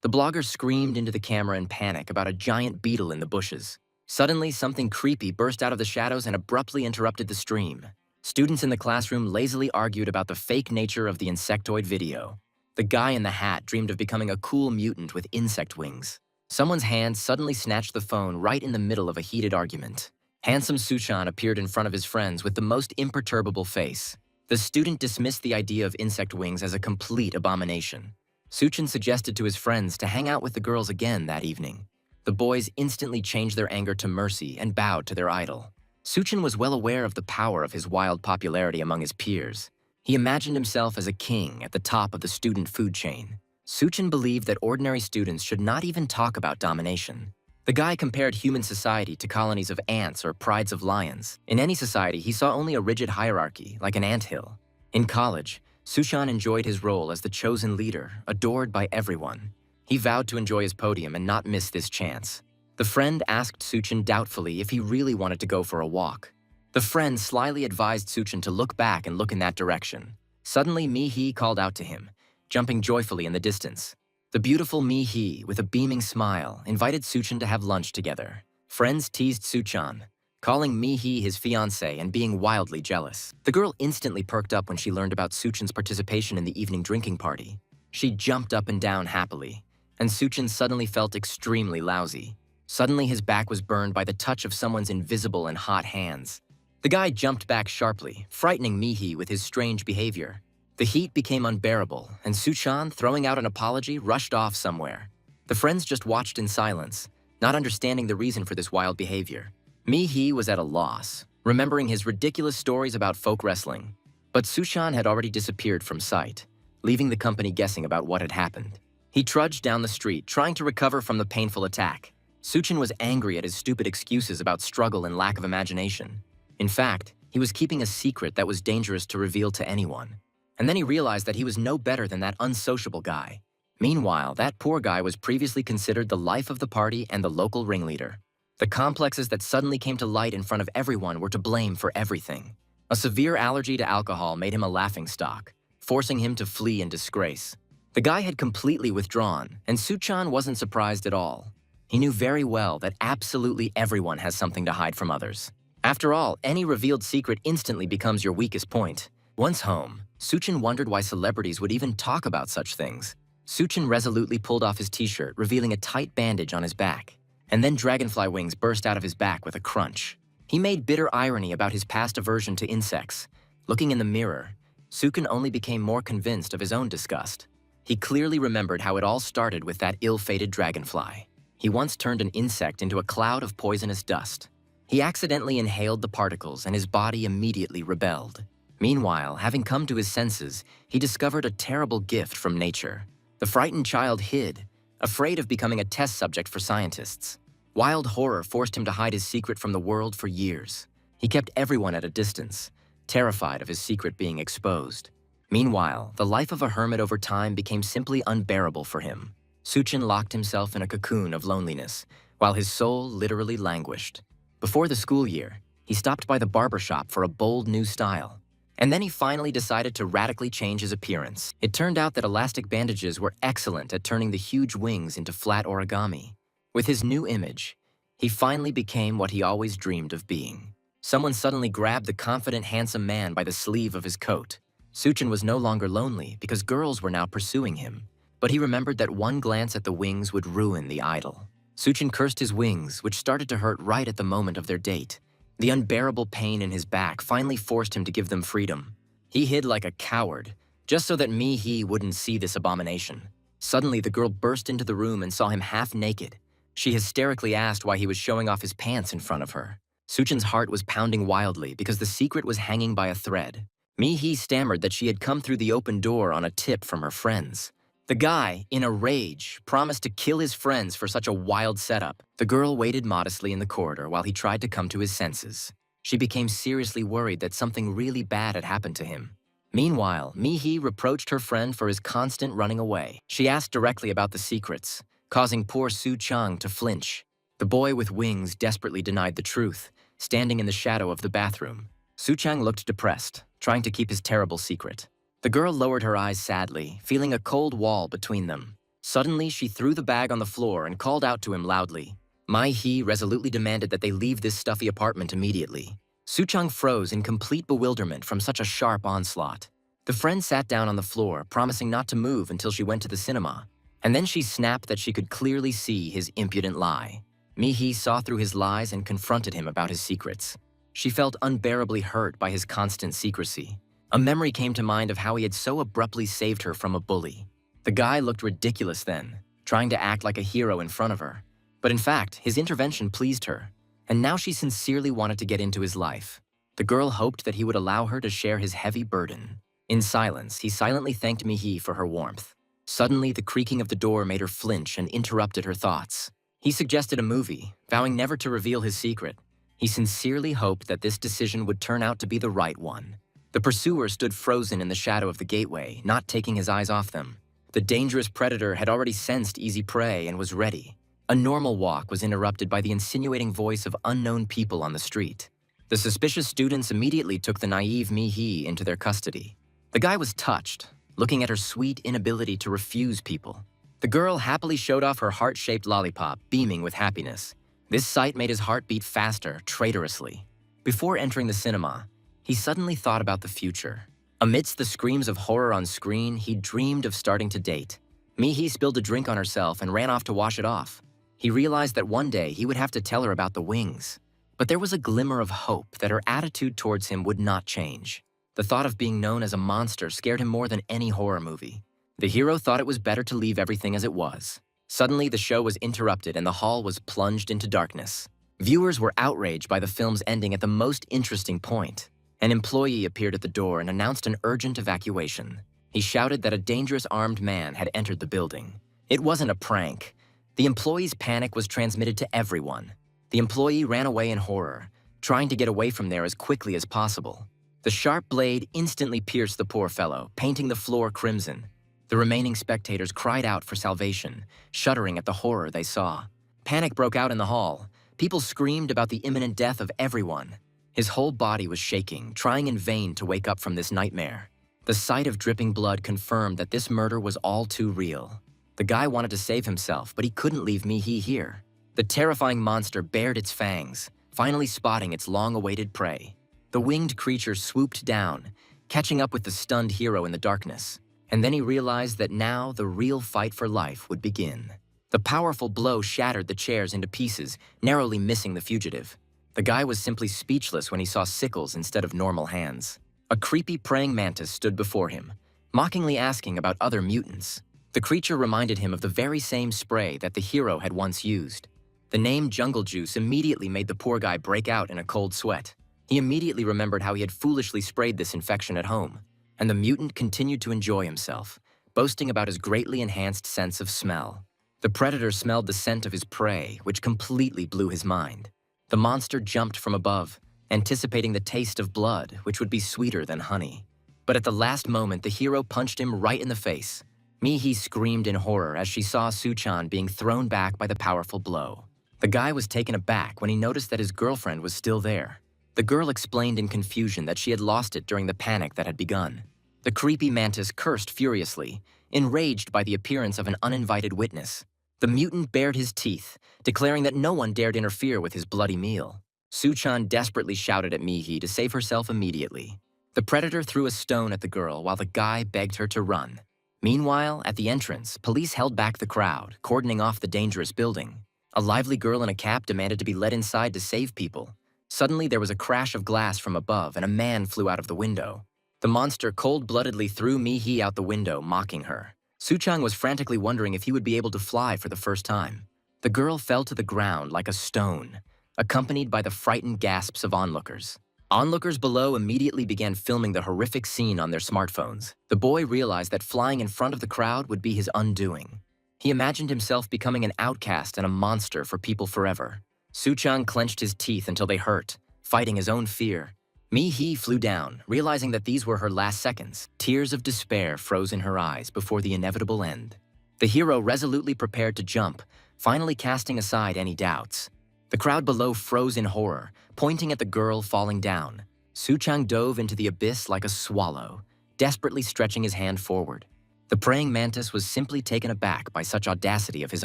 The blogger screamed into the camera in panic about a giant beetle in the bushes. Suddenly, something creepy burst out of the shadows and abruptly interrupted the stream. Students in the classroom lazily argued about the fake nature of the insectoid video. The guy in the hat dreamed of becoming a cool mutant with insect wings. Someone's hand suddenly snatched the phone right in the middle of a heated argument. Handsome Suchan appeared in front of his friends with the most imperturbable face. The student dismissed the idea of insect wings as a complete abomination. Suchan suggested to his friends to hang out with the girls again that evening. The boys instantly changed their anger to mercy and bowed to their idol. Suchan was well aware of the power of his wild popularity among his peers. He imagined himself as a king at the top of the student food chain. Suchan believed that ordinary students should not even talk about domination. The guy compared human society to colonies of ants or prides of lions. In any society, he saw only a rigid hierarchy, like an anthill. In college, Suchan enjoyed his role as the chosen leader, adored by everyone. He vowed to enjoy his podium and not miss this chance. The friend asked Suchan doubtfully if he really wanted to go for a walk. The friend slyly advised Suchan to look back and look in that direction. Suddenly, Mi-hee called out to him, jumping joyfully in the distance. The beautiful Mi-hee, with a beaming smile, invited Suchan to have lunch together. Friends teased Suchan, calling Mi-hee his fiancée and being wildly jealous. The girl instantly perked up when she learned about Suchan's participation in the evening drinking party. She jumped up and down happily, and Suchan suddenly felt extremely lousy. Suddenly, his back was burned by the touch of someone's invisible and hot hands. The guy jumped back sharply, frightening Mi-hee with his strange behavior. The heat became unbearable, and Suchan, throwing out an apology, rushed off somewhere. The friends just watched in silence, not understanding the reason for this wild behavior. Mi-hee was at a loss, remembering his ridiculous stories about folk wrestling. But Suchan had already disappeared from sight, leaving the company guessing about what had happened. He trudged down the street, trying to recover from the painful attack. Suchan was angry at his stupid excuses about struggle and lack of imagination. In fact, he was keeping a secret that was dangerous to reveal to anyone. And then he realized that he was no better than that unsociable guy. Meanwhile, that poor guy was previously considered the life of the party and the local ringleader. The complexes that suddenly came to light in front of everyone were to blame for everything. A severe allergy to alcohol made him a laughingstock, forcing him to flee in disgrace. The guy had completely withdrawn, and Suchan wasn't surprised at all. He knew very well that absolutely everyone has something to hide from others. After all, any revealed secret instantly becomes your weakest point. Once home, Suchan wondered why celebrities would even talk about such things. Suchan resolutely pulled off his t-shirt, revealing a tight bandage on his back. And then dragonfly wings burst out of his back with a crunch. He made bitter irony about his past aversion to insects. Looking in the mirror, Suchan only became more convinced of his own disgust. He clearly remembered how it all started with that ill-fated dragonfly. He once turned an insect into a cloud of poisonous dust. He accidentally inhaled the particles and his body immediately rebelled. Meanwhile, having come to his senses, he discovered a terrible gift from nature. The frightened child hid, afraid of becoming a test subject for scientists. Wild horror forced him to hide his secret from the world for years. He kept everyone at a distance, terrified of his secret being exposed. Meanwhile, the life of a hermit over time became simply unbearable for him. Suchan locked himself in a cocoon of loneliness, while his soul literally languished. Before the school year, he stopped by the barber shop for a bold new style. And then he finally decided to radically change his appearance. It turned out that elastic bandages were excellent at turning the huge wings into flat origami. With his new image, he finally became what he always dreamed of being. Someone suddenly grabbed the confident, handsome man by the sleeve of his coat. Suchan was no longer lonely because girls were now pursuing him. But he remembered that one glance at the wings would ruin the idol. Suchan cursed his wings, which started to hurt right at the moment of their date. The unbearable pain in his back finally forced him to give them freedom. He hid like a coward, just so that Mi-hee wouldn't see this abomination. Suddenly, the girl burst into the room and saw him half naked. She hysterically asked why he was showing off his pants in front of her. Suchan's heart was pounding wildly because the secret was hanging by a thread. Mi-hee stammered that she had come through the open door on a tip from her friends. The guy, in a rage, promised to kill his friends for such a wild setup. The girl waited modestly in the corridor while he tried to come to his senses. She became seriously worried that something really bad had happened to him. Meanwhile, Mi-hee reproached her friend for his constant running away. She asked directly about the secrets, causing poor Suchan to flinch. The boy with wings desperately denied the truth, standing in the shadow of the bathroom. Suchan looked depressed, trying to keep his terrible secret. The girl lowered her eyes sadly, feeling a cold wall between them. Suddenly, she threw the bag on the floor and called out to him loudly. Mai-hee resolutely demanded that they leave this stuffy apartment immediately. Soo-chang froze in complete bewilderment from such a sharp onslaught. The friend sat down on the floor, promising not to move until she went to the cinema. And then she snapped that she could clearly see his impudent lie. Mi-hee saw through his lies and confronted him about his secrets. She felt unbearably hurt by his constant secrecy. A memory came to mind of how he had so abruptly saved her from a bully. The guy looked ridiculous then, trying to act like a hero in front of her. But in fact, his intervention pleased her, and now she sincerely wanted to get into his life. The girl hoped that he would allow her to share his heavy burden. In silence, he silently thanked Mi-hee for her warmth. Suddenly, the creaking of the door made her flinch and interrupted her thoughts. He suggested a movie, vowing never to reveal his secret. He sincerely hoped that this decision would turn out to be the right one. The pursuer stood frozen in the shadow of the gateway, not taking his eyes off them. The dangerous predator had already sensed easy prey and was ready. A normal walk was interrupted by the insinuating voice of unknown people on the street. The suspicious students immediately took the naive Mi-hee into their custody. The guy was touched, looking at her sweet inability to refuse people. The girl happily showed off her heart-shaped lollipop, beaming with happiness. This sight made his heart beat faster, traitorously. Before entering the cinema, he suddenly thought about the future. Amidst the screams of horror on screen, he dreamed of starting to date. Mi-hee spilled a drink on herself and ran off to wash it off. He realized that one day he would have to tell her about the wings. But there was a glimmer of hope that her attitude towards him would not change. The thought of being known as a monster scared him more than any horror movie. The hero thought it was better to leave everything as it was. Suddenly, the show was interrupted and the hall was plunged into darkness. Viewers were outraged by the film's ending at the most interesting point. An employee appeared at the door and announced an urgent evacuation. He shouted that a dangerous armed man had entered the building. It wasn't a prank. The employee's panic was transmitted to everyone. The employee ran away in horror, trying to get away from there as quickly as possible. The sharp blade instantly pierced the poor fellow, painting the floor crimson. The remaining spectators cried out for salvation, shuddering at the horror they saw. Panic broke out in the hall. People screamed about the imminent death of everyone. His whole body was shaking, trying in vain to wake up from this nightmare. The sight of dripping blood confirmed that this murder was all too real. The guy wanted to save himself, but he couldn't leave Mi-hee here. The terrifying monster bared its fangs, finally spotting its long-awaited prey. The winged creature swooped down, catching up with the stunned hero in the darkness. And then he realized that now the real fight for life would begin. The powerful blow shattered the chairs into pieces, narrowly missing the fugitive. The guy was simply speechless when he saw sickles instead of normal hands. A creepy praying mantis stood before him, mockingly asking about other mutants. The creature reminded him of the very same spray that the hero had once used. The name Jungle Juice immediately made the poor guy break out in a cold sweat. He immediately remembered how he had foolishly sprayed this infection at home, and the mutant continued to enjoy himself, boasting about his greatly enhanced sense of smell. The predator smelled the scent of his prey, which completely blew his mind. The monster jumped from above, anticipating the taste of blood, which would be sweeter than honey. But at the last moment, the hero punched him right in the face. Mi-hee screamed in horror as she saw Soo-chan being thrown back by the powerful blow. The guy was taken aback when he noticed that his girlfriend was still there. The girl explained in confusion that she had lost it during the panic that had begun. The creepy mantis cursed furiously, enraged by the appearance of an uninvited witness. The mutant bared his teeth, declaring that no one dared interfere with his bloody meal. Soo-chan desperately shouted at Mi-hee to save herself immediately. The predator threw a stone at the girl while the guy begged her to run. Meanwhile, at the entrance, police held back the crowd, cordoning off the dangerous building. A lively girl in a cap demanded to be let inside to save people. Suddenly, there was a crash of glass from above, and a man flew out of the window. The monster cold-bloodedly threw Mi-hee out the window, mocking her. Soo-chang was frantically wondering if he would be able to fly for the first time. The girl fell to the ground like a stone, accompanied by the frightened gasps of onlookers. Onlookers below immediately began filming the horrific scene on their smartphones. The boy realized that flying in front of the crowd would be his undoing. He imagined himself becoming an outcast and a monster for people forever. Soo-chang clenched his teeth until they hurt, fighting his own fear. Mi-hee flew down, realizing that these were her last seconds. Tears of despair froze in her eyes before the inevitable end. The hero resolutely prepared to jump, finally casting aside any doubts. The crowd below froze in horror, pointing at the girl falling down. Soo-chang dove into the abyss like a swallow, desperately stretching his hand forward. The praying mantis was simply taken aback by such audacity of his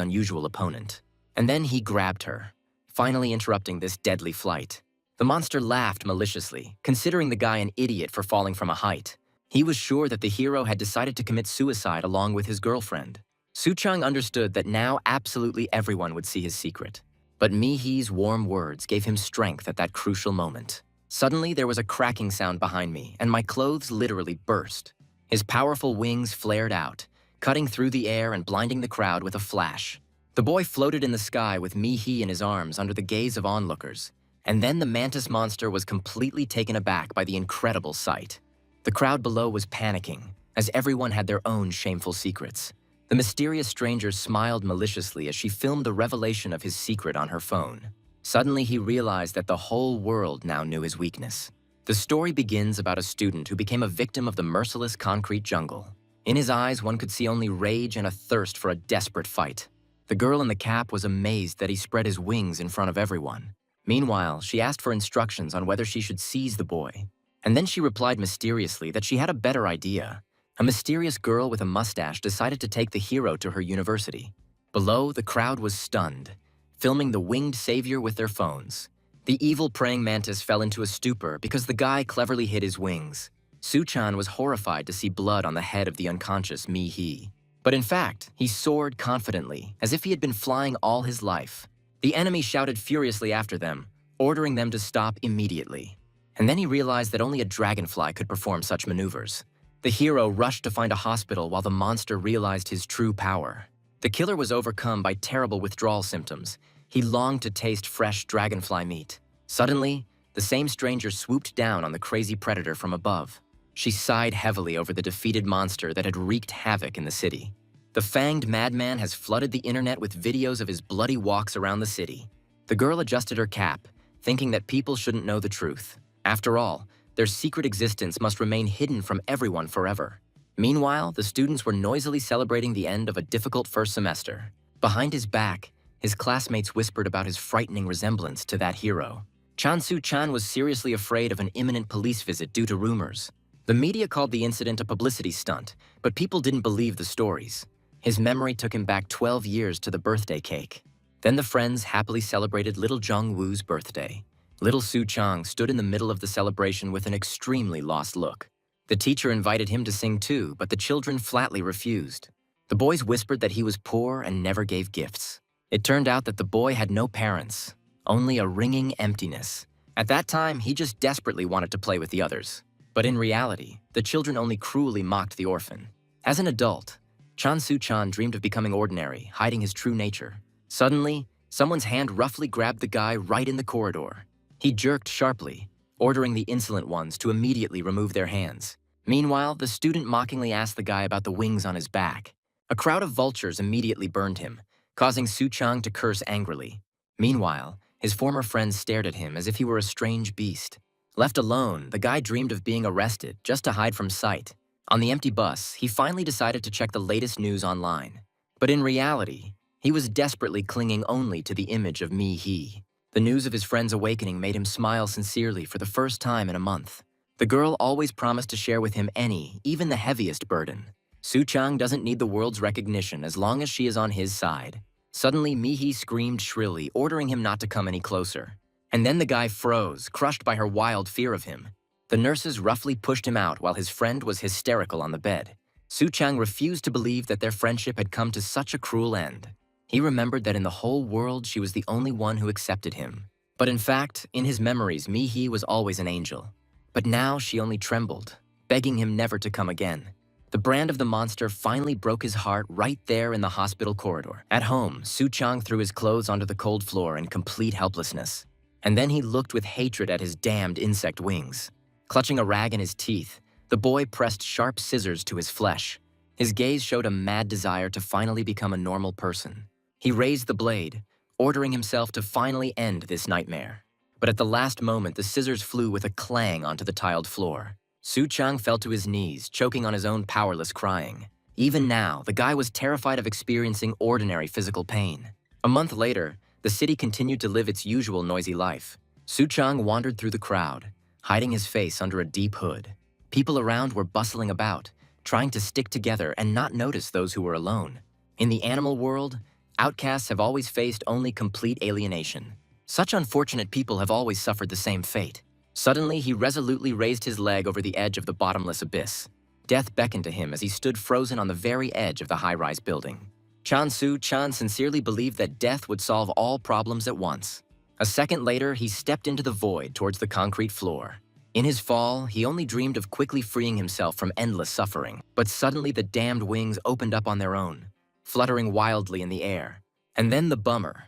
unusual opponent. And then he grabbed her, finally interrupting this deadly flight. The monster laughed maliciously, considering the guy an idiot for falling from a height. He was sure that the hero had decided to commit suicide along with his girlfriend. Suchang understood that now absolutely everyone would see his secret. But Mi-hee's warm words gave him strength at that crucial moment. Suddenly, there was a cracking sound behind me, and my clothes literally burst. His powerful wings flared out, cutting through the air and blinding the crowd with a flash. The boy floated in the sky with Mi-hee in his arms under the gaze of onlookers. And then the mantis monster was completely taken aback by the incredible sight. The crowd below was panicking, as everyone had their own shameful secrets. The mysterious stranger smiled maliciously as she filmed the revelation of his secret on her phone. Suddenly, he realized that the whole world now knew his weakness. The story begins about a student who became a victim of the merciless concrete jungle. In his eyes, one could see only rage and a thirst for a desperate fight. The girl in the cap was amazed that he spread his wings in front of everyone. Meanwhile, she asked for instructions on whether she should seize the boy. And then she replied mysteriously that she had a better idea. A mysterious girl with a mustache decided to take the hero to her university. Below, the crowd was stunned, filming the winged savior with their phones. The evil praying mantis fell into a stupor because the guy cleverly hid his wings. Suchan was horrified to see blood on the head of the unconscious Mi-hee. But in fact, he soared confidently, as if he had been flying all his life. The enemy shouted furiously after them, ordering them to stop immediately. And then he realized that only a dragonfly could perform such maneuvers. The hero rushed to find a hospital while the monster realized his true power. The killer was overcome by terrible withdrawal symptoms. He longed to taste fresh dragonfly meat. Suddenly, the same stranger swooped down on the crazy predator from above. She sighed heavily over the defeated monster that had wreaked havoc in the city. The fanged madman has flooded the internet with videos of his bloody walks around the city. The girl adjusted her cap, thinking that people shouldn't know the truth. After all, their secret existence must remain hidden from everyone forever. Meanwhile, the students were noisily celebrating the end of a difficult first semester. Behind his back, his classmates whispered about his frightening resemblance to that hero. Chan was seriously afraid of an imminent police visit due to rumors. The media called the incident a publicity stunt, but people didn't believe the stories. His memory took him back 12 years to the birthday cake. Then the friends happily celebrated little Jongwoo's birthday. Little Su Chang stood in the middle of the celebration with an extremely lost look. The teacher invited him to sing too, but the children flatly refused. The boys whispered that he was poor and never gave gifts. It turned out that the boy had no parents, only a ringing emptiness. At that time, he just desperately wanted to play with the others. But in reality, the children only cruelly mocked the orphan. As an adult, Su-chan dreamed of becoming ordinary, hiding his true nature. Suddenly, someone's hand roughly grabbed the guy right in the corridor. He jerked sharply, ordering the insolent ones to immediately remove their hands. Meanwhile, the student mockingly asked the guy about the wings on his back. A crowd of vultures immediately burned him, causing Su-chang to curse angrily. Meanwhile, his former friends stared at him as if he were a strange beast. Left alone, the guy dreamed of being arrested just to hide from sight. On the empty bus, he finally decided to check the latest news online. But in reality, he was desperately clinging only to the image of Mi-hee. The news of his friend's awakening made him smile sincerely for the first time in a month. The girl always promised to share with him any, even the heaviest burden. Su-chang doesn't need the world's recognition as long as she is on his side. Suddenly, Mi-hee screamed shrilly, ordering him not to come any closer. And then the guy froze, crushed by her wild fear of him. The nurses roughly pushed him out while his friend was hysterical on the bed. Su-chang refused to believe that their friendship had come to such a cruel end. He remembered that in the whole world she was the only one who accepted him. But in fact, in his memories, Mi-hee was always an angel. But now she only trembled, begging him never to come again. The brand of the monster finally broke his heart right there in the hospital corridor. At home, Su-chang threw his clothes onto the cold floor in complete helplessness. And then he looked with hatred at his damned insect wings. Clutching a rag in his teeth, the boy pressed sharp scissors to his flesh. His gaze showed a mad desire to finally become a normal person. He raised the blade, ordering himself to finally end this nightmare. But at the last moment, the scissors flew with a clang onto the tiled floor. Su-chang fell to his knees, choking on his own powerless crying. Even now, the guy was terrified of experiencing ordinary physical pain. A month later, the city continued to live its usual noisy life. Su-chang wandered through the crowd, hiding his face under a deep hood. People around were bustling about, trying to stick together and not notice those who were alone. In the animal world, outcasts have always faced only complete alienation. Such unfortunate people have always suffered the same fate. Suddenly, he resolutely raised his leg over the edge of the bottomless abyss. Death beckoned to him as he stood frozen on the very edge of the high-rise building. Chan sincerely believed that death would solve all problems at once. A second later, he stepped into the void towards the concrete floor. In his fall, he only dreamed of quickly freeing himself from endless suffering, but suddenly the damned wings opened up on their own, fluttering wildly in the air. And then the bummer.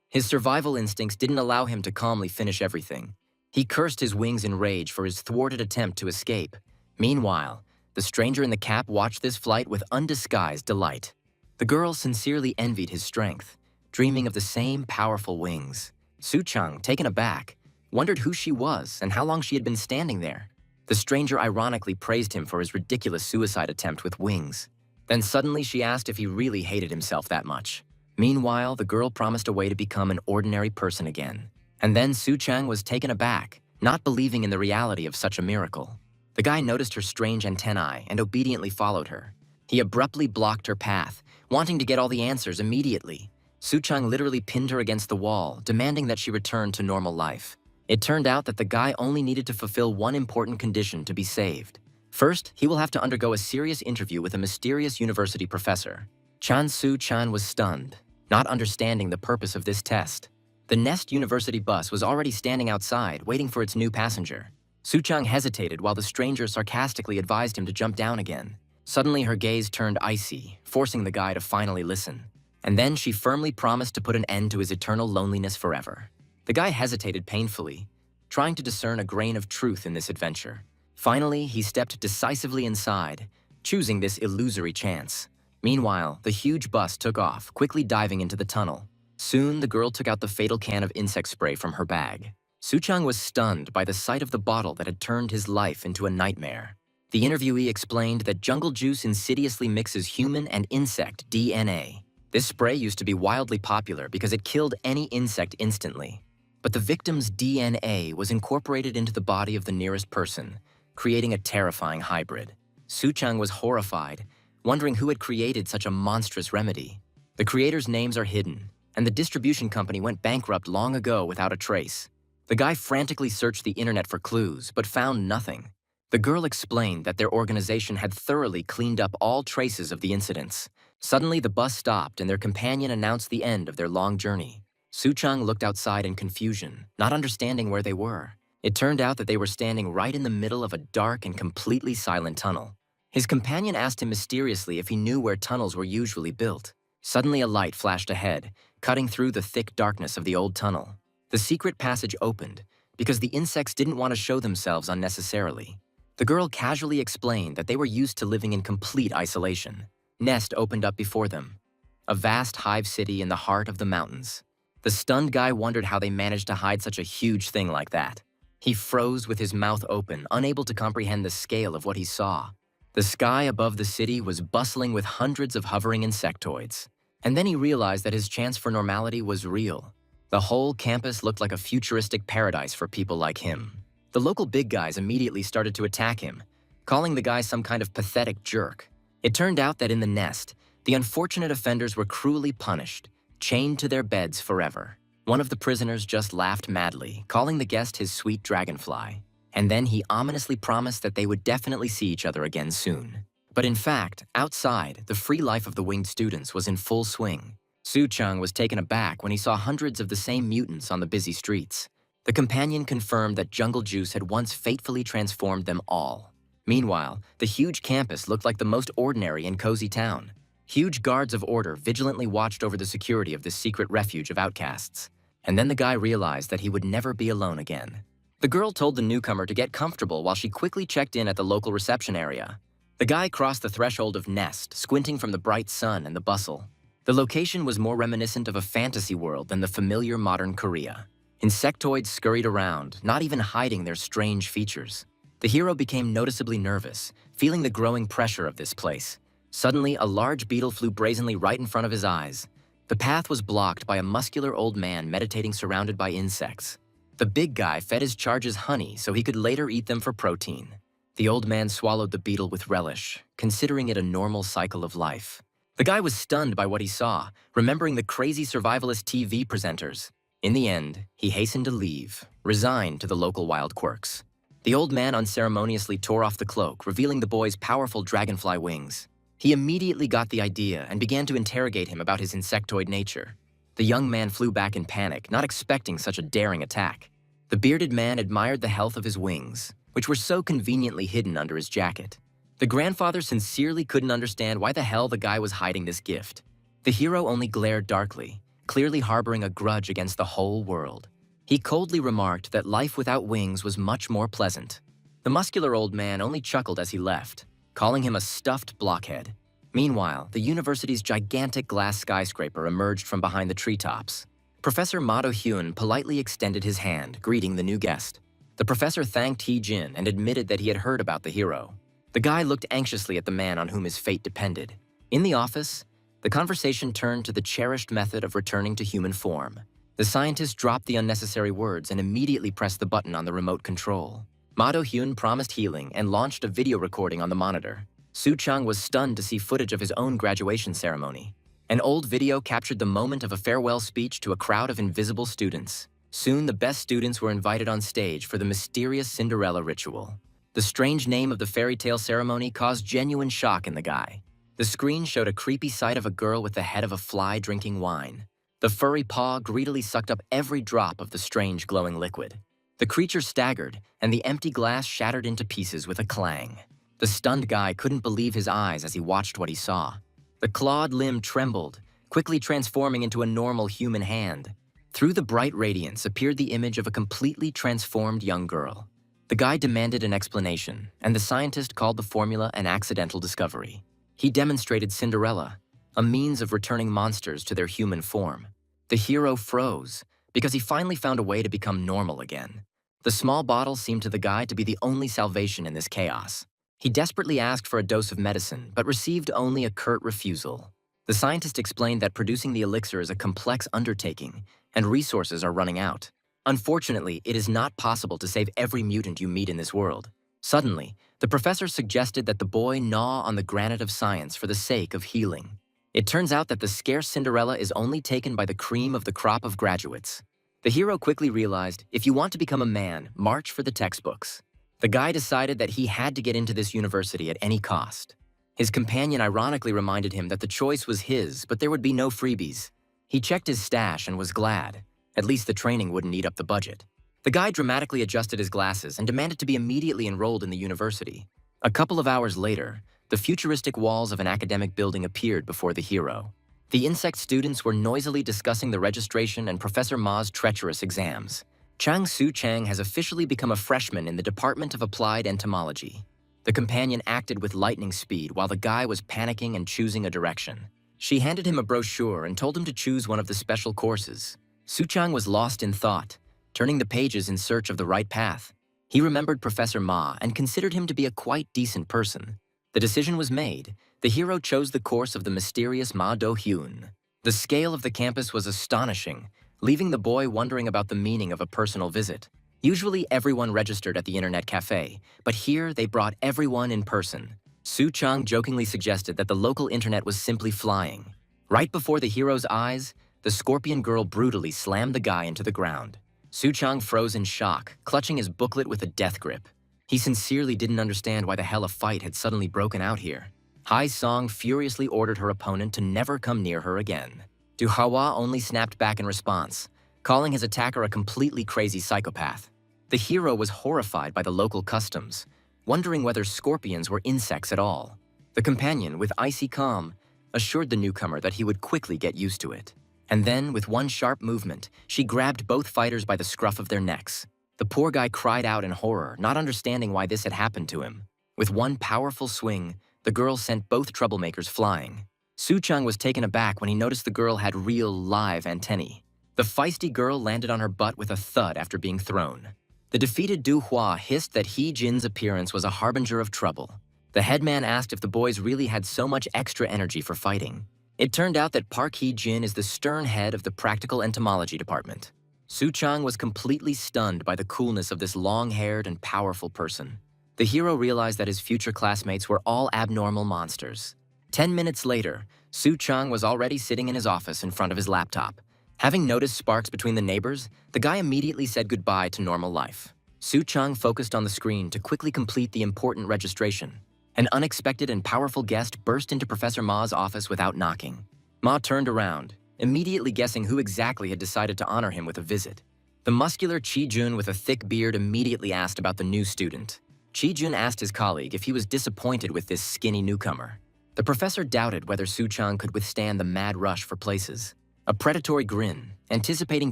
His survival instincts didn't allow him to calmly finish everything. He cursed his wings in rage for his thwarted attempt to escape. Meanwhile, the stranger in the cap watched this flight with undisguised delight. The girl sincerely envied his strength, dreaming of the same powerful wings. Su-chang, taken aback, wondered who she was and how long she had been standing there. The stranger ironically praised him for his ridiculous suicide attempt with wings. Then suddenly she asked if he really hated himself that much. Meanwhile, the girl promised a way to become an ordinary person again. And then Su-chang was taken aback, not believing in the reality of such a miracle. The guy noticed her strange antennae and obediently followed her. He abruptly blocked her path, wanting to get all the answers immediately. Su-chang literally pinned her against the wall, demanding that she return to normal life. It turned out that the guy only needed to fulfill one important condition to be saved. First, he will have to undergo a serious interview with a mysterious university professor. Su-chan was stunned, not understanding the purpose of this test. The Nest University bus was already standing outside, waiting for its new passenger. Su-chang hesitated while the stranger sarcastically advised him to jump down again. Suddenly, her gaze turned icy, forcing the guy to finally listen. And then she firmly promised to put an end to his eternal loneliness forever. The guy hesitated painfully, trying to discern a grain of truth in this adventure. Finally, he stepped decisively inside, choosing this illusory chance. Meanwhile, the huge bus took off, quickly diving into the tunnel. Soon, the girl took out the fatal can of insect spray from her bag. Su-chang was stunned by the sight of the bottle that had turned his life into a nightmare. The interviewee explained that jungle juice insidiously mixes human and insect DNA. This spray used to be wildly popular because it killed any insect instantly. But the victim's DNA was incorporated into the body of the nearest person, creating a terrifying hybrid. Su-chang was horrified, wondering who had created such a monstrous remedy. The creators' names are hidden, and the distribution company went bankrupt long ago without a trace. The guy frantically searched the internet for clues, but found nothing. The girl explained that their organization had thoroughly cleaned up all traces of the incidents. Suddenly, the bus stopped and their companion announced the end of their long journey. Su-chang looked outside in confusion, not understanding where they were. It turned out that they were standing right in the middle of a dark and completely silent tunnel. His companion asked him mysteriously if he knew where tunnels were usually built. Suddenly, a light flashed ahead, cutting through the thick darkness of the old tunnel. The secret passage opened, because the insects didn't want to show themselves unnecessarily. The girl casually explained that they were used to living in complete isolation. Nest opened up before them, a vast hive city in the heart of the mountains. The stunned guy wondered how they managed to hide such a huge thing like that. He froze with his mouth open, unable to comprehend the scale of what he saw. The sky above the city was bustling with hundreds of hovering insectoids. And then he realized that his chance for normality was real. The whole campus looked like a futuristic paradise for people like him. The local big guys immediately started to attack him, calling the guy some kind of pathetic jerk. It turned out that in the nest, the unfortunate offenders were cruelly punished, chained to their beds forever. One of the prisoners just laughed madly, calling the guest his sweet dragonfly. And then he ominously promised that they would definitely see each other again soon. But in fact, outside, the free life of the winged students was in full swing. Su-chang was taken aback when he saw hundreds of the same mutants on the busy streets. The companion confirmed that jungle juice had once fatefully transformed them all. Meanwhile, the huge campus looked like the most ordinary and cozy town. Huge guards of order vigilantly watched over the security of this secret refuge of outcasts. And then the guy realized that he would never be alone again. The girl told the newcomer to get comfortable while she quickly checked in at the local reception area. The guy crossed the threshold of Nest, squinting from the bright sun and the bustle. The location was more reminiscent of a fantasy world than the familiar modern Korea. Insectoids scurried around, not even hiding their strange features. The hero became noticeably nervous, feeling the growing pressure of this place. Suddenly, a large beetle flew brazenly right in front of his eyes. The path was blocked by a muscular old man meditating surrounded by insects. The big guy fed his charges honey so he could later eat them for protein. The old man swallowed the beetle with relish, considering it a normal cycle of life. The guy was stunned by what he saw, remembering the crazy survivalist TV presenters. In the end, he hastened to leave, resigned to the local wild quirks. The old man unceremoniously tore off the cloak, revealing the boy's powerful dragonfly wings. He immediately got the idea and began to interrogate him about his insectoid nature. The young man flew back in panic, not expecting such a daring attack. The bearded man admired the health of his wings, which were so conveniently hidden under his jacket. The grandfather sincerely couldn't understand why the hell the guy was hiding this gift. The hero only glared darkly, clearly harboring a grudge against the whole world. He coldly remarked that life without wings was much more pleasant. The muscular old man only chuckled as he left, calling him a stuffed blockhead. Meanwhile, the university's gigantic glass skyscraper emerged from behind the treetops. Professor Ma Do-hyun politely extended his hand, greeting the new guest. The professor thanked Hee-jin and admitted that he had heard about the hero. The guy looked anxiously at the man on whom his fate depended. In the office, the conversation turned to the cherished method of returning to human form. The scientist dropped the unnecessary words and immediately pressed the button on the remote control. Ma Do-hyun promised healing and launched a video recording on the monitor. Soo-chang was stunned to see footage of his own graduation ceremony. An old video captured the moment of a farewell speech to a crowd of invisible students. Soon, the best students were invited on stage for the mysterious Cinderella ritual. The strange name of the fairy tale ceremony caused genuine shock in the guy. The screen showed a creepy sight of a girl with the head of a fly drinking wine. The furry paw greedily sucked up every drop of the strange glowing liquid. The creature staggered, and the empty glass shattered into pieces with a clang. The stunned guy couldn't believe his eyes as he watched what he saw. The clawed limb trembled, quickly transforming into a normal human hand. Through the bright radiance appeared the image of a completely transformed young girl. The guy demanded an explanation, and the scientist called the formula an accidental discovery. He demonstrated Cinderella, a means of returning monsters to their human form. The hero froze, because he finally found a way to become normal again. The small bottle seemed to the guy to be the only salvation in this chaos. He desperately asked for a dose of medicine, but received only a curt refusal. The scientist explained that producing the elixir is a complex undertaking, and resources are running out. Unfortunately, it is not possible to save every mutant you meet in this world. Suddenly, the professor suggested that the boy gnaw on the granite of science for the sake of healing. It turns out that the scarce Cinderella is only taken by the cream of the crop of graduates. The hero quickly realized, if you want to become a man, march for the textbooks. The guy decided that he had to get into this university at any cost. His companion ironically reminded him that the choice was his, but there would be no freebies. He checked his stash and was glad. At least the training wouldn't eat up the budget. The guy dramatically adjusted his glasses and demanded to be immediately enrolled in the university. A couple of hours later, the futuristic walls of an academic building appeared before the hero. The insect students were noisily discussing the registration and Professor Ma's treacherous exams. Chang Soo-chang has officially become a freshman in the Department of Applied Entomology. The companion acted with lightning speed while the guy was panicking and choosing a direction. She handed him a brochure and told him to choose one of the special courses. Soo-chang was lost in thought, turning the pages in search of the right path. He remembered Professor Ma and considered him to be a quite decent person. The decision was made. The hero chose the course of the mysterious Ma Do-hyun. The scale of the campus was astonishing, leaving the boy wondering about the meaning of a personal visit. Usually everyone registered at the internet cafe, but here they brought everyone in person. Soo-chang jokingly suggested that the local internet was simply flying. Right before the hero's eyes, the scorpion girl brutally slammed the guy into the ground. Soo-chang froze in shock, clutching his booklet with a death grip. He sincerely didn't understand why the hell a fight had suddenly broken out here. Hai Song furiously ordered her opponent to never come near her again. Du Hwa only snapped back in response, calling his attacker a completely crazy psychopath. The hero was horrified by the local customs, wondering whether scorpions were insects at all. The companion, with icy calm, assured the newcomer that he would quickly get used to it. And then, with one sharp movement, she grabbed both fighters by the scruff of their necks. The poor guy cried out in horror, not understanding why this had happened to him. With one powerful swing, the girl sent both troublemakers flying. Soo-chang was taken aback when he noticed the girl had real, live antennae. The feisty girl landed on her butt with a thud after being thrown. The defeated Du Hua hissed that Hee-jin's appearance was a harbinger of trouble. The headman asked if the boys really had so much extra energy for fighting. It turned out that Park Hee-jin is the stern head of the practical entomology department. Soo-chang was completely stunned by the coolness of this long-haired and powerful person. The hero realized that his future classmates were all abnormal monsters. 10 minutes later, Su Chang was already sitting in his office in front of his laptop. Having noticed sparks between the neighbors, the guy immediately said goodbye to normal life. Su Chang focused on the screen to quickly complete the important registration. An unexpected and powerful guest burst into Professor Ma's office without knocking. Ma turned around, immediately guessing who exactly had decided to honor him with a visit. The muscular Chi-jun with a thick beard immediately asked about the new student. Chi-jun asked his colleague if he was disappointed with this skinny newcomer. The professor doubted whether Su Chang could withstand the mad rush for places. A predatory grin, anticipating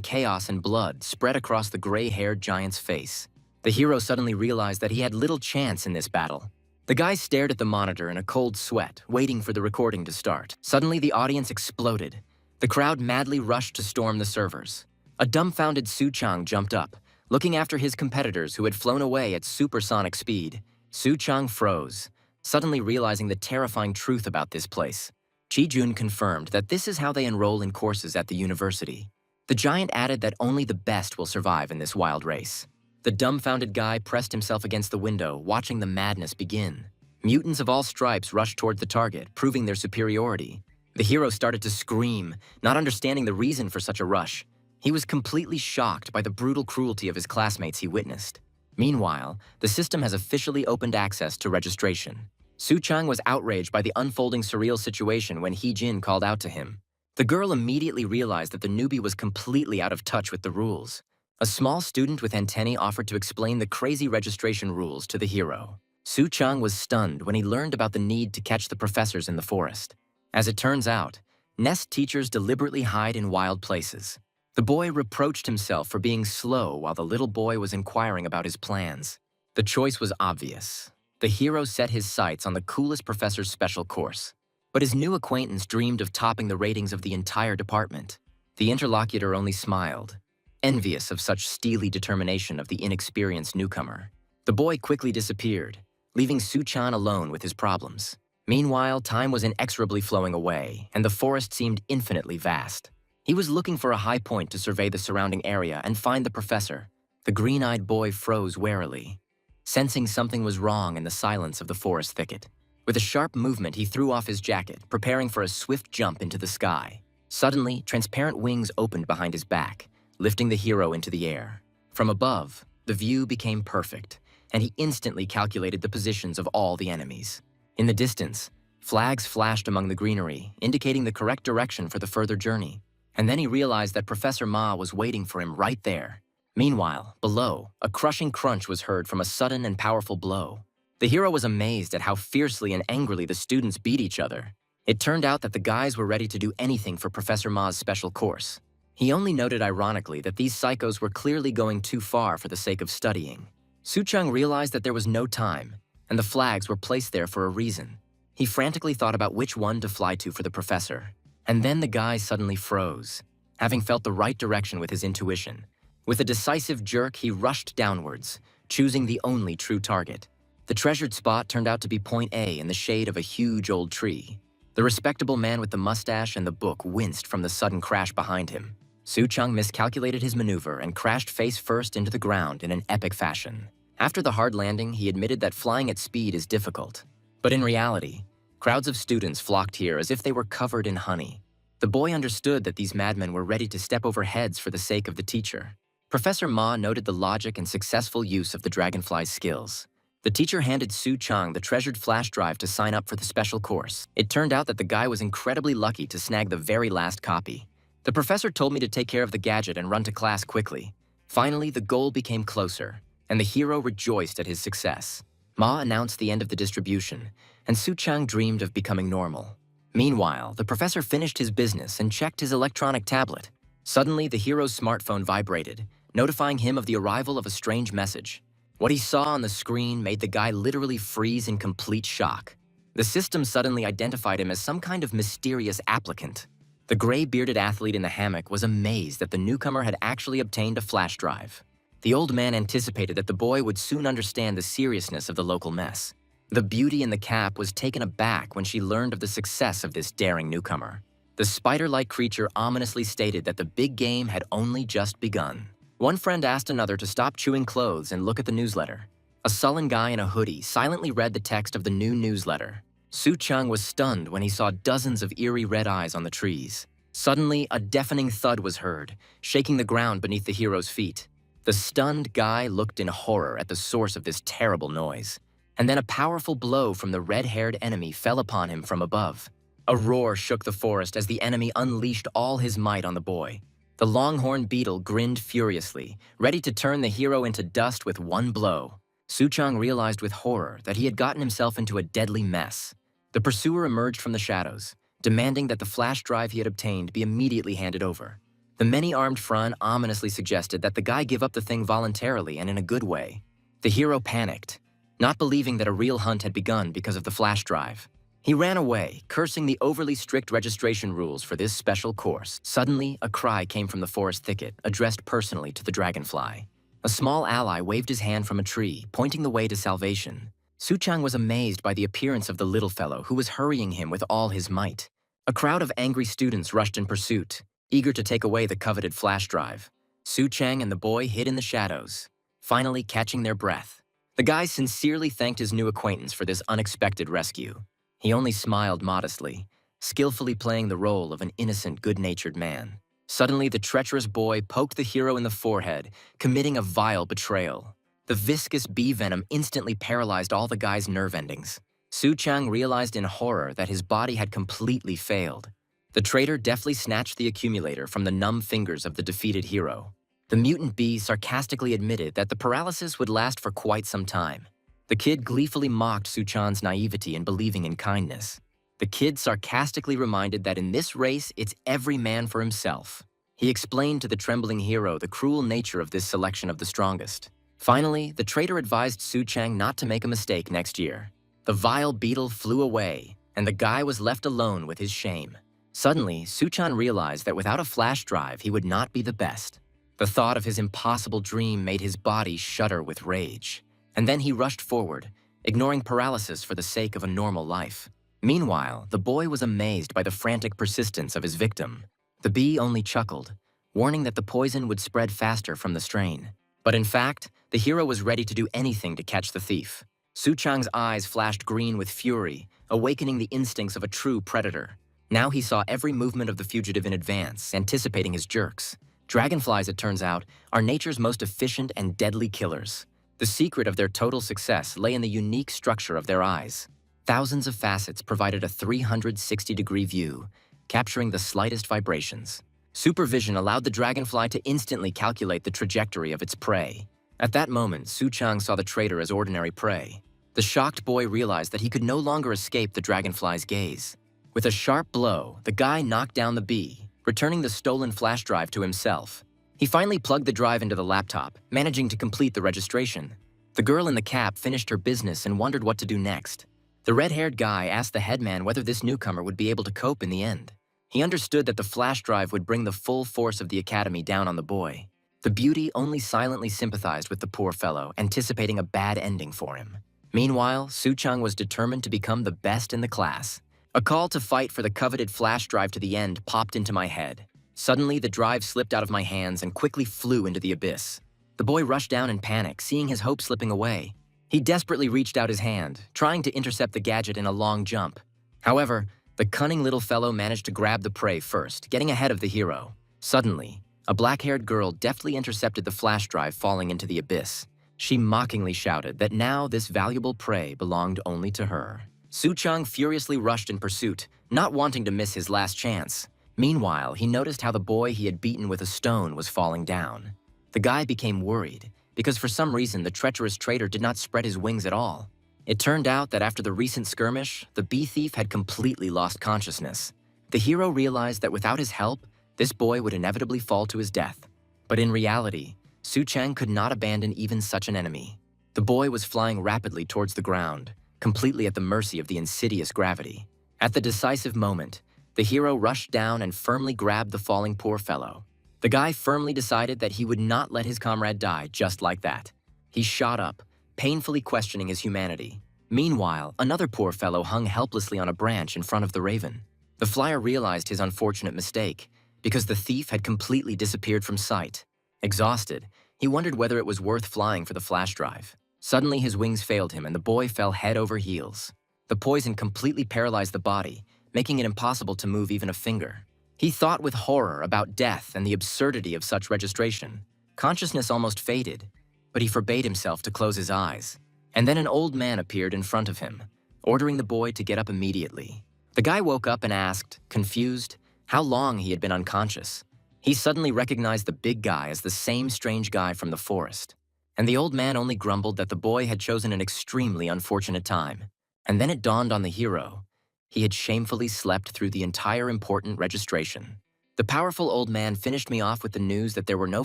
chaos and blood, spread across the gray-haired giant's face. The hero suddenly realized that he had little chance in this battle. The guy stared at the monitor in a cold sweat, waiting for the recording to start. Suddenly, the audience exploded. The crowd madly rushed to storm the servers. A dumbfounded Su Chang jumped up, looking after his competitors who had flown away at supersonic speed. Su Chang froze, suddenly realizing the terrifying truth about this place. Chi-jun confirmed that this is how they enroll in courses at the university. The giant added that only the best will survive in this wild race. The dumbfounded guy pressed himself against the window, watching the madness begin. Mutants of all stripes rushed toward the target, proving their superiority. The hero started to scream, not understanding the reason for such a rush. He was completely shocked by the brutal cruelty of his classmates he witnessed. Meanwhile, the system has officially opened access to registration. Su Chang was outraged by the unfolding surreal situation when He-jin called out to him. The girl immediately realized that the newbie was completely out of touch with the rules. A small student with antennae offered to explain the crazy registration rules to the hero. Su Chang was stunned when he learned about the need to catch the professors in the forest. As it turns out, nest teachers deliberately hide in wild places. The boy reproached himself for being slow while the little boy was inquiring about his plans. The choice was obvious. The hero set his sights on the coolest professor's special course. But his new acquaintance dreamed of topping the ratings of the entire department. The interlocutor only smiled, envious of such steely determination of the inexperienced newcomer. The boy quickly disappeared, leaving Su Chang alone with his problems. Meanwhile, time was inexorably flowing away, and the forest seemed infinitely vast. He was looking for a high point to survey the surrounding area and find the professor. The green-eyed boy froze warily, sensing something was wrong in the silence of the forest thicket. With a sharp movement, he threw off his jacket, preparing for a swift jump into the sky. Suddenly, transparent wings opened behind his back, lifting the hero into the air. From above, the view became perfect, and he instantly calculated the positions of all the enemies. In the distance, flags flashed among the greenery, indicating the correct direction for the further journey. And then he realized that Professor Ma was waiting for him right there. Meanwhile, below, a crushing crunch was heard from a sudden and powerful blow. The hero was amazed at how fiercely and angrily the students beat each other. It turned out that the guys were ready to do anything for Professor Ma's special course. He only noted ironically that these psychos were clearly going too far for the sake of studying. Su Chang realized that there was no time, and the flags were placed there for a reason. He frantically thought about which one to fly to for the professor. And then the guy suddenly froze, having felt the right direction with his intuition. With a decisive jerk, he rushed downwards, choosing the only true target. The treasured spot turned out to be Point A in the shade of a huge old tree. The respectable man with the mustache and the book winced from the sudden crash behind him. Su Chang miscalculated his maneuver and crashed face first into the ground in an epic fashion. After the hard landing, he admitted that flying at speed is difficult. But in reality, crowds of students flocked here as if they were covered in honey. The boy understood that these madmen were ready to step over heads for the sake of the teacher. Professor Ma noted the logic and successful use of the dragonfly's skills. The teacher handed Su Chang the treasured flash drive to sign up for the special course. It turned out that the guy was incredibly lucky to snag the very last copy. The professor told me to take care of the gadget and run to class quickly. Finally, the goal became closer, and the hero rejoiced at his success. Ma announced the end of the distribution, and Su Chang dreamed of becoming normal. Meanwhile, the professor finished his business and checked his electronic tablet. Suddenly, the hero's smartphone vibrated, notifying him of the arrival of a strange message. What he saw on the screen made the guy literally freeze in complete shock. The system suddenly identified him as some kind of mysterious applicant. The gray-bearded athlete in the hammock was amazed that the newcomer had actually obtained a flash drive. The old man anticipated that the boy would soon understand the seriousness of the local mess. The beauty in the cap was taken aback when she learned of the success of this daring newcomer. The spider-like creature ominously stated that the big game had only just begun. One friend asked another to stop chewing clothes and look at the newsletter. A sullen guy in a hoodie silently read the text of the new newsletter. Su-chang was stunned when he saw dozens of eerie red eyes on the trees. Suddenly, a deafening thud was heard, shaking the ground beneath the hero's feet. The stunned guy looked in horror at the source of this terrible noise. And then a powerful blow from the red-haired enemy fell upon him from above. A roar shook the forest as the enemy unleashed all his might on the boy. The longhorn beetle grinned furiously, ready to turn the hero into dust with one blow. Su-chang realized with horror that he had gotten himself into a deadly mess. The pursuer emerged from the shadows, demanding that the flash drive he had obtained be immediately handed over. The many-armed Fran ominously suggested that the guy give up the thing voluntarily and in a good way. The hero panicked, not believing that a real hunt had begun because of the flash drive. He ran away, cursing the overly strict registration rules for this special course. Suddenly, a cry came from the forest thicket, addressed personally to the dragonfly. A small ally waved his hand from a tree, pointing the way to salvation. Su-chang was amazed by the appearance of the little fellow who was hurrying him with all his might. A crowd of angry students rushed in pursuit, eager to take away the coveted flash drive. Su-chang and the boy hid in the shadows, finally catching their breath. The guy sincerely thanked his new acquaintance for this unexpected rescue. He only smiled modestly, skillfully playing the role of an innocent, good-natured man. Suddenly, the treacherous boy poked the hero in the forehead, committing a vile betrayal. The viscous bee venom instantly paralyzed all the guy's nerve endings. Su-chang realized in horror that his body had completely failed. The traitor deftly snatched the accumulator from the numb fingers of the defeated hero. The mutant bee sarcastically admitted that the paralysis would last for quite some time. The kid gleefully mocked Su-chang's naivety in believing in kindness. The kid sarcastically reminded that in this race, it's every man for himself. He explained to the trembling hero the cruel nature of this selection of the strongest. Finally, the traitor advised Su-chang not to make a mistake next year. The vile beetle flew away, and the guy was left alone with his shame. Suddenly, Su-chang realized that without a flash drive, he would not be the best. The thought of his impossible dream made his body shudder with rage. And then he rushed forward, ignoring paralysis for the sake of a normal life. Meanwhile, the boy was amazed by the frantic persistence of his victim. The bee only chuckled, warning that the poison would spread faster from the strain. But in fact, the hero was ready to do anything to catch the thief. Su-chang's eyes flashed green with fury, awakening the instincts of a true predator. Now he saw every movement of the fugitive in advance, anticipating his jerks. Dragonflies, it turns out, are nature's most efficient and deadly killers. The secret of their total success lay in the unique structure of their eyes. Thousands of facets provided a 360-degree view, capturing the slightest vibrations. Supervision allowed the dragonfly to instantly calculate the trajectory of its prey. At that moment, Su-chang saw the traitor as ordinary prey. The shocked boy realized that he could no longer escape the dragonfly's gaze. With a sharp blow, the guy knocked down the bee, returning the stolen flash drive to himself. He finally plugged the drive into the laptop, managing to complete the registration. The girl in the cap finished her business and wondered what to do next. The red-haired guy asked the headman whether this newcomer would be able to cope in the end. He understood that the flash drive would bring the full force of the academy down on the boy. The beauty only silently sympathized with the poor fellow, anticipating a bad ending for him. Meanwhile, Su-chang was determined to become the best in the class. A call to fight for the coveted flash drive to the end popped into my head. Suddenly, the drive slipped out of my hands and quickly flew into the abyss. The boy rushed down in panic, seeing his hope slipping away. He desperately reached out his hand, trying to intercept the gadget in a long jump. However, the cunning little fellow managed to grab the prey first, getting ahead of the hero. Suddenly, a black-haired girl deftly intercepted the flash drive falling into the abyss. She mockingly shouted that now this valuable prey belonged only to her. Su-chang furiously rushed in pursuit, not wanting to miss his last chance. Meanwhile, he noticed how the boy he had beaten with a stone was falling down. The guy became worried, because for some reason the treacherous traitor did not spread his wings at all. It turned out that after the recent skirmish, the bee thief had completely lost consciousness. The hero realized that without his help, this boy would inevitably fall to his death. But in reality, Su-chang could not abandon even such an enemy. The boy was flying rapidly towards the ground, completely at the mercy of the insidious gravity. At the decisive moment, the hero rushed down and firmly grabbed the falling poor fellow. The guy firmly decided that he would not let his comrade die just like that. He shot up, painfully questioning his humanity. Meanwhile, another poor fellow hung helplessly on a branch in front of the raven. The flyer realized his unfortunate mistake, because the thief had completely disappeared from sight. Exhausted, he wondered whether it was worth flying for the flash drive. Suddenly, his wings failed him and the boy fell head over heels. The poison completely paralyzed the body, making it impossible to move even a finger. He thought with horror about death and the absurdity of such registration. Consciousness almost faded, but he forbade himself to close his eyes. And then an old man appeared in front of him, ordering the boy to get up immediately. The guy woke up and asked, confused, how long he had been unconscious. He suddenly recognized the big guy as the same strange guy from the forest. And the old man only grumbled that the boy had chosen an extremely unfortunate time. And then it dawned on the hero. He had shamefully slept through the entire important registration. The powerful old man finished me off with the news that there were no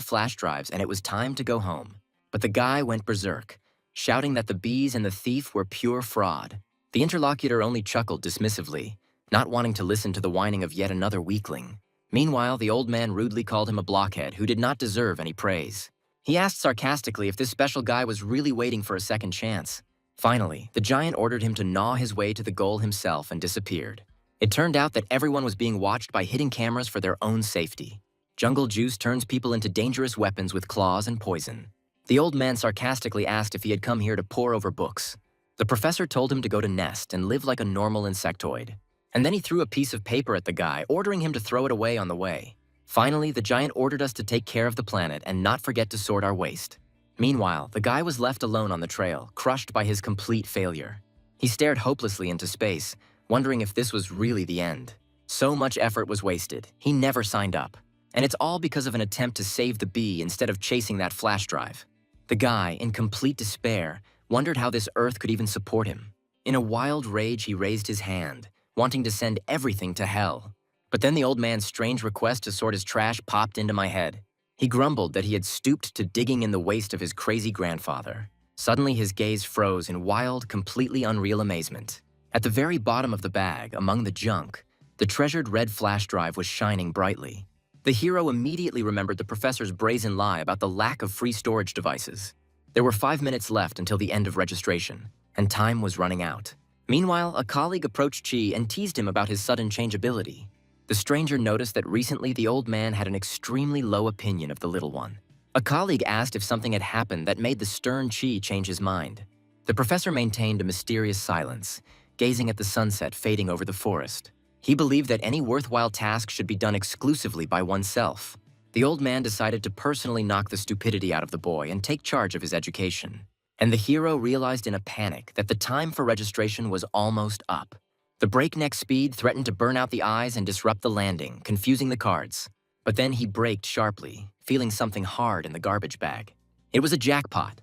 flash drives and it was time to go home. But the guy went berserk, shouting that the bees and the thief were pure fraud. The interlocutor only chuckled dismissively, not wanting to listen to the whining of yet another weakling. Meanwhile, the old man rudely called him a blockhead who did not deserve any praise. He asked sarcastically if this special guy was really waiting for a second chance. Finally, the giant ordered him to gnaw his way to the goal himself and disappeared. It turned out that everyone was being watched by hidden cameras for their own safety. Jungle juice turns people into dangerous weapons with claws and poison. The old man sarcastically asked if he had come here to pore over books. The professor told him to go to nest and live like a normal insectoid. And then he threw a piece of paper at the guy, ordering him to throw it away on the way. Finally, the giant ordered us to take care of the planet and not forget to sort our waste. Meanwhile, the guy was left alone on the trail, crushed by his complete failure. He stared hopelessly into space, wondering if this was really the end. So much effort was wasted. He never signed up. And it's all because of an attempt to save the bee instead of chasing that flash drive. The guy, in complete despair, wondered how this Earth could even support him. In a wild rage, he raised his hand, wanting to send everything to hell. But then the old man's strange request to sort his trash popped into my head. He grumbled that he had stooped to digging in the waste of his crazy grandfather. Suddenly his gaze froze in wild, completely unreal amazement. At the very bottom of the bag, among the junk, the treasured red flash drive was shining brightly. The hero immediately remembered the professor's brazen lie about the lack of free storage devices. There were 5 minutes left until the end of registration, and time was running out. Meanwhile, a colleague approached Chi and teased him about his sudden changeability. The stranger noticed that recently the old man had an extremely low opinion of the little one. A colleague asked if something had happened that made the stern Chi change his mind. The professor maintained a mysterious silence, gazing at the sunset fading over the forest. He believed that any worthwhile task should be done exclusively by oneself. The old man decided to personally knock the stupidity out of the boy and take charge of his education. And the hero realized in a panic that the time for registration was almost up. The breakneck speed threatened to burn out the eyes and disrupt the landing, confusing the cards. But then he braked sharply, feeling something hard in the garbage bag. It was a jackpot.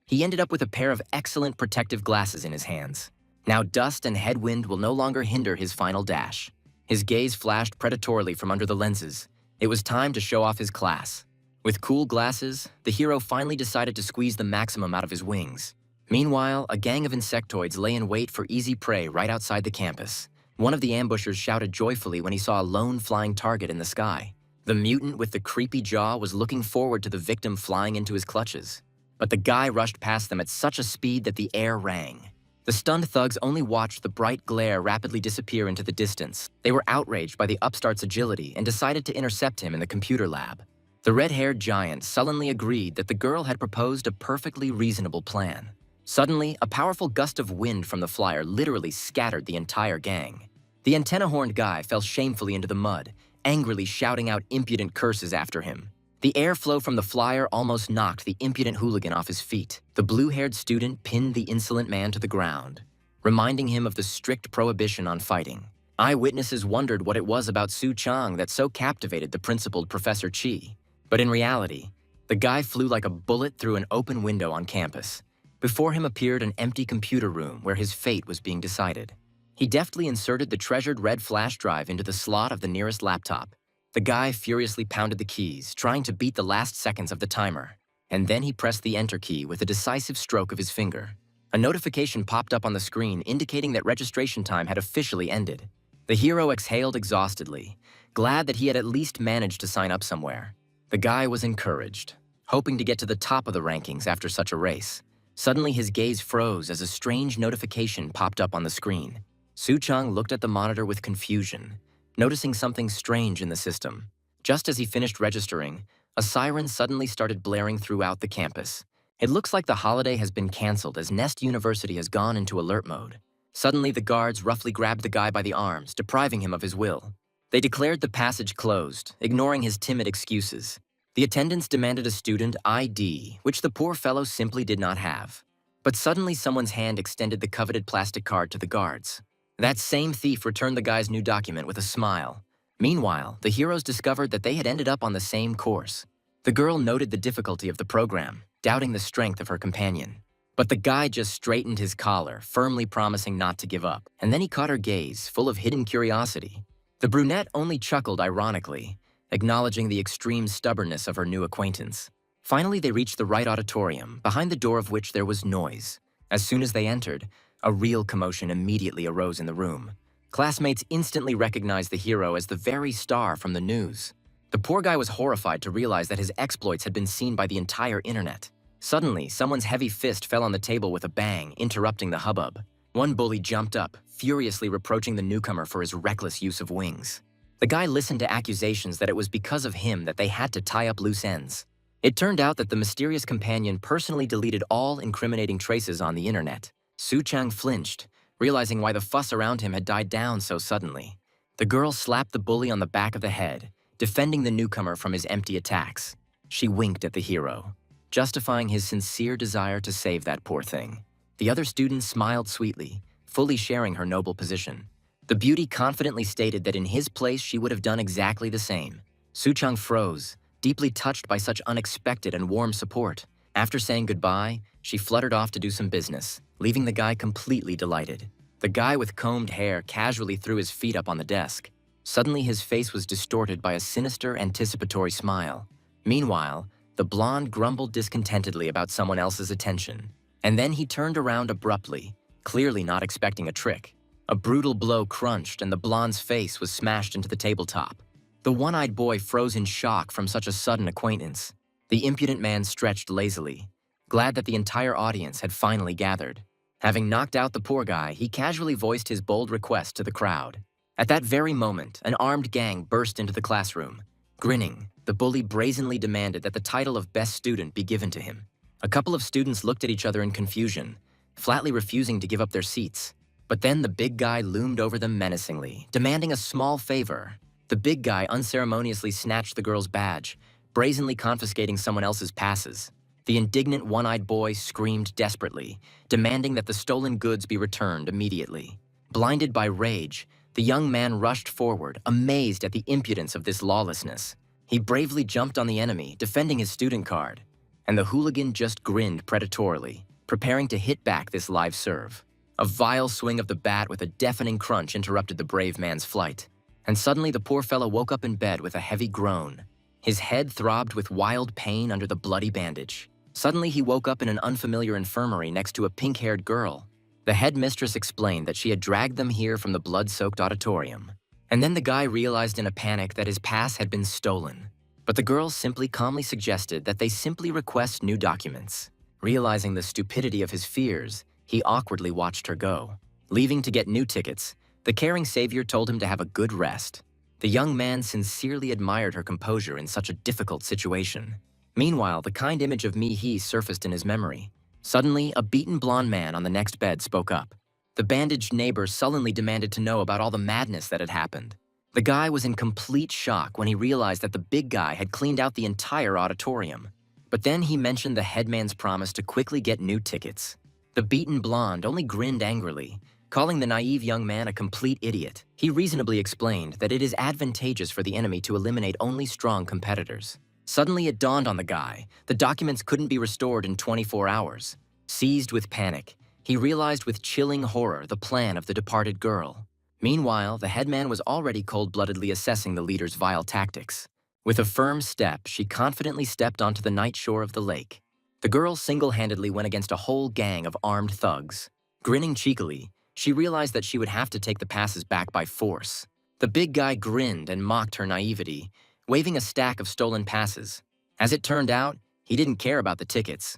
He ended up with a pair of excellent protective glasses in his hands. Now dust and headwind will no longer hinder his final dash. His gaze flashed predatorily from under the lenses. It was time to show off his class. With cool glasses, the hero finally decided to squeeze the maximum out of his wings. Meanwhile, a gang of insectoids lay in wait for easy prey right outside the campus. One of the ambushers shouted joyfully when he saw a lone flying target in the sky. The mutant with the creepy jaw was looking forward to the victim flying into his clutches. But the guy rushed past them at such a speed that the air rang. The stunned thugs only watched the bright glare rapidly disappear into the distance. They were outraged by the upstart's agility and decided to intercept him in the computer lab. The red-haired giant sullenly agreed that the girl had proposed a perfectly reasonable plan. Suddenly, a powerful gust of wind from the flyer literally scattered the entire gang. The antenna-horned guy fell shamefully into the mud, angrily shouting out impudent curses after him. The airflow from the flyer almost knocked the impudent hooligan off his feet. The blue-haired student pinned the insolent man to the ground, reminding him of the strict prohibition on fighting. Eyewitnesses wondered what it was about Su Chang that so captivated the principled Professor Chi. But in reality, the guy flew like a bullet through an open window on campus. Before him appeared an empty computer room where his fate was being decided. He deftly inserted the treasured red flash drive into the slot of the nearest laptop. The guy furiously pounded the keys, trying to beat the last seconds of the timer. And then he pressed the enter key with a decisive stroke of his finger. A notification popped up on the screen indicating that registration time had officially ended. The hero exhaled exhaustedly, glad that he had at least managed to sign up somewhere. The guy was encouraged, hoping to get to the top of the rankings after such a race. Suddenly, his gaze froze as a strange notification popped up on the screen. Su Chang looked at the monitor with confusion, noticing something strange in the system. Just as he finished registering, a siren suddenly started blaring throughout the campus. It looks like the holiday has been canceled as Nest University has gone into alert mode. Suddenly, the guards roughly grabbed the guy by the arms, depriving him of his will. They declared the passage closed, ignoring his timid excuses. The attendants demanded a student ID, which the poor fellow simply did not have. But suddenly someone's hand extended the coveted plastic card to the guards. That same thief returned the guy's new document with a smile. Meanwhile, the heroes discovered that they had ended up on the same course. The girl noted the difficulty of the program, doubting the strength of her companion. But the guy just straightened his collar, firmly promising not to give up, and then he caught her gaze, full of hidden curiosity. The brunette only chuckled ironically, acknowledging the extreme stubbornness of her new acquaintance. Finally, they reached the right auditorium, behind the door of which there was noise. As soon as they entered, a real commotion immediately arose in the room. Classmates instantly recognized the hero as the very star from the news. The poor guy was horrified to realize that his exploits had been seen by the entire internet. Suddenly, someone's heavy fist fell on the table with a bang, interrupting the hubbub. One bully jumped up, furiously reproaching the newcomer for his reckless use of wings. The guy listened to accusations that it was because of him that they had to tie up loose ends. It turned out that the mysterious companion personally deleted all incriminating traces on the internet. Su Chang flinched, realizing why the fuss around him had died down so suddenly. The girl slapped the bully on the back of the head, defending the newcomer from his empty attacks. She winked at the hero, justifying his sincere desire to save that poor thing. The other students smiled sweetly, fully sharing her noble position. The beauty confidently stated that in his place she would have done exactly the same. Su Chang froze, deeply touched by such unexpected and warm support. After saying goodbye, she fluttered off to do some business, leaving the guy completely delighted. The guy with combed hair casually threw his feet up on the desk. Suddenly, his face was distorted by a sinister, anticipatory smile. Meanwhile, the blonde grumbled discontentedly about someone else's attention. And then he turned around abruptly, clearly not expecting a trick. A brutal blow crunched and the blonde's face was smashed into the tabletop. The one-eyed boy froze in shock from such a sudden acquaintance. The impudent man stretched lazily, glad that the entire audience had finally gathered. Having knocked out the poor guy, he casually voiced his bold request to the crowd. At that very moment, an armed gang burst into the classroom. Grinning, the bully brazenly demanded that the title of best student be given to him. A couple of students looked at each other in confusion, flatly refusing to give up their seats. But then the big guy loomed over them menacingly, demanding a small favor. The big guy unceremoniously snatched the girl's badge, brazenly confiscating someone else's passes. The indignant one-eyed boy screamed desperately, demanding that the stolen goods be returned immediately. Blinded by rage, the young man rushed forward, amazed at the impudence of this lawlessness. He bravely jumped on the enemy, defending his student card. And the hooligan just grinned predatorily, preparing to hit back this live serve. A vile swing of the bat with a deafening crunch interrupted the brave man's flight. And suddenly the poor fellow woke up in bed with a heavy groan. His head throbbed with wild pain under the bloody bandage. Suddenly he woke up in an unfamiliar infirmary next to a pink-haired girl. The headmistress explained that she had dragged them here from the blood-soaked auditorium. And then the guy realized in a panic that his pass had been stolen. But the girl simply calmly suggested that they simply request new documents. Realizing the stupidity of his fears, he awkwardly watched her go. Leaving to get new tickets, the caring savior told him to have a good rest. The young man sincerely admired her composure in such a difficult situation. Meanwhile, the kind image of Mi-hee surfaced in his memory. Suddenly, a beaten blonde man on the next bed spoke up. The bandaged neighbor sullenly demanded to know about all the madness that had happened. The guy was in complete shock when he realized that the big guy had cleaned out the entire auditorium. But then he mentioned the headman's promise to quickly get new tickets. The beaten blonde only grinned angrily, calling the naive young man a complete idiot. He reasonably explained that it is advantageous for the enemy to eliminate only strong competitors. Suddenly it dawned on the guy, the documents couldn't be restored in 24 hours. Seized with panic, he realized with chilling horror the plan of the departed girl. Meanwhile, the headman was already cold-bloodedly assessing the leader's vile tactics. With a firm step, she confidently stepped onto the night shore of the lake. The girl single-handedly went against a whole gang of armed thugs. Grinning cheekily, she realized that she would have to take the passes back by force. The big guy grinned and mocked her naivety, waving a stack of stolen passes. As it turned out, he didn't care about the tickets.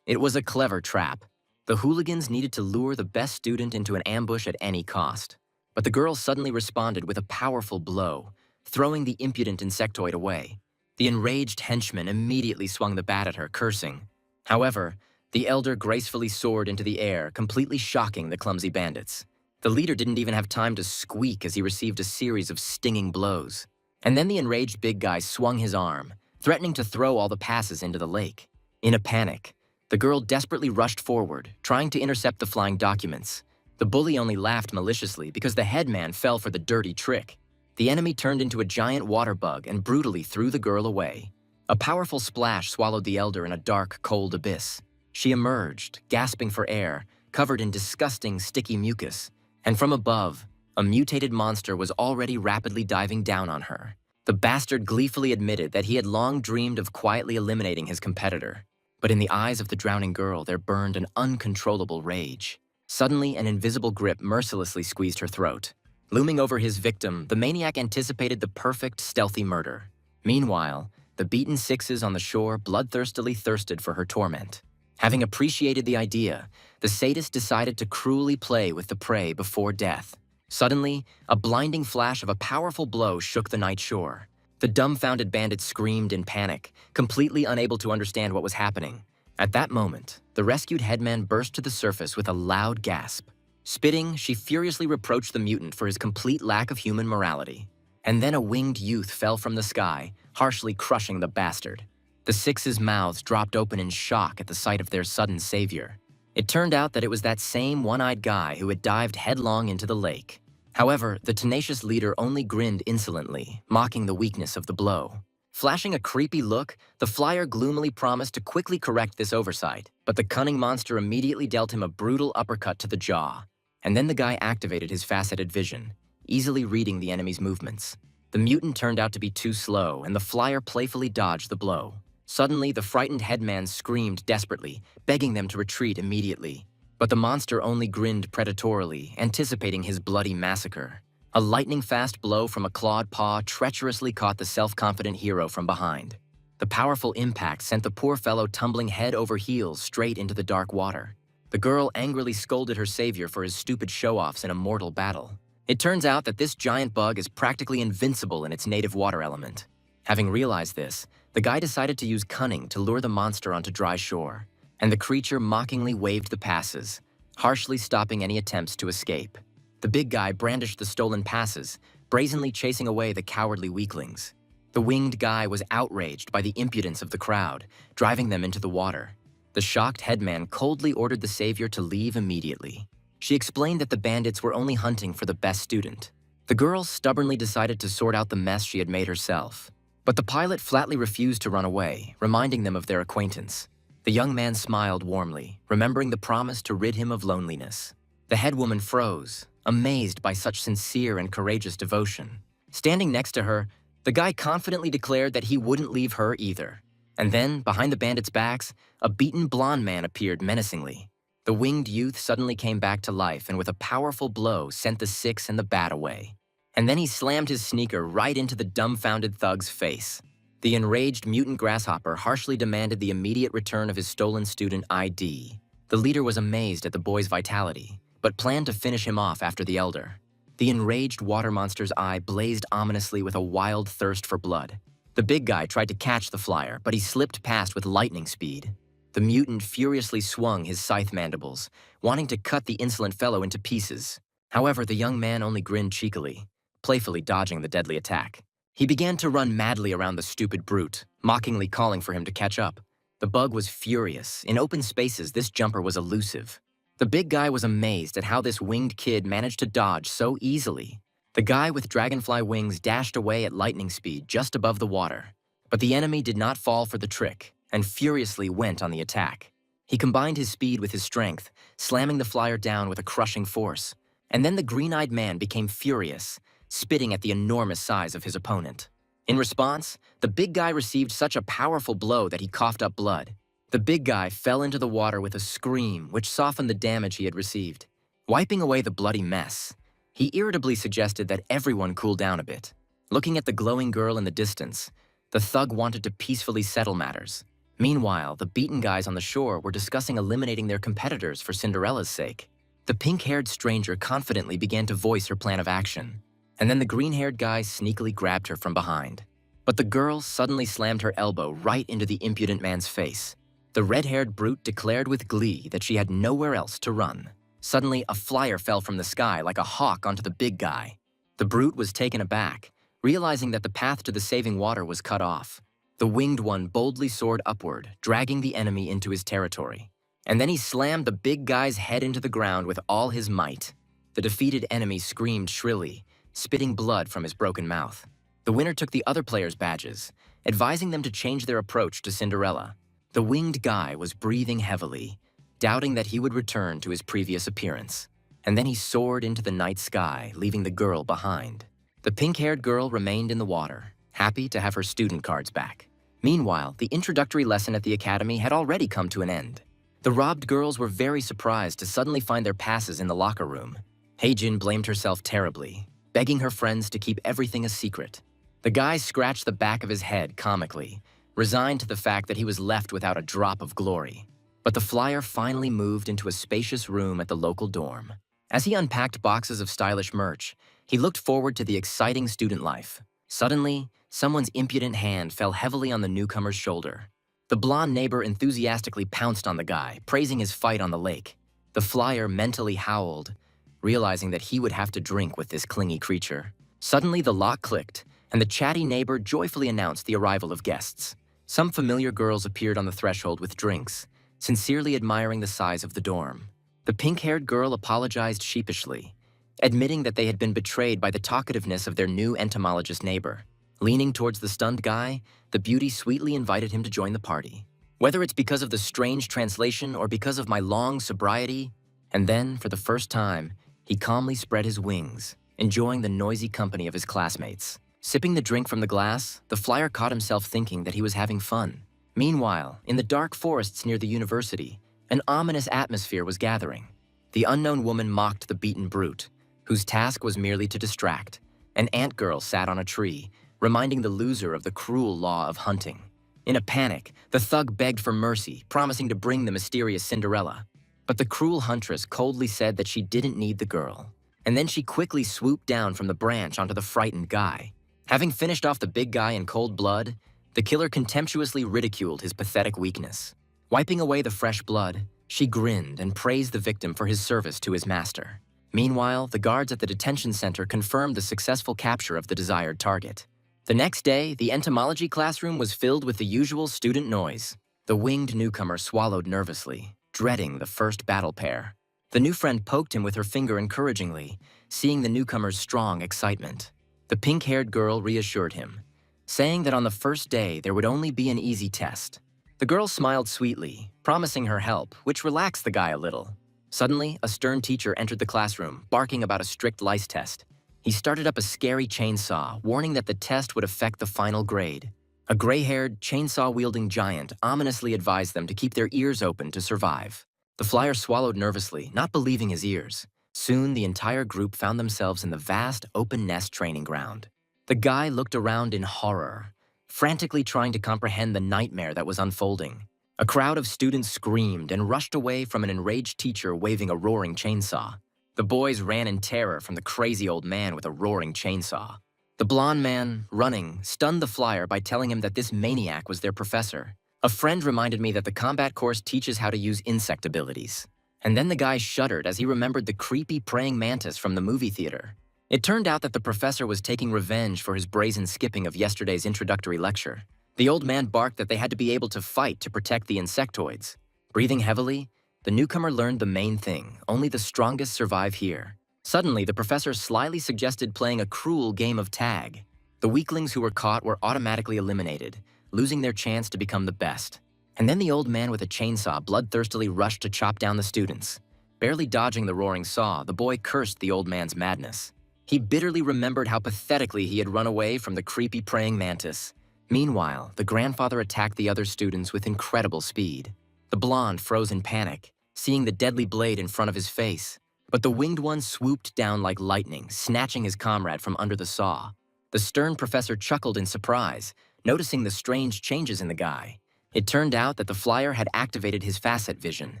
It was a clever trap. The hooligans needed to lure the best student into an ambush at any cost. But the girl suddenly responded with a powerful blow, throwing the impudent insectoid away. The enraged henchman immediately swung the bat at her, cursing. However, The elder gracefully soared into the air, completely shocking the clumsy bandits. The leader didn't even have time to squeak as he received a series of stinging blows. And then the enraged big guy swung his arm, threatening to throw all the passes into the lake. In a panic, the girl desperately rushed forward, trying to intercept the flying documents. The bully only laughed maliciously because the headman fell for the dirty trick. The enemy turned into a giant water bug and brutally threw the girl away. A powerful splash swallowed the elder in a dark, cold abyss. She emerged, gasping for air, covered in disgusting, sticky mucus. And from above, a mutated monster was already rapidly diving down on her. The bastard gleefully admitted that he had long dreamed of quietly eliminating his competitor. But in the eyes of the drowning girl, there burned an uncontrollable rage. Suddenly, an invisible grip mercilessly squeezed her throat. Looming over his victim, the maniac anticipated the perfect, stealthy murder. Meanwhile, the beaten sixes on the shore bloodthirstily thirsted for her torment. Having appreciated the idea, the sadist decided to cruelly play with the prey before death. Suddenly, a blinding flash of a powerful blow shook the night shore. The dumbfounded bandit screamed in panic, completely unable to understand what was happening. At that moment, the rescued headman burst to the surface with a loud gasp. Spitting, she furiously reproached the mutant for his complete lack of human morality. And then a winged youth fell from the sky, harshly crushing the bastard. The sixes' mouths dropped open in shock at the sight of their sudden savior. It turned out that it was that same one-eyed guy who had dived headlong into the lake. However, the tenacious leader only grinned insolently, mocking the weakness of the blow. Flashing a creepy look, the flyer gloomily promised to quickly correct this oversight, but the cunning monster immediately dealt him a brutal uppercut to the jaw. And then the guy activated his faceted vision, easily reading the enemy's movements. The mutant turned out to be too slow, and the flyer playfully dodged the blow. Suddenly, the frightened headman screamed desperately, begging them to retreat immediately. But the monster only grinned predatorily, anticipating his bloody massacre. A lightning-fast blow from a clawed paw treacherously caught the self-confident hero from behind. The powerful impact sent the poor fellow tumbling head over heels straight into the dark water. The girl angrily scolded her savior for his stupid show-offs in a mortal battle. It turns out that this giant bug is practically invincible in its native water element. Having realized this, the guy decided to use cunning to lure the monster onto dry shore, and the creature mockingly waved the passes, harshly stopping any attempts to escape. The big guy brandished the stolen passes, brazenly chasing away the cowardly weaklings. The winged guy was outraged by the impudence of the crowd, driving them into the water. The shocked headman coldly ordered the savior to leave immediately. She explained that the bandits were only hunting for the best student. The girl stubbornly decided to sort out the mess she had made herself. But the pilot flatly refused to run away, reminding them of their acquaintance. The young man smiled warmly, remembering the promise to rid him of loneliness. The headwoman froze, amazed by such sincere and courageous devotion. Standing next to her, the guy confidently declared that he wouldn't leave her either. And then, behind the bandits' backs, a beaten blonde man appeared menacingly. The winged youth suddenly came back to life and with a powerful blow sent the six and the bat away. And then he slammed his sneaker right into the dumbfounded thug's face. The enraged mutant grasshopper harshly demanded the immediate return of his stolen student ID. The leader was amazed at the boy's vitality, but planned to finish him off after the elder. The enraged water monster's eye blazed ominously with a wild thirst for blood. The big guy tried to catch the flyer, but he slipped past with lightning speed. The mutant furiously swung his scythe mandibles, wanting to cut the insolent fellow into pieces. However, the young man only grinned cheekily, playfully dodging the deadly attack. He began to run madly around the stupid brute, mockingly calling for him to catch up. The bug was furious. In open spaces, this jumper was elusive. The big guy was amazed at how this winged kid managed to dodge so easily. The guy with dragonfly wings dashed away at lightning speed just above the water. But the enemy did not fall for the trick, and furiously went on the attack. He combined his speed with his strength, slamming the flyer down with a crushing force. And then the green-eyed man became furious, spitting at the enormous size of his opponent. In response, the big guy received such a powerful blow that he coughed up blood. The big guy fell into the water with a scream which softened the damage he had received. Wiping away the bloody mess, he irritably suggested that everyone cool down a bit. Looking at the glowing girl in the distance, the thug wanted to peacefully settle matters. Meanwhile, the beaten guys on the shore were discussing eliminating their competitors for Cinderella's sake. The pink-haired stranger confidently began to voice her plan of action, and then the green-haired guy sneakily grabbed her from behind. But the girl suddenly slammed her elbow right into the impudent man's face. The red-haired brute declared with glee that she had nowhere else to run. Suddenly, a flyer fell from the sky like a hawk onto the big guy. The brute was taken aback, realizing that the path to the saving water was cut off. The winged one boldly soared upward, dragging the enemy into his territory. And then he slammed the big guy's head into the ground with all his might. The defeated enemy screamed shrilly, spitting blood from his broken mouth. The winner took the other players' badges, advising them to change their approach to Cinderella. The winged guy was breathing heavily, doubting that he would return to his previous appearance. And then he soared into the night sky, leaving the girl behind. The pink-haired girl remained in the water, happy to have her student cards back. Meanwhile, the introductory lesson at the academy had already come to an end. The robbed girls were very surprised to suddenly find their passes in the locker room. Heijin blamed herself terribly, begging her friends to keep everything a secret. The guy scratched the back of his head comically, resigned to the fact that he was left without a drop of glory. But the flyer finally moved into a spacious room at the local dorm. As he unpacked boxes of stylish merch, he looked forward to the exciting student life. Suddenly, someone's impudent hand fell heavily on the newcomer's shoulder. The blonde neighbor enthusiastically pounced on the guy, praising his fight on the lake. The flyer mentally howled, realizing that he would have to drink with this clingy creature. Suddenly, the lock clicked, and the chatty neighbor joyfully announced the arrival of guests. Some familiar girls appeared on the threshold with drinks, sincerely admiring the size of the dorm. The pink-haired girl apologized sheepishly, admitting that they had been betrayed by the talkativeness of their new entomologist neighbor. Leaning towards the stunned guy, the beauty sweetly invited him to join the party. Whether it's because of the strange translation or because of my long sobriety, and then, for the first time, he calmly spread his wings, enjoying the noisy company of his classmates. Sipping the drink from the glass, the flyer caught himself thinking that he was having fun. Meanwhile, in the dark forests near the university, an ominous atmosphere was gathering. The unknown woman mocked the beaten brute, whose task was merely to distract. An ant girl sat on a tree, reminding the loser of the cruel law of hunting. In a panic, the thug begged for mercy, promising to bring the mysterious Cinderella. But the cruel huntress coldly said that she didn't need the girl. And then she quickly swooped down from the branch onto the frightened guy. Having finished off the big guy in cold blood, the killer contemptuously ridiculed his pathetic weakness. Wiping away the fresh blood, she grinned and praised the victim for his service to his master. Meanwhile, the guards at the detention center confirmed the successful capture of the desired target. The next day, the entomology classroom was filled with the usual student noise. The winged newcomer swallowed nervously, dreading the first battle pair. The new friend poked him with her finger encouragingly, seeing the newcomer's strong excitement. The pink-haired girl reassured him, saying that on the first day there would only be an easy test. The girl smiled sweetly, promising her help, which relaxed the guy a little. Suddenly, a stern teacher entered the classroom, barking about a strict lice test. He started up a scary chainsaw, warning that the test would affect the final grade. A gray-haired, chainsaw-wielding giant ominously advised them to keep their ears open to survive. The flyer swallowed nervously, not believing his ears. Soon, the entire group found themselves in the vast, open-nest training ground. The guy looked around in horror, frantically trying to comprehend the nightmare that was unfolding. A crowd of students screamed and rushed away from an enraged teacher waving a roaring chainsaw. The boys ran in terror from the crazy old man with a roaring chainsaw. The blonde man, running, stunned the flyer by telling him that this maniac was their professor. A friend reminded me that the combat course teaches how to use insect abilities. And then the guy shuddered as he remembered the creepy praying mantis from the movie theater. It turned out that the professor was taking revenge for his brazen skipping of yesterday's introductory lecture. The old man barked that they had to be able to fight to protect the insectoids. Breathing heavily, the newcomer learned the main thing: only the strongest survive here. Suddenly, the professor slyly suggested playing a cruel game of tag. The weaklings who were caught were automatically eliminated, losing their chance to become the best. And then the old man with a chainsaw bloodthirstily rushed to chop down the students. Barely dodging the roaring saw, the boy cursed the old man's madness. He bitterly remembered how pathetically he had run away from the creepy praying mantis. Meanwhile, the grandfather attacked the other students with incredible speed. The blonde froze in panic, seeing the deadly blade in front of his face. But the winged one swooped down like lightning, snatching his comrade from under the saw. The stern professor chuckled in surprise, noticing the strange changes in the guy. It turned out that the flyer had activated his facet vision,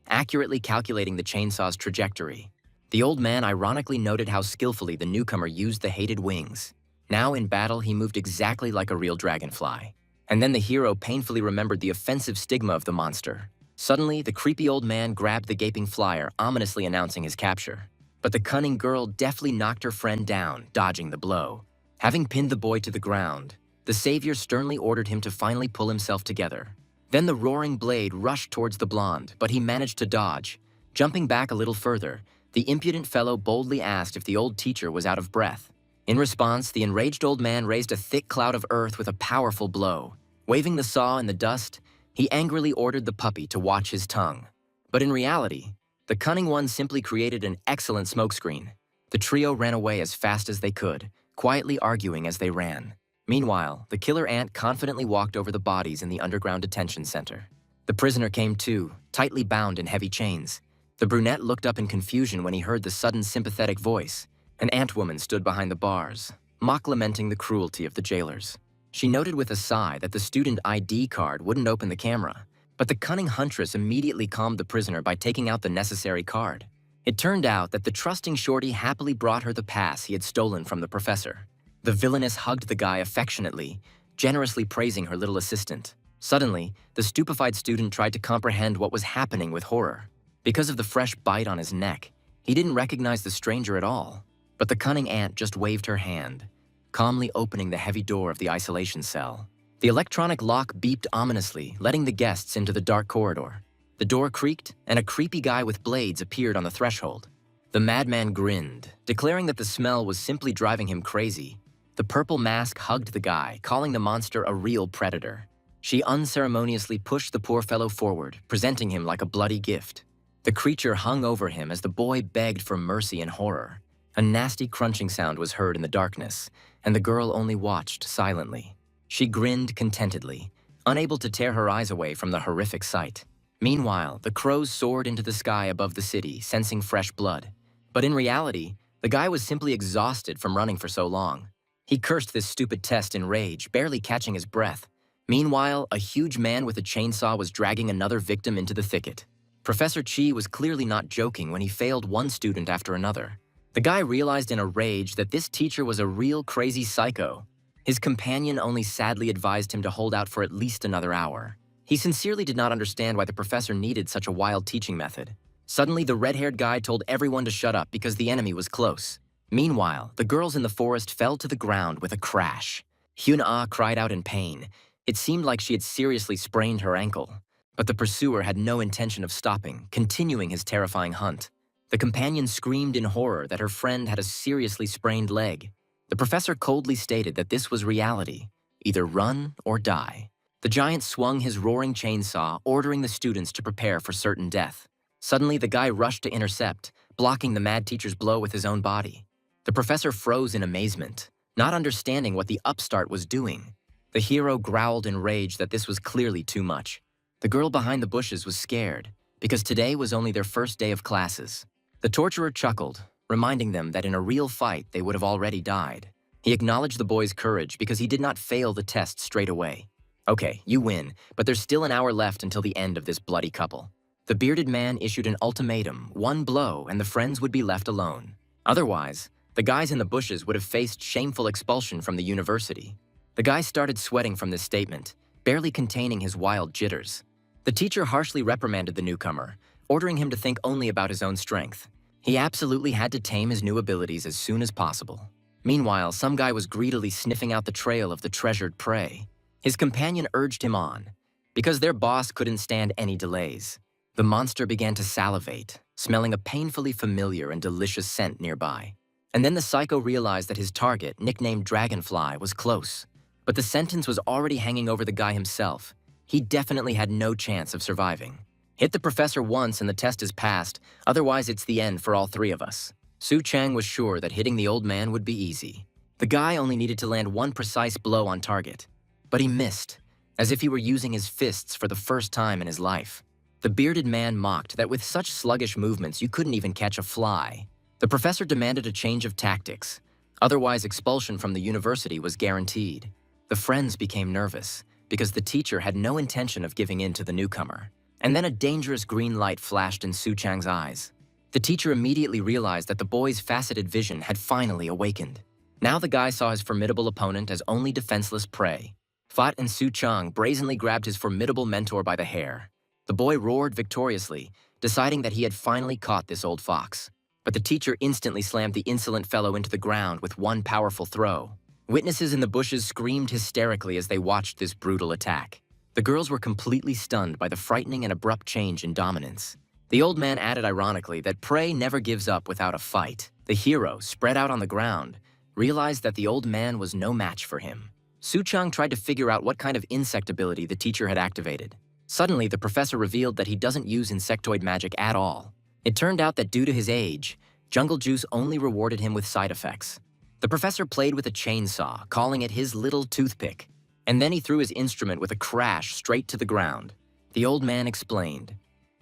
accurately calculating the chainsaw's trajectory. The old man ironically noted how skillfully the newcomer used the hated wings. Now in battle, he moved exactly like a real dragonfly. And then the hero painfully remembered the offensive stigma of the monster. Suddenly, the creepy old man grabbed the gaping flyer, ominously announcing his capture. But the cunning girl deftly knocked her friend down, dodging the blow. Having pinned the boy to the ground, the savior sternly ordered him to finally pull himself together. Then the roaring blade rushed towards the blonde, but he managed to dodge. Jumping back a little further, the impudent fellow boldly asked if the old teacher was out of breath. In response, the enraged old man raised a thick cloud of earth with a powerful blow. Waving the saw in the dust, he angrily ordered the puppy to watch his tongue. But in reality, the cunning one simply created an excellent smokescreen. The trio ran away as fast as they could, quietly arguing as they ran. Meanwhile, the killer ant confidently walked over the bodies in the underground detention center. The prisoner came to, tightly bound in heavy chains. The brunette looked up in confusion when he heard the sudden sympathetic voice. An ant woman stood behind the bars, mock-lamenting the cruelty of the jailers. She noted with a sigh that the student ID card wouldn't open the camera, but the cunning huntress immediately calmed the prisoner by taking out the necessary card. It turned out that the trusting shorty happily brought her the pass he had stolen from the professor. The villainess hugged the guy affectionately, generously praising her little assistant. Suddenly, the stupefied student tried to comprehend what was happening with horror. Because of the fresh bite on his neck, he didn't recognize the stranger at all. But the cunning ant just waved her hand, calmly opening the heavy door of the isolation cell. The electronic lock beeped ominously, letting the guests into the dark corridor. The door creaked, and a creepy guy with blades appeared on the threshold. The madman grinned, declaring that the smell was simply driving him crazy. The purple mask hugged the guy, calling the monster a real predator. She unceremoniously pushed the poor fellow forward, presenting him like a bloody gift. The creature hung over him as the boy begged for mercy in horror. A nasty crunching sound was heard in the darkness, and the girl only watched silently. She grinned contentedly, unable to tear her eyes away from the horrific sight. Meanwhile, the crows soared into the sky above the city, sensing fresh blood. But in reality, the guy was simply exhausted from running for so long. He cursed this stupid test in rage, barely catching his breath. Meanwhile, a huge man with a chainsaw was dragging another victim into the thicket. Professor Chi was clearly not joking when he failed one student after another. The guy realized in a rage that this teacher was a real crazy psycho. His companion only sadly advised him to hold out for at least another hour. He sincerely did not understand why the professor needed such a wild teaching method. Suddenly, the red-haired guy told everyone to shut up because the enemy was close. Meanwhile, the girls in the forest fell to the ground with a crash. Hyun-ah cried out in pain. It seemed like she had seriously sprained her ankle. But the pursuer had no intention of stopping, continuing his terrifying hunt. The companion screamed in horror that her friend had a seriously sprained leg. The professor coldly stated that this was reality, either run or die. The giant swung his roaring chainsaw, ordering the students to prepare for certain death. Suddenly, the guy rushed to intercept, blocking the mad teacher's blow with his own body. The professor froze in amazement, not understanding what the upstart was doing. The hero growled in rage that this was clearly too much. The girl behind the bushes was scared, because today was only their first day of classes. The torturer chuckled, reminding them that in a real fight they would have already died. He acknowledged the boy's courage because he did not fail the test straight away. Okay, you win, but there's still an hour left until the end of this bloody couple. The bearded man issued an ultimatum, one blow, and the friends would be left alone. Otherwise, the guys in the bushes would have faced shameful expulsion from the university. The guy started sweating from this statement, barely containing his wild jitters. The teacher harshly reprimanded the newcomer, ordering him to think only about his own strength. He absolutely had to tame his new abilities as soon as possible. Meanwhile, some guy was greedily sniffing out the trail of the treasured prey. His companion urged him on, because their boss couldn't stand any delays. The monster began to salivate, smelling a painfully familiar and delicious scent nearby. And then the psycho realized that his target, nicknamed Dragonfly, was close. But the sentence was already hanging over the guy himself. He definitely had no chance of surviving. Hit the professor once and the test is passed, otherwise it's the end for all three of us. Su Chang was sure that hitting the old man would be easy. The guy only needed to land one precise blow on target. But he missed, as if he were using his fists for the first time in his life. The bearded man mocked that with such sluggish movements you couldn't even catch a fly. The professor demanded a change of tactics. Otherwise, expulsion from the university was guaranteed. The friends became nervous, because the teacher had no intention of giving in to the newcomer. And then a dangerous green light flashed in Su Chang's eyes. The teacher immediately realized that the boy's faceted vision had finally awakened. Now the guy saw his formidable opponent as only defenseless prey. Fat and Su Chang brazenly grabbed his formidable mentor by the hair. The boy roared victoriously, deciding that he had finally caught this old fox. But the teacher instantly slammed the insolent fellow into the ground with one powerful throw. Witnesses in the bushes screamed hysterically as they watched this brutal attack. The girls were completely stunned by the frightening and abrupt change in dominance. The old man added ironically that prey never gives up without a fight. The hero, spread out on the ground, realized that the old man was no match for him. Su Chang tried to figure out what kind of insect ability the teacher had activated. Suddenly, the professor revealed that he doesn't use insectoid magic at all. It turned out that due to his age, jungle juice only rewarded him with side effects. The professor played with a chainsaw, calling it his little toothpick, and then he threw his instrument with a crash straight to the ground. The old man explained.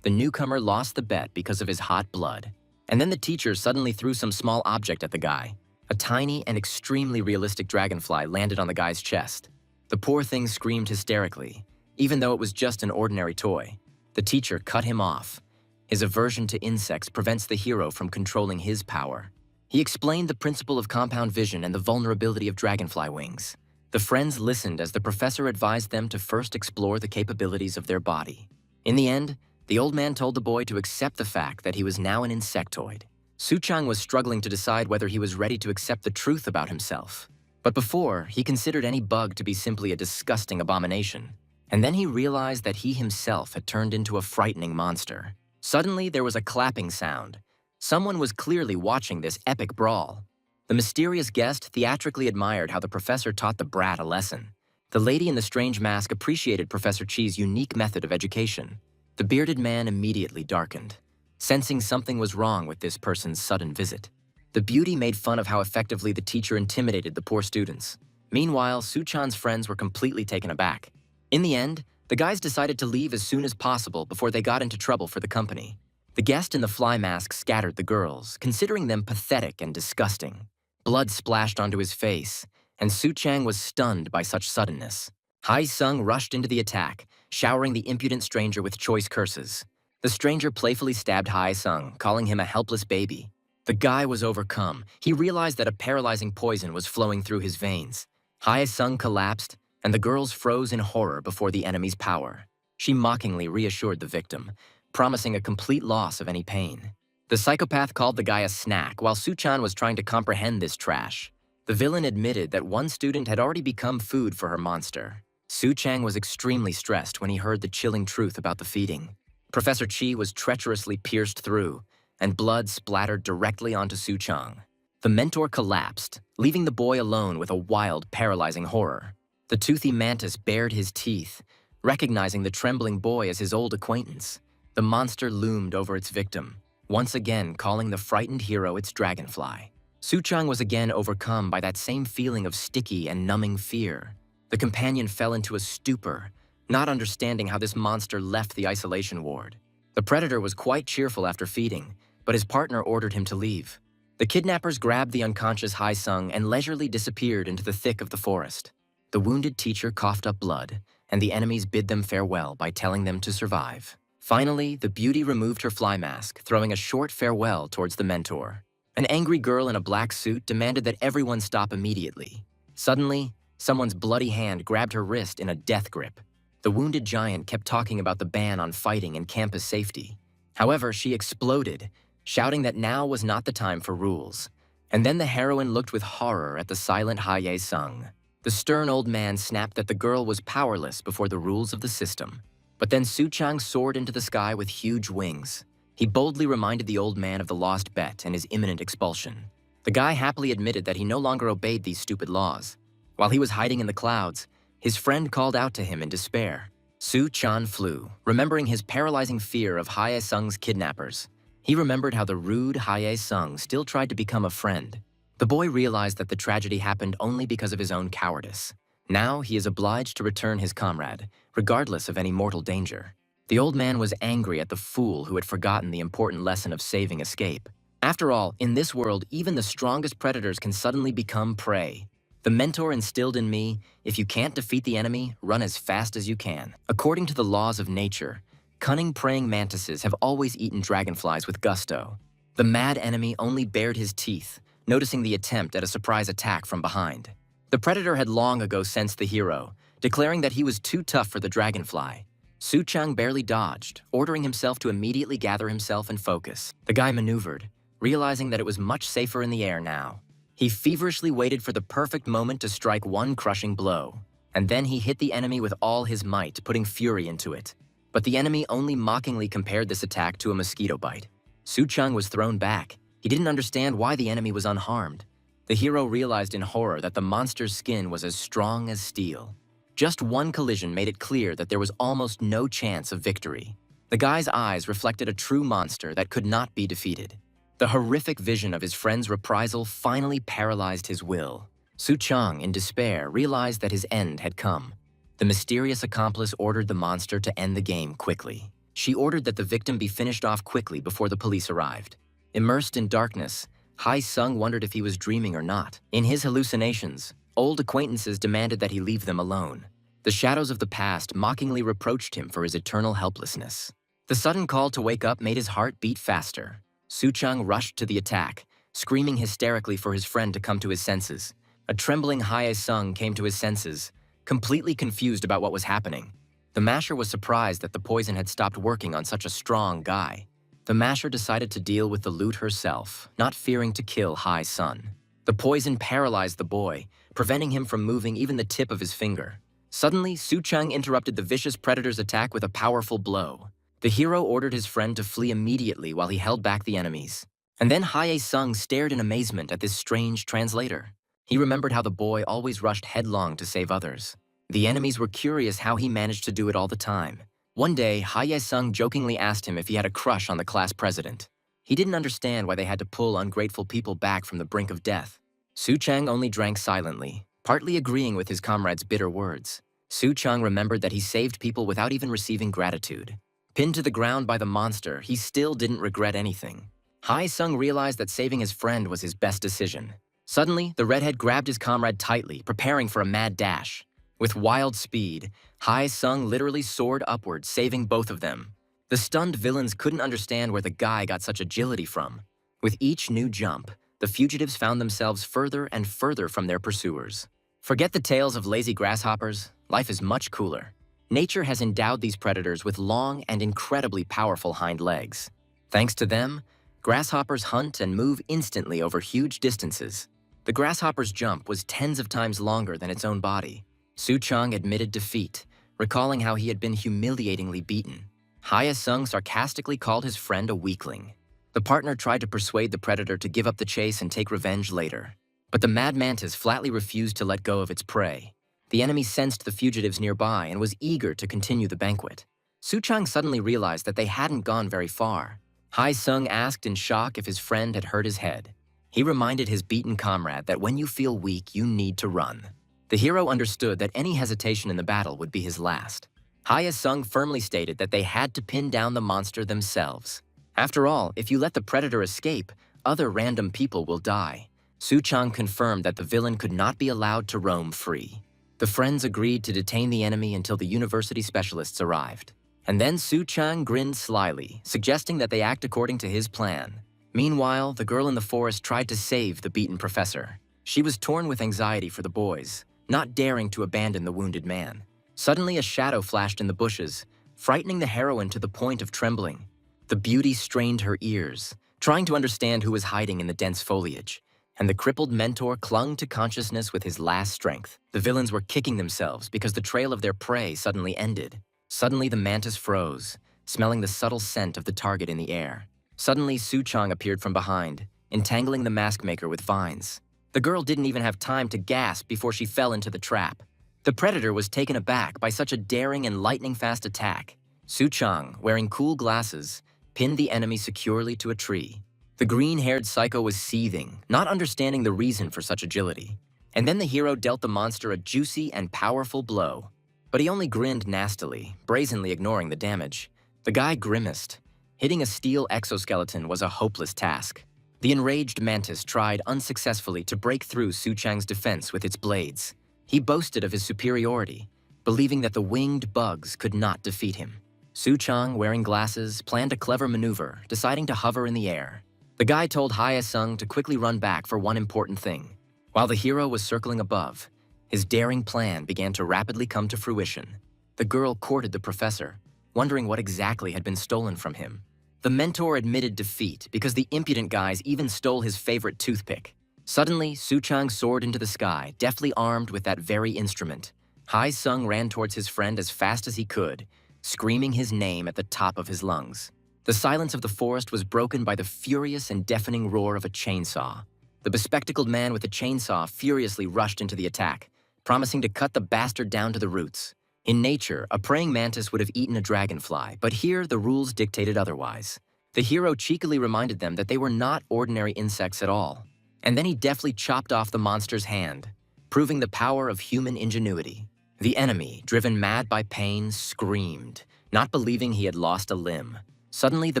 The newcomer lost the bet because of his hot blood. And then the teacher suddenly threw some small object at the guy. A tiny and extremely realistic dragonfly landed on the guy's chest. The poor thing screamed hysterically, even though it was just an ordinary toy. The teacher cut him off. His aversion to insects prevents the hero from controlling his power. He explained the principle of compound vision and the vulnerability of dragonfly wings. The friends listened as the professor advised them to first explore the capabilities of their body. In the end, the old man told the boy to accept the fact that he was now an insectoid. Su Chang was struggling to decide whether he was ready to accept the truth about himself. But before, he considered any bug to be simply a disgusting abomination. And then he realized that he himself had turned into a frightening monster. Suddenly, there was a clapping sound. Someone was clearly watching this epic brawl. The mysterious guest theatrically admired how the professor taught the brat a lesson. The lady in the strange mask appreciated Professor Chi's unique method of education. The bearded man immediately darkened, sensing something was wrong with this person's sudden visit. The beauty made fun of how effectively the teacher intimidated the poor students. Meanwhile, Su Chan's friends were completely taken aback. In the end, the guys decided to leave as soon as possible before they got into trouble for the company. The guest in the fly mask scattered the girls, considering them pathetic and disgusting. Blood splashed onto his face, and Su Chang was stunned by such suddenness. Hai Sung rushed into the attack, showering the impudent stranger with choice curses. The stranger playfully stabbed Hai Sung, calling him a helpless baby. The guy was overcome. He realized that a paralyzing poison was flowing through his veins. Hai Sung collapsed, and the girls froze in horror before the enemy's power. She mockingly reassured the victim, promising a complete loss of any pain. The psychopath called the guy a snack while Su Chan was trying to comprehend this trash. The villain admitted that one student had already become food for her monster. Su Chang was extremely stressed when he heard the chilling truth about the feeding. Professor Chi was treacherously pierced through, and blood splattered directly onto Su Chang. The mentor collapsed, leaving the boy alone with a wild, paralyzing horror. The toothy mantis bared his teeth, recognizing the trembling boy as his old acquaintance. The monster loomed over its victim, once again calling the frightened hero its dragonfly. Su Chang was again overcome by that same feeling of sticky and numbing fear. The companion fell into a stupor, not understanding how this monster left the isolation ward. The predator was quite cheerful after feeding, but his partner ordered him to leave. The kidnappers grabbed the unconscious Hai Sung and leisurely disappeared into the thick of the forest. The wounded teacher coughed up blood, and the enemies bid them farewell by telling them to survive. Finally, the beauty removed her fly mask, throwing a short farewell towards the mentor. An angry girl in a black suit demanded that everyone stop immediately. Suddenly, someone's bloody hand grabbed her wrist in a death grip. The wounded giant kept talking about the ban on fighting and campus safety. However, she exploded, shouting that now was not the time for rules. And then the heroine looked with horror at the silent Hai Sung. The stern old man snapped that the girl was powerless before the rules of the system. But then Su Chang soared into the sky with huge wings. He boldly reminded the old man of the lost bet and his imminent expulsion. The guy happily admitted that he no longer obeyed these stupid laws. While he was hiding in the clouds, his friend called out to him in despair. Su Chan flew, remembering his paralyzing fear of Hai Sung's kidnappers. He remembered how the rude Hai Sung still tried to become a friend. The boy realized that the tragedy happened only because of his own cowardice. Now he is obliged to return his comrade, regardless of any mortal danger. The old man was angry at the fool who had forgotten the important lesson of saving escape. After all, in this world, even the strongest predators can suddenly become prey. The mentor instilled in me, if you can't defeat the enemy, run as fast as you can. According to the laws of nature, cunning praying mantises have always eaten dragonflies with gusto. The mad enemy only bared his teeth, noticing the attempt at a surprise attack from behind. The predator had long ago sensed the hero, Declaring that he was too tough for the dragonfly, Suchang barely dodged, ordering himself to immediately gather himself and focus. The guy maneuvered, realizing that it was much safer in the air now. He feverishly waited for the perfect moment to strike one crushing blow, and then he hit the enemy with all his might, putting fury into it. But the enemy only mockingly compared this attack to a mosquito bite. Suchang was thrown back. He didn't understand why the enemy was unharmed. The hero realized in horror that the monster's skin was as strong as steel. Just one collision made it clear that there was almost no chance of victory. The guy's eyes reflected a true monster that could not be defeated. The horrific vision of his friend's reprisal finally paralyzed his will. Suchang, in despair, realized that his end had come. The mysterious accomplice ordered the monster to end the game quickly. She ordered that the victim be finished off quickly before the police arrived. Immersed in darkness, Hai-sung wondered if he was dreaming or not. In his hallucinations, old acquaintances demanded that he leave them alone. The shadows of the past mockingly reproached him for his eternal helplessness. The sudden call to wake up made his heart beat faster. Suchang rushed to the attack, screaming hysterically for his friend to come to his senses. A trembling Hae-sung came to his senses, completely confused about what was happening. The masher was surprised that the poison had stopped working on such a strong guy. The masher decided to deal with the loot herself, not fearing to kill Hai-sun. The poison paralyzed the boy, preventing him from moving even the tip of his finger. Suddenly, Suchang interrupted the vicious predator's attack with a powerful blow. The hero ordered his friend to flee immediately while he held back the enemies. And then Hae-sung stared in amazement at this strange translator. He remembered how the boy always rushed headlong to save others. The enemies were curious how he managed to do it all the time. One day, Hae-sung jokingly asked him if he had a crush on the class president. He didn't understand why they had to pull ungrateful people back from the brink of death. Suchang only drank silently, partly agreeing with his comrade's bitter words. Suchang remembered that he saved people without even receiving gratitude. Pinned to the ground by the monster, he still didn't regret anything. Hae-sung realized that saving his friend was his best decision. Suddenly, the redhead grabbed his comrade tightly, preparing for a mad dash. With wild speed, Hae-sung literally soared upward, saving both of them. The stunned villains couldn't understand where the guy got such agility from. With each new jump, the fugitives found themselves further and further from their pursuers. Forget the tales of lazy grasshoppers. Life is much cooler. Nature has endowed these predators with long and incredibly powerful hind legs. Thanks to them, grasshoppers hunt and move instantly over huge distances. The grasshopper's jump was tens of times longer than its own body. Suchang admitted defeat, recalling how he had been humiliatingly beaten. Hae-sung sarcastically called his friend a weakling. The partner tried to persuade the predator to give up the chase and take revenge later. But the mad mantis flatly refused to let go of its prey. The enemy sensed the fugitives nearby and was eager to continue the banquet. Suchang suddenly realized that they hadn't gone very far. Hae-sung asked in shock if his friend had hurt his head. He reminded his beaten comrade that when you feel weak, you need to run. The hero understood that any hesitation in the battle would be his last. Hae-sung firmly stated that they had to pin down the monster themselves. After all, if you let the predator escape, other random people will die. Suchang confirmed that the villain could not be allowed to roam free. The friends agreed to detain the enemy until the university specialists arrived. And then Suchang grinned slyly, suggesting that they act according to his plan. Meanwhile, the girl in the forest tried to save the beaten professor. She was torn with anxiety for the boys, not daring to abandon the wounded man. Suddenly, a shadow flashed in the bushes, frightening the heroine to the point of trembling. The beauty strained her ears, trying to understand who was hiding in the dense foliage, and the crippled mentor clung to consciousness with his last strength. The villains were kicking themselves because the trail of their prey suddenly ended. Suddenly, the mantis froze, smelling the subtle scent of the target in the air. Suddenly, Suchang appeared from behind, entangling the mask maker with vines. The girl didn't even have time to gasp before she fell into the trap. The predator was taken aback by such a daring and lightning-fast attack. Suchang, wearing cool glasses, pinned the enemy securely to a tree. The green-haired psycho was seething, not understanding the reason for such agility. And then the hero dealt the monster a juicy and powerful blow. But he only grinned nastily, brazenly ignoring the damage. The guy grimaced. Hitting a steel exoskeleton was a hopeless task. The enraged mantis tried unsuccessfully to break through Suchang's defense with its blades. He boasted of his superiority, believing that the winged bugs could not defeat him. Suchang, wearing glasses, planned a clever maneuver, deciding to hover in the air. The guy told Hae-sung to quickly run back for one important thing. While the hero was circling above, His daring plan began to rapidly come to fruition. The girl courted the professor, wondering what exactly had been stolen from him. The mentor admitted defeat because the impudent guys even stole his favorite toothpick. Suddenly, Suchang soared into the sky, deftly armed with that very instrument. Hai-sung ran towards his friend as fast as he could, screaming his name at the top of his lungs. The silence of the forest was broken by the furious and deafening roar of a chainsaw. The bespectacled man with the chainsaw furiously rushed into the attack, promising to cut the bastard down to the roots. In nature, a praying mantis would have eaten a dragonfly, but here the rules dictated otherwise. The hero cheekily reminded them that they were not ordinary insects at all. And then he deftly chopped off the monster's hand, proving the power of human ingenuity. The enemy, driven mad by pain, screamed, not believing he had lost a limb. Suddenly, the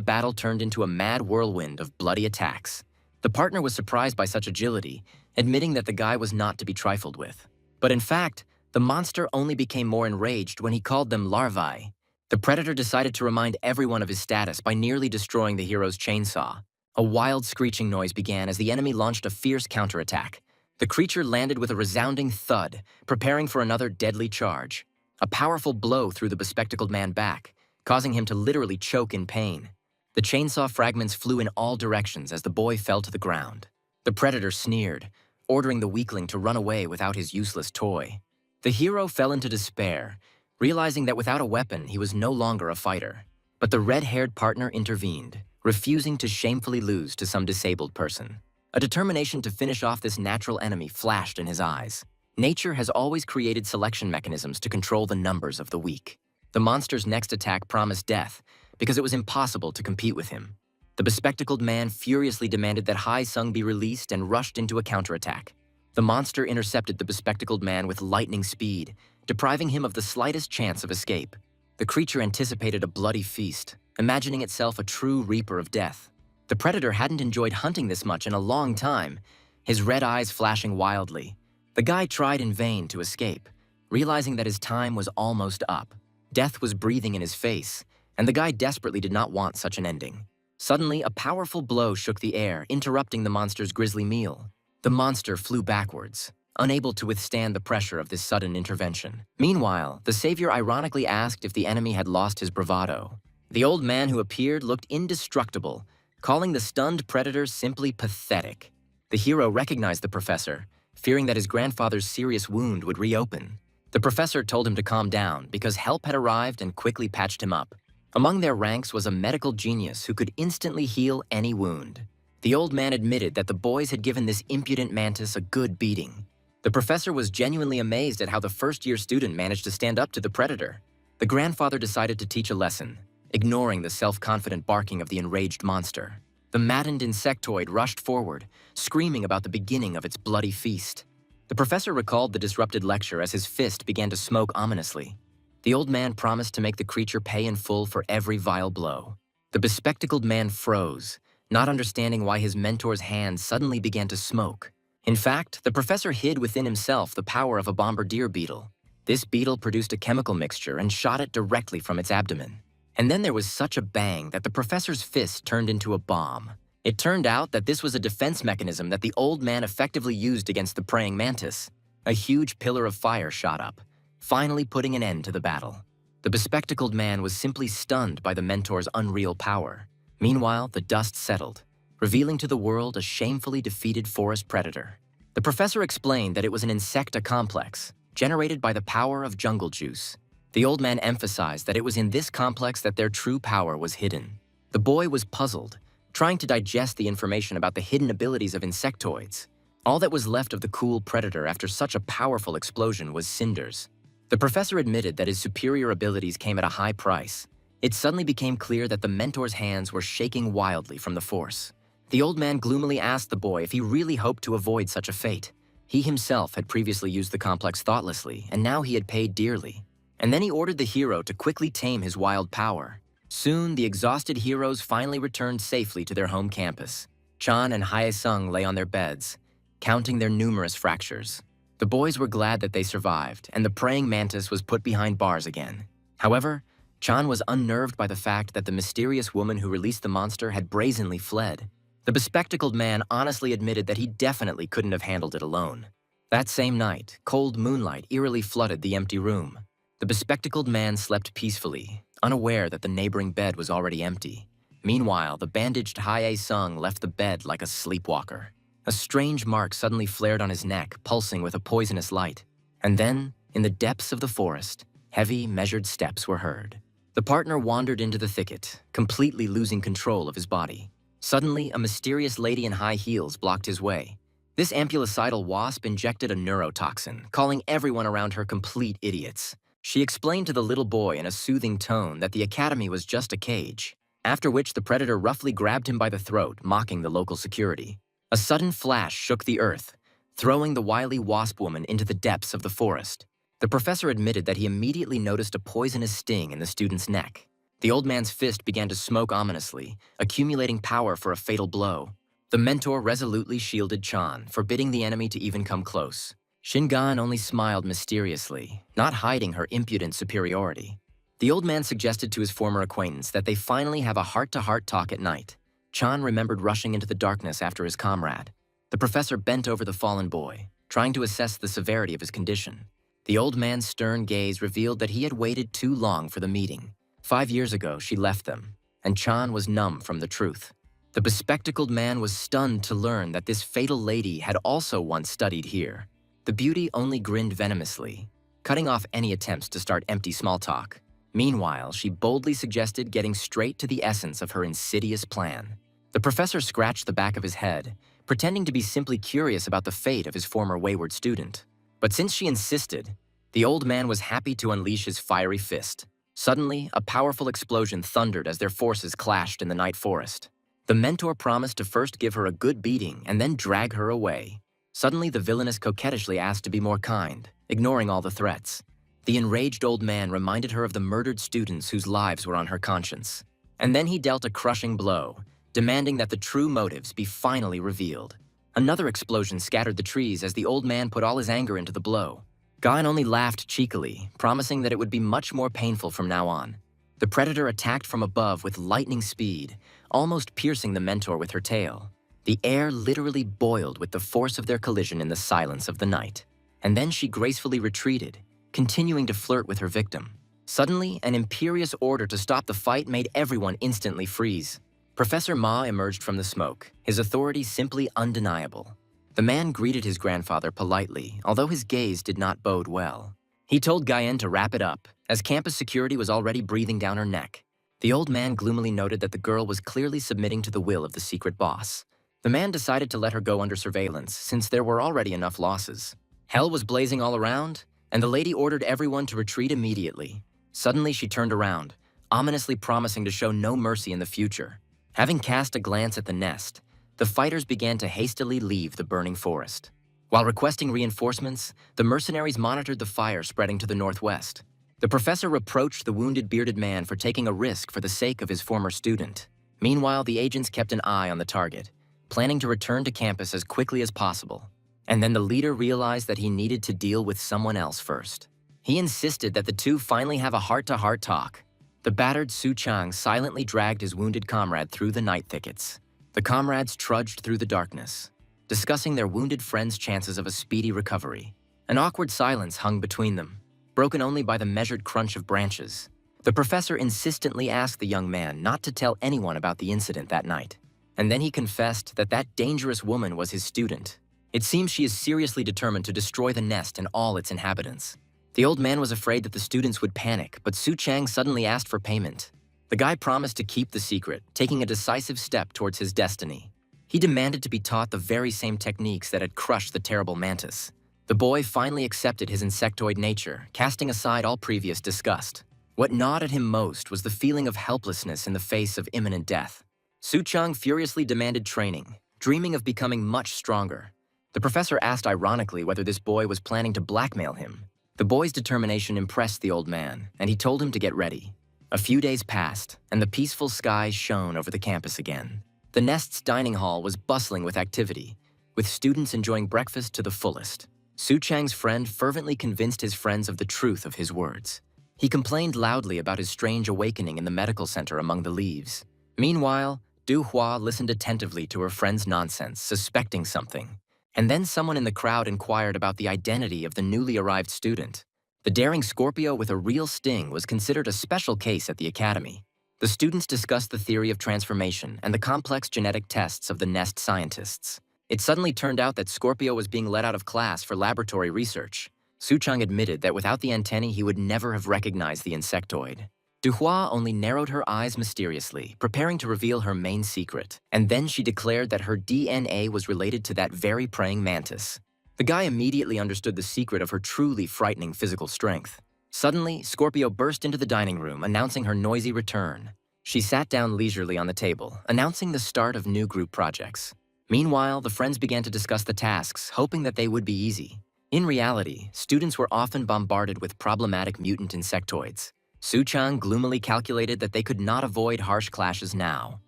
battle turned into a mad whirlwind of bloody attacks. The partner was surprised by such agility, admitting that the guy was not to be trifled with. But in fact, the monster only became more enraged when he called them larvae. The predator decided to remind everyone of his status by nearly destroying the hero's chainsaw. A wild screeching noise began as the enemy launched a fierce counterattack. The creature landed with a resounding thud, preparing for another deadly charge. A powerful blow threw the bespectacled man back, causing him to literally choke in pain. The chainsaw fragments flew in all directions as the boy fell to the ground. The predator sneered, ordering the weakling to run away without his useless toy. The hero fell into despair, realizing that without a weapon, he was no longer a fighter. But the red-haired partner intervened, refusing to shamefully lose to some disabled person. A determination to finish off this natural enemy flashed in his eyes. Nature has always created selection mechanisms to control the numbers of the weak. The monster's next attack promised death because it was impossible to compete with him. The bespectacled man furiously demanded that Hai-sung be released and rushed into a counterattack. The monster intercepted the bespectacled man with lightning speed, depriving him of the slightest chance of escape. The creature anticipated a bloody feast, imagining itself a true reaper of death. The predator hadn't enjoyed hunting this much in a long time, his red eyes flashing wildly. The guy tried in vain to escape, realizing that his time was almost up. Death was breathing in his face, and the guy desperately did not want such an ending. Suddenly, a powerful blow shook the air, interrupting the monster's grisly meal. The monster flew backwards, unable to withstand the pressure of this sudden intervention. Meanwhile, the savior ironically asked if the enemy had lost his bravado. The old man who appeared looked indestructible, calling the stunned predator simply pathetic. The hero recognized the professor, fearing that his grandfather's serious wound would reopen. The professor told him to calm down because help had arrived and quickly patched him up. Among their ranks was a medical genius who could instantly heal any wound. The old man admitted that the boys had given this impudent mantis a good beating. The professor was genuinely amazed at how the first-year student managed to stand up to the predator. The grandfather decided to teach a lesson, ignoring the self-confident barking of the enraged monster. The maddened insectoid rushed forward, screaming about the beginning of its bloody feast. The professor recalled the disrupted lecture as his fist began to smoke ominously. The old man promised to make the creature pay in full for every vile blow. The bespectacled man froze, not understanding why his mentor's hand suddenly began to smoke. In fact, the professor hid within himself the power of a bombardier beetle. This beetle produced a chemical mixture and shot it directly from its abdomen. And then there was such a bang that the professor's fist turned into a bomb. It turned out that this was a defense mechanism that the old man effectively used against the praying mantis. A huge pillar of fire shot up, finally putting an end to the battle. The bespectacled man was simply stunned by the mentor's unreal power. Meanwhile, the dust settled, revealing to the world a shamefully defeated forest predator. The professor explained that it was an insecta complex, generated by the power of jungle juice. The old man emphasized that it was in this complex that their true power was hidden. The boy was puzzled, trying to digest the information about the hidden abilities of insectoids. All that was left of the cool predator after such a powerful explosion was cinders. The professor admitted that his superior abilities came at a high price. It suddenly became clear that the mentor's hands were shaking wildly from the force. The old man gloomily asked the boy if he really hoped to avoid such a fate. He himself had previously used the complex thoughtlessly, and now he had paid dearly. And then he ordered the hero to quickly tame his wild power. Soon, the exhausted heroes finally returned safely to their home campus. Chan and Hae-sung lay on their beds, counting their numerous fractures. The boys were glad that they survived, and the praying mantis was put behind bars again. However, Chan was unnerved by the fact that the mysterious woman who released the monster had brazenly fled. The bespectacled man honestly admitted that he definitely couldn't have handled it alone. That same night, cold moonlight eerily flooded the empty room. The bespectacled man slept peacefully, unaware that the neighboring bed was already empty. Meanwhile, the bandaged Hae-sung left the bed like a sleepwalker. A strange mark suddenly flared on his neck, pulsing with a poisonous light. And then, in the depths of the forest, heavy, measured steps were heard. The partner wandered into the thicket, completely losing control of his body. Suddenly, a mysterious lady in high heels blocked his way. This ampulicidal wasp injected a neurotoxin, calling everyone around her complete idiots. She explained to the little boy in a soothing tone that the academy was just a cage, after which the predator roughly grabbed him by the throat, mocking the local security. A sudden flash shook the earth, throwing the wily wasp woman into the depths of the forest. The professor admitted that he immediately noticed a poisonous sting in the student's neck. The old man's fist began to smoke ominously, accumulating power for a fatal blow. The mentor resolutely shielded Chan, forbidding the enemy to even come close. Shingan only smiled mysteriously, not hiding her impudent superiority. The old man suggested to his former acquaintance that they finally have a heart-to-heart talk at night. Chan remembered rushing into the darkness after his comrade. The professor bent over the fallen boy, trying to assess the severity of his condition. The old man's stern gaze revealed that he had waited too long for the meeting. 5 years ago, she left them, and Chan was numb from the truth. The bespectacled man was stunned to learn that this fatal lady had also once studied here. The beauty only grinned venomously, cutting off any attempts to start empty small talk. Meanwhile, she boldly suggested getting straight to the essence of her insidious plan. The professor scratched the back of his head, pretending to be simply curious about the fate of his former wayward student. But since she insisted, the old man was happy to unleash his fiery fist. Suddenly, a powerful explosion thundered as their forces clashed in the night forest. The mentor promised to first give her a good beating and then drag her away. Suddenly, the villainess coquettishly asked to be more kind, ignoring all the threats. The enraged old man reminded her of the murdered students whose lives were on her conscience. And then he dealt a crushing blow, demanding that the true motives be finally revealed. Another explosion scattered the trees as the old man put all his anger into the blow. Gan only laughed cheekily, promising that it would be much more painful from now on. The predator attacked from above with lightning speed, almost piercing the mentor with her tail. The air literally boiled with the force of their collision in the silence of the night. And then she gracefully retreated, continuing to flirt with her victim. Suddenly, an imperious order to stop the fight made everyone instantly freeze. Professor Ma emerged from the smoke, his authority simply undeniable. The man greeted his grandfather politely, although his gaze did not bode well. He told Gayen to wrap it up, as campus security was already breathing down her neck. The old man gloomily noted that the girl was clearly submitting to the will of the secret boss. The man decided to let her go under surveillance, since there were already enough losses. Hell was blazing all around, and the lady ordered everyone to retreat immediately. Suddenly she turned around, ominously promising to show no mercy in the future. Having cast a glance at the nest, the fighters began to hastily leave the burning forest. While requesting reinforcements, the mercenaries monitored the fire spreading to the northwest. The professor reproached the wounded bearded man for taking a risk for the sake of his former student. Meanwhile, the agents kept an eye on the target, planning to return to campus as quickly as possible. And then the leader realized that he needed to deal with someone else first. He insisted that the two finally have a heart-to-heart talk. The battered Su Chang silently dragged his wounded comrade through the night thickets. The comrades trudged through the darkness, discussing their wounded friend's chances of a speedy recovery. An awkward silence hung between them, broken only by the measured crunch of branches. The professor insistently asked the young man not to tell anyone about the incident that night. And then he confessed that that dangerous woman was his student. It seems she is seriously determined to destroy the nest and all its inhabitants. The old man was afraid that the students would panic, but Su Chang suddenly asked for payment. The guy promised to keep the secret, taking a decisive step towards his destiny. He demanded to be taught the very same techniques that had crushed the terrible mantis. The boy finally accepted his insectoid nature, casting aside all previous disgust. What gnawed at him most was the feeling of helplessness in the face of imminent death. Su Chang furiously demanded training, dreaming of becoming much stronger. The professor asked ironically whether this boy was planning to blackmail him. The boy's determination impressed the old man, and he told him to get ready. A few days passed, and the peaceful skies shone over the campus again. The nest's dining hall was bustling with activity, with students enjoying breakfast to the fullest. Su Chang's friend fervently convinced his friends of the truth of his words. He complained loudly about his strange awakening in the medical center among the leaves. Meanwhile, Du Hua listened attentively to her friend's nonsense, suspecting something. And then someone in the crowd inquired about the identity of the newly arrived student. The daring Scorpio with a real sting was considered a special case at the academy. The students discussed the theory of transformation and the complex genetic tests of the nest scientists. It suddenly turned out that Scorpio was being let out of class for laboratory research. Suchang admitted that without the antennae, he would never have recognized the insectoid. Duhua only narrowed her eyes mysteriously, preparing to reveal her main secret. And then she declared that her DNA was related to that very praying mantis. The guy immediately understood the secret of her truly frightening physical strength. Suddenly, Scorpio burst into the dining room, announcing her noisy return. She sat down leisurely on the table, announcing the start of new group projects. Meanwhile, the friends began to discuss the tasks, hoping that they would be easy. In reality, students were often bombarded with problematic mutant insectoids. Suchang gloomily calculated that they could not avoid harsh clashes now.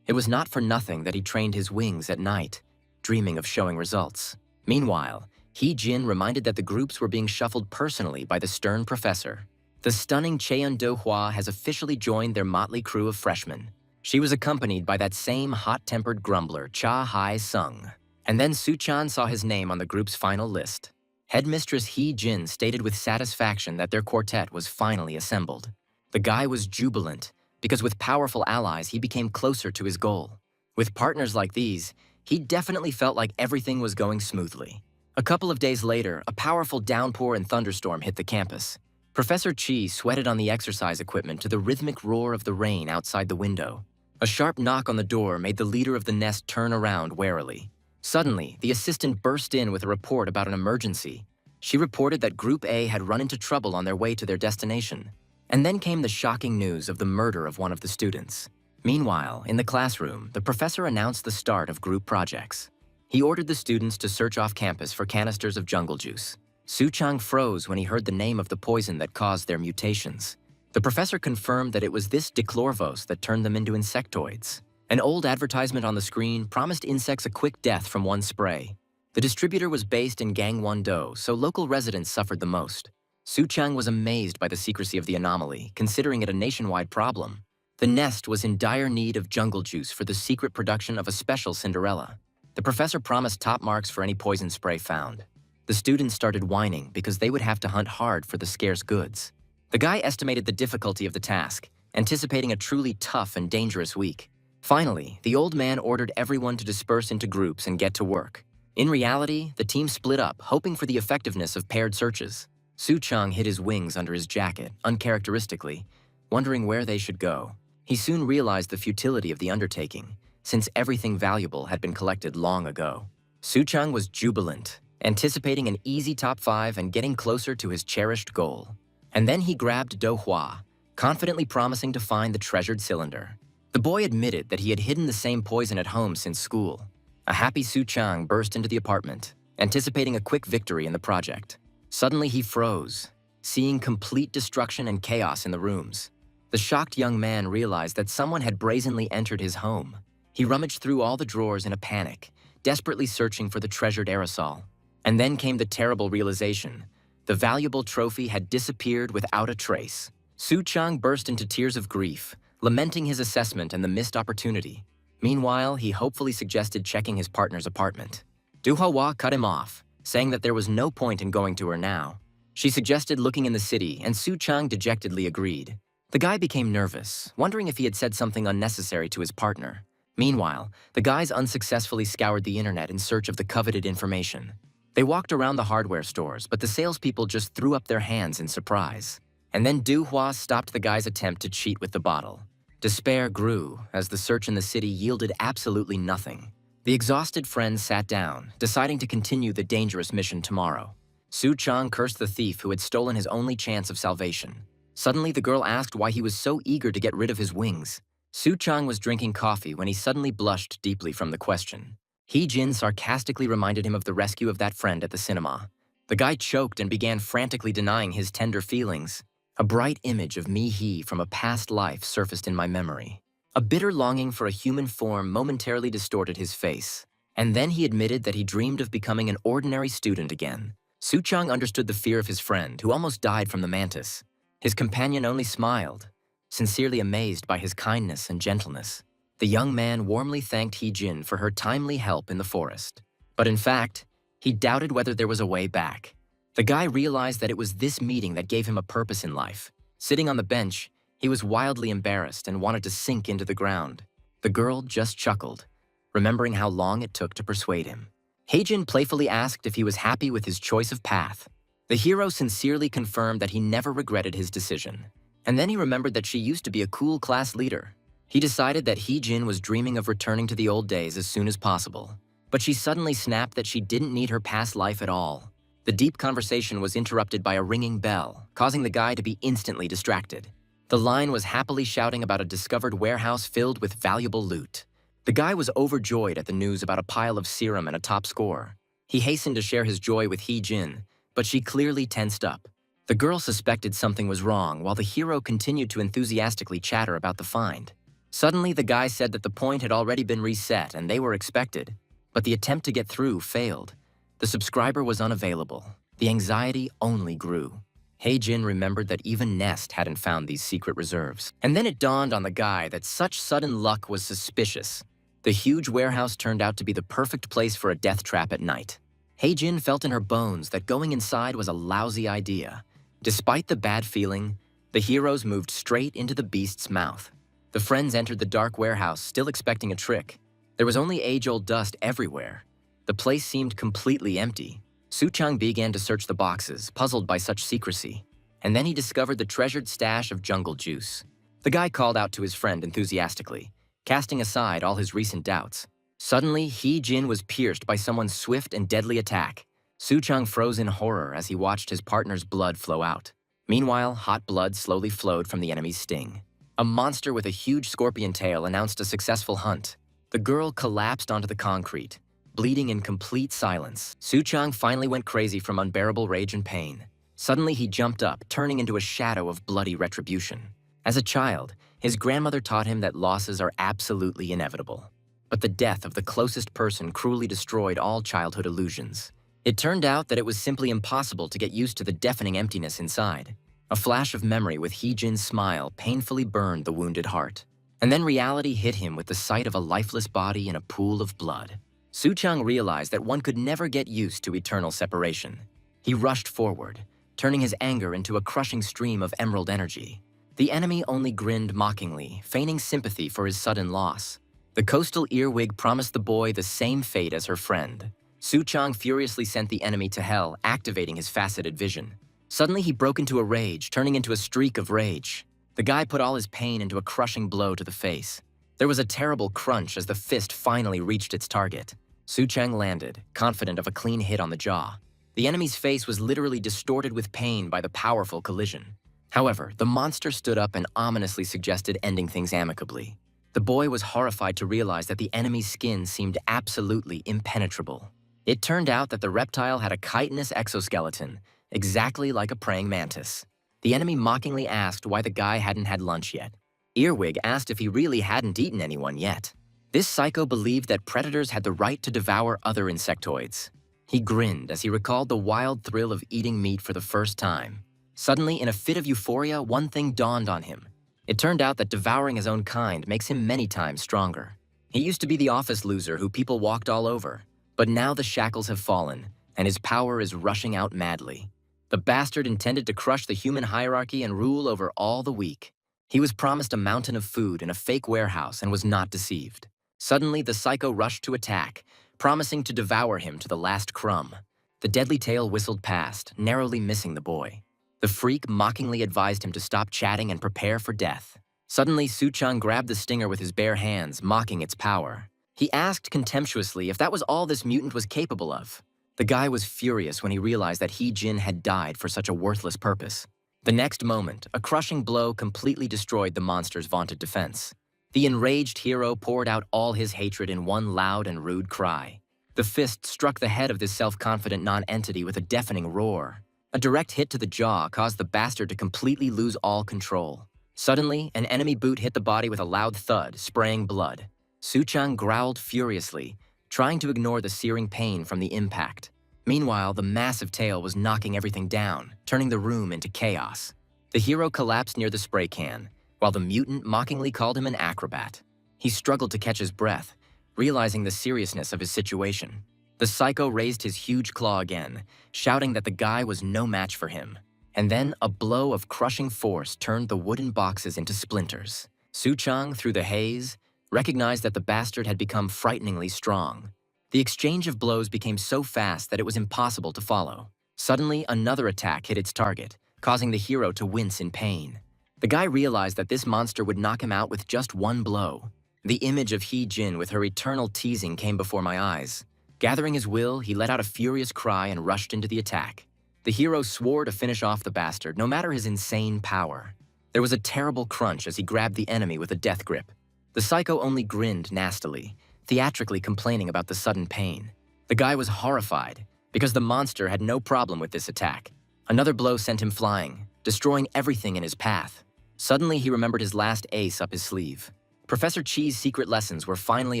It was not for nothing that he trained his wings at night, dreaming of showing results. Meanwhile, Jin reminded that the groups were being shuffled personally by the stern professor. The stunning Cheon Do-hwa has officially joined their motley crew of freshmen. She was accompanied by that same hot-tempered grumbler, Cha Hai-sung. And then Suchan saw his name on the group's final list. Headmistress Jin stated with satisfaction that their quartet was finally assembled. The guy was jubilant, because with powerful allies, he became closer to his goal. With partners like these, he definitely felt like everything was going smoothly. A couple of days later, a powerful downpour and thunderstorm hit the campus. Professor Chi sweated on the exercise equipment to the rhythmic roar of the rain outside the window. A sharp knock on the door made the leader of the nest turn around warily. Suddenly, the assistant burst in with a report about an emergency. She reported that Group A had run into trouble on their way to their destination. And then came the shocking news of the murder of one of the students. Meanwhile, in the classroom, the professor announced the start of group projects. He ordered the students to search off campus for canisters of jungle juice. Suchang froze when he heard the name of the poison that caused their mutations. The professor confirmed that it was this dichlorvos that turned them into insectoids. An old advertisement on the screen promised insects a quick death from one spray. The distributor was based in Gangwon-do, so local residents suffered the most. Suchang was amazed by the secrecy of the anomaly, considering it a nationwide problem. The nest was in dire need of jungle juice for the secret production of a special Cinderella. The professor promised top marks for any poison spray found. The students started whining because they would have to hunt hard for the scarce goods. The guy estimated the difficulty of the task, anticipating a truly tough and dangerous week. Finally, the old man ordered everyone to disperse into groups and get to work. In reality, the team split up, hoping for the effectiveness of paired searches. Suchang hid his wings under his jacket, uncharacteristically, wondering where they should go. He soon realized the futility of the undertaking, since everything valuable had been collected long ago. Suchang was jubilant, anticipating an easy top 5 and getting closer to his cherished goal. And then he grabbed Do-hwa, confidently promising to find the treasured cylinder. The boy admitted that he had hidden the same poison at home since school. A happy Suchang burst into the apartment, anticipating a quick victory in the project. Suddenly he froze, seeing complete destruction and chaos in the rooms. The shocked young man realized that someone had brazenly entered his home. He rummaged through all the drawers in a panic, desperately searching for the treasured aerosol. And then came the terrible realization. The valuable trophy had disappeared without a trace. Suchang burst into tears of grief, lamenting his assessment and the missed opportunity. Meanwhile, he hopefully suggested checking his partner's apartment. Do-hwa cut him off, saying that there was no point in going to her now. She suggested looking in the city, and Suchang dejectedly agreed. The guy became nervous, wondering if he had said something unnecessary to his partner. Meanwhile, the guys unsuccessfully scoured the internet in search of the coveted information. They walked around the hardware stores, but the salespeople just threw up their hands in surprise. And then Du-hwa stopped the guy's attempt to cheat with the bottle. Despair grew as the search in the city yielded absolutely nothing. The exhausted friends sat down, deciding to continue the dangerous mission tomorrow. Suchang cursed the thief who had stolen his only chance of salvation. Suddenly, the girl asked why he was so eager to get rid of his wings. Suchang was drinking coffee when he suddenly blushed deeply from the question. Jin sarcastically reminded him of the rescue of that friend at the cinema. The guy choked and began frantically denying his tender feelings. A bright image of He from a past life surfaced in my memory. A bitter longing for a human form momentarily distorted his face. And then he admitted that he dreamed of becoming an ordinary student again. Suchang understood the fear of his friend, who almost died from the mantis. His companion only smiled, sincerely amazed by his kindness and gentleness. The young man warmly thanked Jin for her timely help in the forest. But in fact, He doubted whether there was a way back. The guy realized that it was this meeting that gave him a purpose in life. Sitting on the bench, he was wildly embarrassed and wanted to sink into the ground. The girl just chuckled, remembering how long it took to persuade him. Heijin playfully asked if he was happy with his choice of path. The hero sincerely confirmed that he never regretted his decision. And then he remembered that she used to be a cool class leader. He decided that Heijin was dreaming of returning to the old days as soon as possible. But she suddenly snapped that she didn't need her past life at all. The deep conversation was interrupted by a ringing bell, causing the guy to be instantly distracted. The line was happily shouting about a discovered warehouse filled with valuable loot. The guy was overjoyed at the news about a pile of serum and a top score. He hastened to share his joy with Heijin, but she clearly tensed up. The girl suspected something was wrong while the hero continued to enthusiastically chatter about the find. Suddenly, the guy said that the point had already been reset and they were expected, but the attempt to get through failed. The subscriber was unavailable. The anxiety only grew. Heijin remembered that even Nest hadn't found these secret reserves. And then it dawned on the guy that such sudden luck was suspicious. The huge warehouse turned out to be the perfect place for a death trap at night. Heijin felt in her bones that going inside was a lousy idea. Despite the bad feeling, the heroes moved straight into the beast's mouth. The friends entered the dark warehouse, still expecting a trick. There was only age-old dust everywhere. The place seemed completely empty. Suchang began to search the boxes, puzzled by such secrecy. And then he discovered the treasured stash of jungle juice. The guy called out to his friend enthusiastically, casting aside all his recent doubts. Suddenly, Heijin was pierced by someone's swift and deadly attack. Suchang froze in horror as he watched his partner's blood flow out. Meanwhile, hot blood slowly flowed from the enemy's sting. A monster with a huge scorpion tail announced a successful hunt. The girl collapsed onto the concrete, bleeding in complete silence. Suchang finally went crazy from unbearable rage and pain. Suddenly, he jumped up, turning into a shadow of bloody retribution. As a child, his grandmother taught him that losses are absolutely inevitable. But the death of the closest person cruelly destroyed all childhood illusions. It turned out that it was simply impossible to get used to the deafening emptiness inside. A flash of memory with Heijin's smile painfully burned the wounded heart. And then reality hit him with the sight of a lifeless body in a pool of blood. Suchang realized that one could never get used to eternal separation. He rushed forward, turning his anger into a crushing stream of emerald energy. The enemy only grinned mockingly, feigning sympathy for his sudden loss. The coastal earwig promised the boy the same fate as her friend. Suchang furiously sent the enemy to hell, activating his faceted vision. Suddenly, he broke into a rage, turning into a streak of rage. The guy put all his pain into a crushing blow to the face. There was a terrible crunch as the fist finally reached its target. Suchang landed, confident of a clean hit on the jaw. The enemy's face was literally distorted with pain by the powerful collision. However, the monster stood up and ominously suggested ending things amicably. The boy was horrified to realize that the enemy's skin seemed absolutely impenetrable. It turned out that the reptile had a chitinous exoskeleton, exactly like a praying mantis. The enemy mockingly asked why the guy hadn't had lunch yet. Earwig asked if he really hadn't eaten anyone yet. This psycho believed that predators had the right to devour other insectoids. He grinned as he recalled the wild thrill of eating meat for the first time. Suddenly, in a fit of euphoria, one thing dawned on him. It turned out that devouring his own kind makes him many times stronger. He used to be the office loser who people walked all over, but now the shackles have fallen, and his power is rushing out madly. The bastard intended to crush the human hierarchy and rule over all the weak. He was promised a mountain of food in a fake warehouse and was not deceived. Suddenly, the psycho rushed to attack, promising to devour him to the last crumb. The deadly tail whistled past, narrowly missing the boy. The freak mockingly advised him to stop chatting and prepare for death. Suddenly, Suchang grabbed the stinger with his bare hands, mocking its power. He asked contemptuously if that was all this mutant was capable of. The guy was furious when he realized that Heijin had died for such a worthless purpose. The next moment, a crushing blow completely destroyed the monster's vaunted defense. The enraged hero poured out all his hatred in one loud and rude cry. The fist struck the head of this self-confident non-entity with a deafening roar. A direct hit to the jaw caused the bastard to completely lose all control. Suddenly, an enemy boot hit the body with a loud thud, spraying blood. Suchang growled furiously, trying to ignore the searing pain from the impact. Meanwhile, the massive tail was knocking everything down, turning the room into chaos. The hero collapsed near the spray can, while the mutant mockingly called him an acrobat. He struggled to catch his breath, realizing the seriousness of his situation. The psycho raised his huge claw again, shouting that the guy was no match for him. And then a blow of crushing force turned the wooden boxes into splinters. Su-chang, through the haze, recognized that the bastard had become frighteningly strong. The exchange of blows became so fast that it was impossible to follow. Suddenly, another attack hit its target, causing the hero to wince in pain. The guy realized that this monster would knock him out with just one blow. The image of Hee-jin with her eternal teasing came before my eyes. Gathering his will, he let out a furious cry and rushed into the attack. The hero swore to finish off the bastard, no matter his insane power. There was a terrible crunch as he grabbed the enemy with a death grip. The psycho only grinned nastily, theatrically complaining about the sudden pain. The guy was horrified, because the monster had no problem with this attack. Another blow sent him flying, destroying everything in his path. Suddenly, he remembered his last ace up his sleeve. Professor Chi's secret lessons were finally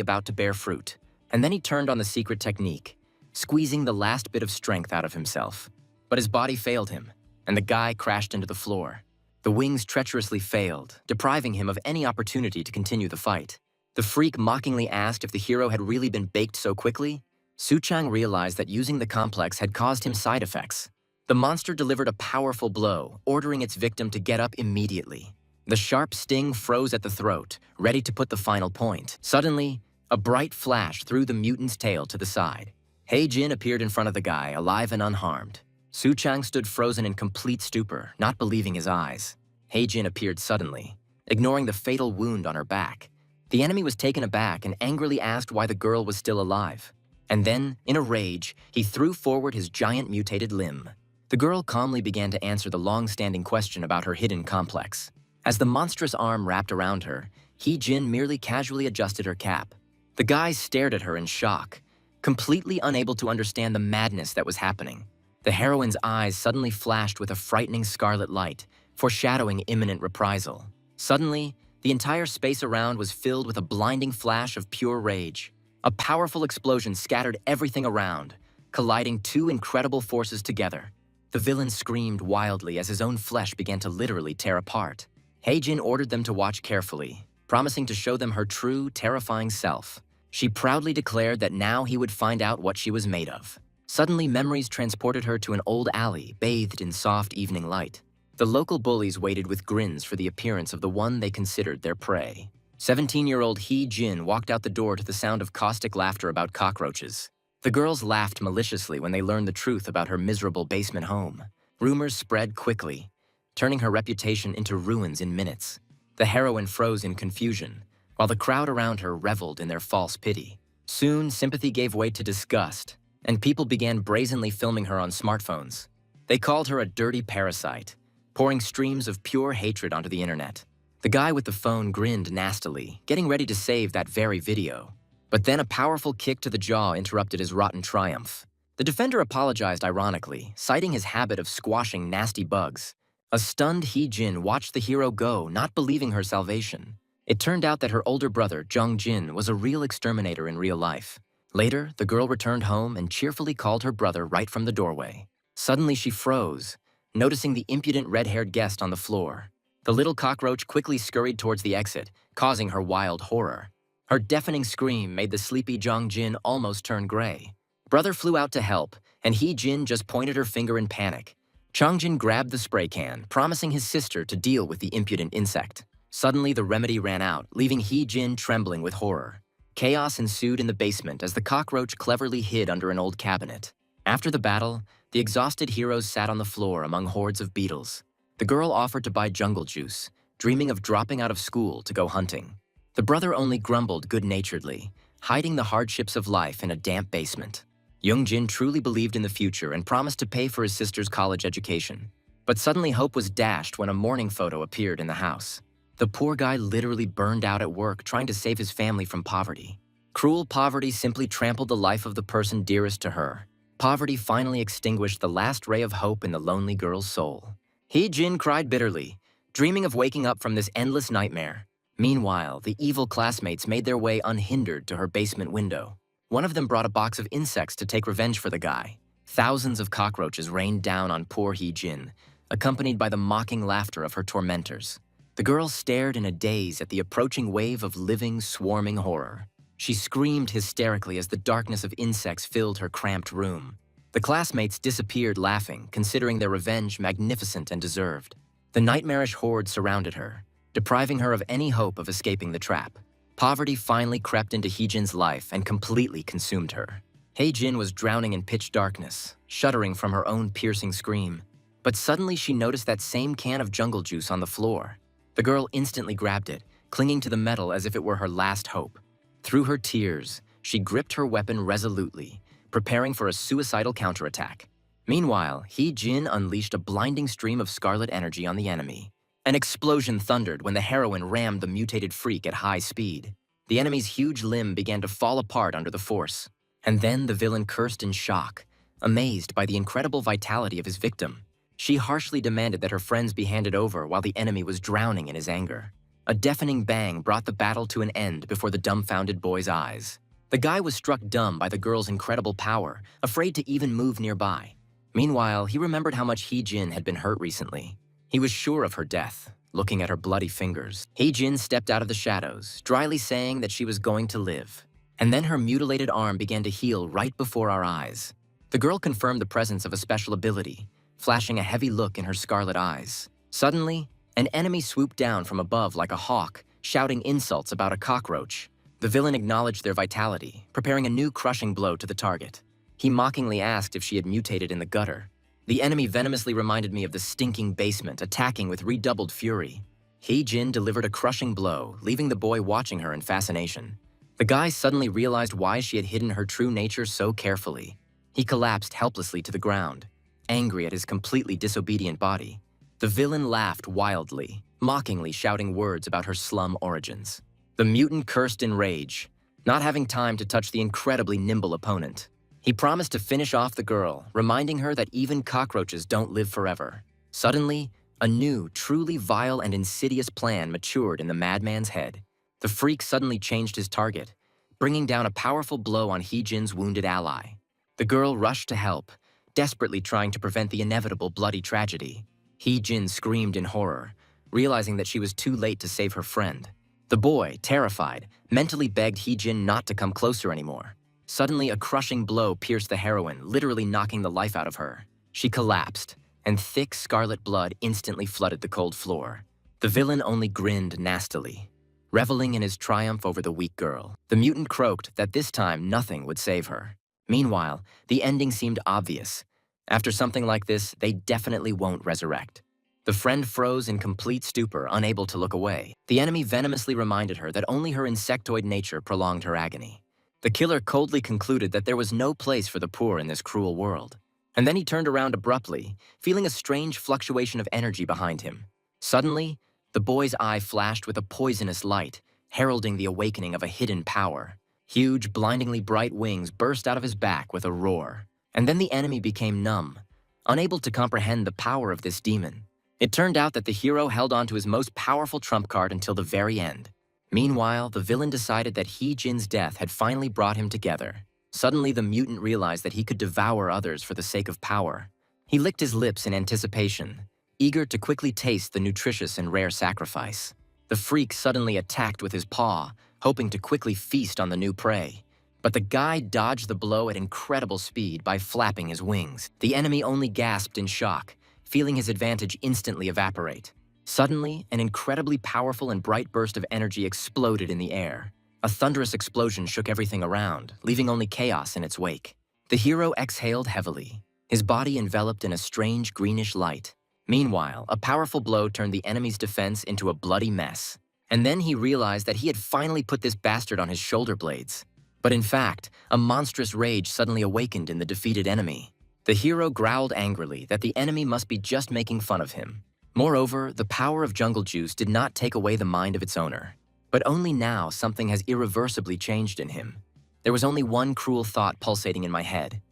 about to bear fruit, and then he turned on the secret technique, squeezing the last bit of strength out of himself. But his body failed him, and the guy crashed into the floor. The wings treacherously failed, depriving him of any opportunity to continue the fight. The freak mockingly asked if the hero had really been baked so quickly. Su-chang realized that using the complex had caused him side effects. The monster delivered a powerful blow, ordering its victim to get up immediately. The sharp sting froze at the throat, ready to put the final point. Suddenly, a bright flash threw the mutant's tail to the side. Hee-jin appeared in front of the guy, alive and unharmed. Su-chang stood frozen in complete stupor, not believing his eyes. Hee-jin appeared suddenly, ignoring the fatal wound on her back. The enemy was taken aback and angrily asked why the girl was still alive. And then, in a rage, he threw forward his giant mutated limb. The girl calmly began to answer the long-standing question about her hidden complex. As the monstrous arm wrapped around her, Hee-jin merely casually adjusted her cap. The guy stared at her in shock, completely unable to understand the madness that was happening. The heroine's eyes suddenly flashed with a frightening scarlet light, foreshadowing imminent reprisal. Suddenly, the entire space around was filled with a blinding flash of pure rage. A powerful explosion scattered everything around, colliding two incredible forces together. The villain screamed wildly as his own flesh began to literally tear apart. Hee-jin ordered them to watch carefully, promising to show them her true, terrifying self. She proudly declared that now he would find out what she was made of. Suddenly, memories transported her to an old alley bathed in soft evening light. The local bullies waited with grins for the appearance of the one they considered their prey. 17-year-old Hee-jin walked out the door to the sound of caustic laughter about cockroaches. The girls laughed maliciously when they learned the truth about her miserable basement home. Rumors spread quickly, turning her reputation into ruins in minutes. The heroine froze in confusion, while the crowd around her reveled in their false pity. Soon, sympathy gave way to disgust, and people began brazenly filming her on smartphones. They called her a dirty parasite, pouring streams of pure hatred onto the internet. The guy with the phone grinned nastily, getting ready to save that very video. But then a powerful kick to the jaw interrupted his rotten triumph. The defender apologized ironically, citing his habit of squashing nasty bugs. A stunned Hee-jin watched the hero go, not believing her salvation. It turned out that her older brother, Jung-jin, was a real exterminator in real life. Later, the girl returned home and cheerfully called her brother right from the doorway. Suddenly she froze, noticing the impudent red-haired guest on the floor. The little cockroach quickly scurried towards the exit, causing her wild horror. Her deafening scream made the sleepy Jung-jin almost turn gray. Brother flew out to help, and Hee-jin just pointed her finger in panic. Chung-jin grabbed the spray can, promising his sister to deal with the impudent insect. Suddenly, the remedy ran out, leaving Hee-jin trembling with horror. Chaos ensued in the basement as the cockroach cleverly hid under an old cabinet. After the battle, the exhausted heroes sat on the floor among hordes of beetles. The girl offered to buy jungle juice, dreaming of dropping out of school to go hunting. The brother only grumbled good-naturedly, hiding the hardships of life in a damp basement. Jung-jin truly believed in the future and promised to pay for his sister's college education. But suddenly hope was dashed when a mourning photo appeared in the house. The poor guy literally burned out at work trying to save his family from poverty. Cruel poverty simply trampled the life of the person dearest to her. Poverty finally extinguished the last ray of hope in the lonely girl's soul. Hee-jin cried bitterly, dreaming of waking up from this endless nightmare. Meanwhile, the evil classmates made their way unhindered to her basement window. One of them brought a box of insects to take revenge for the guy. Thousands of cockroaches rained down on poor Hee-jin, accompanied by the mocking laughter of her tormentors. The girl stared in a daze at the approaching wave of living, swarming horror. She screamed hysterically as the darkness of insects filled her cramped room. The classmates disappeared laughing, considering their revenge magnificent and deserved. The nightmarish horde surrounded her, depriving her of any hope of escaping the trap. Poverty finally crept into Heejin's life and completely consumed her. Heejin was drowning in pitch darkness, shuddering from her own piercing scream. But suddenly she noticed that same can of jungle juice on the floor. The girl instantly grabbed it, clinging to the metal as if it were her last hope. Through her tears, she gripped her weapon resolutely, preparing for a suicidal counterattack. Meanwhile, Heejin unleashed a blinding stream of scarlet energy on the enemy. An explosion thundered when the heroine rammed the mutated freak at high speed. The enemy's huge limb began to fall apart under the force. And then the villain cursed in shock, amazed by the incredible vitality of his victim. She harshly demanded that her friends be handed over while the enemy was drowning in his anger. A deafening bang brought the battle to an end before the dumbfounded boy's eyes. The guy was struck dumb by the girl's incredible power, afraid to even move nearby. Meanwhile, he remembered how much Heejin had been hurt recently. He was sure of her death, looking at her bloody fingers. Heejin stepped out of the shadows, dryly saying that she was going to live. And then her mutilated arm began to heal right before our eyes. The girl confirmed the presence of a special ability, flashing a heavy look in her scarlet eyes. Suddenly, an enemy swooped down from above like a hawk, shouting insults about a cockroach. The villain acknowledged their vitality, preparing a new crushing blow to the target. He mockingly asked if she had mutated in the gutter. The enemy venomously reminded me of the stinking basement, attacking with redoubled fury. Heejin delivered a crushing blow, leaving the boy watching her in fascination. The guy suddenly realized why she had hidden her true nature so carefully. He collapsed helplessly to the ground, angry at his completely disobedient body. The villain laughed wildly, mockingly shouting words about her slum origins. The mutant cursed in rage, not having time to touch the incredibly nimble opponent. He promised to finish off the girl, reminding her that even cockroaches don't live forever. Suddenly, a new, truly vile and insidious plan matured in the madman's head. The freak suddenly changed his target, bringing down a powerful blow on Heejin's wounded ally. The girl rushed to help, desperately trying to prevent the inevitable bloody tragedy. Heejin screamed in horror, realizing that she was too late to save her friend. The boy, terrified, mentally begged Heejin not to come closer anymore. Suddenly, a crushing blow pierced the heroine, literally knocking the life out of her. She collapsed, and thick scarlet blood instantly flooded the cold floor. The villain only grinned nastily, reveling in his triumph over the weak girl. The mutant croaked that this time nothing would save her. Meanwhile, the ending seemed obvious. After something like this, they definitely won't resurrect. The friend froze in complete stupor, unable to look away. The enemy venomously reminded her that only her insectoid nature prolonged her agony. The killer coldly concluded that there was no place for the poor in this cruel world. And then he turned around abruptly, feeling a strange fluctuation of energy behind him. Suddenly, the boy's eye flashed with a poisonous light, heralding the awakening of a hidden power. Huge, blindingly bright wings burst out of his back with a roar. And then the enemy became numb, unable to comprehend the power of this demon. It turned out that the hero held on to his most powerful trump card until the very end. Meanwhile, the villain decided that Heejin's death had finally brought him together. Suddenly, the mutant realized that he could devour others for the sake of power. He licked his lips in anticipation, eager to quickly taste the nutritious and rare sacrifice. The freak suddenly attacked with his paw, hoping to quickly feast on the new prey. But the guy dodged the blow at incredible speed by flapping his wings. The enemy only gasped in shock, feeling his advantage instantly evaporate. Suddenly, an incredibly powerful and bright burst of energy exploded in the air. A thunderous explosion shook everything around, leaving only chaos in its wake. The hero exhaled heavily, his body enveloped in a strange greenish light. Meanwhile, a powerful blow turned the enemy's defense into a bloody mess. And then he realized that he had finally put this bastard on his shoulder blades. But in fact, a monstrous rage suddenly awakened in the defeated enemy. The hero growled angrily that the enemy must be just making fun of him. Moreover, the power of jungle juice did not take away the mind of its owner. But only now something has irreversibly changed in him. There was only one cruel thought pulsating in my head.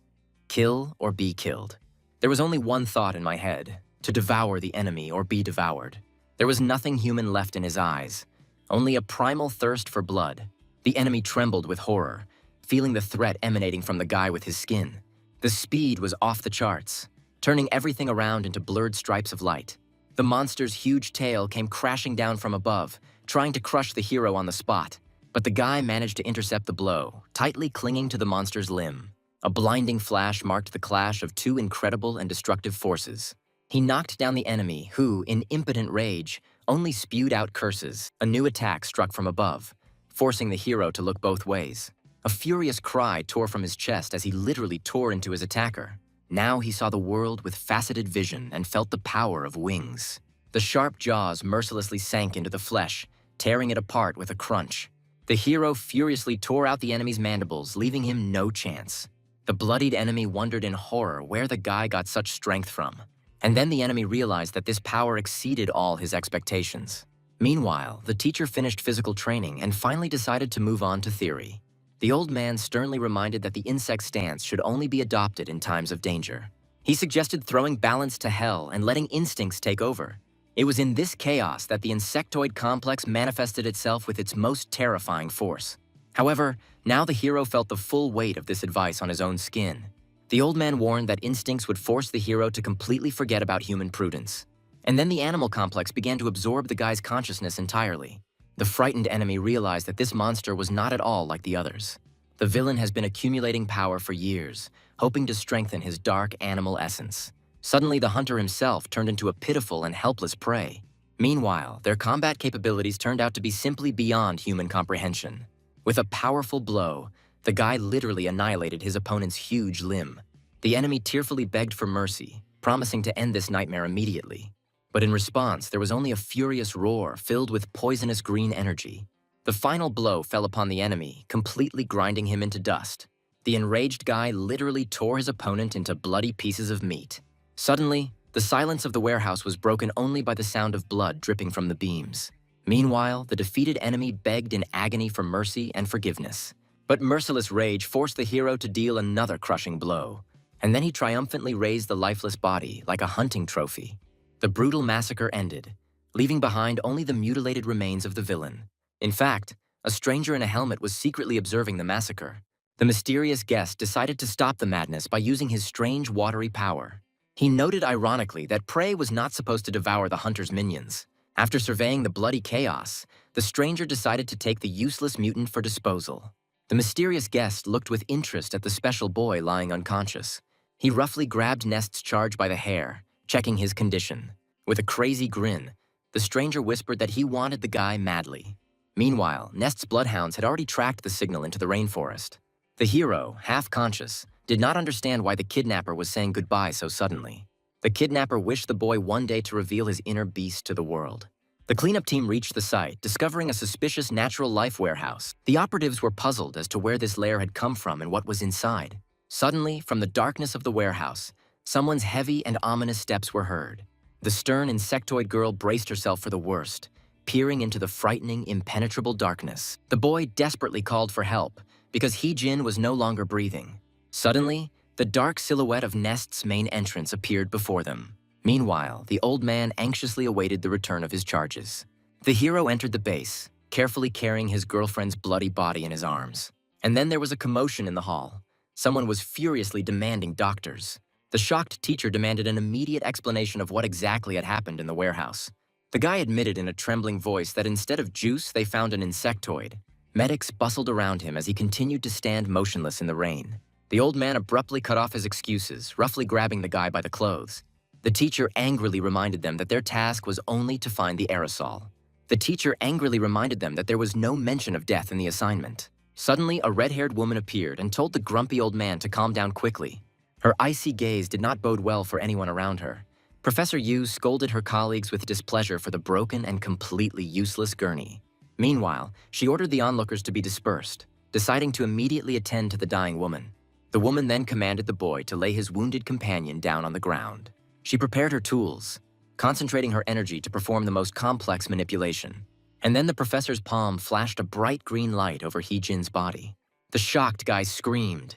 Kill or be killed. There was only one thought in my head. To devour the enemy or be devoured. There was nothing human left in his eyes. Only a primal thirst for blood. The enemy trembled with horror, feeling the threat emanating from the guy with his skin. The speed was off the charts, turning everything around into blurred stripes of light. The monster's huge tail came crashing down from above, trying to crush the hero on the spot. But the guy managed to intercept the blow, tightly clinging to the monster's limb. A blinding flash marked the clash of two incredible and destructive forces. He knocked down the enemy, who, in impotent rage, only spewed out curses. A new attack struck from above, forcing the hero to look both ways. A furious cry tore from his chest as he literally tore into his attacker. Now he saw the world with faceted vision and felt the power of wings. The sharp jaws mercilessly sank into the flesh, tearing it apart with a crunch. The hero furiously tore out the enemy's mandibles, leaving him no chance. The bloodied enemy wondered in horror where the guy got such strength from. And then the enemy realized that this power exceeded all his expectations. Meanwhile, the teacher finished physical training and finally decided to move on to theory. The old man sternly reminded that the insect stance should only be adopted in times of danger. He suggested throwing balance to hell and letting instincts take over. It was in this chaos that the insectoid complex manifested itself with its most terrifying force. However, now the hero felt the full weight of this advice on his own skin. The old man warned that instincts would force the hero to completely forget about human prudence. And then the animal complex began to absorb the guy's consciousness entirely. The frightened enemy realized that this monster was not at all like the others. The villain has been accumulating power for years, hoping to strengthen his dark animal essence. Suddenly, the hunter himself turned into a pitiful and helpless prey. Meanwhile, their combat capabilities turned out to be simply beyond human comprehension. With a powerful blow, the guy literally annihilated his opponent's huge limb. The enemy tearfully begged for mercy, promising to end this nightmare immediately. But in response, there was only a furious roar filled with poisonous green energy. The final blow fell upon the enemy, completely grinding him into dust. The enraged guy literally tore his opponent into bloody pieces of meat. Suddenly, the silence of the warehouse was broken only by the sound of blood dripping from the beams. Meanwhile, the defeated enemy begged in agony for mercy and forgiveness. But merciless rage forced the hero to deal another crushing blow. And then he triumphantly raised the lifeless body like a hunting trophy. The brutal massacre ended, leaving behind only the mutilated remains of the villain. In fact, a stranger in a helmet was secretly observing the massacre. The mysterious guest decided to stop the madness by using his strange watery power. He noted ironically that prey was not supposed to devour the hunter's minions. After surveying the bloody chaos, the stranger decided to take the useless mutant for disposal. The mysterious guest looked with interest at the special boy lying unconscious. He roughly grabbed Nest's charge by the hair, checking his condition. With a crazy grin, the stranger whispered that he wanted the guy madly. Meanwhile, Nest's bloodhounds had already tracked the signal into the rainforest. The hero, half conscious, did not understand why the kidnapper was saying goodbye so suddenly. The kidnapper wished the boy one day to reveal his inner beast to the world. The cleanup team reached the site, discovering a suspicious natural life warehouse. The operatives were puzzled as to where this lair had come from and what was inside. Suddenly, from the darkness of the warehouse, someone's heavy and ominous steps were heard. The stern insectoid girl braced herself for the worst, peering into the frightening, impenetrable darkness. The boy desperately called for help, because Hee-jin was no longer breathing. Suddenly, the dark silhouette of Nest's main entrance appeared before them. Meanwhile, the old man anxiously awaited the return of his charges. The hero entered the base, carefully carrying his girlfriend's bloody body in his arms. And then there was a commotion in the hall. Someone was furiously demanding doctors. The shocked teacher demanded an immediate explanation of what exactly had happened in the warehouse. The guy admitted in a trembling voice that instead of juice, they found an insectoid. Medics bustled around him as he continued to stand motionless in the rain. The old man abruptly cut off his excuses, roughly grabbing the guy by the clothes. The teacher angrily reminded them that their task was only to find the aerosol. The teacher angrily reminded them that there was no mention of death in the assignment. Suddenly, a red-haired woman appeared and told the grumpy old man to calm down quickly. Her icy gaze did not bode well for anyone around her. Professor Yu scolded her colleagues with displeasure for the broken and completely useless gurney. Meanwhile, she ordered the onlookers to be dispersed, deciding to immediately attend to the dying woman. The woman then commanded the boy to lay his wounded companion down on the ground. She prepared her tools, concentrating her energy to perform the most complex manipulation. And then the professor's palm flashed a bright green light over Hee-jin's body. The shocked guy screamed,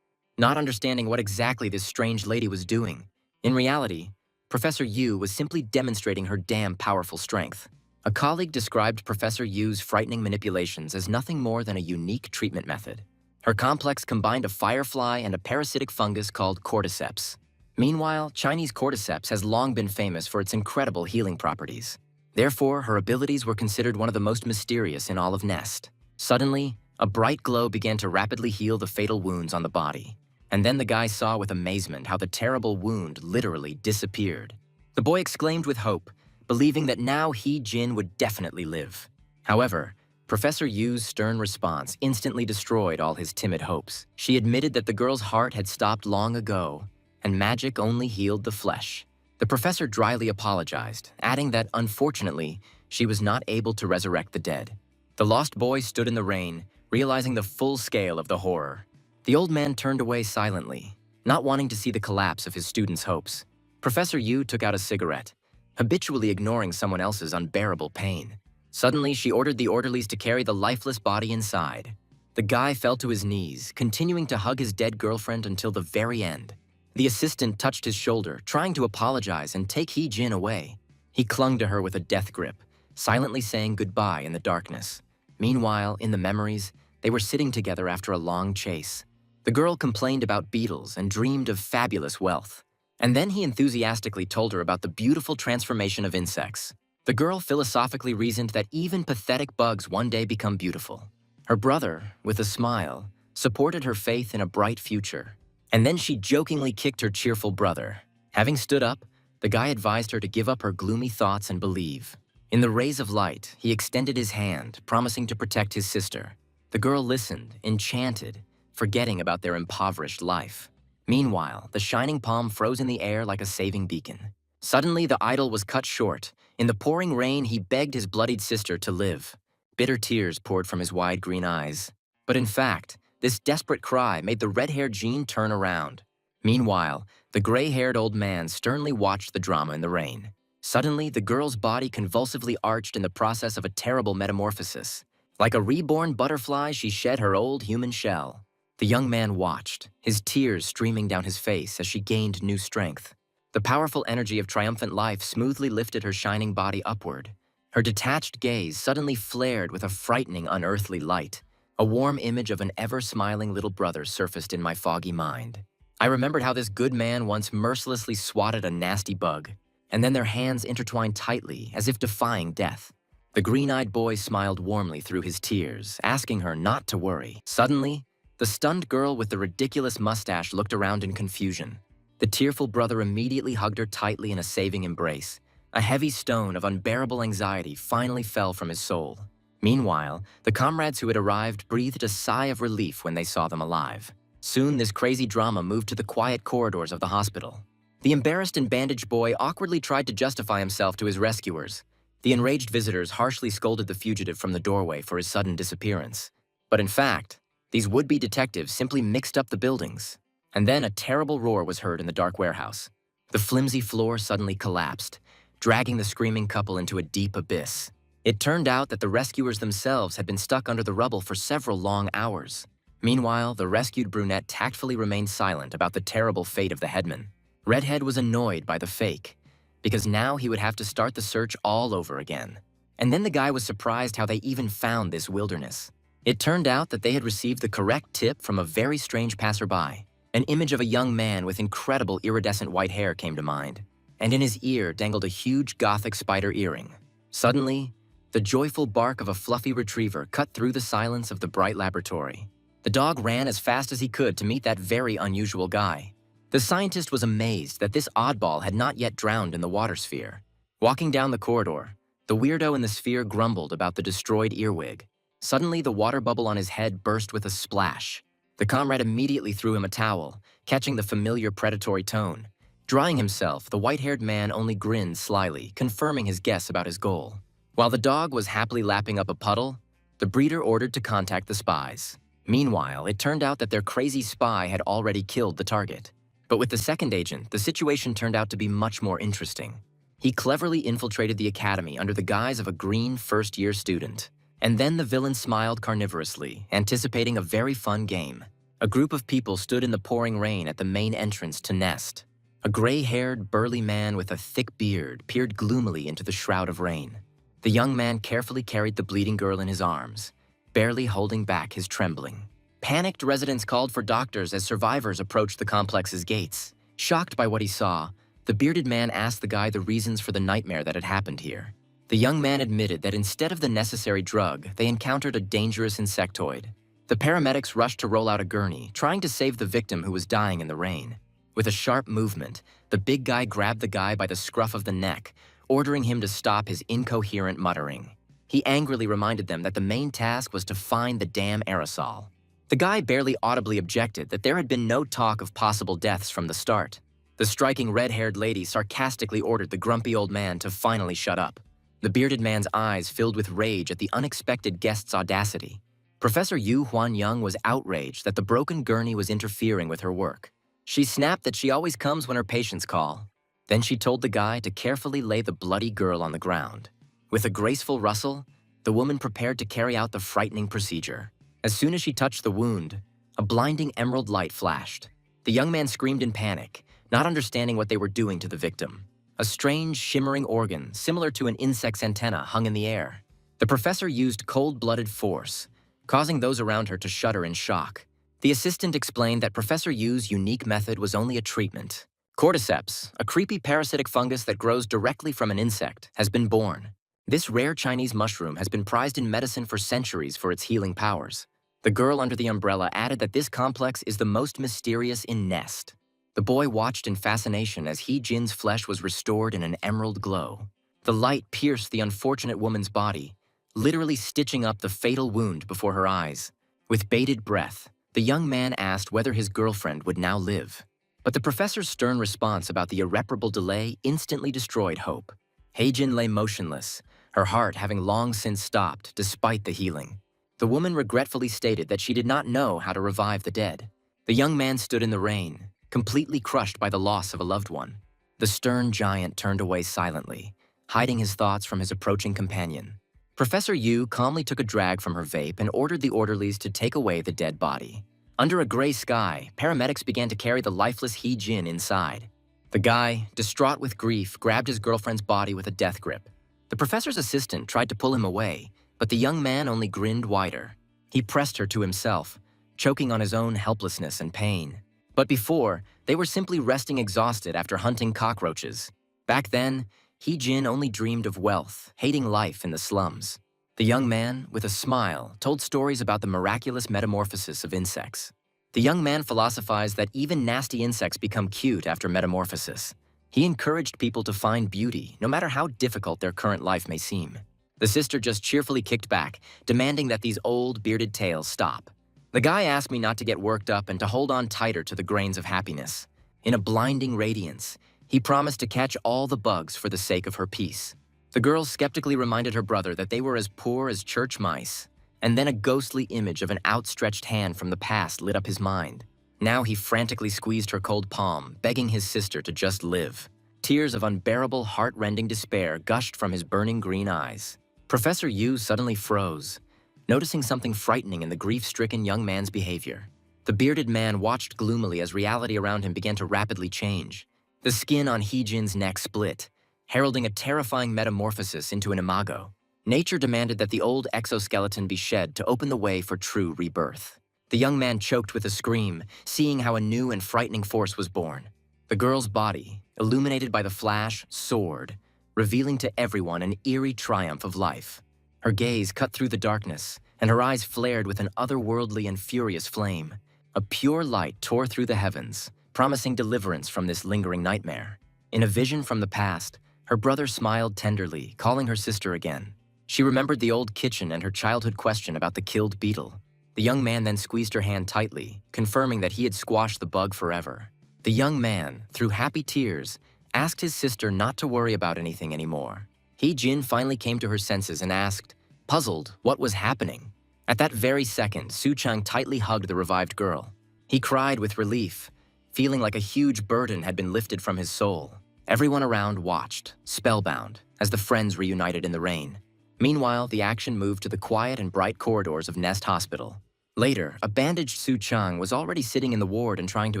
not understanding what exactly this strange lady was doing. In reality, Professor Yu was simply demonstrating her damn powerful strength. A colleague described Professor Yu's frightening manipulations as nothing more than a unique treatment method. Her complex combined a firefly and a parasitic fungus called cordyceps. Meanwhile, Chinese cordyceps has long been famous for its incredible healing properties. Therefore, her abilities were considered one of the most mysterious in all of Nest. Suddenly, a bright glow began to rapidly heal the fatal wounds on the body. And then the guy saw with amazement how the terrible wound literally disappeared. The boy exclaimed with hope, believing that now he, Jin, would definitely live. However, Professor Yu's stern response instantly destroyed all his timid hopes. She admitted that the girl's heart had stopped long ago, and magic only healed the flesh. The professor dryly apologized, adding that, unfortunately, she was not able to resurrect the dead. The lost boy stood in the rain, realizing the full scale of the horror. The old man turned away silently, not wanting to see the collapse of his students' hopes. Professor Yu took out a cigarette, habitually ignoring someone else's unbearable pain. Suddenly, she ordered the orderlies to carry the lifeless body inside. The guy fell to his knees, continuing to hug his dead girlfriend until the very end. The assistant touched his shoulder, trying to apologize and take Hee-jin away. He clung to her with a death grip, silently saying goodbye in the darkness. Meanwhile, in the memories, they were sitting together after a long chase. The girl complained about beetles and dreamed of fabulous wealth. And then he enthusiastically told her about the beautiful transformation of insects. The girl philosophically reasoned that even pathetic bugs one day become beautiful. Her brother, with a smile, supported her faith in a bright future. And then she jokingly kicked her cheerful brother. Having stood up, the guy advised her to give up her gloomy thoughts and believe. In the rays of light, he extended his hand, promising to protect his sister. The girl listened, enchanted, forgetting about their impoverished life. Meanwhile, the shining palm froze in the air like a saving beacon. Suddenly, the idol was cut short. In the pouring rain, he begged his bloodied sister to live. Bitter tears poured from his wide green eyes. But in fact, this desperate cry made the red-haired Jean turn around. Meanwhile, the gray-haired old man sternly watched the drama in the rain. Suddenly, the girl's body convulsively arched in the process of a terrible metamorphosis. Like a reborn butterfly, she shed her old human shell. The young man watched, his tears streaming down his face as she gained new strength. The powerful energy of triumphant life smoothly lifted her shining body upward. Her detached gaze suddenly flared with a frightening, unearthly light. A warm image of an ever-smiling little brother surfaced in my foggy mind. I remembered how this good man once mercilessly swatted a nasty bug, and then their hands intertwined tightly as if defying death. The green-eyed boy smiled warmly through his tears, asking her not to worry. Suddenly, the stunned girl with the ridiculous mustache looked around in confusion. The tearful brother immediately hugged her tightly in a saving embrace. A heavy stone of unbearable anxiety finally fell from his soul. Meanwhile, the comrades who had arrived breathed a sigh of relief when they saw them alive. Soon, this crazy drama moved to the quiet corridors of the hospital. The embarrassed and bandaged boy awkwardly tried to justify himself to his rescuers. The enraged visitors harshly scolded the fugitive from the doorway for his sudden disappearance. But in fact, these would-be detectives simply mixed up the buildings. And then a terrible roar was heard in the dark warehouse. The flimsy floor suddenly collapsed, dragging the screaming couple into a deep abyss. It turned out that the rescuers themselves had been stuck under the rubble for several long hours. Meanwhile, the rescued brunette tactfully remained silent about the terrible fate of the headman. Redhead was annoyed by the fake, because now he would have to start the search all over again. And then the guy was surprised how they even found this wilderness. It turned out that they had received the correct tip from a very strange passerby. An image of a young man with incredible iridescent white hair came to mind, and in his ear dangled a huge gothic spider earring. Suddenly, the joyful bark of a fluffy retriever cut through the silence of the bright laboratory. The dog ran as fast as he could to meet that very unusual guy. The scientist was amazed that this oddball had not yet drowned in the water sphere. Walking down the corridor, the weirdo in the sphere grumbled about the destroyed earwig. Suddenly, the water bubble on his head burst with a splash. The comrade immediately threw him a towel, catching the familiar predatory tone. Drying himself, the white-haired man only grinned slyly, confirming his guess about his goal. While the dog was happily lapping up a puddle, the breeder ordered to contact the spies. Meanwhile, it turned out that their crazy spy had already killed the target. But with the second agent, the situation turned out to be much more interesting. He cleverly infiltrated the academy under the guise of a green first-year student. And then the villain smiled carnivorously, anticipating a very fun game. A group of people stood in the pouring rain at the main entrance to Nest. A gray-haired, burly man with a thick beard peered gloomily into the shroud of rain. The young man carefully carried the bleeding girl in his arms, barely holding back his trembling. Panicked residents called for doctors as survivors approached the complex's gates. Shocked by what he saw, the bearded man asked the guy the reasons for the nightmare that had happened here. The young man admitted that instead of the necessary drug, they encountered a dangerous insectoid. The paramedics rushed to roll out a gurney, trying to save the victim who was dying in the rain. With a sharp movement, the big guy grabbed the guy by the scruff of the neck, ordering him to stop his incoherent muttering. He angrily reminded them that the main task was to find the damn aerosol. The guy barely audibly objected that there had been no talk of possible deaths from the start. The striking red-haired lady sarcastically ordered the grumpy old man to finally shut up. The bearded man's eyes filled with rage at the unexpected guest's audacity. Professor Yu Huan-young was outraged that the broken gurney was interfering with her work. She snapped that she always comes when her patients call. Then she told the guy to carefully lay the bloody girl on the ground. With a graceful rustle, the woman prepared to carry out the frightening procedure. As soon as she touched the wound, a blinding emerald light flashed. The young man screamed in panic, not understanding what they were doing to the victim. A strange, shimmering organ, similar to an insect's antenna, hung in the air. The professor used cold-blooded force, causing those around her to shudder in shock. The assistant explained that Professor Yu's unique method was only a treatment. Cordyceps, a creepy parasitic fungus that grows directly from an insect, has been born. This rare Chinese mushroom has been prized in medicine for centuries for its healing powers. The girl under the umbrella added that this complex is the most mysterious in Nest. The boy watched in fascination as He-Jin's flesh was restored in an emerald glow. The light pierced the unfortunate woman's body, literally stitching up the fatal wound before her eyes. With bated breath, the young man asked whether his girlfriend would now live. But the professor's stern response about the irreparable delay instantly destroyed hope. He-Jin lay motionless, her heart having long since stopped despite the healing. The woman regretfully stated that she did not know how to revive the dead. The young man stood in the rain, completely crushed by the loss of a loved one. The stern giant turned away silently, hiding his thoughts from his approaching companion. Professor Yu calmly took a drag from her vape and ordered the orderlies to take away the dead body. Under a gray sky, paramedics began to carry the lifeless He-Jin inside. The guy, distraught with grief, grabbed his girlfriend's body with a death grip. The professor's assistant tried to pull him away, but the young man only grinned wider. He pressed her to himself, choking on his own helplessness and pain. But before, they were simply resting exhausted after hunting cockroaches. Back then, He-Jin only dreamed of wealth, hating life in the slums. The young man, with a smile, told stories about the miraculous metamorphosis of insects. The young man philosophized that even nasty insects become cute after metamorphosis. He encouraged people to find beauty, no matter how difficult their current life may seem. The sister just cheerfully kicked back, demanding that these old, bearded tales stop. The guy asked me not to get worked up and to hold on tighter to the grains of happiness. In a blinding radiance, he promised to catch all the bugs for the sake of her peace. The girl skeptically reminded her brother that they were as poor as church mice. And then a ghostly image of an outstretched hand from the past lit up his mind. Now he frantically squeezed her cold palm, begging his sister to just live. Tears of unbearable, heart-rending despair gushed from his burning green eyes. Professor Yu suddenly froze, noticing something frightening in the grief-stricken young man's behavior. The bearded man watched gloomily as reality around him began to rapidly change. The skin on He-Jin's neck split, heralding a terrifying metamorphosis into an imago. Nature demanded that the old exoskeleton be shed to open the way for true rebirth. The young man choked with a scream, seeing how a new and frightening force was born. The girl's body, illuminated by the flash, soared, revealing to everyone an eerie triumph of life. Her gaze cut through the darkness, and her eyes flared with an otherworldly and furious flame. A pure light tore through the heavens, promising deliverance from this lingering nightmare. In a vision from the past, her brother smiled tenderly, calling her sister again. She remembered the old kitchen and her childhood question about the killed beetle. The young man then squeezed her hand tightly, confirming that he had squashed the bug forever. The young man, through happy tears, asked his sister not to worry about anything anymore. He-Jin finally came to her senses and asked, puzzled, what was happening. At that very second, Su-chang tightly hugged the revived girl. He cried with relief, feeling like a huge burden had been lifted from his soul. Everyone around watched, spellbound, as the friends reunited in the rain. Meanwhile, the action moved to the quiet and bright corridors of Nest Hospital. Later, a bandaged Su-chang was already sitting in the ward and trying to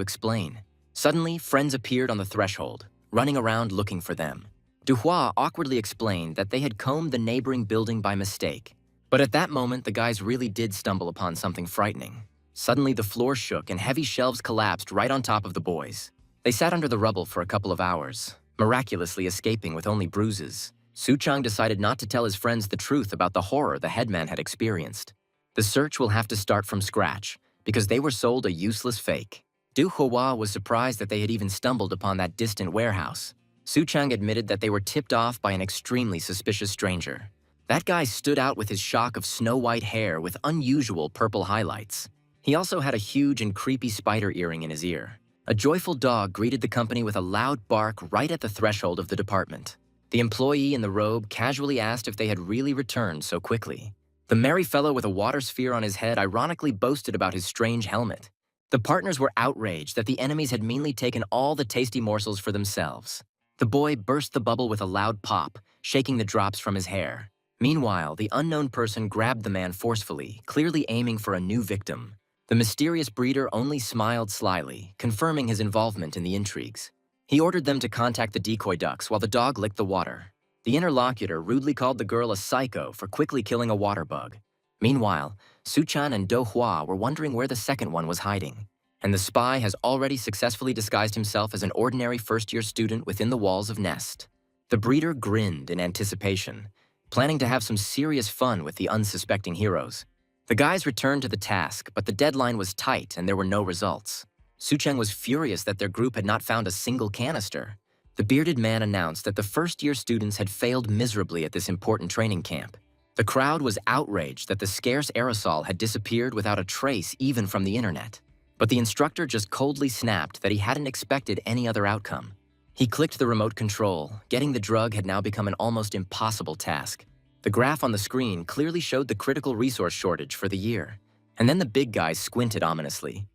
explain. Suddenly, friends appeared on the threshold, running around looking for them. Duhua awkwardly explained that they had combed the neighboring building by mistake. But at that moment, the guys really did stumble upon something frightening. Suddenly, the floor shook and heavy shelves collapsed right on top of the boys. They sat under the rubble for a couple of hours, miraculously escaping with only bruises. Suchang decided not to tell his friends the truth about the horror the headman had experienced. The search will have to start from scratch, because they were sold a useless fake. Du Hua was surprised that they had even stumbled upon that distant warehouse. Suchang admitted that they were tipped off by an extremely suspicious stranger. That guy stood out with his shock of snow-white hair with unusual purple highlights. He also had a huge and creepy spider earring in his ear. A joyful dog greeted the company with a loud bark right at the threshold of the department. The employee in the robe casually asked if they had really returned so quickly. The merry fellow with a water sphere on his head ironically boasted about his strange helmet. The partners were outraged that the enemies had meanly taken all the tasty morsels for themselves. The boy burst the bubble with a loud pop, shaking the drops from his hair. Meanwhile, the unknown person grabbed the man forcefully, clearly aiming for a new victim. The mysterious breeder only smiled slyly, confirming his involvement in the intrigues. He ordered them to contact the decoy ducks while the dog licked the water. The interlocutor rudely called the girl a psycho for quickly killing a water bug. Meanwhile, Suchan and Do Hua were wondering where the second one was hiding. And the spy has already successfully disguised himself as an ordinary first-year student within the walls of Nest. The breeder grinned in anticipation, planning to have some serious fun with the unsuspecting heroes. The guys returned to the task, but the deadline was tight and there were no results. Sucheng was furious that their group had not found a single canister. The bearded man announced that the first-year students had failed miserably at this important training camp. The crowd was outraged that the scarce aerosol had disappeared without a trace even from the internet. But the instructor just coldly snapped that he hadn't expected any other outcome. He clicked the remote control. Getting the drug had now become an almost impossible task. The graph on the screen clearly showed the critical resource shortage for the year. And then the big guy squinted ominously.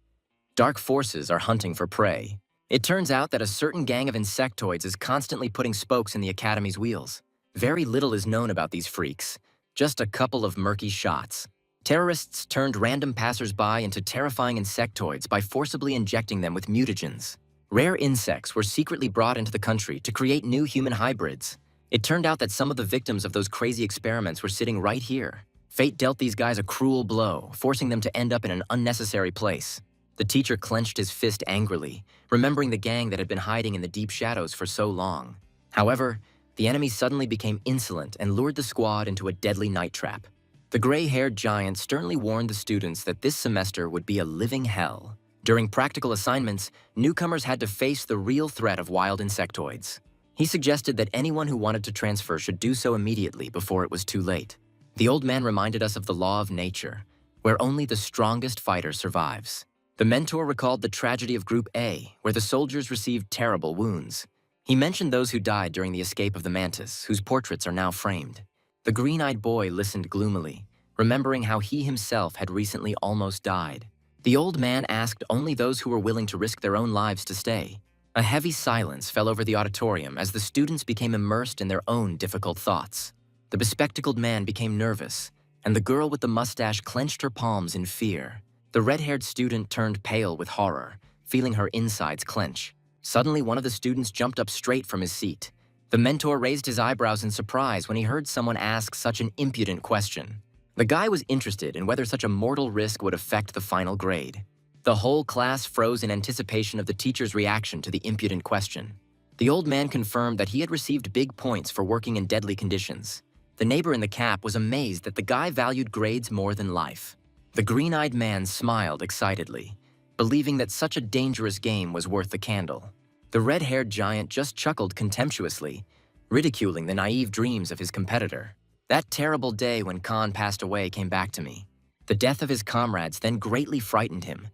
Dark forces are hunting for prey. It turns out that a certain gang of insectoids is constantly putting spokes in the Academy's wheels. Very little is known about these freaks, just a couple of murky shots. Terrorists turned random passers-by into terrifying insectoids by forcibly injecting them with mutagens. Rare insects were secretly brought into the country to create new human hybrids. It turned out that some of the victims of those crazy experiments were sitting right here. Fate dealt these guys a cruel blow, forcing them to end up in an unnecessary place. The teacher clenched his fist angrily, remembering the gang that had been hiding in the deep shadows for so long. However, the enemy suddenly became insolent and lured the squad into a deadly night trap. The gray-haired giant sternly warned the students that this semester would be a living hell. During practical assignments, newcomers had to face the real threat of wild insectoids. He suggested that anyone who wanted to transfer should do so immediately before it was too late. The old man reminded us of the law of nature, where only the strongest fighter survives. The mentor recalled the tragedy of Group A, where the soldiers received terrible wounds. He mentioned those who died during the escape of the mantis, whose portraits are now framed. The green-eyed boy listened gloomily, remembering how he himself had recently almost died. The old man asked only those who were willing to risk their own lives to stay. A heavy silence fell over the auditorium as the students became immersed in their own difficult thoughts. The bespectacled man became nervous, and the girl with the mustache clenched her palms in fear. The red-haired student turned pale with horror, feeling her insides clench. Suddenly, one of the students jumped up straight from his seat. The mentor raised his eyebrows in surprise when he heard someone ask such an impudent question. The guy was interested in whether such a mortal risk would affect the final grade. The whole class froze in anticipation of the teacher's reaction to the impudent question. The old man confirmed that he had received big points for working in deadly conditions. The neighbor in the cap was amazed that the guy valued grades more than life. The green-eyed man smiled excitedly, believing that such a dangerous game was worth the candle. The red-haired giant just chuckled contemptuously, ridiculing the naive dreams of his competitor. That terrible day when Khan passed away came back to me. The death of his comrades then greatly frightened him,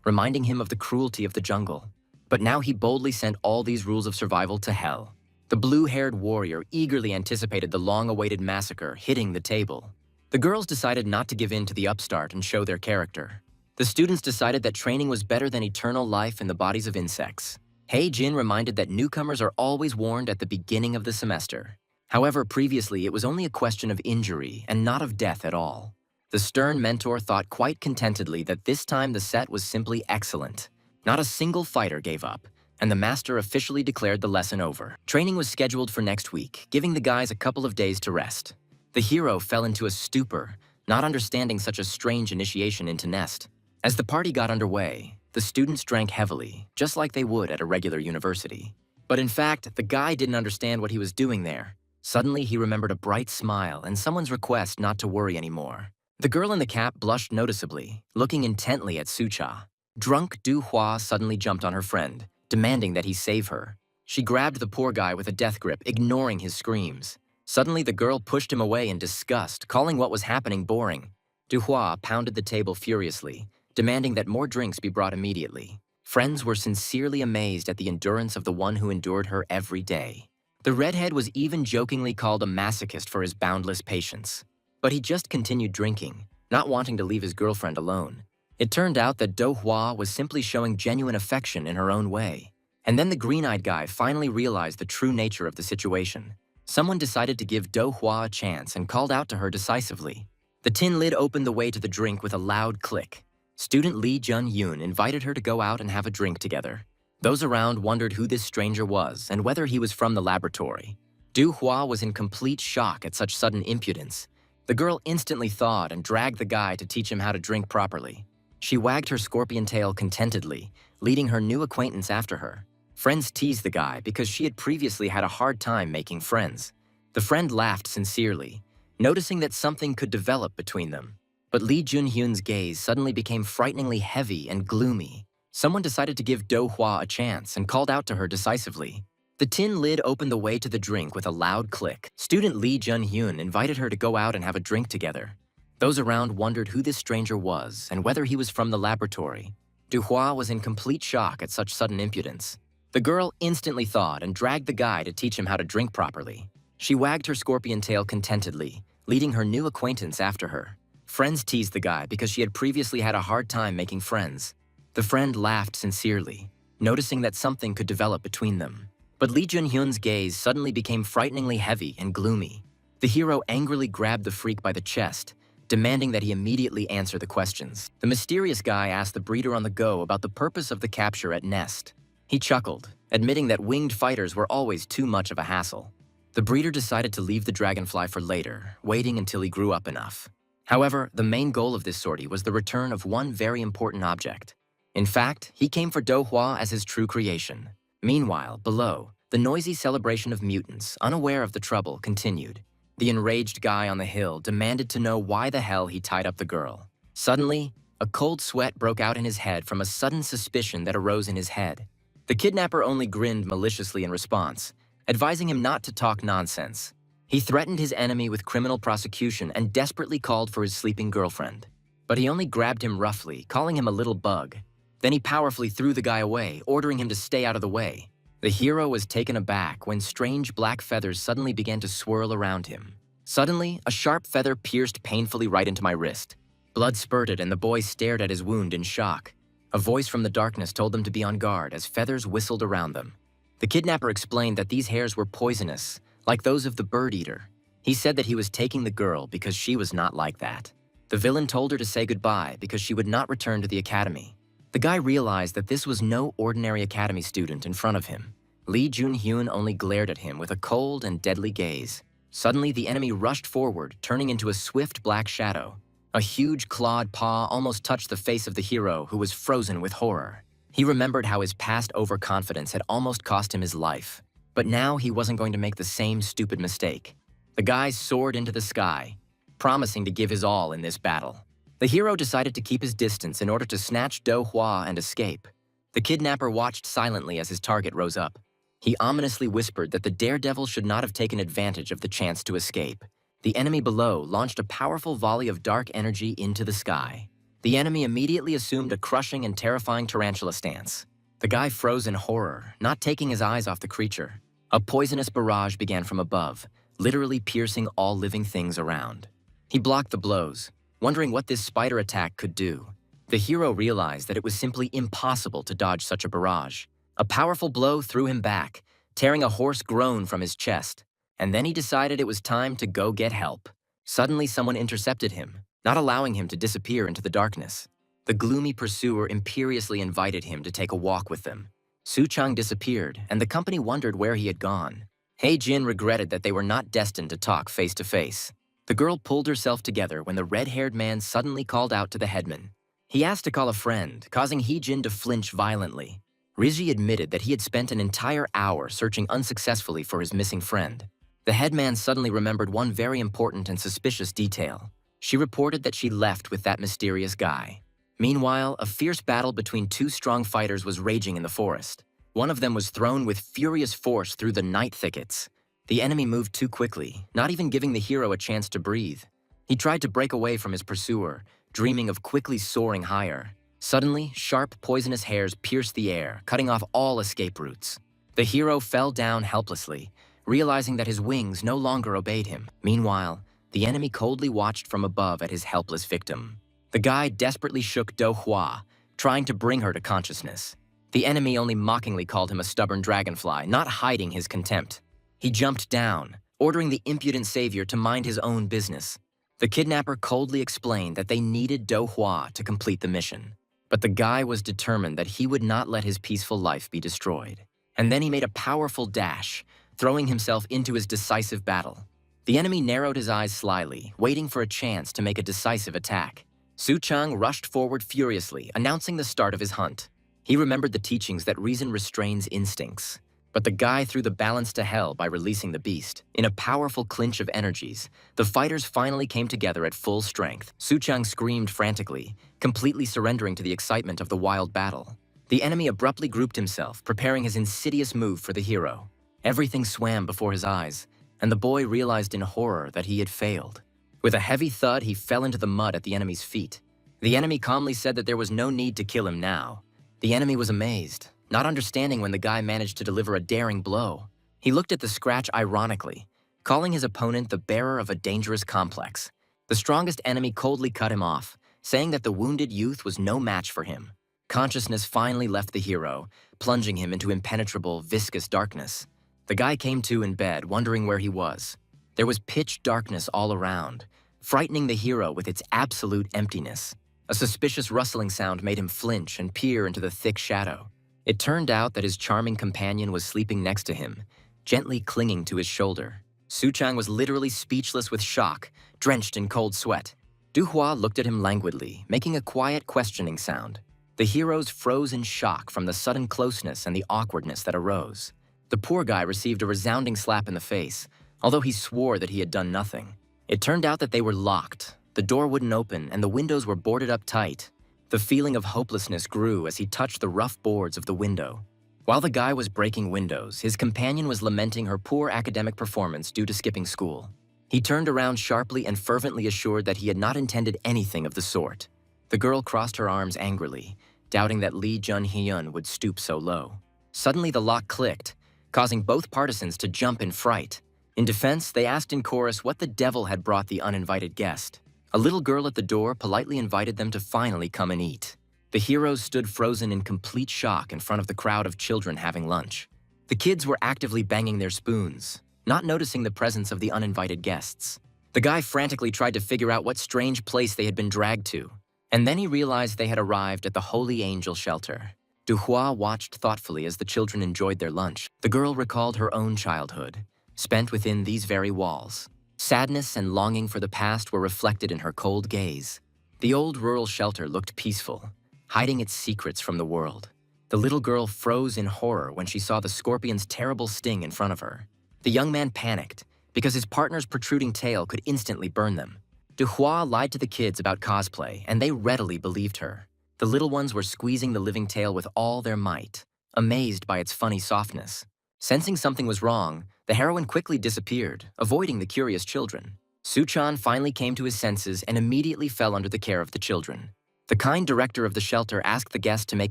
reminding him of the cruelty of the jungle. But now he boldly sent all these rules of survival to hell. The blue-haired warrior eagerly anticipated the long-awaited massacre hitting the table. The girls decided not to give in to the upstart and show their character. The students decided that training was better than eternal life in the bodies of insects. Hei Jin reminded that newcomers are always warned at the beginning of the semester. However, previously it was only a question of injury and not of death at all. The stern mentor thought quite contentedly that this time the set was simply excellent. Not a single fighter gave up, and the master officially declared the lesson over. Training was scheduled for next week, giving the guys a couple of days to rest. The hero fell into a stupor, not understanding such a strange initiation into Nest. As the party got underway, the students drank heavily, just like they would at a regular university. But in fact, the guy didn't understand what he was doing there. Suddenly, he remembered a bright smile and someone's request not to worry anymore. The girl in the cap blushed noticeably, looking intently at Sucha. Drunk Du Hua suddenly jumped on her friend, demanding that he save her. She grabbed the poor guy with a death grip, ignoring his screams. Suddenly, the girl pushed him away in disgust, calling what was happening boring. Du Hua pounded the table furiously, demanding that more drinks be brought immediately. Friends were sincerely amazed at the endurance of the one who endured her every day. The redhead was even jokingly called a masochist for his boundless patience. But he just continued drinking, not wanting to leave his girlfriend alone. It turned out that Do Hua was simply showing genuine affection in her own way. And then the green-eyed guy finally realized the true nature of the situation. Someone decided to give Do Hua a chance and called out to her decisively. The tin lid opened the way to the drink with a loud click. Student Lee Jun-yoon invited her to go out and have a drink together. Those around wondered who this stranger was and whether he was from the laboratory. Du Hua was in complete shock at such sudden impudence. The girl instantly thawed and dragged the guy to teach him how to drink properly. She wagged her scorpion tail contentedly, leading her new acquaintance after her. Friends teased the guy because she had previously had a hard time making friends. The friend laughed sincerely, noticing that something could develop between them. But Lee Jun-hyun's gaze suddenly became frighteningly heavy and gloomy. Someone decided to give Do Hua a chance and called out to her decisively. The tin lid opened the way to the drink with a loud click. Student Lee Jun-hyun invited her to go out and have a drink together. Those around wondered who this stranger was and whether he was from the laboratory. Du Hua was in complete shock at such sudden impudence. The girl instantly thawed and dragged the guy to teach him how to drink properly. She wagged her scorpion tail contentedly, leading her new acquaintance after her. Friends teased the guy because she had previously had a hard time making friends. The friend laughed sincerely, noticing that something could develop between them. But Lee Jun-hyun's gaze suddenly became frighteningly heavy and gloomy. The hero angrily grabbed the freak by the chest, demanding that he immediately answer the questions. The mysterious guy asked the breeder on the go about the purpose of the capture at Nest. He chuckled, admitting that winged fighters were always too much of a hassle. The breeder decided to leave the dragonfly for later, waiting until he grew up enough. However, the main goal of this sortie was the return of one very important object. In fact, he came for Do Hua as his true creation. Meanwhile, below, the noisy celebration of mutants, unaware of the trouble, continued. The enraged guy on the hill demanded to know why the hell he tied up the girl. Suddenly, a cold sweat broke out in his head from a sudden suspicion that arose in his head. The kidnapper only grinned maliciously in response, advising him not to talk nonsense. He threatened his enemy with criminal prosecution and desperately called for his sleeping girlfriend. But he only grabbed him roughly, calling him a little bug. Then he powerfully threw the guy away, ordering him to stay out of the way. The hero was taken aback when strange black feathers suddenly began to swirl around him. Suddenly, a sharp feather pierced painfully right into my wrist. Blood spurted and the boy stared at his wound in shock. A voice from the darkness told them to be on guard as feathers whistled around them. The kidnapper explained that these hairs were poisonous, like those of the bird eater. He said that he was taking the girl because she was not like that. The villain told her to say goodbye because she would not return to the academy. The guy realized that this was no ordinary academy student in front of him. Lee Jun-hyun only glared at him with a cold and deadly gaze. Suddenly, the enemy rushed forward, turning into a swift black shadow. A huge clawed paw almost touched the face of the hero, who was frozen with horror. He remembered how his past overconfidence had almost cost him his life. But now he wasn't going to make the same stupid mistake. The guy soared into the sky, promising to give his all in this battle. The hero decided to keep his distance in order to snatch Do Hua and escape. The kidnapper watched silently as his target rose up. He ominously whispered that the daredevil should not have taken advantage of the chance to escape. The enemy below launched a powerful volley of dark energy into the sky. The enemy immediately assumed a crushing and terrifying tarantula stance. The guy froze in horror, not taking his eyes off the creature. A poisonous barrage began from above, literally piercing all living things around. He blocked the blows, wondering what this spider attack could do. The hero realized that it was simply impossible to dodge such a barrage. A powerful blow threw him back, tearing a hoarse groan from his chest. And then he decided it was time to go get help. Suddenly, someone intercepted him, not allowing him to disappear into the darkness. The gloomy pursuer imperiously invited him to take a walk with them. Su Chang disappeared, and the company wondered where he had gone. Hei Jin regretted that they were not destined to talk face to face. The girl pulled herself together when the red-haired man suddenly called out to the headman. He asked to call a friend, causing Hei Jin to flinch violently. Riji admitted that he had spent an entire hour searching unsuccessfully for his missing friend. The headman suddenly remembered one very important and suspicious detail. She reported that she left with that mysterious guy. Meanwhile, a fierce battle between two strong fighters was raging in the forest. One of them was thrown with furious force through the night thickets. The enemy moved too quickly, not even giving the hero a chance to breathe. He tried to break away from his pursuer, dreaming of quickly soaring higher. Suddenly, sharp, poisonous hairs pierced the air, cutting off all escape routes. The hero fell down helplessly, realizing that his wings no longer obeyed him. Meanwhile, the enemy coldly watched from above at his helpless victim. The guy desperately shook Do Hua, trying to bring her to consciousness. The enemy only mockingly called him a stubborn dragonfly, not hiding his contempt. He jumped down, ordering the impudent savior to mind his own business. The kidnapper coldly explained that they needed Do Hua to complete the mission. But the guy was determined that he would not let his peaceful life be destroyed. And then he made a powerful dash, throwing himself into his decisive battle. The enemy narrowed his eyes slyly, waiting for a chance to make a decisive attack. Su Chang rushed forward furiously, announcing the start of his hunt. He remembered the teachings that reason restrains instincts. But the guy threw the balance to hell by releasing the beast. In a powerful clinch of energies, the fighters finally came together at full strength. Su Chang screamed frantically, completely surrendering to the excitement of the wild battle. The enemy abruptly grouped himself, preparing his insidious move for the hero. Everything swam before his eyes, and the boy realized in horror that he had failed. With a heavy thud, he fell into the mud at the enemy's feet. The enemy calmly said that there was no need to kill him now. The enemy was amazed, not understanding when the guy managed to deliver a daring blow. He looked at the scratch ironically, calling his opponent the bearer of a dangerous complex. The strongest enemy coldly cut him off, saying that the wounded youth was no match for him. Consciousness finally left the hero, plunging him into impenetrable, viscous darkness. The guy came to in bed, wondering where he was. There was pitch darkness all around, frightening the hero with its absolute emptiness. A suspicious rustling sound made him flinch and peer into the thick shadow. It turned out that his charming companion was sleeping next to him, gently clinging to his shoulder. Su Chang was literally speechless with shock, drenched in cold sweat. Du Hua looked at him languidly, making a quiet questioning sound. The heroes froze in shock from the sudden closeness and the awkwardness that arose. The poor guy received a resounding slap in the face, although he swore that he had done nothing. It turned out that they were locked. The door wouldn't open and the windows were boarded up tight. The feeling of hopelessness grew as he touched the rough boards of the window. While the guy was breaking windows, his companion was lamenting her poor academic performance due to skipping school. He turned around sharply and fervently assured that he had not intended anything of the sort. The girl crossed her arms angrily, doubting that Lee Jun-hyun would stoop so low. Suddenly the lock clicked, causing both partisans to jump in fright. In defense, they asked in chorus what the devil had brought the uninvited guest. A little girl at the door politely invited them to finally come and eat. The heroes stood frozen in complete shock in front of the crowd of children having lunch. The kids were actively banging their spoons, not noticing the presence of the uninvited guests. The guy frantically tried to figure out what strange place they had been dragged to, and then he realized they had arrived at the Holy Angel Shelter. Du Hua watched thoughtfully as the children enjoyed their lunch. The girl recalled her own childhood, spent within these very walls. Sadness and longing for the past were reflected in her cold gaze. The old rural shelter looked peaceful, hiding its secrets from the world. The little girl froze in horror when she saw the scorpion's terrible sting in front of her. The young man panicked, because his partner's protruding tail could instantly burn them. Du Hua lied to the kids about cosplay, and they readily believed her. The little ones were squeezing the living tail with all their might, amazed by its funny softness. Sensing something was wrong, the heroine quickly disappeared, avoiding the curious children. Su Chan finally came to his senses and immediately fell under the care of the children. The kind director of the shelter asked the guest to make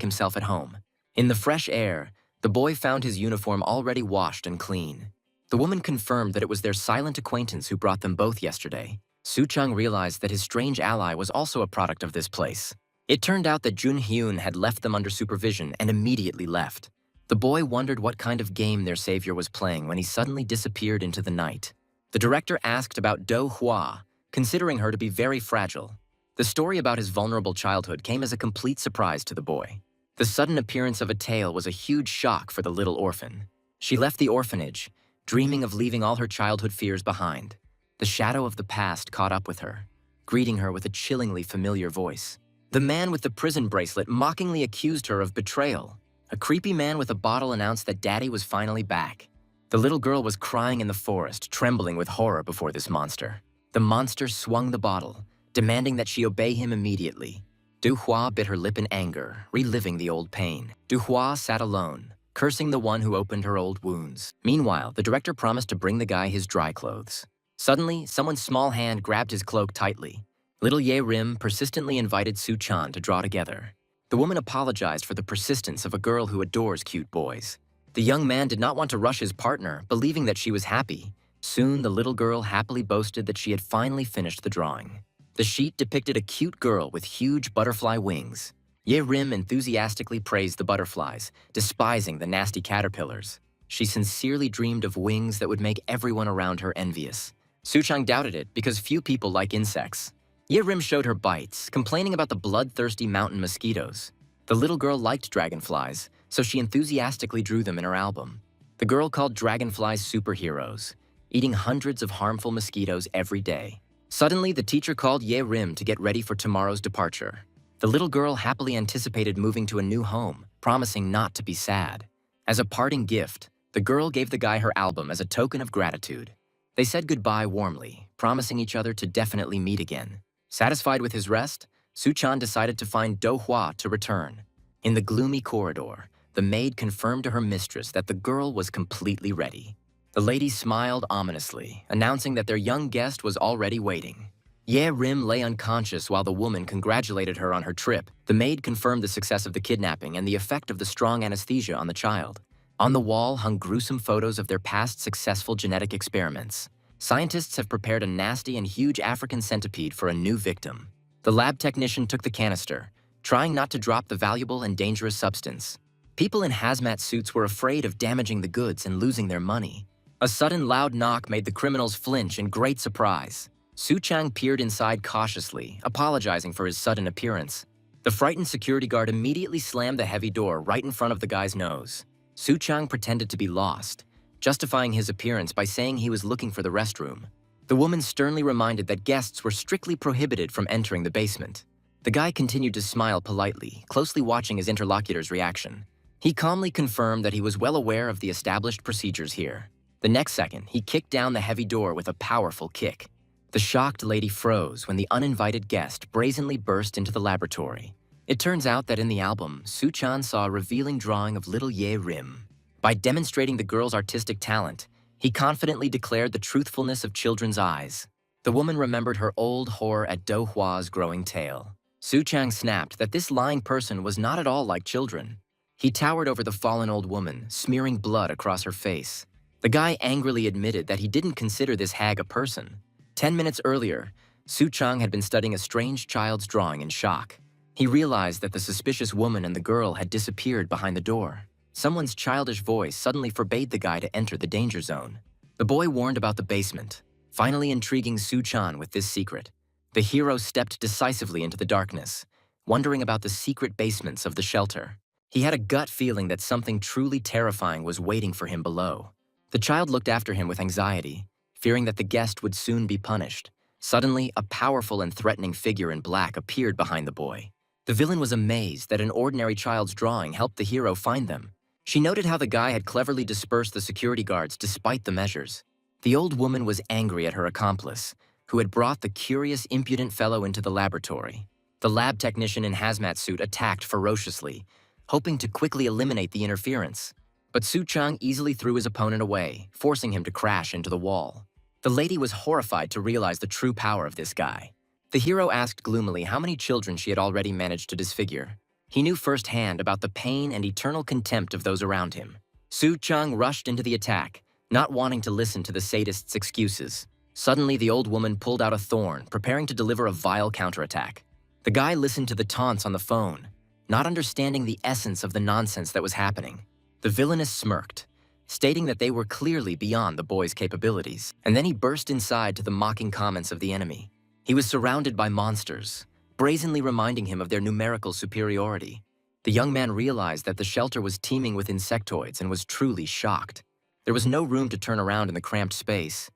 himself at home. In the fresh air, the boy found his uniform already washed and clean. The woman confirmed that it was their silent acquaintance who brought them both yesterday. Su Chang realized that his strange ally was also a product of this place. It turned out that Jun Hyun had left them under supervision and immediately left. The boy wondered what kind of game their savior was playing when he suddenly disappeared into the night. The director asked about Do Hua, considering her to be very fragile. The story about his vulnerable childhood came as a complete surprise to the boy. The sudden appearance of a tail was a huge shock for the little orphan. She left the orphanage, dreaming of leaving all her childhood fears behind. The shadow of the past caught up with her, greeting her with a chillingly familiar voice. The man with the prison bracelet mockingly accused her of betrayal. A creepy man with a bottle announced that Daddy was finally back. The little girl was crying in the forest, trembling with horror before this monster. The monster swung the bottle, demanding that she obey him immediately. Du Hua bit her lip in anger, reliving the old pain. Du Hua sat alone, cursing the one who opened her old wounds. Meanwhile, the director promised to bring the guy his dry clothes. Suddenly, someone's small hand grabbed his cloak tightly. Little Ye Rim persistently invited Su Chan to draw together. The woman apologized for the persistence of a girl who adores cute boys. The young man did not want to rush his partner, believing that she was happy. Soon, the little girl happily boasted that she had finally finished the drawing. The sheet depicted a cute girl with huge butterfly wings. Ye Rim enthusiastically praised the butterflies, despising the nasty caterpillars. She sincerely dreamed of wings that would make everyone around her envious. Su Chang doubted it because few people like insects. Ye Rim showed her bites, complaining about the bloodthirsty mountain mosquitoes. The little girl liked dragonflies, so she enthusiastically drew them in her album. The girl called dragonflies superheroes, eating hundreds of harmful mosquitoes every day. Suddenly, the teacher called Ye Rim to get ready for tomorrow's departure. The little girl happily anticipated moving to a new home, promising not to be sad. As a parting gift, the girl gave the guy her album as a token of gratitude. They said goodbye warmly, promising each other to definitely meet again. Satisfied with his rest, Su Chan decided to find Do Hua to return. In the gloomy corridor, the maid confirmed to her mistress that the girl was completely ready. The lady smiled ominously, announcing that their young guest was already waiting. Ye Rim lay unconscious while the woman congratulated her on her trip. The maid confirmed the success of the kidnapping and the effect of the strong anesthesia on the child. On the wall hung gruesome photos of their past successful genetic experiments. Scientists have prepared a nasty and huge African centipede for a new victim. The lab technician took the canister, trying not to drop the valuable and dangerous substance. People in hazmat suits were afraid of damaging the goods and losing their money. A sudden loud knock made the criminals flinch in great surprise. Su Chang peered inside cautiously, apologizing for his sudden appearance. The frightened security guard immediately slammed the heavy door right in front of the guy's nose. Su Chang pretended to be lost, justifying his appearance by saying he was looking for the restroom. The woman sternly reminded that guests were strictly prohibited from entering the basement. The guy continued to smile politely, closely watching his interlocutor's reaction. He calmly confirmed that he was well aware of the established procedures here. The next second, he kicked down the heavy door with a powerful kick. The shocked lady froze when the uninvited guest brazenly burst into the laboratory. It turns out that in the album, Su Chan saw a revealing drawing of little Ye Rim. By demonstrating the girl's artistic talent, he confidently declared the truthfulness of children's eyes. The woman remembered her old horror at Do Hua's growing tail. Su Chang snapped that this lying person was not at all like children. He towered over the fallen old woman, smearing blood across her face. The guy angrily admitted that he didn't consider this hag a person. 10 minutes earlier, Su Chang had been studying a strange child's drawing in shock. He realized that the suspicious woman and the girl had disappeared behind the door. Someone's childish voice suddenly forbade the guy to enter the danger zone. The boy warned about the basement, finally intriguing Su Chan with this secret. The hero stepped decisively into the darkness, wondering about the secret basements of the shelter. He had a gut feeling that something truly terrifying was waiting for him below. The child looked after him with anxiety, fearing that the guest would soon be punished. Suddenly, a powerful and threatening figure in black appeared behind the boy. The villain was amazed that an ordinary child's drawing helped the hero find them. She noted how the guy had cleverly dispersed the security guards despite the measures. The old woman was angry at her accomplice, who had brought the curious, impudent fellow into the laboratory. The lab technician in hazmat suit attacked ferociously, hoping to quickly eliminate the interference. But Su Chang easily threw his opponent away, forcing him to crash into the wall. The lady was horrified to realize the true power of this guy. The hero asked gloomily how many children she had already managed to disfigure. He knew firsthand about the pain and eternal contempt of those around him. Su Chang rushed into the attack, not wanting to listen to the sadist's excuses. Suddenly, the old woman pulled out a thorn, preparing to deliver a vile counterattack. The guy listened to the taunts on the phone, not understanding the essence of the nonsense that was happening. The villainess smirked, stating that they were clearly beyond the boy's capabilities, and then he burst inside to the mocking comments of the enemy. He was surrounded by monsters, brazenly reminding him of their numerical superiority. The young man realized that the shelter was teeming with insectoids and was truly shocked. There was no room to turn around in the cramped space.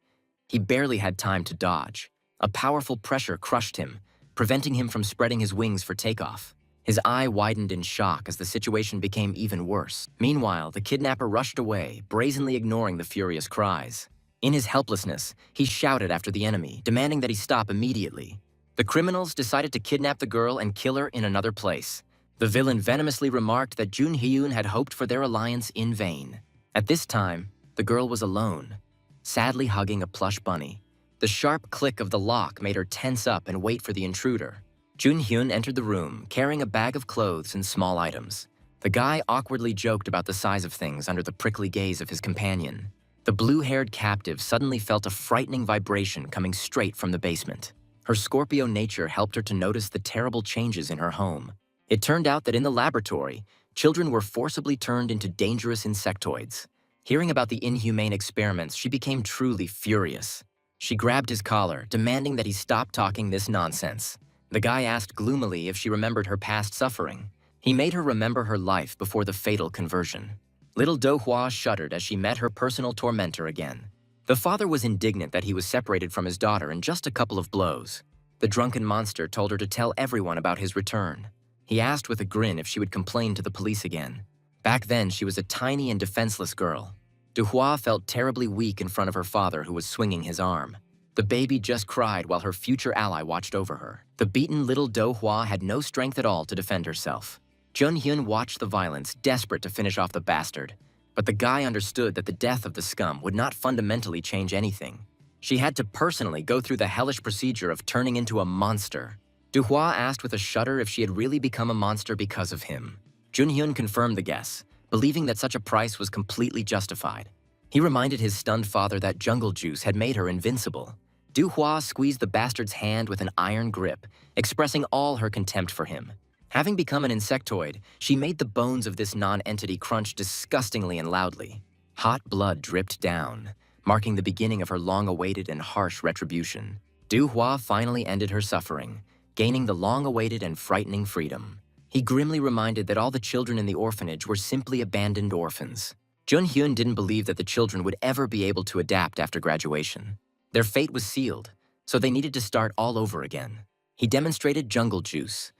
He barely had time to dodge. A powerful pressure crushed him, preventing him from spreading his wings for takeoff. His eye widened in shock as the situation became even worse. Meanwhile, the kidnapper rushed away, brazenly ignoring the furious cries. In his helplessness, he shouted after the enemy, demanding that he stop immediately. The criminals decided to kidnap the girl and kill her in another place. The villain venomously remarked that Jun Hyun had hoped for their alliance in vain. At this time, the girl was alone, sadly hugging a plush bunny. The sharp click of the lock made her tense up and wait for the intruder. Jun Hyun entered the room, carrying a bag of clothes and small items. The guy awkwardly joked about the size of things under the prickly gaze of his companion. The blue-haired captive suddenly felt a frightening vibration coming straight from the basement. Her Scorpio nature helped her to notice the terrible changes in her home. It turned out that in the laboratory, children were forcibly turned into dangerous insectoids. Hearing about the inhumane experiments, she became truly furious. She grabbed his collar, demanding that he stop talking this nonsense. The guy asked gloomily if she remembered her past suffering. He made her remember her life before the fatal conversion. Little Do-hwa shuddered as she met her personal tormentor again. The father was indignant that he was separated from his daughter in just a couple of blows. The drunken monster told her to tell everyone about his return. He asked with a grin if she would complain to the police again. Back then, she was a tiny and defenseless girl. Do-hwa felt terribly weak in front of her father, who was swinging his arm. The baby just cried while her future ally watched over her. The beaten little Do-hwa had no strength at all to defend herself. Jun Hyun watched the violence, desperate to finish off the bastard. But the guy understood that the death of the scum would not fundamentally change anything. She had to personally go through the hellish procedure of turning into a monster. Do-hwa asked with a shudder if she had really become a monster because of him. Jun Hyun confirmed the guess, believing that such a price was completely justified. He reminded his stunned father that jungle juice had made her invincible. Do-hwa squeezed the bastard's hand with an iron grip, expressing all her contempt for him. Having become an insectoid, she made the bones of this non-entity crunch disgustingly and loudly. Hot blood dripped down, marking the beginning of her long-awaited and harsh retribution. Do-hwa finally ended her suffering, gaining the long-awaited and frightening freedom. He grimly reminded that all the children in the orphanage were simply abandoned orphans. Jun Hyun didn't believe that the children would ever be able to adapt after graduation. Their fate was sealed, so they needed to start all over again. He demonstrated jungle juice,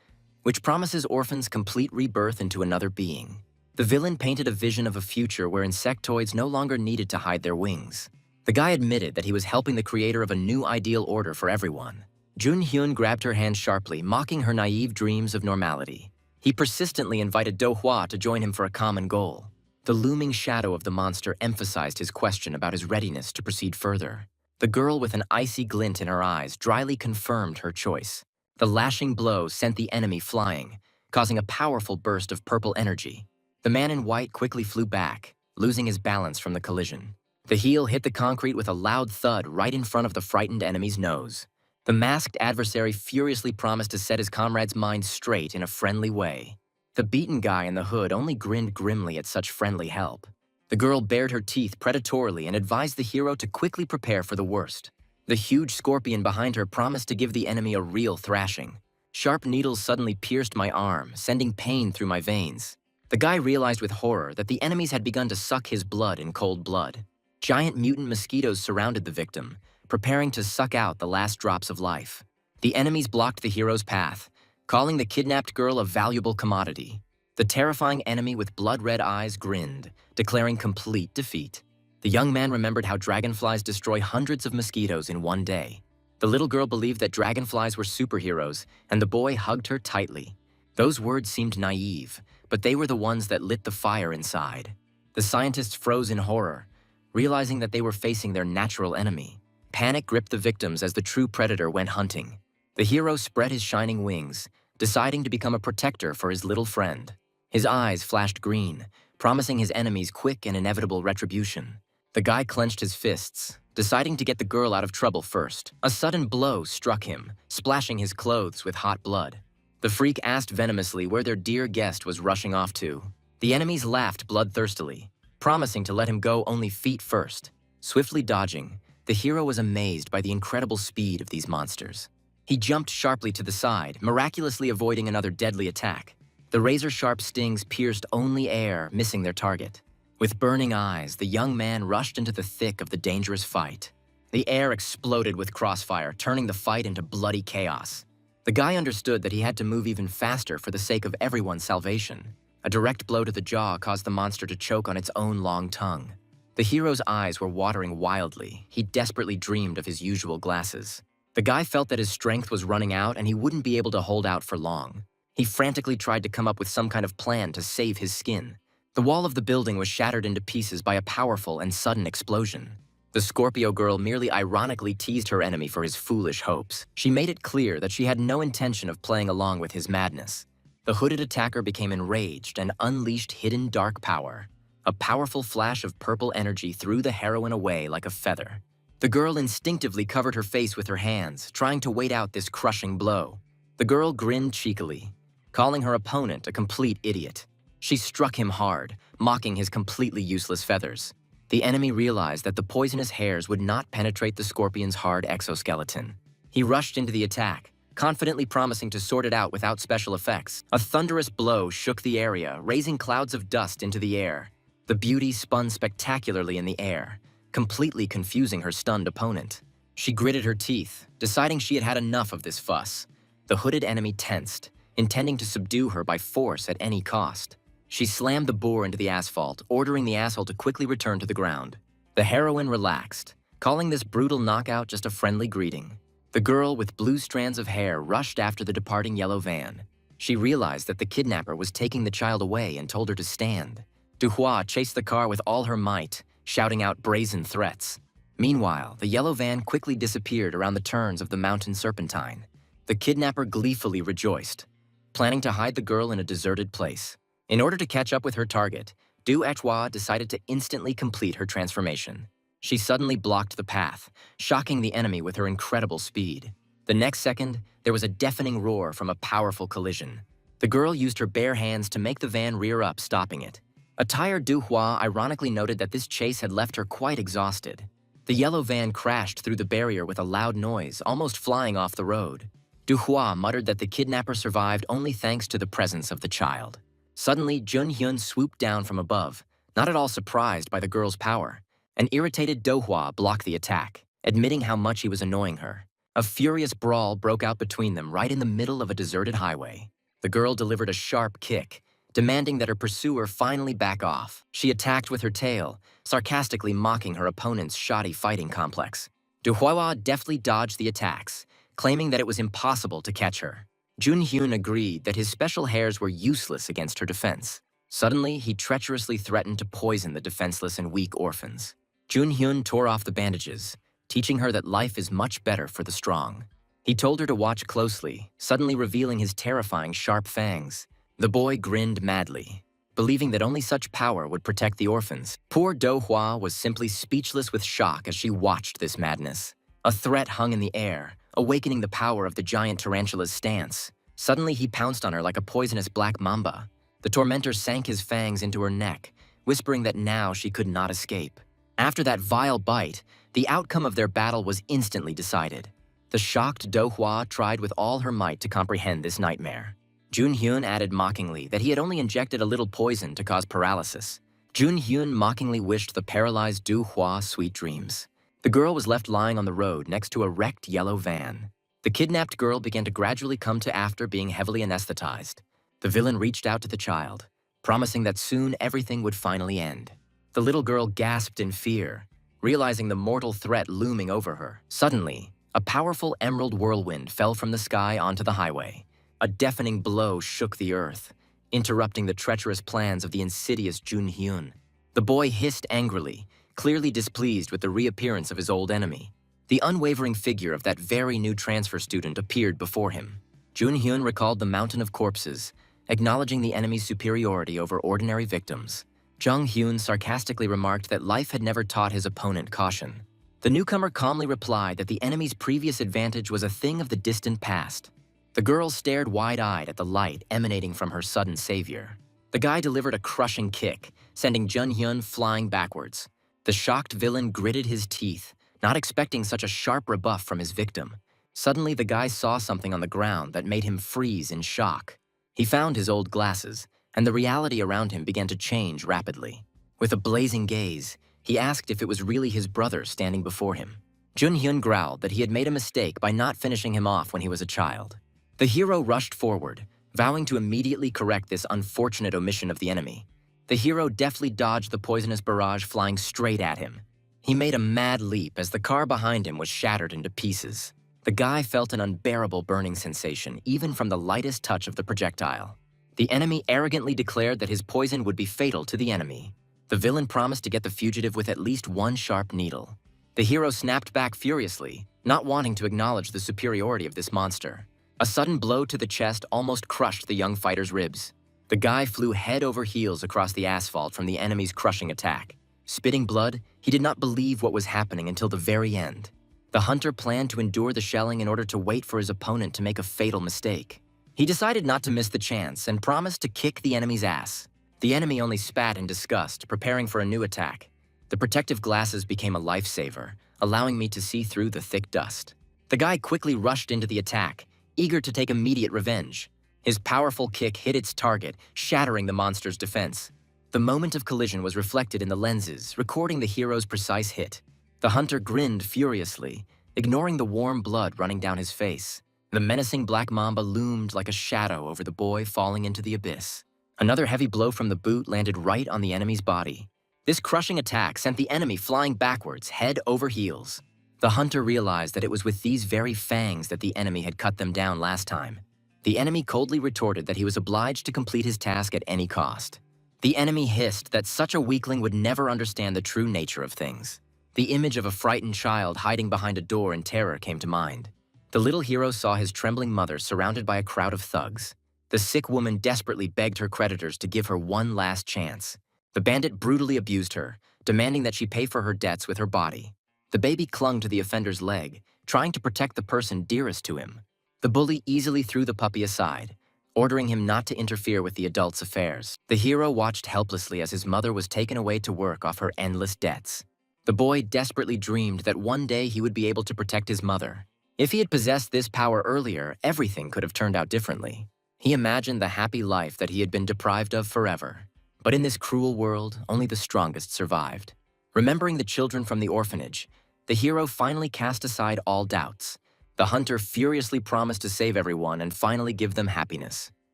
which promises orphans complete rebirth into another being. The villain painted a vision of a future where insectoids no longer needed to hide their wings. The guy admitted that he was helping the creator of a new ideal order for everyone. Jun Hyun grabbed her hand sharply, mocking her naive dreams of normality. He persistently invited Do-hwa to join him for a common goal. The looming shadow of the monster emphasized his question about his readiness to proceed further. The girl with an icy glint in her eyes dryly confirmed her choice. The lashing blow sent the enemy flying, causing a powerful burst of purple energy. The man in white quickly flew back, losing his balance from the collision. The heel hit the concrete with a loud thud right in front of the frightened enemy's nose. The masked adversary furiously promised to set his comrade's mind straight in a friendly way. The beaten guy in the hood only grinned grimly at such friendly help. The girl bared her teeth predatorily and advised the hero to quickly prepare for the worst. The huge scorpion behind her promised to give the enemy a real thrashing. Sharp needles suddenly pierced my arm, sending pain through my veins. The guy realized with horror that the enemies had begun to suck his blood in cold blood. Giant mutant mosquitoes surrounded the victim, preparing to suck out the last drops of life. The enemies blocked the hero's path, calling the kidnapped girl a valuable commodity. The terrifying enemy with blood-red eyes grinned, declaring complete defeat. The young man remembered how dragonflies destroy hundreds of mosquitoes in one day. The little girl believed that dragonflies were superheroes, and the boy hugged her tightly. Those words seemed naive, but they were the ones that lit the fire inside. The scientists froze in horror, realizing that they were facing their natural enemy. Panic gripped the victims as the true predator went hunting. The hero spread his shining wings, deciding to become a protector for his little friend. His eyes flashed green, promising his enemies quick and inevitable retribution. The guy clenched his fists, deciding to get the girl out of trouble first. A sudden blow struck him, splashing his clothes with hot blood. The freak asked venomously where their dear guest was rushing off to. The enemies laughed bloodthirstily, promising to let him go only feet first. Swiftly dodging, the hero was amazed by the incredible speed of these monsters. He jumped sharply to the side, miraculously avoiding another deadly attack. The razor-sharp stings pierced only air, missing their target. With burning eyes, the young man rushed into the thick of the dangerous fight. The air exploded with crossfire, turning the fight into bloody chaos. The guy understood that he had to move even faster for the sake of everyone's salvation. A direct blow to the jaw caused the monster to choke on its own long tongue. The hero's eyes were watering wildly. He desperately dreamed of his usual glasses. The guy felt that his strength was running out and he wouldn't be able to hold out for long. He frantically tried to come up with some kind of plan to save his skin. The wall of the building was shattered into pieces by a powerful and sudden explosion. The Scorpio girl merely ironically teased her enemy for his foolish hopes. She made it clear that she had no intention of playing along with his madness. The hooded attacker became enraged and unleashed hidden dark power. A powerful flash of purple energy threw the heroine away like a feather. The girl instinctively covered her face with her hands, trying to wait out this crushing blow. The girl grinned cheekily, calling her opponent a complete idiot. She struck him hard, mocking his completely useless feathers. The enemy realized that the poisonous hairs would not penetrate the scorpion's hard exoskeleton. He rushed into the attack, confidently promising to sort it out without special effects. A thunderous blow shook the area, raising clouds of dust into the air. The beauty spun spectacularly in the air, completely confusing her stunned opponent. She gritted her teeth, deciding she had had enough of this fuss. The hooded enemy tensed, intending to subdue her by force at any cost. She slammed the boar into the asphalt, ordering the asshole to quickly return to the ground. The heroine relaxed, calling this brutal knockout just a friendly greeting. The girl with blue strands of hair rushed after the departing yellow van. She realized that the kidnapper was taking the child away and told her to stand. Duhua chased the car with all her might, shouting out brazen threats. Meanwhile, the yellow van quickly disappeared around the turns of the mountain serpentine. The kidnapper gleefully rejoiced, planning to hide the girl in a deserted place. In order to catch up with her target, Duhua decided to instantly complete her transformation. She suddenly blocked the path, shocking the enemy with her incredible speed. The next second, there was a deafening roar from a powerful collision. The girl used her bare hands to make the van rear up, stopping it. A tired Duhua ironically noted that this chase had left her quite exhausted. The yellow van crashed through the barrier with a loud noise, almost flying off the road. Duhua muttered that the kidnapper survived only thanks to the presence of the child. Suddenly, Junhyun swooped down from above, not at all surprised by the girl's power. An irritated Duhua blocked the attack, admitting how much he was annoying her. A furious brawl broke out between them right in the middle of a deserted highway. The girl delivered a sharp kick, demanding that her pursuer finally back off. She attacked with her tail, sarcastically mocking her opponent's shoddy fighting complex. Duhua deftly dodged the attacks, claiming that it was impossible to catch her. Junhyun agreed that his special hairs were useless against her defense. Suddenly, he treacherously threatened to poison the defenseless and weak orphans. Junhyun tore off the bandages, teaching her that life is much better for the strong. He told her to watch closely, suddenly revealing his terrifying sharp fangs. The boy grinned madly, believing that only such power would protect the orphans. Poor Duhua was simply speechless with shock as she watched this madness. A threat hung in the air, awakening the power of the giant tarantula's stance. Suddenly, he pounced on her like a poisonous black mamba. The tormentor sank his fangs into her neck, whispering that now she could not escape. After that vile bite, the outcome of their battle was instantly decided. The shocked Duhua tried with all her might to comprehend this nightmare. Junhyun added mockingly that he had only injected a little poison to cause paralysis. Junhyun mockingly wished the paralyzed Duhua sweet dreams. The girl was left lying on the road next to a wrecked yellow van. The kidnapped girl began to gradually come to after being heavily anesthetized. The villain reached out to the child, promising that soon everything would finally end. The little girl gasped in fear, realizing the mortal threat looming over her. Suddenly, a powerful emerald whirlwind fell from the sky onto the highway. A deafening blow shook the earth, interrupting the treacherous plans of the insidious Junhyun. The boy hissed angrily, clearly displeased with the reappearance of his old enemy. The unwavering figure of that very new transfer student appeared before him. Junhyun recalled the mountain of corpses, acknowledging the enemy's superiority over ordinary victims. Jung-hyun sarcastically remarked that life had never taught his opponent caution. The newcomer calmly replied that the enemy's previous advantage was a thing of the distant past. The girl stared wide-eyed at the light emanating from her sudden savior. The guy delivered a crushing kick, sending Junhyun flying backwards. The shocked villain gritted his teeth, not expecting such a sharp rebuff from his victim. Suddenly, the guy saw something on the ground that made him freeze in shock. He found his old glasses, and the reality around him began to change rapidly. With a blazing gaze, he asked if it was really his brother standing before him. Junhyun growled that he had made a mistake by not finishing him off when he was a child. The hero rushed forward, vowing to immediately correct this unfortunate omission of the enemy. The hero deftly dodged the poisonous barrage flying straight at him. He made a mad leap as the car behind him was shattered into pieces. The guy felt an unbearable burning sensation, even from the lightest touch of the projectile. The enemy arrogantly declared that his poison would be fatal to the enemy. The villain promised to get the fugitive with at least one sharp needle. The hero snapped back furiously, not wanting to acknowledge the superiority of this monster. A sudden blow to the chest almost crushed the young fighter's ribs. The guy flew head over heels across the asphalt from the enemy's crushing attack. Spitting blood, he did not believe what was happening until the very end. The hunter planned to endure the shelling in order to wait for his opponent to make a fatal mistake. He decided not to miss the chance and promised to kick the enemy's ass. The enemy only spat in disgust, preparing for a new attack. The protective glasses became a lifesaver, allowing me to see through the thick dust. The guy quickly rushed into the attack, eager to take immediate revenge. His powerful kick hit its target, shattering the monster's defense. The moment of collision was reflected in the lenses, recording the hero's precise hit. The hunter grinned furiously, ignoring the warm blood running down his face. The menacing black mamba loomed like a shadow over the boy falling into the abyss. Another heavy blow from the boot landed right on the enemy's body. This crushing attack sent the enemy flying backwards, head over heels. The hunter realized that it was with these very fangs that the enemy had cut them down last time. The enemy coldly retorted that he was obliged to complete his task at any cost. The enemy hissed that such a weakling would never understand the true nature of things. The image of a frightened child hiding behind a door in terror came to mind. The little hero saw his trembling mother surrounded by a crowd of thugs. The sick woman desperately begged her creditors to give her one last chance. The bandit brutally abused her, demanding that she pay for her debts with her body. The baby clung to the offender's leg, trying to protect the person dearest to him. The bully easily threw the puppy aside, ordering him not to interfere with the adult's affairs. The hero watched helplessly as his mother was taken away to work off her endless debts. The boy desperately dreamed that one day he would be able to protect his mother. If he had possessed this power earlier, everything could have turned out differently. He imagined the happy life that he had been deprived of forever. But in this cruel world, only the strongest survived. Remembering the children from the orphanage, the hero finally cast aside all doubts. The hunter furiously promised to save everyone and finally give them happiness.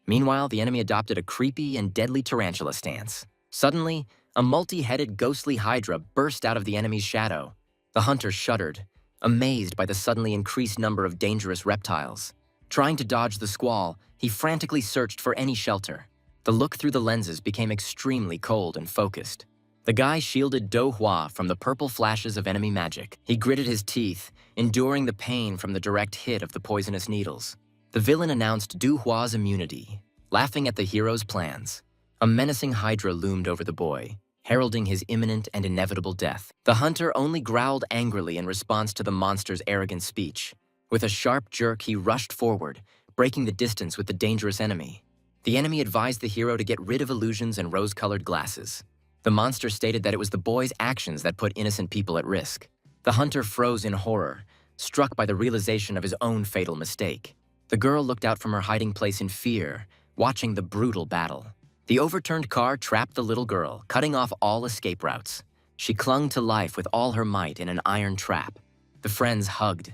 Meanwhile, the enemy adopted a creepy and deadly tarantula stance. Suddenly, a multi-headed ghostly hydra burst out of the enemy's shadow. The hunter shuddered, amazed by the suddenly increased number of dangerous reptiles. Trying to dodge the squall, he frantically searched for any shelter. The look through the lenses became extremely cold and focused. The guy shielded Do Hua from the purple flashes of enemy magic. He gritted his teeth, enduring the pain from the direct hit of the poisonous needles. The villain announced Do Hua's immunity, laughing at the hero's plans. A menacing hydra loomed over the boy, heralding his imminent and inevitable death. The hunter only growled angrily in response to the monster's arrogant speech. With a sharp jerk, he rushed forward, breaking the distance with the dangerous enemy. The enemy advised the hero to get rid of illusions and rose-colored glasses. The monster stated that it was the boy's actions that put innocent people at risk. The hunter froze in horror, struck by the realization of his own fatal mistake. The girl looked out from her hiding place in fear, watching the brutal battle. The overturned car trapped the little girl, cutting off all escape routes. She clung to life with all her might in an iron trap. The friends hugged,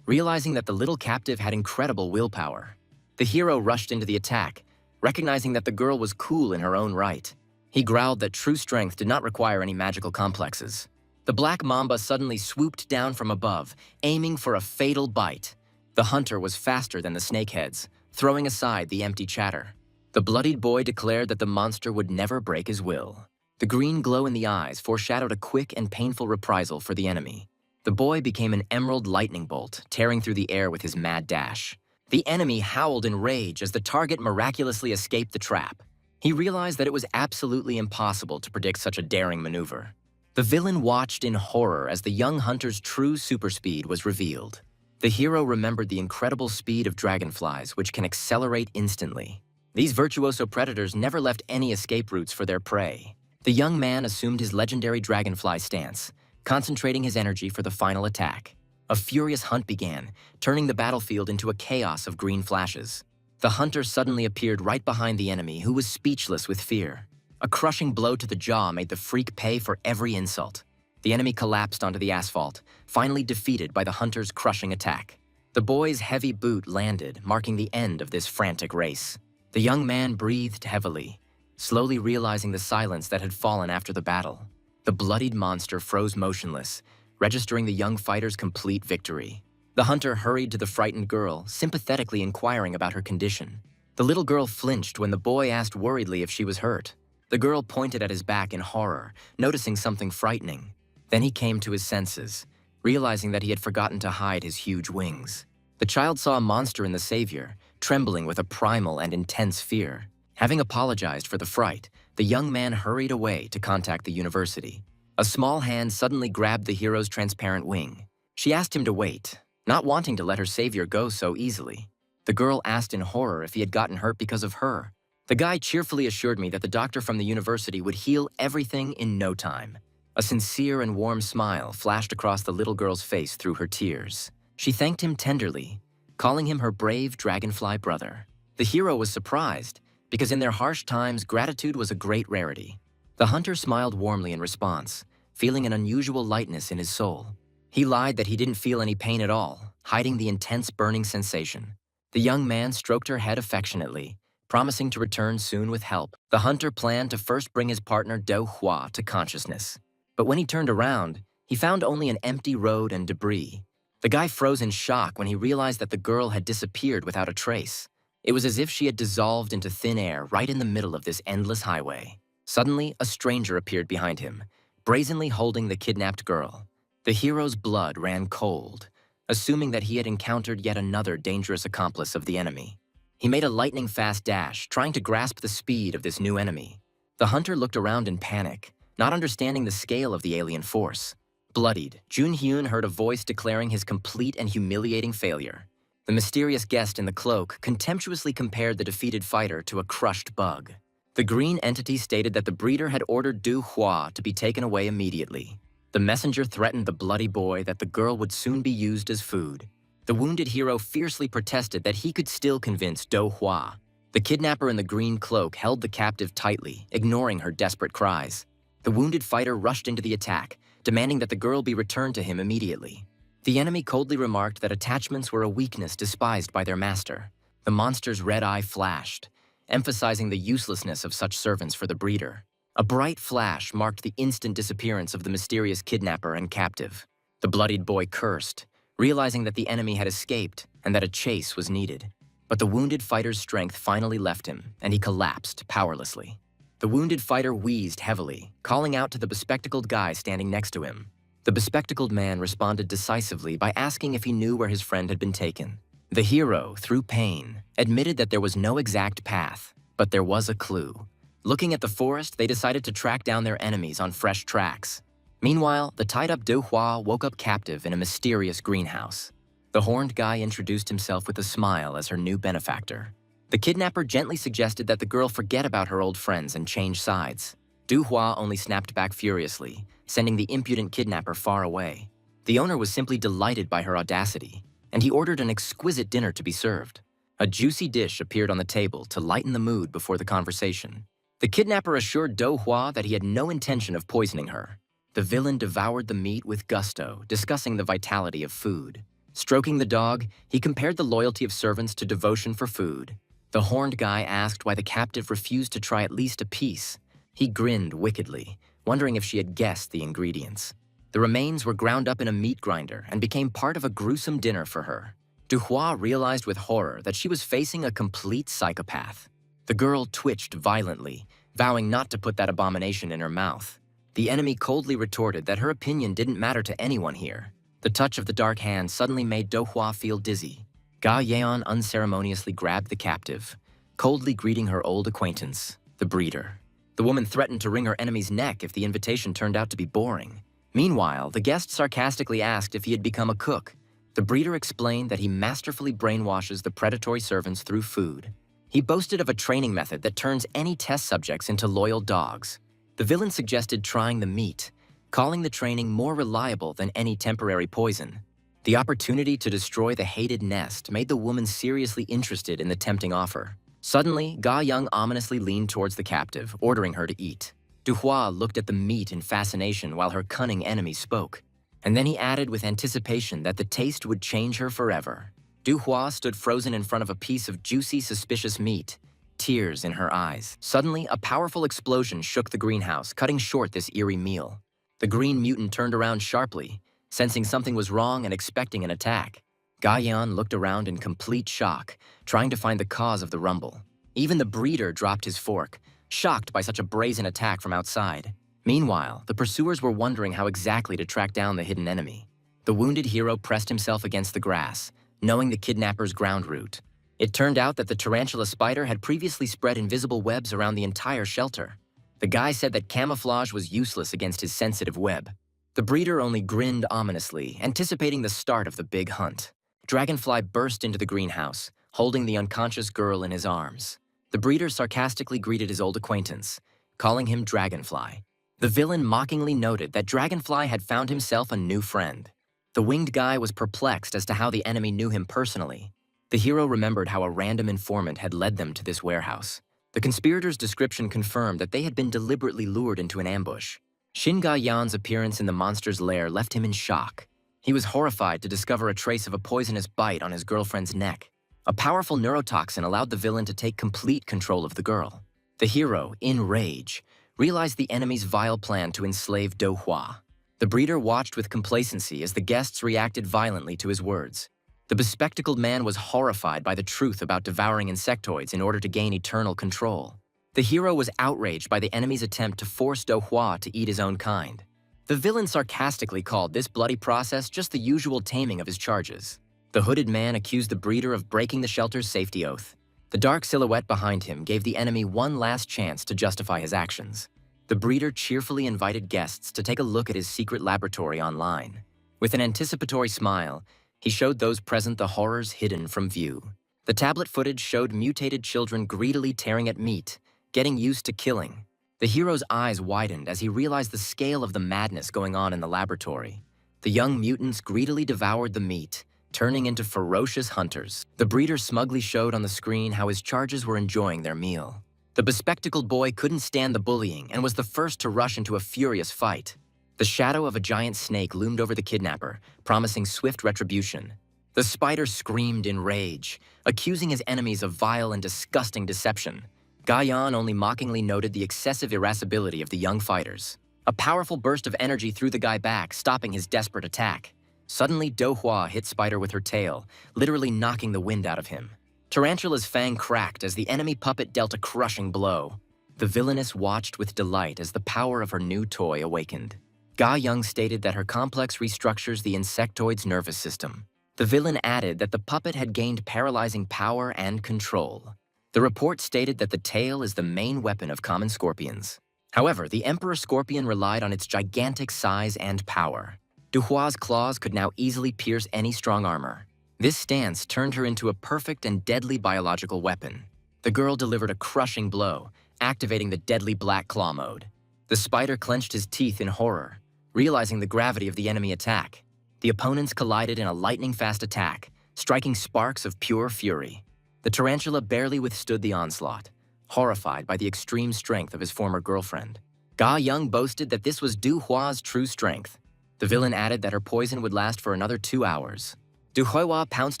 realizing that the little captive had incredible willpower. The hero rushed into the attack, recognizing that the girl was cool in her own right. He growled that true strength did not require any magical complexes. The black mamba suddenly swooped down from above, aiming for a fatal bite. The hunter was faster than the snakeheads, throwing aside the empty chatter. The bloodied boy declared that the monster would never break his will. The green glow in the eyes foreshadowed a quick and painful reprisal for the enemy. The boy became an emerald lightning bolt, tearing through the air with his mad dash. The enemy howled in rage as the target miraculously escaped the trap. He realized that it was absolutely impossible to predict such a daring maneuver. The villain watched in horror as the young hunter's true superspeed was revealed. The hero remembered the incredible speed of dragonflies, which can accelerate instantly. These virtuoso predators never left any escape routes for their prey. The young man assumed his legendary dragonfly stance, concentrating his energy for the final attack. A furious hunt began, turning the battlefield into a chaos of green flashes. The hunter suddenly appeared right behind the enemy, who was speechless with fear. A crushing blow to the jaw made the freak pay for every insult. The enemy collapsed onto the asphalt, finally defeated by the hunter's crushing attack. The The boy's heavy boot landed, marking the end of this frantic race. The young man breathed heavily, slowly realizing the silence that had fallen after the battle. The bloodied monster froze motionless, registering the young fighter's complete victory. The hunter hurried to the frightened girl, sympathetically inquiring about her condition. The little girl flinched when the boy asked worriedly if she was hurt. The girl pointed at his back in horror, noticing something frightening. Then he came to his senses, realizing that he had forgotten to hide his huge wings. The child saw a monster in the savior, trembling with a primal and intense fear. Having apologized for the fright, the young man hurried away to contact the university. A small hand suddenly grabbed the hero's transparent wing. She asked him to wait, not wanting to let her savior go so easily. The girl asked in horror if he had gotten hurt because of her. The guy cheerfully assured me that the doctor from the university would heal everything in no time. A sincere and warm smile flashed across the little girl's face through her tears. She thanked him tenderly, calling him her brave dragonfly brother. The hero was surprised, because in their harsh times, gratitude was a great rarity. The hunter smiled warmly in response, feeling an unusual lightness in his soul. He lied that he didn't feel any pain at all, hiding the intense burning sensation. The young man stroked her head affectionately, promising to return soon with help. The hunter planned to first bring his partner Do Hua to consciousness. But when he turned around, he found only an empty road and debris. The guy froze in shock when he realized that the girl had disappeared without a trace. It was as if she had dissolved into thin air right in the middle of this endless highway. Suddenly, a stranger appeared behind him, brazenly holding the kidnapped girl. The hero's blood ran cold, assuming that he had encountered yet another dangerous accomplice of the enemy. He made a lightning-fast dash, trying to grasp the speed of this new enemy. The hunter looked around in panic, not understanding the scale of the alien force. Bloodied, Junhyun heard a voice declaring his complete and humiliating failure. The mysterious guest in the cloak contemptuously compared the defeated fighter to a crushed bug. The green entity stated that the breeder had ordered Du Hua to be taken away immediately. The messenger threatened the bloody boy that the girl would soon be used as food. The wounded hero fiercely protested that he could still convince Do Hua. The kidnapper in the green cloak held the captive tightly, ignoring her desperate cries. The wounded fighter rushed into the attack, demanding that the girl be returned to him immediately. The enemy coldly remarked that attachments were a weakness despised by their master. The monster's red eye flashed, emphasizing the uselessness of such servants for the breeder. A bright flash marked the instant disappearance of the mysterious kidnapper and captive. The bloodied boy cursed, realizing that the enemy had escaped and that a chase was needed. But the wounded fighter's strength finally left him, and he collapsed powerlessly. The wounded fighter wheezed heavily, calling out to the bespectacled guy standing next to him. The bespectacled man responded decisively by asking if he knew where his friend had been taken. The hero, through pain, admitted that there was no exact path, but there was a clue. Looking at the forest, they decided to track down their enemies on fresh tracks. Meanwhile, the tied-up Du Hua woke up captive in a mysterious greenhouse. The horned guy introduced himself with a smile as her new benefactor. The kidnapper gently suggested that the girl forget about her old friends and change sides. Du Hua only snapped back furiously, sending the impudent kidnapper far away. The owner was simply delighted by her audacity, and he ordered an exquisite dinner to be served. A juicy dish appeared on the table to lighten the mood before the conversation. The kidnapper assured Do Hua that he had no intention of poisoning her. The villain devoured the meat with gusto, discussing the vitality of food. Stroking the dog, he compared the loyalty of servants to devotion for food. The horned guy asked why the captive refused to try at least a piece. He grinned wickedly, wondering if she had guessed the ingredients. The remains were ground up in a meat grinder and became part of a gruesome dinner for her. Du Hua realized with horror that she was facing a complete psychopath. The girl twitched violently, vowing not to put that abomination in her mouth. The enemy coldly retorted that her opinion didn't matter to anyone here. The touch of the dark hand suddenly made Do Hua feel dizzy. Ga Yeon unceremoniously grabbed the captive, coldly greeting her old acquaintance, the breeder. The woman threatened to wring her enemy's neck if the invitation turned out to be boring. Meanwhile, the guest sarcastically asked if he had become a cook. The breeder explained that he masterfully brainwashes the predatory servants through food. He boasted of a training method that turns any test subjects into loyal dogs. The villain suggested trying the meat, calling the training more reliable than any temporary poison. The opportunity to destroy the hated nest made the woman seriously interested in the tempting offer. Suddenly, Ga Young ominously leaned towards the captive, ordering her to eat. Du Hua looked at the meat in fascination while her cunning enemy spoke. And then he added with anticipation that the taste would change her forever. Duhua stood frozen in front of a piece of juicy, suspicious meat, tears in her eyes. Suddenly, a powerful explosion shook the greenhouse, cutting short this eerie meal. The green mutant turned around sharply, sensing something was wrong and expecting an attack. Gaiyan looked around in complete shock, trying to find the cause of the rumble. Even the breeder dropped his fork, shocked by such a brazen attack from outside. Meanwhile, the pursuers were wondering how exactly to track down the hidden enemy. The wounded hero pressed himself against the grass, knowing the kidnapper's ground route. It turned out that the tarantula spider had previously spread invisible webs around the entire shelter. The guy said that camouflage was useless against his sensitive web. The breeder only grinned ominously, anticipating the start of the big hunt. Dragonfly burst into the greenhouse, holding the unconscious girl in his arms. The breeder sarcastically greeted his old acquaintance, calling him Dragonfly. The villain mockingly noted that Dragonfly had found himself a new friend. The winged guy was perplexed as to how the enemy knew him personally. The hero remembered how a random informant had led them to this warehouse. The conspirators' description confirmed that they had been deliberately lured into an ambush. Shin Ga-yan's appearance in the monster's lair left him in shock. He was horrified to discover a trace of a poisonous bite on his girlfriend's neck. A powerful neurotoxin allowed the villain to take complete control of the girl. The hero, in rage, realized the enemy's vile plan to enslave Do Hua. The breeder watched with complacency as the guests reacted violently to his words. The bespectacled man was horrified by the truth about devouring insectoids in order to gain eternal control. The hero was outraged by the enemy's attempt to force Do Hua to eat his own kind. The villain sarcastically called this bloody process just the usual taming of his charges. The hooded man accused the breeder of breaking the shelter's safety oath. The dark silhouette behind him gave the enemy one last chance to justify his actions. The breeder cheerfully invited guests to take a look at his secret laboratory online. With an anticipatory smile, he showed those present the horrors hidden from view. The tablet footage showed mutated children greedily tearing at meat, getting used to killing. The hero's eyes widened as he realized the scale of the madness going on in the laboratory. The young mutants greedily devoured the meat, turning into ferocious hunters. The breeder smugly showed on the screen how his charges were enjoying their meal. The bespectacled boy couldn't stand the bullying and was the first to rush into a furious fight. The shadow of a giant snake loomed over the kidnapper, promising swift retribution. The spider screamed in rage, accusing his enemies of vile and disgusting deception. Gaiyan only mockingly noted the excessive irascibility of the young fighters. A powerful burst of energy threw the guy back, stopping his desperate attack. Suddenly, Do Hua hit Spider with her tail, literally knocking the wind out of him. Tarantula's fang cracked as the enemy puppet dealt a crushing blow. The villainess watched with delight as the power of her new toy awakened. Ga-young stated that her complex restructures the insectoid's nervous system. The villain added that the puppet had gained paralyzing power and control. The report stated that the tail is the main weapon of common scorpions. However, the Emperor Scorpion relied on its gigantic size and power. Du Hua's claws could now easily pierce any strong armor. This stance turned her into a perfect and deadly biological weapon. The girl delivered a crushing blow, activating the deadly black claw mode. The spider clenched his teeth in horror, realizing the gravity of the enemy attack. The opponents collided in a lightning-fast attack, striking sparks of pure fury. The tarantula barely withstood the onslaught, horrified by the extreme strength of his former girlfriend. Ga-young boasted that this was Du Hua's true strength. The villain added that her poison would last for another 2 hours. Du Hua pounced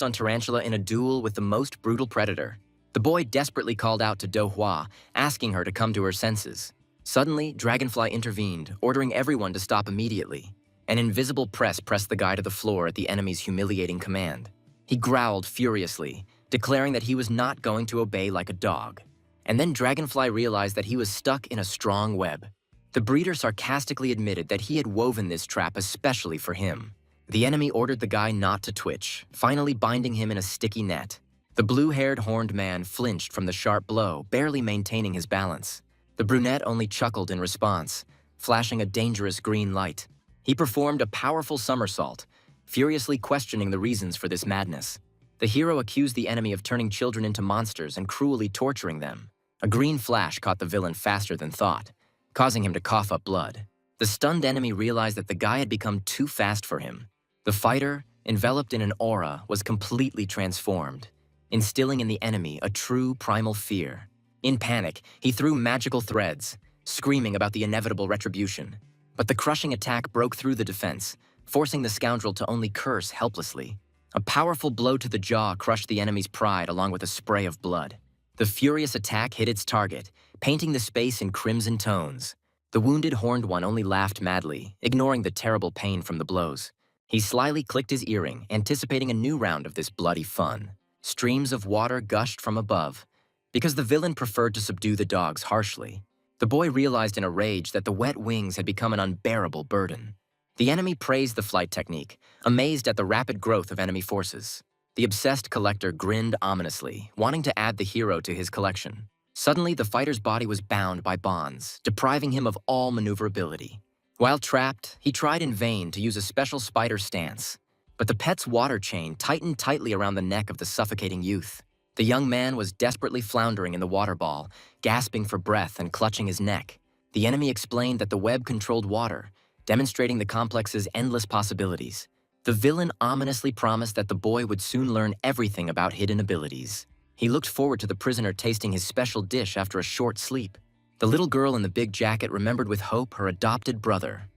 on Tarantula in a duel with the most brutal predator. The boy desperately called out to Do Hua, asking her to come to her senses. Suddenly, Dragonfly intervened, ordering everyone to stop immediately. An invisible press pressed the guy to the floor at the enemy's humiliating command. He growled furiously, declaring that he was not going to obey like a dog. And then Dragonfly realized that he was stuck in a strong web. The breeder sarcastically admitted that he had woven this trap especially for him. The enemy ordered the guy not to twitch, finally binding him in a sticky net. The blue-haired horned man flinched from the sharp blow, barely maintaining his balance. The brunette only chuckled in response, flashing a dangerous green light. He performed a powerful somersault, furiously questioning the reasons for this madness. The hero accused the enemy of turning children into monsters and cruelly torturing them. A green flash caught the villain faster than thought, causing him to cough up blood. The stunned enemy realized that the guy had become too fast for him. The fighter, enveloped in an aura, was completely transformed, instilling in the enemy a true primal fear. In panic, he threw magical threads, screaming about the inevitable retribution. But the crushing attack broke through the defense, forcing the scoundrel to only curse helplessly. A powerful blow to the jaw crushed the enemy's pride along with a spray of blood. The furious attack hit its target, painting the space in crimson tones. The wounded horned one only laughed madly, ignoring the terrible pain from the blows. He slyly clicked his earring, anticipating a new round of this bloody fun. Streams of water gushed from above. Because the villain preferred to subdue the dogs harshly, the boy realized in a rage that the wet wings had become an unbearable burden. The enemy praised the flight technique, amazed at the rapid growth of enemy forces. The obsessed collector grinned ominously, wanting to add the hero to his collection. Suddenly, the fighter's body was bound by bonds, depriving him of all maneuverability. While trapped, he tried in vain to use a special spider stance, but the pet's water chain tightened tightly around the neck of the suffocating youth. The young man was desperately floundering in the water ball, gasping for breath and clutching his neck. The enemy explained that the web controlled water, demonstrating the complex's endless possibilities. The villain ominously promised that the boy would soon learn everything about hidden abilities. He looked forward to the prisoner tasting his special dish after a short sleep. The little girl in the big jacket remembered with hope her adopted brother,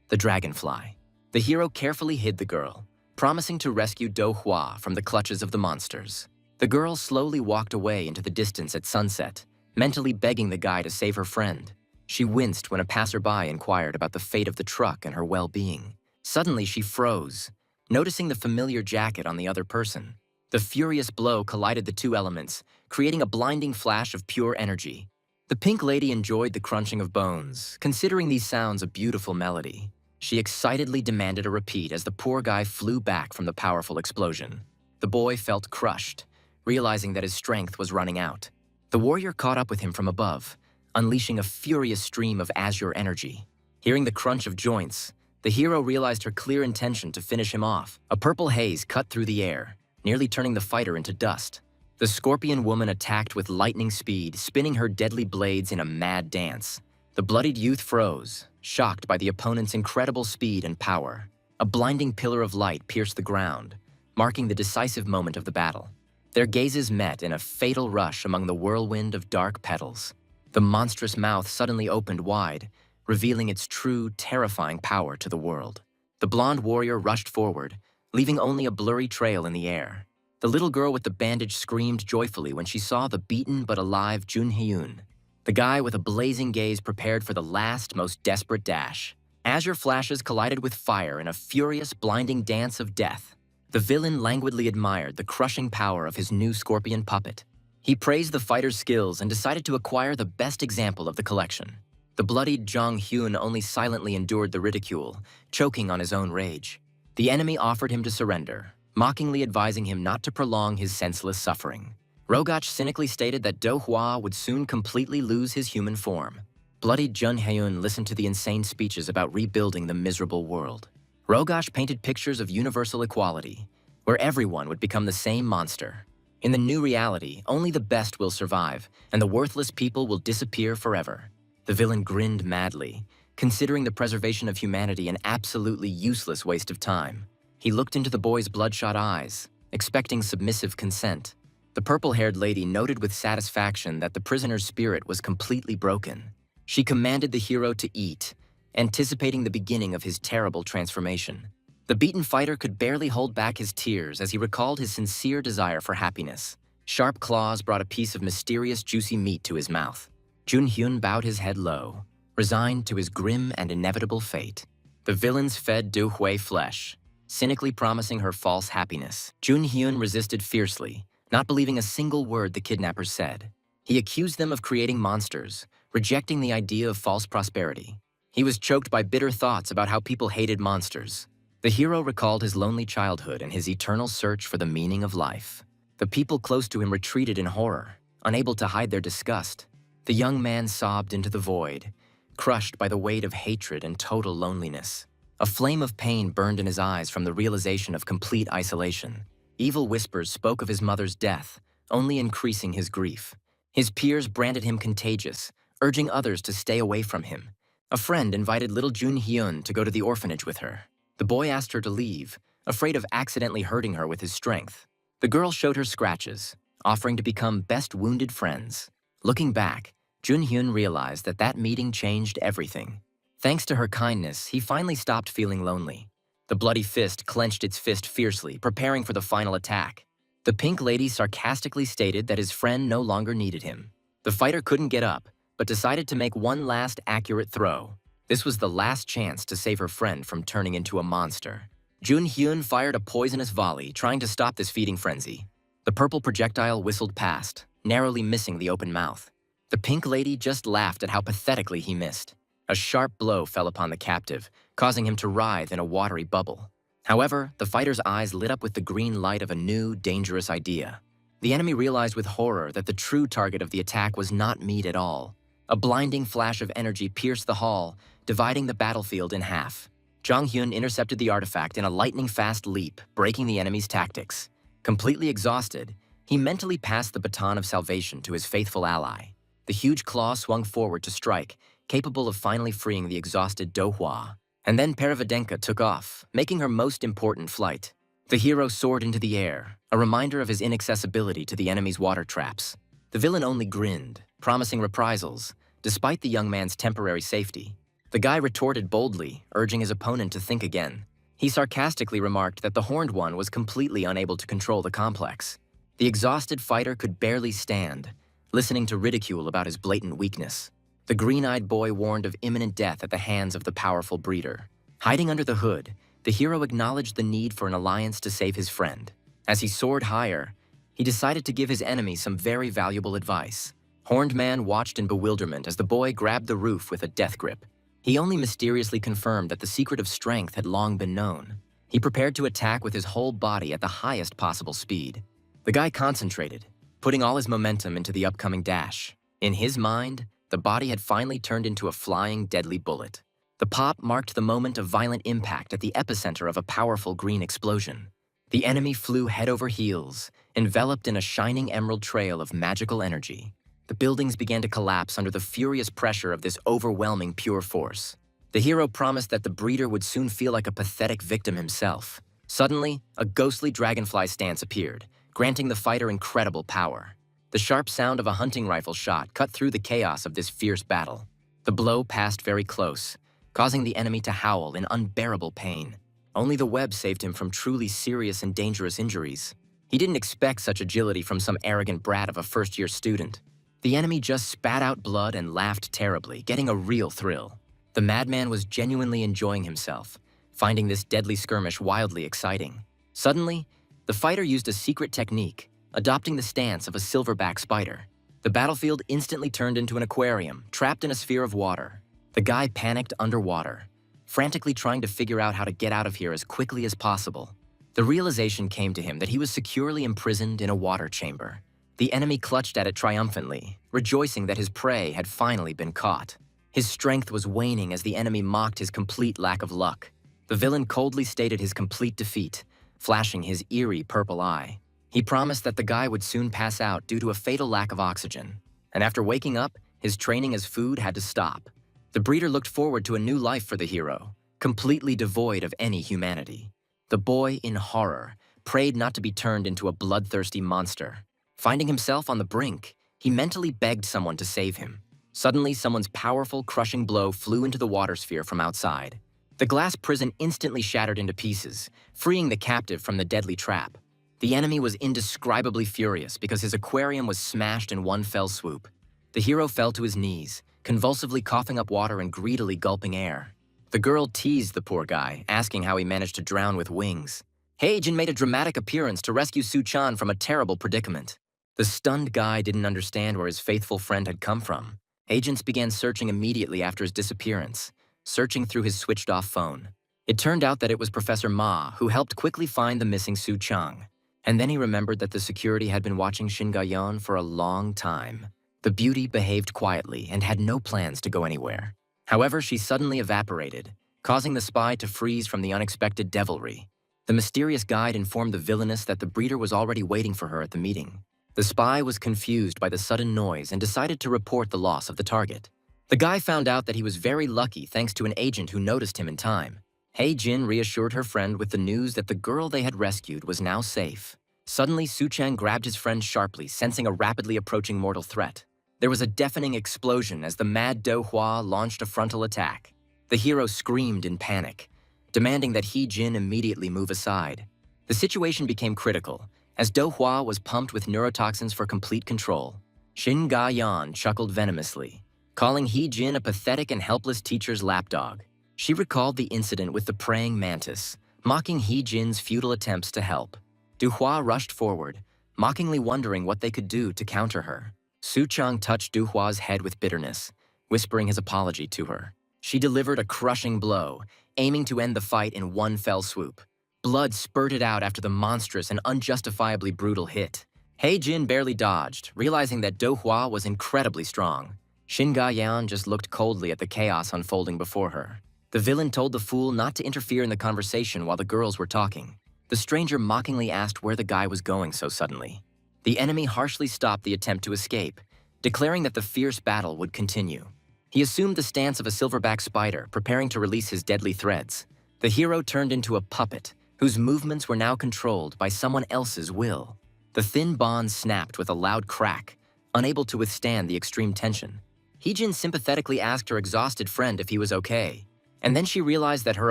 the dragonfly. The hero carefully hid the girl, promising to rescue Do Hua from the clutches of the monsters. The girl slowly walked away into the distance at sunset, mentally begging the guy to save her friend. She winced when a passerby inquired about the fate of the truck and her well-being. Suddenly, she froze, noticing the familiar jacket on the other person. The furious blow collided the two elements, creating a blinding flash of pure energy. The pink lady enjoyed the crunching of bones, considering these sounds a beautiful melody. She excitedly demanded a repeat as the poor guy flew back from the powerful explosion. The boy felt crushed, realizing that his strength was running out. The warrior caught up with him from above, unleashing a furious stream of azure energy. Hearing the crunch of joints, the hero realized her clear intention to finish him off. A purple haze cut through the air, nearly turning the fighter into dust. The scorpion woman attacked with lightning speed, spinning her deadly blades in a mad dance. The bloodied youth froze, shocked by the opponent's incredible speed and power. A blinding pillar of light pierced the ground, marking the decisive moment of the battle. Their gazes met in a fatal rush among the whirlwind of dark petals. The monstrous mouth suddenly opened wide, revealing its true, terrifying power to the world. The blonde warrior rushed forward, leaving only a blurry trail in the air. The little girl with the bandage screamed joyfully when she saw the beaten but alive Jun Hyun. The guy with a blazing gaze prepared for the last, most desperate dash. Azure flashes collided with fire in a furious, blinding dance of death. The villain languidly admired the crushing power of his new scorpion puppet. He praised the fighter's skills and decided to acquire the best example of the collection. The bloodied Jong Hyun only silently endured the ridicule, choking on his own rage. The enemy offered him to surrender, mockingly advising him not to prolong his senseless suffering. Rogach cynically stated that Do Hua would soon completely lose his human form. Bloodied Jun Hyun listened to the insane speeches about rebuilding the miserable world. Rogach painted pictures of universal equality, where everyone would become the same monster. In the new reality, only the best will survive, and the worthless people will disappear forever. The villain grinned madly, considering the preservation of humanity an absolutely useless waste of time. He looked into the boy's bloodshot eyes, expecting submissive consent. The purple-haired lady noted with satisfaction that the prisoner's spirit was completely broken. She commanded the hero to eat, anticipating the beginning of his terrible transformation. The beaten fighter could barely hold back his tears as he recalled his sincere desire for happiness. Sharp claws brought a piece of mysterious juicy meat to his mouth. Jun Hyun bowed his head low, resigned to his grim and inevitable fate. The villains fed Do Hui flesh, cynically promising her false happiness. Jun Hyun resisted fiercely, not believing a single word the kidnappers said. He accused them of creating monsters, rejecting the idea of false prosperity. He was choked by bitter thoughts about how people hated monsters. The hero recalled his lonely childhood and his eternal search for the meaning of life. The people close to him retreated in horror, unable to hide their disgust. The young man sobbed into the void, crushed by the weight of hatred and total loneliness. A flame of pain burned in his eyes from the realization of complete isolation. Evil whispers spoke of his mother's death, only increasing his grief. His peers branded him contagious, urging others to stay away from him. A friend invited little Jun Hyun to go to the orphanage with her. The boy asked her to leave, afraid of accidentally hurting her with his strength. The girl showed her scratches, offering to become best wounded friends. Looking back, Jun Hyun realized that meeting changed everything. Thanks to her kindness, he finally stopped feeling lonely. The bloody fist clenched its fist fiercely, preparing for the final attack. The pink lady sarcastically stated that his friend no longer needed him. The fighter couldn't get up, but decided to make one last accurate throw. This was the last chance to save her friend from turning into a monster. Jun-hyun fired a poisonous volley, trying to stop this feeding frenzy. The purple projectile whistled past, narrowly missing the open mouth. The pink lady just laughed at how pathetically he missed. A sharp blow fell upon the captive, causing him to writhe in a watery bubble. However, the fighter's eyes lit up with the green light of a new, dangerous idea. The enemy realized with horror that the true target of the attack was not meat at all. A blinding flash of energy pierced the hall, dividing the battlefield in half. Jong-hyun intercepted the artifact in a lightning-fast leap, breaking the enemy's tactics. Completely exhausted, he mentally passed the baton of salvation to his faithful ally. The huge claw swung forward to strike, capable of finally freeing the exhausted Do-hwa. And then Paravidenka took off, making her most important flight. The hero soared into the air, a reminder of his inaccessibility to the enemy's water traps. The villain only grinned, promising reprisals, despite the young man's temporary safety. The guy retorted boldly, urging his opponent to think again. He sarcastically remarked that the Horned One was completely unable to control the complex. The exhausted fighter could barely stand, listening to ridicule about his blatant weakness. The green-eyed boy warned of imminent death at the hands of the powerful breeder. Hiding under the hood, the hero acknowledged the need for an alliance to save his friend. As he soared higher, he decided to give his enemy some very valuable advice. Horned Man watched in bewilderment as the boy grabbed the roof with a death grip. He only mysteriously confirmed that the secret of strength had long been known. He prepared to attack with his whole body at the highest possible speed. The guy concentrated, putting all his momentum into the upcoming dash. In his mind, the body had finally turned into a flying, deadly bullet. The pop marked the moment of violent impact at the epicenter of a powerful green explosion. The enemy flew head over heels, enveloped in a shining emerald trail of magical energy. The buildings began to collapse under the furious pressure of this overwhelming pure force. The hero promised that the breeder would soon feel like a pathetic victim himself. Suddenly, a ghostly dragonfly stance appeared, granting the fighter incredible power. The sharp sound of a hunting rifle shot cut through the chaos of this fierce battle. The blow passed very close, causing the enemy to howl in unbearable pain. Only the web saved him from truly serious and dangerous injuries. He didn't expect such agility from some arrogant brat of a first-year student. The enemy just spat out blood and laughed terribly, getting a real thrill. The madman was genuinely enjoying himself, finding this deadly skirmish wildly exciting. Suddenly, the fighter used a secret technique, adopting the stance of a silverback spider. The battlefield instantly turned into an aquarium, trapped in a sphere of water. The guy panicked underwater, frantically trying to figure out how to get out of here as quickly as possible. The realization came to him that he was securely imprisoned in a water chamber. The enemy clutched at it triumphantly, rejoicing that his prey had finally been caught. His strength was waning as the enemy mocked his complete lack of luck. The villain coldly stated his complete defeat, flashing his eerie purple eye. He promised that the guy would soon pass out due to a fatal lack of oxygen. And after waking up, his training as food had to stop. The breeder looked forward to a new life for the hero, completely devoid of any humanity. The boy, in horror, prayed not to be turned into a bloodthirsty monster. Finding himself on the brink, he mentally begged someone to save him. Suddenly, someone's powerful, crushing blow flew into the water sphere from outside. The glass prison instantly shattered into pieces, freeing the captive from the deadly trap. The enemy was indescribably furious because his aquarium was smashed in one fell swoop. The hero fell to his knees, convulsively coughing up water and greedily gulping air. The girl teased the poor guy, asking how he managed to drown with wings. Heijin made a dramatic appearance to rescue Su-chan from a terrible predicament. The stunned guy didn't understand where his faithful friend had come from. Agents began searching immediately after his disappearance, searching through his switched-off phone. It turned out that it was Professor Ma who helped quickly find the missing Su-chang. And then he remembered that the security had been watching Shin Ga-yeon for a long time. The beauty behaved quietly and had no plans to go anywhere. However, she suddenly evaporated, causing the spy to freeze from the unexpected devilry. The mysterious guide informed the villainess that the breeder was already waiting for her at the meeting. The spy was confused by the sudden noise and decided to report the loss of the target. The guy found out that he was very lucky thanks to an agent who noticed him in time. Heijin reassured her friend with the news that the girl they had rescued was now safe. Suddenly, Su-chan grabbed his friend sharply, sensing a rapidly approaching mortal threat. There was a deafening explosion as the mad Do-hwa launched a frontal attack. The hero screamed in panic, demanding that Jin immediately move aside. The situation became critical, as Do Hua was pumped with neurotoxins for complete control. Shin Ga Yan chuckled venomously, calling Jin a pathetic and helpless teacher's lapdog. She recalled the incident with the praying mantis, mocking Jin's futile attempts to help. Du Hua rushed forward, mockingly wondering what they could do to counter her. Su Chang touched Du Hua's head with bitterness, whispering his apology to her. She delivered a crushing blow, aiming to end the fight in one fell swoop. Blood spurted out after the monstrous and unjustifiably brutal hit. Jin barely dodged, realizing that Do Hua was incredibly strong. Shin Ga Yan just looked coldly at the chaos unfolding before her. The villain told the fool not to interfere in the conversation while the girls were talking. The stranger mockingly asked where the guy was going so suddenly. The enemy harshly stopped the attempt to escape, declaring that the fierce battle would continue. He assumed the stance of a silverback spider, preparing to release his deadly threads. The hero turned into a puppet, whose movements were now controlled by someone else's will. The thin bond snapped with a loud crack, unable to withstand the extreme tension. Jin sympathetically asked her exhausted friend if he was okay, and then she realized that her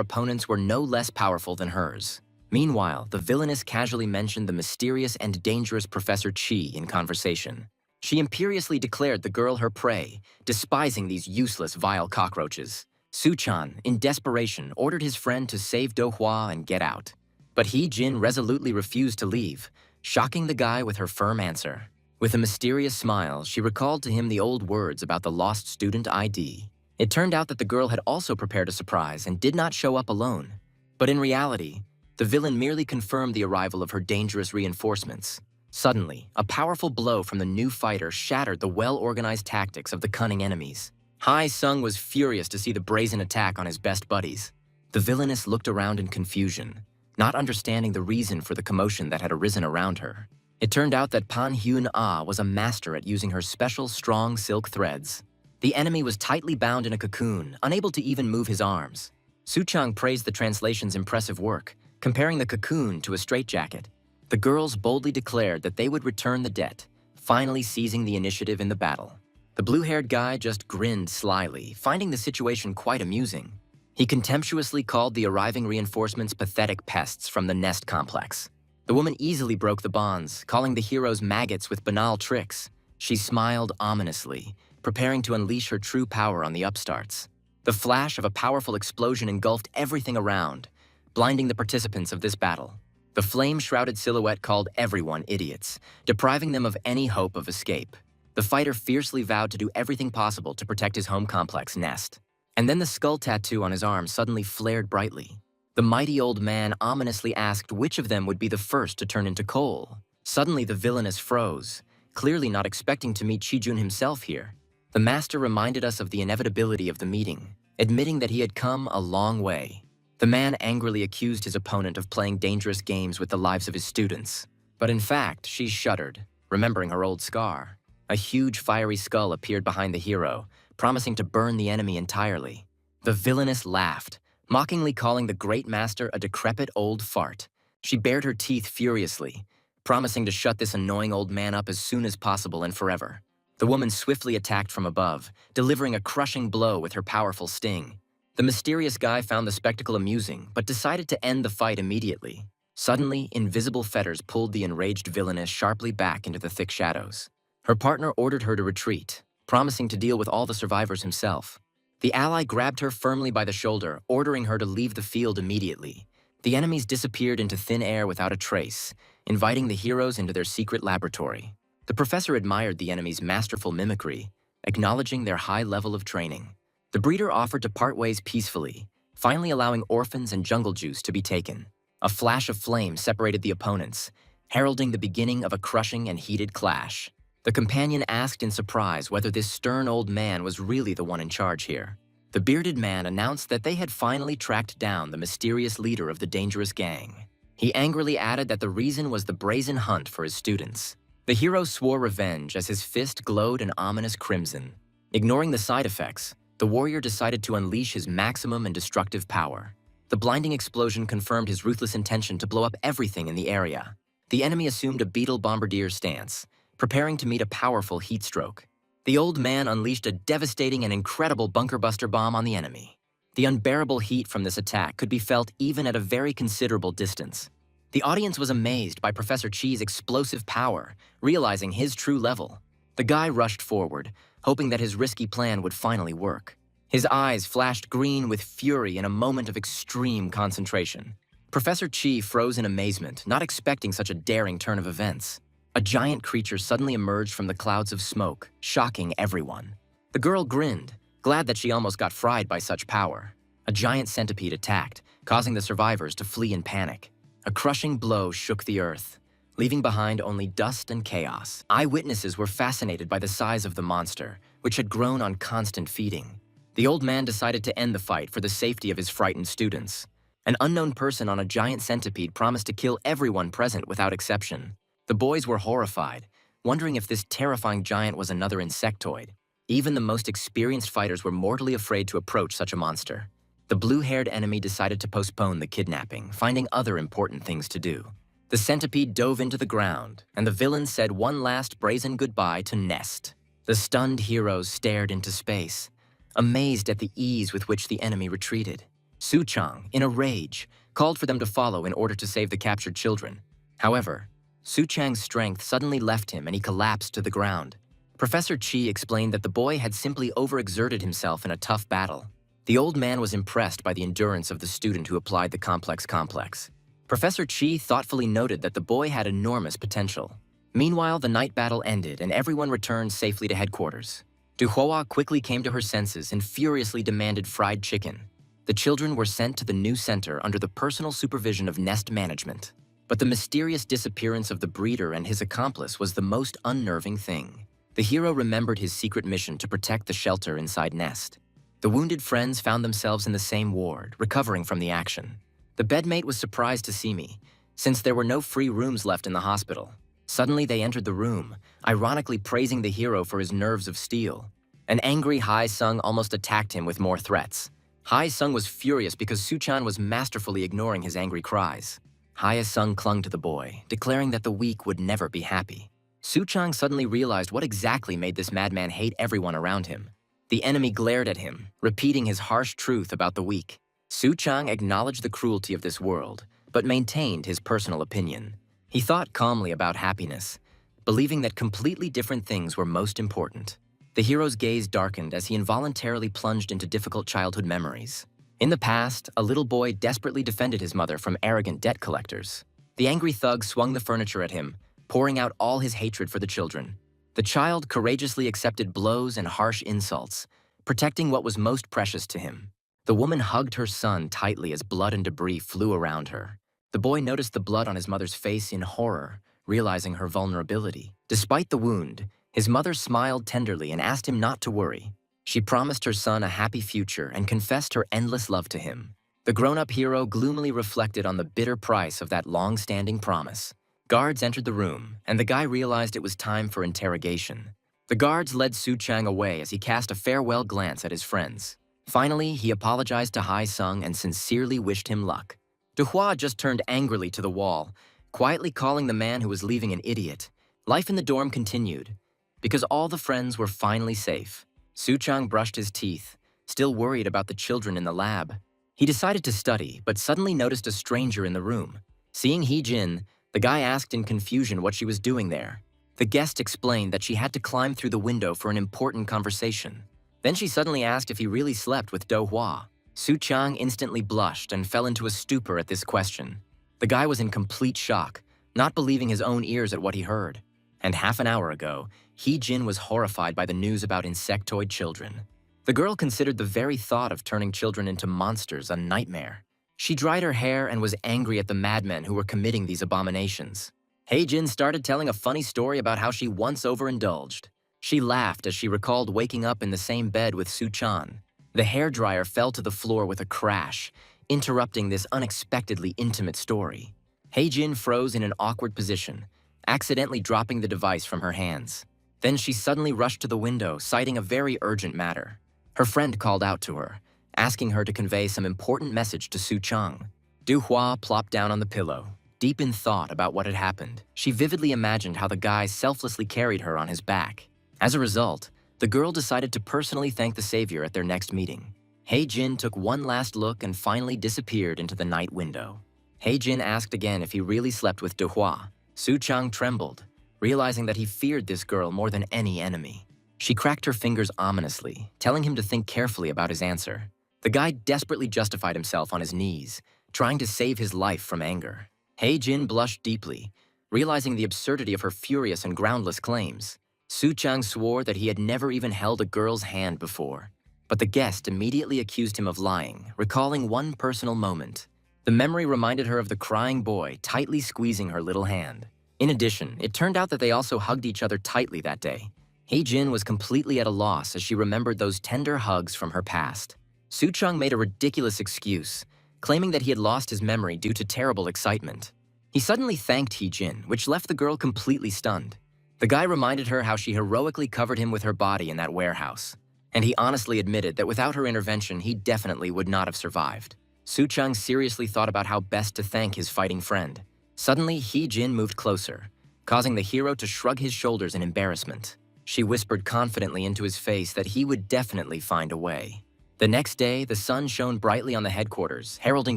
opponents were no less powerful than hers. Meanwhile, the villainess casually mentioned the mysterious and dangerous Professor Chi in conversation. She imperiously declared the girl her prey, despising these useless, vile cockroaches. Su Chan, in desperation, ordered his friend to save Do Hua and get out. But Jin resolutely refused to leave, shocking the guy with her firm answer. With a mysterious smile, she recalled to him the old words about the lost student ID. It turned out that the girl had also prepared a surprise and did not show up alone. But in reality, the villain merely confirmed the arrival of her dangerous reinforcements. Suddenly, a powerful blow from the new fighter shattered the well-organized tactics of the cunning enemies. Hai Sung was furious to see the brazen attack on his best buddies. The villainess looked around in confusion, not understanding the reason for the commotion that had arisen around her. It turned out that Pan Hyun Ah was a master at using her special strong silk threads. The enemy was tightly bound in a cocoon, unable to even move his arms. Su Chang praised the translation's impressive work, comparing the cocoon to a straitjacket. The girls boldly declared that they would return the debt, finally seizing the initiative in the battle. The blue-haired guy just grinned slyly, finding the situation quite amusing. He contemptuously called the arriving reinforcements pathetic pests from the nest complex. The woman easily broke the bonds, calling the heroes maggots with banal tricks. She smiled ominously, preparing to unleash her true power on the upstarts. The flash of a powerful explosion engulfed everything around, blinding the participants of this battle. The flame-shrouded silhouette called everyone idiots, depriving them of any hope of escape. The fighter fiercely vowed to do everything possible to protect his home complex nest. And then the skull tattoo on his arm suddenly flared brightly. The mighty old man ominously asked which of them would be the first to turn into coal. Suddenly the villainess froze, clearly not expecting to meet Chijun himself here. The master reminded us of the inevitability of the meeting, admitting that he had come a long way. The man angrily accused his opponent of playing dangerous games with the lives of his students. But in fact, she shuddered, remembering her old scar. A huge fiery skull appeared behind the hero, promising to burn the enemy entirely. The villainess laughed, mockingly calling the great master a decrepit old fart. She bared her teeth furiously, promising to shut this annoying old man up as soon as possible and forever. The woman swiftly attacked from above, delivering a crushing blow with her powerful sting. The mysterious guy found the spectacle amusing, but decided to end the fight immediately. Suddenly, invisible fetters pulled the enraged villainess sharply back into the thick shadows. Her partner ordered her to retreat, promising to deal with all the survivors himself. The ally grabbed her firmly by the shoulder, ordering her to leave the field immediately. The enemies disappeared into thin air without a trace, inviting the heroes into their secret laboratory. The professor admired the enemy's masterful mimicry, acknowledging their high level of training. The breeder offered to part ways peacefully, finally allowing orphans and jungle juice to be taken. A flash of flame separated the opponents, heralding the beginning of a crushing and heated clash. The companion asked in surprise whether this stern old man was really the one in charge here. The bearded man announced that they had finally tracked down the mysterious leader of the dangerous gang. He angrily added that the reason was the brazen hunt for his students. The hero swore revenge as his fist glowed an ominous crimson. Ignoring the side effects, the warrior decided to unleash his maximum and destructive power. The blinding explosion confirmed his ruthless intention to blow up everything in the area. The enemy assumed a beetle bombardier stance, preparing to meet a powerful heat stroke. The old man unleashed a devastating and incredible bunker buster bomb on the enemy. The unbearable heat from this attack could be felt even at a very considerable distance. The audience was amazed by Professor Chi's explosive power, realizing his true level. The guy rushed forward, hoping that his risky plan would finally work. His eyes flashed green with fury in a moment of extreme concentration. Professor Chi froze in amazement, not expecting such a daring turn of events. A giant creature suddenly emerged from the clouds of smoke, shocking everyone. The girl grinned, glad that she almost got fried by such power. A giant centipede attacked, causing the survivors to flee in panic. A crushing blow shook the earth, leaving behind only dust and chaos. Eyewitnesses were fascinated by the size of the monster, which had grown on constant feeding. The old man decided to end the fight for the safety of his frightened students. An unknown person on a giant centipede promised to kill everyone present without exception. The boys were horrified, wondering if this terrifying giant was another insectoid. Even the most experienced fighters were mortally afraid to approach such a monster. The blue-haired enemy decided to postpone the kidnapping, finding other important things to do. The centipede dove into the ground, and the villain said one last brazen goodbye to Nest. The stunned heroes stared into space, amazed at the ease with which the enemy retreated. Su Chang, in a rage, called for them to follow in order to save the captured children. However, Su Chang's strength suddenly left him and he collapsed to the ground. Professor Chi explained that the boy had simply overexerted himself in a tough battle. The old man was impressed by the endurance of the student who applied the complex. Professor Chi thoughtfully noted that the boy had enormous potential. Meanwhile, the night battle ended and everyone returned safely to headquarters. Du Hua quickly came to her senses and furiously demanded fried chicken. The children were sent to the new center under the personal supervision of Nest management. But the mysterious disappearance of the breeder and his accomplice was the most unnerving thing. The hero remembered his secret mission to protect the shelter inside Nest. The wounded friends found themselves in the same ward, recovering from the action. The bedmate was surprised to see me, since there were no free rooms left in the hospital. Suddenly they entered the room, ironically praising the hero for his nerves of steel. An angry Hai Sung almost attacked him with more threats. Hai Sung was furious because Su-chan was masterfully ignoring his angry cries. Hai Sung clung to the boy, declaring that the weak would never be happy. Su-chang suddenly realized what exactly made this madman hate everyone around him. The enemy glared at him, repeating his harsh truth about the weak. Su-chang acknowledged the cruelty of this world, but maintained his personal opinion. He thought calmly about happiness, believing that completely different things were most important. The hero's gaze darkened as he involuntarily plunged into difficult childhood memories. In the past, a little boy desperately defended his mother from arrogant debt collectors. The angry thug swung the furniture at him, pouring out all his hatred for the children. The child courageously accepted blows and harsh insults, protecting what was most precious to him. The woman hugged her son tightly as blood and debris flew around her. The boy noticed the blood on his mother's face in horror, realizing her vulnerability. Despite the wound, his mother smiled tenderly and asked him not to worry. She promised her son a happy future and confessed her endless love to him. The grown-up hero gloomily reflected on the bitter price of that long-standing promise. Guards entered the room, and the guy realized it was time for interrogation. The guards led Su-chang away as he cast a farewell glance at his friends. Finally, he apologized to Hai Sung and sincerely wished him luck. Du Hua just turned angrily to the wall, quietly calling the man who was leaving an idiot. Life in the dorm continued. Because all the friends were finally safe, Su-chang brushed his teeth, still worried about the children in the lab. He decided to study, but suddenly noticed a stranger in the room. Seeing Hee-jin, the guy asked in confusion what she was doing there. The guest explained that she had to climb through the window for an important conversation. Then she suddenly asked if he really slept with Do Hua. Su-chang instantly blushed and fell into a stupor at this question. The guy was in complete shock, not believing his own ears at what he heard. And half an hour ago, Hee-jin was horrified by the news about insectoid children. The girl considered the very thought of turning children into monsters a nightmare. She dried her hair and was angry at the madmen who were committing these abominations. Hee-jin started telling a funny story about how she once overindulged. She laughed as she recalled waking up in the same bed with Su-chan. The hairdryer fell to the floor with a crash, interrupting this unexpectedly intimate story. Hee-jin froze in an awkward position, accidentally dropping the device from her hands. Then she suddenly rushed to the window, citing a very urgent matter. Her friend called out to her, asking her to convey some important message to Su-chang. Du Hua plopped down on the pillow, deep in thought about what had happened. She vividly imagined how the guy selflessly carried her on his back. As a result, the girl decided to personally thank the savior at their next meeting. Jin took one last look and finally disappeared into the night window. Jin asked again if he really slept with Duhua. Su Chang trembled, realizing that he feared this girl more than any enemy. She cracked her fingers ominously, telling him to think carefully about his answer. The guy desperately justified himself on his knees, trying to save his life from anger. Jin blushed deeply, realizing the absurdity of her furious and groundless claims. Su Chang swore that he had never even held a girl's hand before. But the guest immediately accused him of lying, recalling one personal moment. The memory reminded her of the crying boy tightly squeezing her little hand. In addition, it turned out that they also hugged each other tightly that day. Jin was completely at a loss as she remembered those tender hugs from her past. Su Chang made a ridiculous excuse, claiming that he had lost his memory due to terrible excitement. He suddenly thanked Jin, which left the girl completely stunned. The guy reminded her how she heroically covered him with her body in that warehouse. And he honestly admitted that without her intervention, he definitely would not have survived. Su Chang seriously thought about how best to thank his fighting friend. Suddenly, Jin moved closer, causing the hero to shrug his shoulders in embarrassment. She whispered confidently into his face that he would definitely find a way. The next day, the sun shone brightly on the headquarters, heralding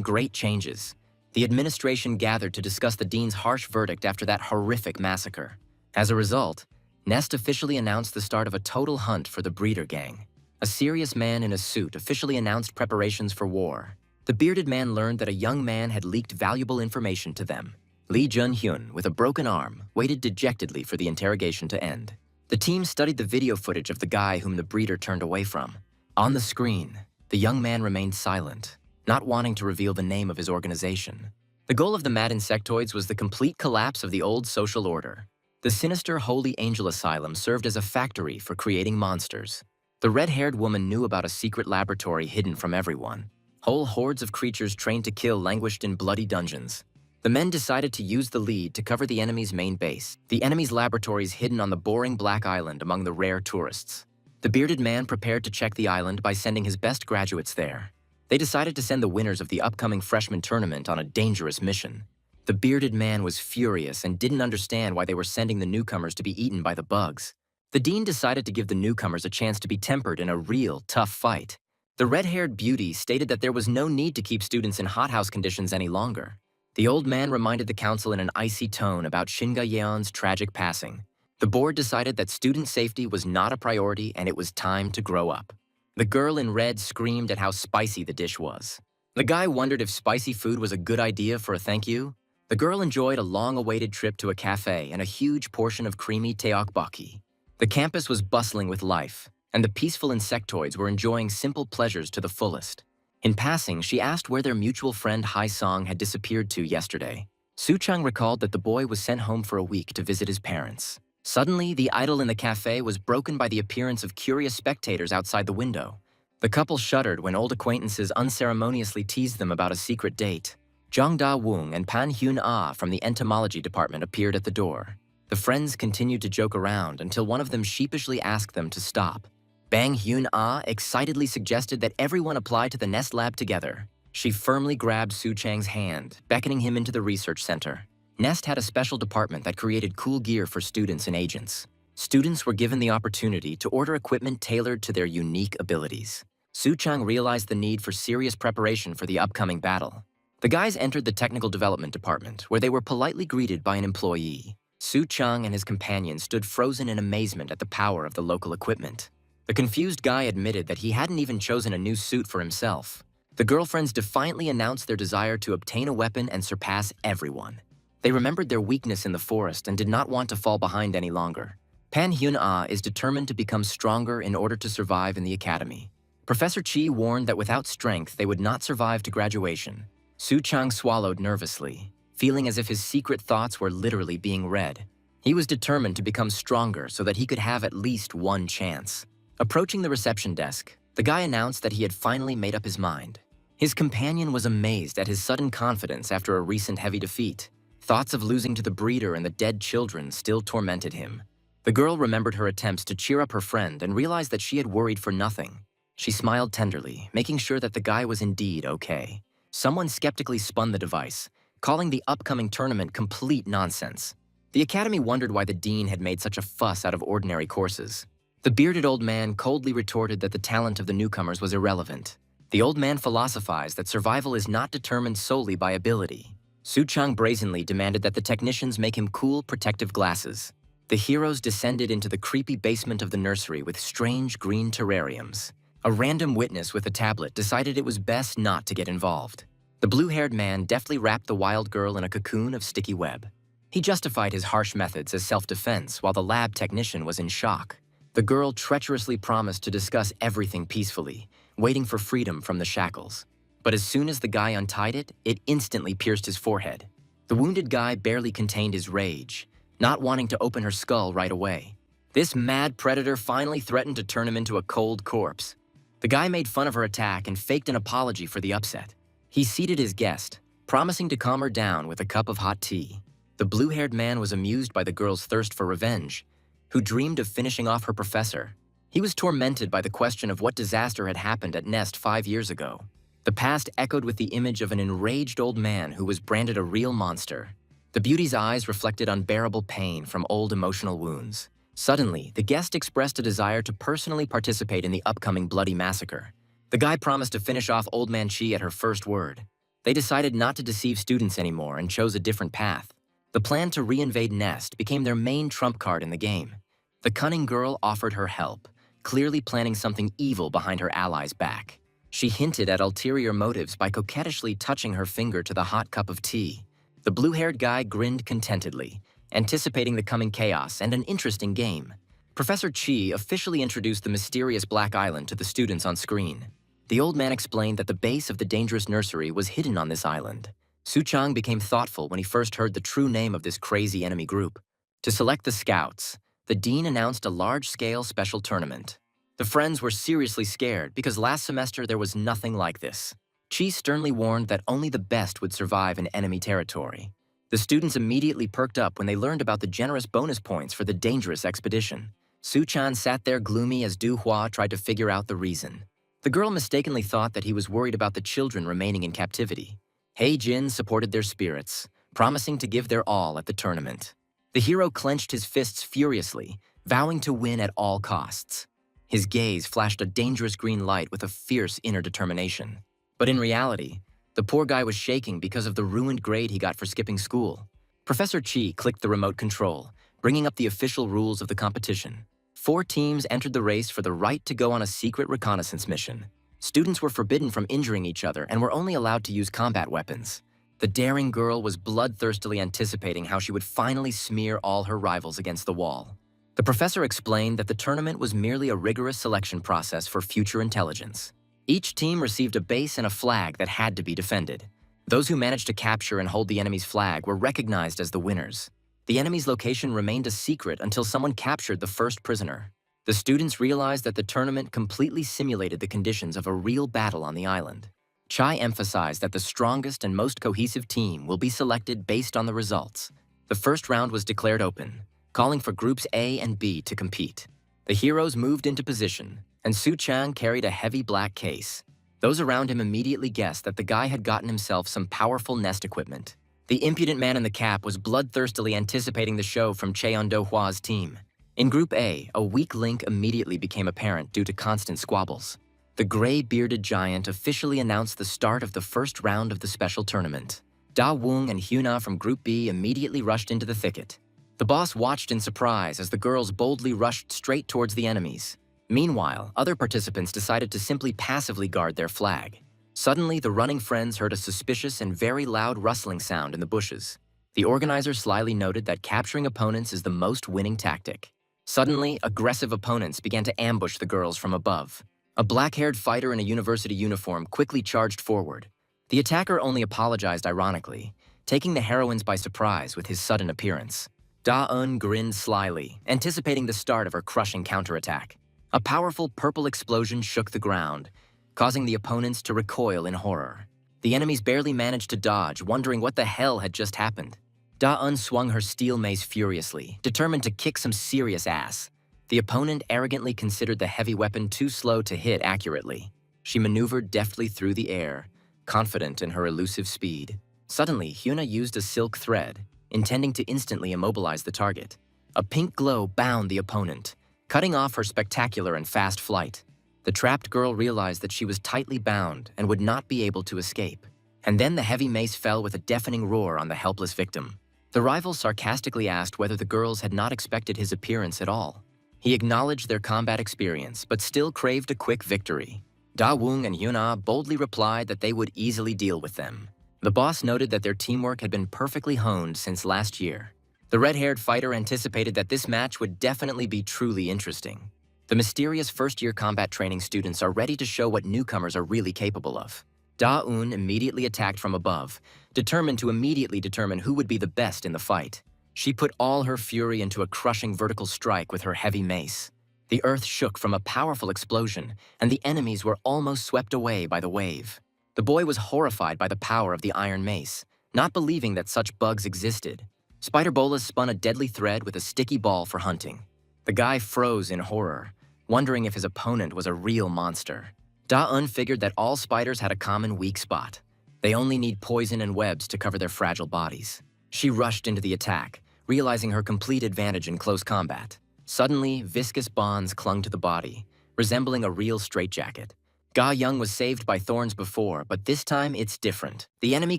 great changes. The administration gathered to discuss the dean's harsh verdict after that horrific massacre. As a result, Nest officially announced the start of a total hunt for the Breeder Gang. A serious man in a suit officially announced preparations for war. The bearded man learned that a young man had leaked valuable information to them. Lee Jun-hyun, with a broken arm, waited dejectedly for the interrogation to end. The team studied the video footage of the guy whom the breeder turned away from. On the screen, the young man remained silent, not wanting to reveal the name of his organization. The goal of the mad insectoids was the complete collapse of the old social order. The sinister Holy Angel Asylum served as a factory for creating monsters. The red-haired woman knew about a secret laboratory hidden from everyone. Whole hordes of creatures trained to kill languished in bloody dungeons. The men decided to use the lead to cover the enemy's main base, the enemy's laboratories hidden on the boring black island among the rare tourists. The bearded man prepared to check the island by sending his best graduates there. They decided to send the winners of the upcoming freshman tournament on a dangerous mission. The bearded man was furious and didn't understand why they were sending the newcomers to be eaten by the bugs. The dean decided to give the newcomers a chance to be tempered in a real, tough fight. The red-haired beauty stated that there was no need to keep students in hothouse conditions any longer. The old man reminded the council in an icy tone about Shinga Yeon's tragic passing. The board decided that student safety was not a priority and it was time to grow up. The girl in red screamed at how spicy the dish was. The guy wondered if spicy food was a good idea for a thank you. The girl enjoyed a long-awaited trip to a cafe and a huge portion of creamy tteokbokki. The campus was bustling with life, and the peaceful insectoids were enjoying simple pleasures to the fullest. In passing, she asked where their mutual friend Hai-song had disappeared to yesterday. Su Chang recalled that the boy was sent home for a week to visit his parents. Suddenly, the idyll in the cafe was broken by the appearance of curious spectators outside the window. The couple shuddered when old acquaintances unceremoniously teased them about a secret date. Jong Da-woong and Pan Hyun-ah from the entomology department appeared at the door. The friends continued to joke around until one of them sheepishly asked them to stop. Bang Hyun-ah excitedly suggested that everyone apply to the Nest Lab together. She firmly grabbed Su Chang's hand, beckoning him into the research center. Nest had a special department that created cool gear for students and agents. Students were given the opportunity to order equipment tailored to their unique abilities. Su Chang realized the need for serious preparation for the upcoming battle. The guys entered the technical development department, where they were politely greeted by an employee. Su Chang and his companion stood frozen in amazement at the power of the local equipment. The confused guy admitted that he hadn't even chosen a new suit for himself. The girlfriends defiantly announced their desire to obtain a weapon and surpass everyone. They remembered their weakness in the forest and did not want to fall behind any longer. Pan Hyun-ah is determined to become stronger in order to survive in the academy. Professor Chi warned that without strength, they would not survive to graduation. Su Chang swallowed nervously, feeling as if his secret thoughts were literally being read. He was determined to become stronger so that he could have at least one chance. Approaching the reception desk, the guy announced that he had finally made up his mind. His companion was amazed at his sudden confidence after a recent heavy defeat. Thoughts of losing to the breeder and the dead children still tormented him. The girl remembered her attempts to cheer up her friend and realized that she had worried for nothing. She smiled tenderly, making sure that the guy was indeed okay. Someone skeptically spun the device, calling the upcoming tournament complete nonsense. The academy wondered why the dean had made such a fuss out of ordinary courses. The bearded old man coldly retorted that the talent of the newcomers was irrelevant. The old man philosophized that survival is not determined solely by ability. Su-chang brazenly demanded that the technicians make him cool, protective glasses. The heroes descended into the creepy basement of the nursery with strange green terrariums. A random witness with a tablet decided it was best not to get involved. The blue-haired man deftly wrapped the wild girl in a cocoon of sticky web. He justified his harsh methods as self-defense while the lab technician was in shock. The girl treacherously promised to discuss everything peacefully, waiting for freedom from the shackles. But as soon as the guy untied it, it instantly pierced his forehead. The wounded guy barely contained his rage, not wanting to open her skull right away. This mad predator finally threatened to turn him into a cold corpse. The guy made fun of her attack and faked an apology for the upset. He seated his guest, promising to calm her down with a cup of hot tea. The blue-haired man was amused by the girl's thirst for revenge, who dreamed of finishing off her professor. He was tormented by the question of what disaster had happened at Nest 5 years ago. The past echoed with the image of an enraged old man who was branded a real monster. The beauty's eyes reflected unbearable pain from old emotional wounds. Suddenly, the guest expressed a desire to personally participate in the upcoming bloody massacre. The guy promised to finish off Old Man Chi at her first word. They decided not to deceive students anymore and chose a different path. The plan to reinvade Nest became their main trump card in the game. The cunning girl offered her help, clearly planning something evil behind her ally's back. She hinted at ulterior motives by coquettishly touching her finger to the hot cup of tea. The blue-haired guy grinned contentedly, anticipating the coming chaos and an interesting game. Professor Chi officially introduced the mysterious Black Island to the students on screen. The old man explained that the base of the dangerous nursery was hidden on this island. Su-chang became thoughtful when he first heard the true name of this crazy enemy group. To select the scouts, the dean announced a large-scale special tournament. The friends were seriously scared because last semester there was nothing like this. Chi sternly warned that only the best would survive in enemy territory. The students immediately perked up when they learned about the generous bonus points for the dangerous expedition. Su-chan sat there gloomy as Du-hua tried to figure out the reason. The girl mistakenly thought that he was worried about the children remaining in captivity. Hei-jin supported their spirits, promising to give their all at the tournament. The hero clenched his fists furiously, vowing to win at all costs. His gaze flashed a dangerous green light with a fierce inner determination. But in reality, the poor guy was shaking because of the ruined grade he got for skipping school. Professor Chi clicked the remote control, bringing up the official rules of the competition. 4 teams entered the race for the right to go on a secret reconnaissance mission. Students were forbidden from injuring each other and were only allowed to use combat weapons. The daring girl was bloodthirstily anticipating how she would finally smear all her rivals against the wall. The professor explained that the tournament was merely a rigorous selection process for future intelligence. Each team received a base and a flag that had to be defended. Those who managed to capture and hold the enemy's flag were recognized as the winners. The enemy's location remained a secret until someone captured the first prisoner. The students realized that the tournament completely simulated the conditions of a real battle on the island. Chai emphasized that the strongest and most cohesive team will be selected based on the results. The first round was declared open, calling for groups A and B to compete. The heroes moved into position, and Su-chang carried a heavy black case. Those around him immediately guessed that the guy had gotten himself some powerful Nest equipment. The impudent man in the cap was bloodthirstily anticipating the show from Cheon-do-hwa's team. In Group A, a weak link immediately became apparent due to constant squabbles. The gray-bearded giant officially announced the start of the first round of the special tournament. Da-woong and Hyuna from Group B immediately rushed into the thicket. The boss watched in surprise as the girls boldly rushed straight towards the enemies. Meanwhile, other participants decided to simply passively guard their flag. Suddenly, the running friends heard a suspicious and very loud rustling sound in the bushes. The organizer slyly noted that capturing opponents is the most winning tactic. Suddenly, aggressive opponents began to ambush the girls from above. A black-haired fighter in a university uniform quickly charged forward. The attacker only apologized ironically, taking the heroines by surprise with his sudden appearance. Da-eun grinned slyly, anticipating the start of her crushing counterattack. A powerful purple explosion shook the ground, causing the opponents to recoil in horror. The enemies barely managed to dodge, wondering what the hell had just happened. Da-eun swung her steel mace furiously, determined to kick some serious ass. The opponent arrogantly considered the heavy weapon too slow to hit accurately. She maneuvered deftly through the air, confident in her elusive speed. Suddenly, Hyuna used a silk thread, intending to instantly immobilize the target. A pink glow bound the opponent, cutting off her spectacular and fast flight. The trapped girl realized that she was tightly bound and would not be able to escape. And then the heavy mace fell with a deafening roar on the helpless victim. The rival sarcastically asked whether the girls had not expected his appearance at all. He acknowledged their combat experience, but still craved a quick victory. Da Wung and Hyuna boldly replied that they would easily deal with them. The boss noted that their teamwork had been perfectly honed since last year. The red-haired fighter anticipated that this match would definitely be truly interesting. The mysterious first-year combat training students are ready to show what newcomers are really capable of. Da-un immediately attacked from above, determined to immediately determine who would be the best in the fight. She put all her fury into a crushing vertical strike with her heavy mace. The earth shook from a powerful explosion, and the enemies were almost swept away by the wave. The boy was horrified by the power of the iron mace, not believing that such bugs existed. Spider Bolas spun a deadly thread with a sticky ball for hunting. The guy froze in horror, wondering if his opponent was a real monster. Da-un figured that all spiders had a common weak spot. They only need poison and webs to cover their fragile bodies. She rushed into the attack, realizing her complete advantage in close combat. Suddenly, viscous bonds clung to the body, resembling a real straitjacket. Ga Young was saved by thorns before, but this time it's different. The enemy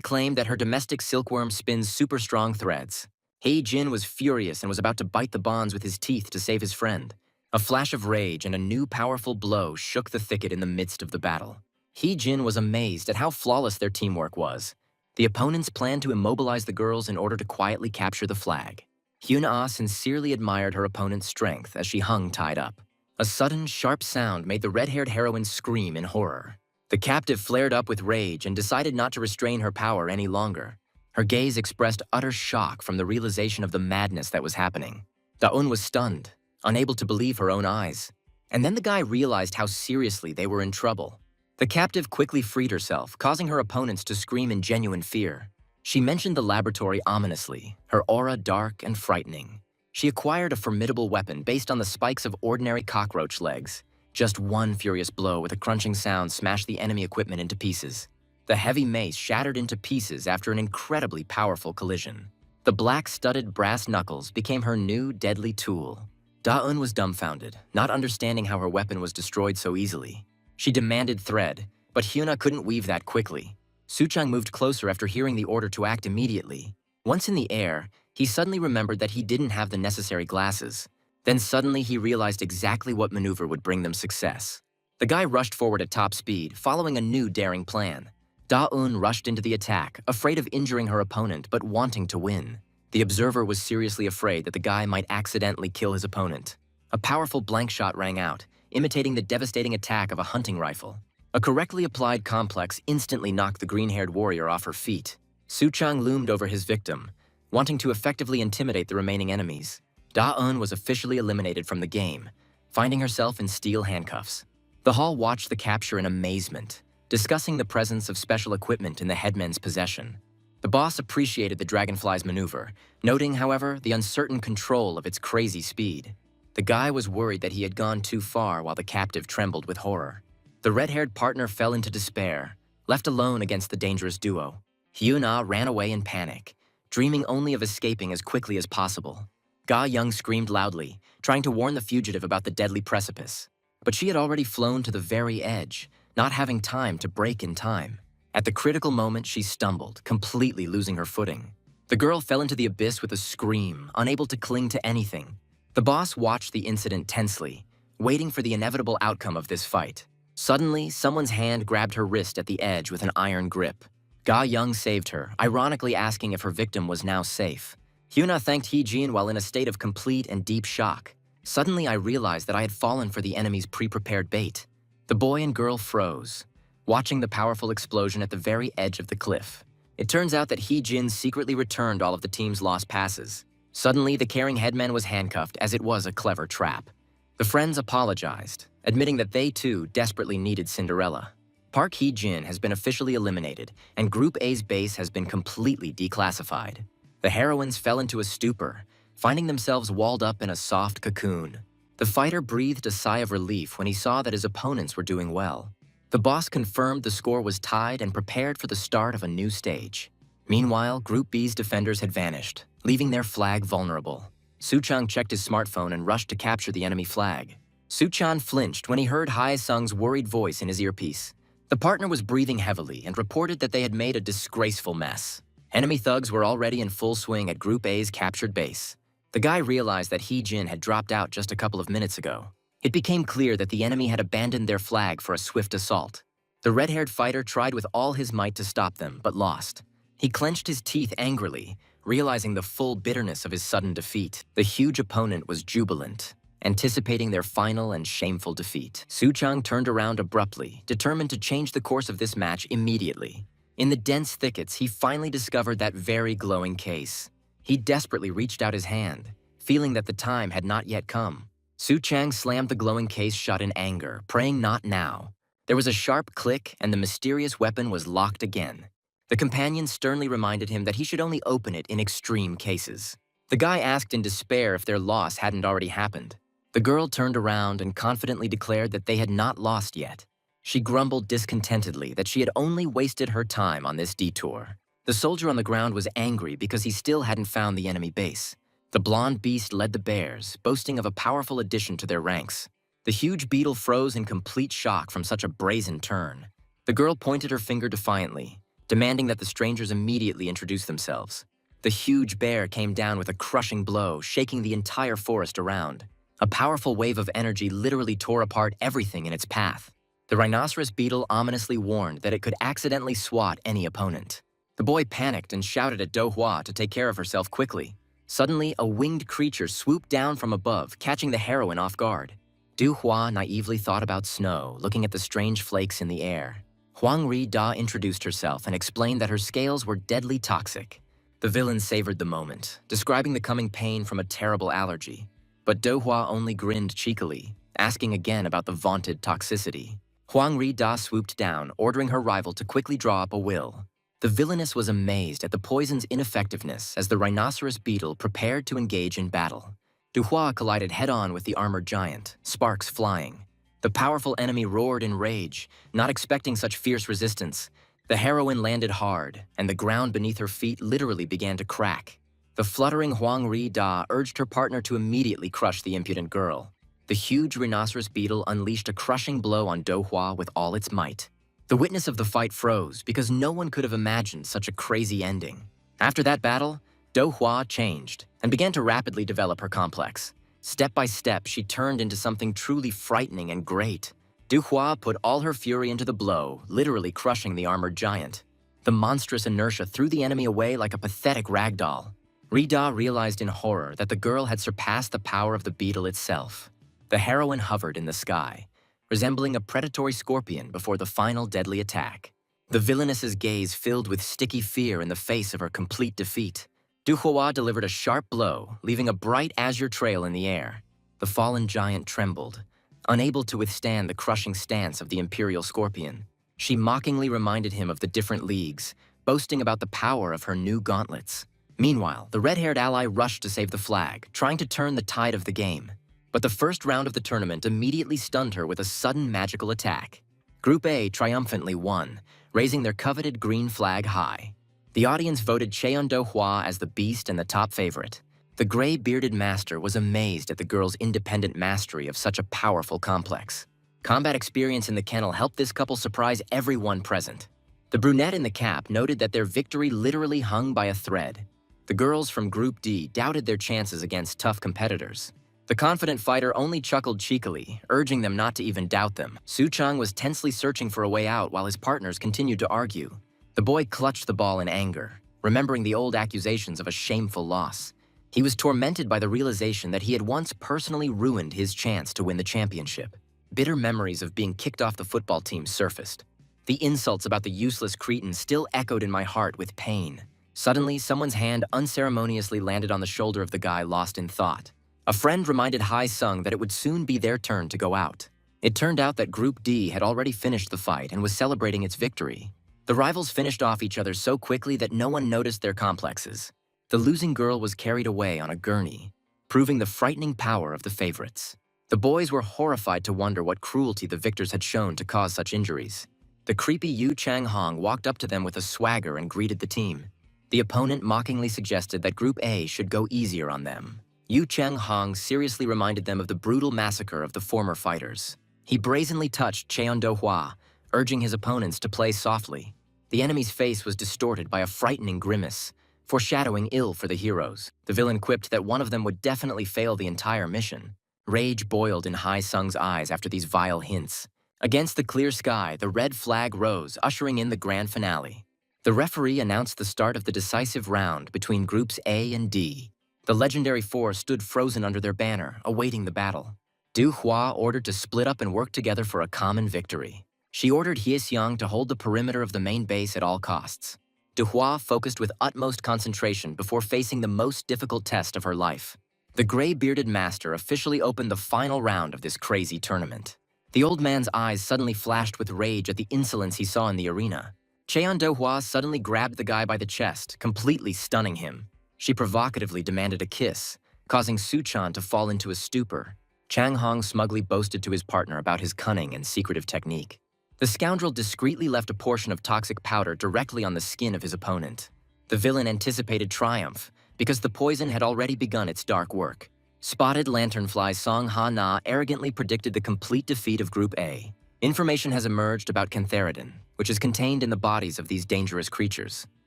claimed that her domestic silkworm spins super strong threads. Hei Jin was furious and was about to bite the bonds with his teeth to save his friend. A flash of rage and a new powerful blow shook the thicket in the midst of the battle. Hei Jin was amazed at how flawless their teamwork was. The opponents planned to immobilize the girls in order to quietly capture the flag. Hyuna sincerely admired her opponent's strength as she hung tied up. A sudden, sharp sound made the red-haired heroine scream in horror. The captive flared up with rage and decided not to restrain her power any longer. Her gaze expressed utter shock from the realization of the madness that was happening. Da-un was stunned, unable to believe her own eyes. And then the guy realized how seriously they were in trouble. The captive quickly freed herself, causing her opponents to scream in genuine fear. She mentioned the laboratory ominously, her aura dark and frightening. She acquired a formidable weapon based on the spikes of ordinary cockroach legs. Just one furious blow with a crunching sound smashed the enemy equipment into pieces. The heavy mace shattered into pieces after an incredibly powerful collision. The black-studded brass knuckles became her new deadly tool. Da-un was dumbfounded, not understanding how her weapon was destroyed so easily. She demanded thread, but Hyuna couldn't weave that quickly. Suchang moved closer after hearing the order to act immediately. Once in the air, he suddenly remembered that he didn't have the necessary glasses. Then suddenly he realized exactly what maneuver would bring them success. The guy rushed forward at top speed, following a new daring plan. Da-un rushed into the attack, afraid of injuring her opponent but wanting to win. The observer was seriously afraid that the guy might accidentally kill his opponent. A powerful blank shot rang out, imitating the devastating attack of a hunting rifle. A correctly applied complex instantly knocked the green-haired warrior off her feet. Suchang loomed over his victim, wanting to effectively intimidate the remaining enemies. Da-un was officially eliminated from the game, finding herself in steel handcuffs. The hall watched the capture in amazement, discussing the presence of special equipment in the headman's possession. The boss appreciated the dragonfly's maneuver, noting, however, the uncertain control of its crazy speed. The guy was worried that he had gone too far while the captive trembled with horror. The red-haired partner fell into despair, left alone against the dangerous duo. Hyuna ran away in panic, dreaming only of escaping as quickly as possible. Ga Young screamed loudly, trying to warn the fugitive about the deadly precipice. But she had already flown to the very edge, not having time to brake in time. At the critical moment, she stumbled, completely losing her footing. The girl fell into the abyss with a scream, unable to cling to anything. The boss watched the incident tensely, waiting for the inevitable outcome of this fight. Suddenly, someone's hand grabbed her wrist at the edge with an iron grip. Ga Young saved her, ironically asking if her victim was now safe. Hyuna thanked Hei Jin while in a state of complete and deep shock. Suddenly, I realized that I had fallen for the enemy's pre-prepared bait. The boy and girl froze, watching the powerful explosion at the very edge of the cliff. It turns out that Hei Jin secretly returned all of the team's lost passes. Suddenly, the caring headman was handcuffed as it was a clever trap. The friends apologized, admitting that they too desperately needed Cinderella. Park Hei Jin has been officially eliminated, and Group A's base has been completely declassified. The heroines fell into a stupor, finding themselves walled up in a soft cocoon. The fighter breathed a sigh of relief when he saw that his opponents were doing well. The boss confirmed the score was tied and prepared for the start of a new stage. Meanwhile, Group B's defenders had vanished, leaving their flag vulnerable. Suchang checked his smartphone and rushed to capture the enemy flag. Suchan flinched when he heard Hai Sung's worried voice in his earpiece. The partner was breathing heavily and reported that they had made a disgraceful mess. Enemy thugs were already in full swing at Group A's captured base. The guy realized that Hee Jin had dropped out just a couple of minutes ago. It became clear that the enemy had abandoned their flag for a swift assault. The red-haired fighter tried with all his might to stop them, but lost. He clenched his teeth angrily, realizing the full bitterness of his sudden defeat. The huge opponent was jubilant, anticipating their final and shameful defeat. Suchang turned around abruptly, determined to change the course of this match immediately. In the dense thickets, he finally discovered that very glowing case. He desperately reached out his hand, feeling that the time had not yet come. Suchang slammed the glowing case shut in anger, praying not now. There was a sharp click, and the mysterious weapon was locked again. The companion sternly reminded him that he should only open it in extreme cases. The guy asked in despair if their loss hadn't already happened. The girl turned around and confidently declared that they had not lost yet. She grumbled discontentedly that she had only wasted her time on this detour. The soldier on the ground was angry because he still hadn't found the enemy base. The blonde beast led the bears, boasting of a powerful addition to their ranks. The huge beetle froze in complete shock from such a brazen turn. The girl pointed her finger defiantly, demanding that the strangers immediately introduce themselves. The huge bear came down with a crushing blow, shaking the entire forest around. A powerful wave of energy literally tore apart everything in its path. The rhinoceros beetle ominously warned that it could accidentally swat any opponent. The boy panicked and shouted at Do Hua to take care of herself quickly. Suddenly, a winged creature swooped down from above, catching the heroine off guard. Du Hua naively thought about snow, looking at the strange flakes in the air. Huang Ri Da introduced herself and explained that her scales were deadly toxic. The villain savored the moment, describing the coming pain from a terrible allergy. But Do Hua only grinned cheekily, asking again about the vaunted toxicity. Huang Ri Da swooped down, ordering her rival to quickly draw up a will. The villainess was amazed at the poison's ineffectiveness as the rhinoceros beetle prepared to engage in battle. Du Hua collided head-on with the armored giant, sparks flying. The powerful enemy roared in rage, not expecting such fierce resistance. The heroine landed hard, and the ground beneath her feet literally began to crack. The fluttering Huang Ri Da urged her partner to immediately crush the impudent girl. The huge rhinoceros beetle unleashed a crushing blow on Do Hua with all its might. The witness of the fight froze because no one could have imagined such a crazy ending. After that battle, Do Hua changed and began to rapidly develop her complex. Step by step, she turned into something truly frightening and great. Du Hua put all her fury into the blow, literally crushing the armored giant. The monstrous inertia threw the enemy away like a pathetic ragdoll. Rida realized in horror that the girl had surpassed the power of the beetle itself. The heroine hovered in the sky, resembling a predatory scorpion before the final deadly attack. The villainess's gaze filled with sticky fear in the face of her complete defeat. Du Hua delivered a sharp blow, leaving a bright azure trail in the air. The fallen giant trembled, unable to withstand the crushing stance of the imperial scorpion. She mockingly reminded him of the different leagues, boasting about the power of her new gauntlets. Meanwhile, the red-haired ally rushed to save the flag, trying to turn the tide of the game. But the first round of the tournament immediately stunned her with a sudden magical attack. Group A triumphantly won, raising their coveted green flag high. The audience voted Cheon Do Hua as the beast and the top favorite. The gray-bearded master was amazed at the girl's independent mastery of such a powerful complex. Combat experience in the kennel helped this couple surprise everyone present. The brunette in the cap noted that their victory literally hung by a thread. The girls from Group D doubted their chances against tough competitors. The confident fighter only chuckled cheekily, urging them not to even doubt them. Su Chang was tensely searching for a way out while his partners continued to argue. The boy clutched the ball in anger, remembering the old accusations of a shameful loss. He was tormented by the realization that he had once personally ruined his chance to win the championship. Bitter memories of being kicked off the football team surfaced. The insults about the useless cretin still echoed in my heart with pain. Suddenly, someone's hand unceremoniously landed on the shoulder of the guy lost in thought. A friend reminded Hai Sung that it would soon be their turn to go out. It turned out that Group D had already finished the fight and was celebrating its victory. The rivals finished off each other so quickly that no one noticed their complexes. The losing girl was carried away on a gurney, proving the frightening power of the favorites. The boys were horrified to wonder what cruelty the victors had shown to cause such injuries. The creepy Yu Chang Hong walked up to them with a swagger and greeted the team. The opponent mockingly suggested that Group A should go easier on them. Yu Cheng-hong seriously reminded them of the brutal massacre of the former fighters. He brazenly touched Cheon-do-hwa, urging his opponents to play softly. The enemy's face was distorted by a frightening grimace, foreshadowing ill for the heroes. The villain quipped that one of them would definitely fail the entire mission. Rage boiled in Hai-sung's eyes after these vile hints. Against the clear sky, the red flag rose, ushering in the grand finale. The referee announced the start of the decisive round between Groups A and D. The legendary four stood frozen under their banner, awaiting the battle. Du Hua ordered to split up and work together for a common victory. She ordered Hyeseong to hold the perimeter of the main base at all costs. Du Hua focused with utmost concentration before facing the most difficult test of her life. The gray-bearded master officially opened the final round of this crazy tournament. The old man's eyes suddenly flashed with rage at the insolence he saw in the arena. Cheon-do-hwa suddenly grabbed the guy by the chest, completely stunning him. She provocatively demanded a kiss, causing Suchan to fall into a stupor. Chang-hong smugly boasted to his partner about his cunning and secretive technique. The scoundrel discreetly left a portion of toxic powder directly on the skin of his opponent. The villain anticipated triumph, because the poison had already begun its dark work. Spotted lanternfly Song Ha-na arrogantly predicted the complete defeat of Group A. Information has emerged about cantharidin, which is contained in the bodies of these dangerous creatures.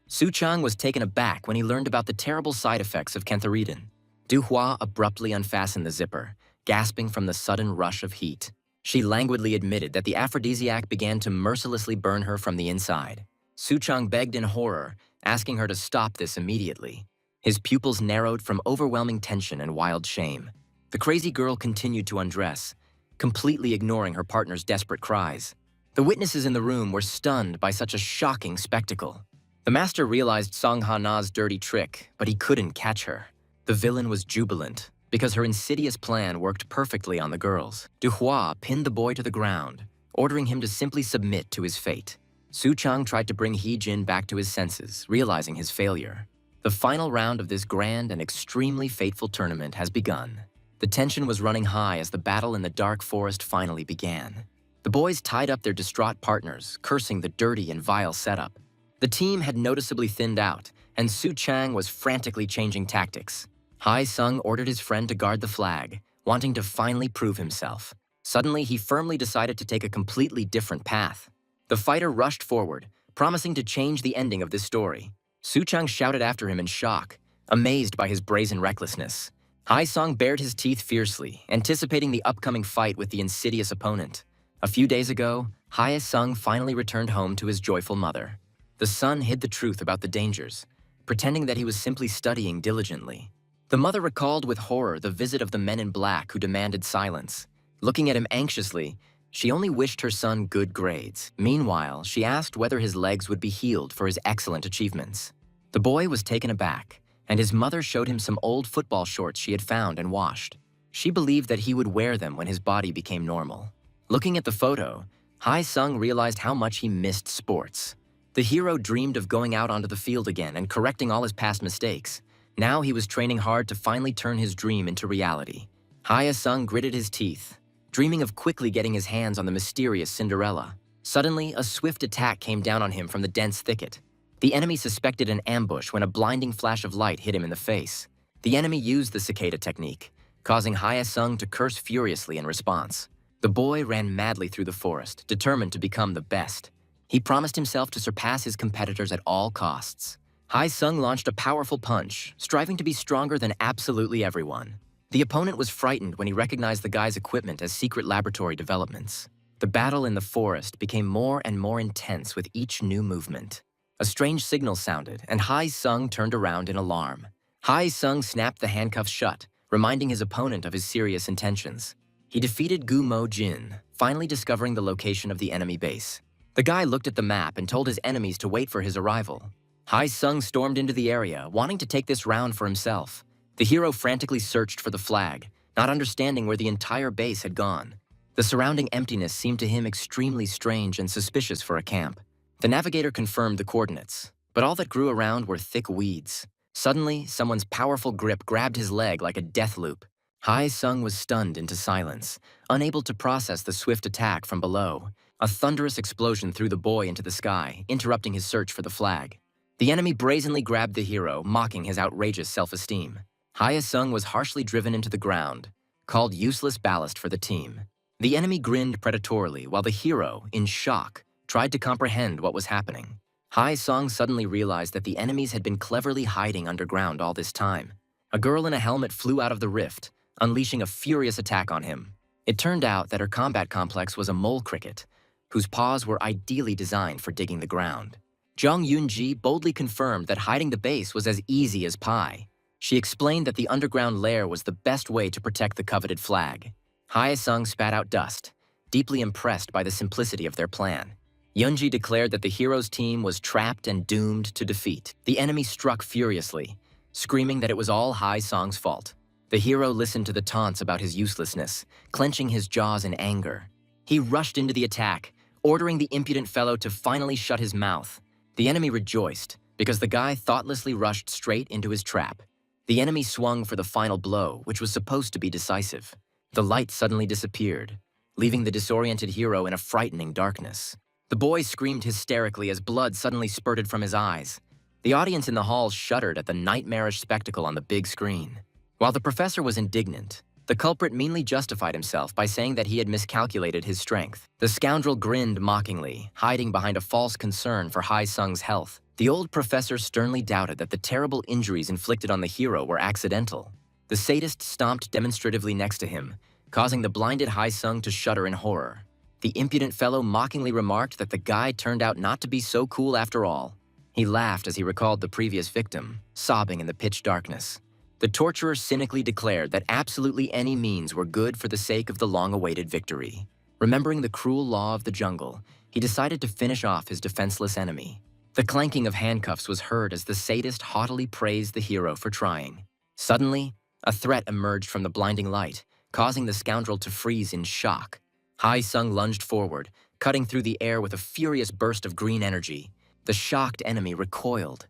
Suchang was taken aback when he learned about the terrible side effects of cantharidin. Du Hua abruptly unfastened the zipper, gasping from the sudden rush of heat. She languidly admitted that the aphrodisiac began to mercilessly burn her from the inside. Suchang begged in horror, asking her to stop this immediately. His pupils narrowed from overwhelming tension and wild shame. The crazy girl continued to undress, completely ignoring her partner's desperate cries. The witnesses in the room were stunned by such a shocking spectacle. The master realized Song Ha-na's dirty trick, but he couldn't catch her. The villain was jubilant, because her insidious plan worked perfectly on the girls. Du Hua pinned the boy to the ground, ordering him to simply submit to his fate. Suchang tried to bring He-jin back to his senses, realizing his failure. The final round of this grand and extremely fateful tournament has begun. The tension was running high as the battle in the dark forest finally began. The boys tied up their distraught partners, cursing the dirty and vile setup. The team had noticeably thinned out, and Suchang was frantically changing tactics. Hai-sung ordered his friend to guard the flag, wanting to finally prove himself. Suddenly, he firmly decided to take a completely different path. The fighter rushed forward, promising to change the ending of this story. Suchang shouted after him in shock, amazed by his brazen recklessness. Hai-sung bared his teeth fiercely, anticipating the upcoming fight with the insidious opponent. A few days ago, Hai-sung finally returned home to his joyful mother. The son hid the truth about the dangers, pretending that he was simply studying diligently. The mother recalled with horror the visit of the men in black who demanded silence. Looking at him anxiously, she only wished her son good grades. Meanwhile, she asked whether his legs would be healed for his excellent achievements. The boy was taken aback, and his mother showed him some old football shorts she had found and washed. She believed that he would wear them when his body became normal. Looking at the photo, Hai-sung realized how much he missed sports. The hero dreamed of going out onto the field again and correcting all his past mistakes. Now he was training hard to finally turn his dream into reality. Hai-sung gritted his teeth, dreaming of quickly getting his hands on the mysterious Cinderella. Suddenly, a swift attack came down on him from the dense thicket. The enemy suspected an ambush when a blinding flash of light hit him in the face. The enemy used the cicada technique, causing Hai-sung to curse furiously in response. The boy ran madly through the forest, determined to become the best. He promised himself to surpass his competitors at all costs. Hai-sung launched a powerful punch, striving to be stronger than absolutely everyone. The opponent was frightened when he recognized the guy's equipment as secret laboratory developments. The battle in the forest became more and more intense with each new movement. A strange signal sounded, and Hai-sung turned around in alarm. Hai-sung snapped the handcuffs shut, reminding his opponent of his serious intentions. He defeated Gu Mo-jin, finally discovering the location of the enemy base. The guy looked at the map and told his enemies to wait for his arrival. Hai-sung stormed into the area, wanting to take this round for himself. The hero frantically searched for the flag, not understanding where the entire base had gone. The surrounding emptiness seemed to him extremely strange and suspicious for a camp. The navigator confirmed the coordinates, but all that grew around were thick weeds. Suddenly, someone's powerful grip grabbed his leg like a death loop. Hai-sung was stunned into silence, unable to process the swift attack from below. A thunderous explosion threw the boy into the sky, interrupting his search for the flag. The enemy brazenly grabbed the hero, mocking his outrageous self-esteem. Hyasung was harshly driven into the ground, called useless ballast for the team. The enemy grinned predatorily while the hero, in shock, tried to comprehend what was happening. Hyasung suddenly realized that the enemies had been cleverly hiding underground all this time. A girl in a helmet flew out of the rift, unleashing a furious attack on him. It turned out that her combat complex was a mole cricket, whose paws were ideally designed for digging the ground. Jung Yunji boldly confirmed that hiding the base was as easy as pie. She explained that the underground lair was the best way to protect the coveted flag. Hyasung spat out dust, deeply impressed by the simplicity of their plan. Yunji declared that the hero's team was trapped and doomed to defeat. The enemy struck furiously, screaming that it was all Hyasung's fault. The hero listened to the taunts about his uselessness, clenching his jaws in anger. He rushed into the attack, ordering the impudent fellow to finally shut his mouth. The enemy rejoiced, because the guy thoughtlessly rushed straight into his trap. The enemy swung for the final blow, which was supposed to be decisive. The light suddenly disappeared, leaving the disoriented hero in a frightening darkness. The boy screamed hysterically as blood suddenly spurted from his eyes. The audience in the hall shuddered at the nightmarish spectacle on the big screen. While the professor was indignant, the culprit meanly justified himself by saying that he had miscalculated his strength. The scoundrel grinned mockingly, hiding behind a false concern for Hyasung's health. The old professor sternly doubted that the terrible injuries inflicted on the hero were accidental. The sadist stomped demonstratively next to him, causing the blinded Hyasung to shudder in horror. The impudent fellow mockingly remarked that the guy turned out not to be so cool after all. He laughed as he recalled the previous victim, sobbing in the pitch darkness. The torturer cynically declared that absolutely any means were good for the sake of the long-awaited victory. Remembering the cruel law of the jungle, he decided to finish off his defenseless enemy. The clanking of handcuffs was heard as the sadist haughtily praised the hero for trying. Suddenly, a threat emerged from the blinding light, causing the scoundrel to freeze in shock. Hyasung lunged forward, cutting through the air with a furious burst of green energy. The shocked enemy recoiled,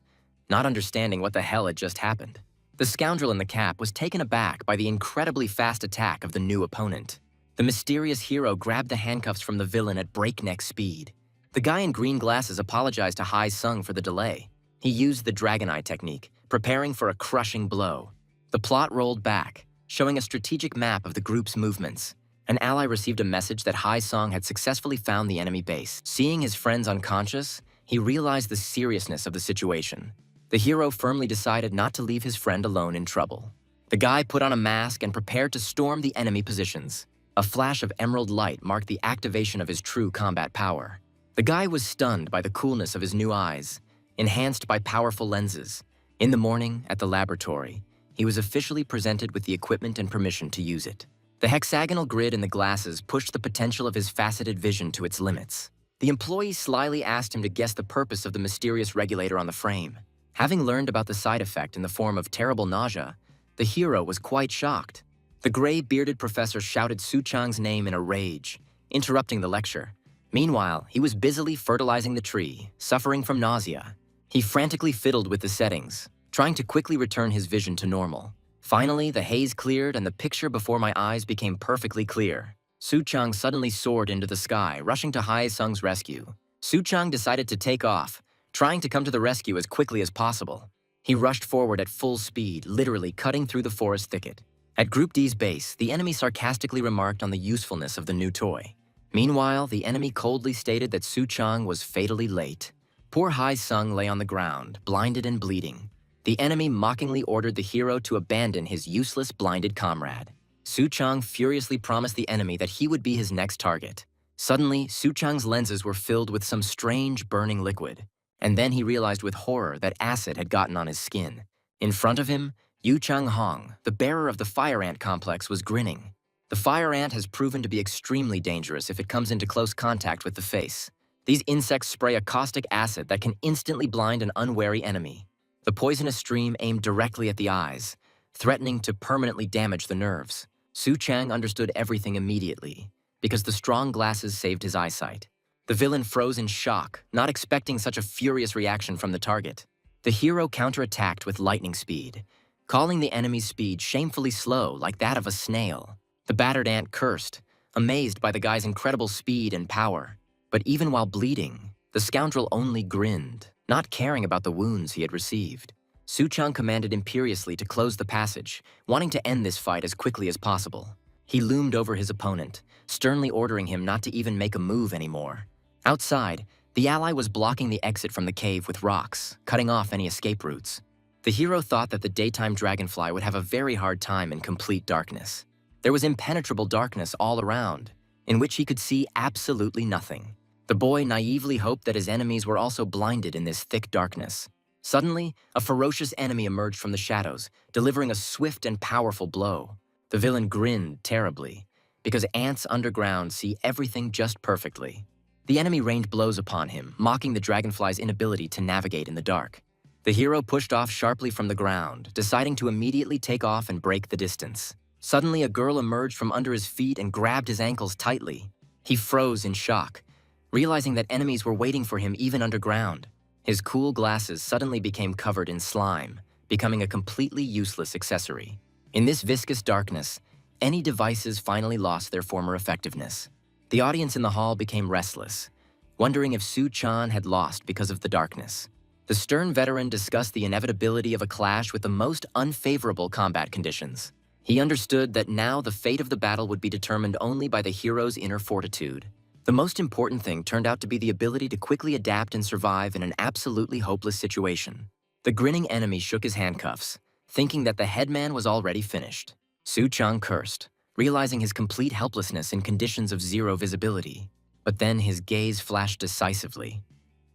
not understanding what the hell had just happened. The scoundrel in the cap was taken aback by the incredibly fast attack of the new opponent. The mysterious hero grabbed the handcuffs from the villain at breakneck speed. The guy in green glasses apologized to Hyasung for the delay. He used the Dragon Eye technique, preparing for a crushing blow. The plot rolled back, showing a strategic map of the group's movements. An ally received a message that Hyasung had successfully found the enemy base. Seeing his friends unconscious, he realized the seriousness of the situation. The hero firmly decided not to leave his friend alone in trouble. The guy put on a mask and prepared to storm the enemy positions. A flash of emerald light marked the activation of his true combat power. The guy was stunned by the coolness of his new eyes, enhanced by powerful lenses. In the morning, at the laboratory, he was officially presented with the equipment and permission to use it. The hexagonal grid in the glasses pushed the potential of his faceted vision to its limits. The employee slyly asked him to guess the purpose of the mysterious regulator on the frame. Having learned about the side effect in the form of terrible nausea, the hero was quite shocked. The gray-bearded professor shouted Suchang's name in a rage, interrupting the lecture. Meanwhile, he was busily fertilizing the tree, suffering from nausea. He frantically fiddled with the settings, trying to quickly return his vision to normal. Finally, the haze cleared and the picture before my eyes became perfectly clear. Suchang suddenly soared into the sky, rushing to Hyasung's rescue. Suchang decided to take off, trying to come to the rescue as quickly as possible. He rushed forward at full speed, literally cutting through the forest thicket. At Group D's base, the enemy sarcastically remarked on the usefulness of the new toy. Meanwhile, the enemy coldly stated that Suchang was fatally late. Poor Hyasung lay on the ground, blinded and bleeding. The enemy mockingly ordered the hero to abandon his useless blinded comrade. Suchang furiously promised the enemy that he would be his next target. Suddenly, Suchang's lenses were filled with some strange burning liquid. And then he realized with horror that acid had gotten on his skin. In front of him, Yu Chang-hong, the bearer of the fire ant complex, was grinning. The fire ant has proven to be extremely dangerous if it comes into close contact with the face. These insects spray a caustic acid that can instantly blind an unwary enemy. The poisonous stream aimed directly at the eyes, threatening to permanently damage the nerves. Suchang understood everything immediately, because the strong glasses saved his eyesight. The villain froze in shock, not expecting such a furious reaction from the target. The hero counterattacked with lightning speed, calling the enemy's speed shamefully slow like that of a snail. The battered ant cursed, amazed by the guy's incredible speed and power. But even while bleeding, the scoundrel only grinned, not caring about the wounds he had received. Su-chang commanded imperiously to close the passage, wanting to end this fight as quickly as possible. He loomed over his opponent, sternly ordering him not to even make a move anymore. Outside, the ally was blocking the exit from the cave with rocks, cutting off any escape routes. The hero thought that the daytime dragonfly would have a very hard time in complete darkness. There was impenetrable darkness all around, in which he could see absolutely nothing. The boy naively hoped that his enemies were also blinded in this thick darkness. Suddenly, a ferocious enemy emerged from the shadows, delivering a swift and powerful blow. The villain grinned terribly, because ants underground see everything just perfectly. The enemy rained blows upon him, mocking the dragonfly's inability to navigate in the dark. The hero pushed off sharply from the ground, deciding to immediately take off and break the distance. Suddenly, a girl emerged from under his feet and grabbed his ankles tightly. He froze in shock, realizing that enemies were waiting for him even underground. His cool glasses suddenly became covered in slime, becoming a completely useless accessory. In this viscous darkness, any devices finally lost their former effectiveness. The audience in the hall became restless, wondering if Su-chan had lost because of the darkness. The stern veteran discussed the inevitability of a clash with the most unfavorable combat conditions. He understood that now the fate of the battle would be determined only by the hero's inner fortitude. The most important thing turned out to be the ability to quickly adapt and survive in an absolutely hopeless situation. The grinning enemy shook his handcuffs, thinking that the headman was already finished. Su-chang cursed, realizing his complete helplessness in conditions of zero visibility. But then his gaze flashed decisively.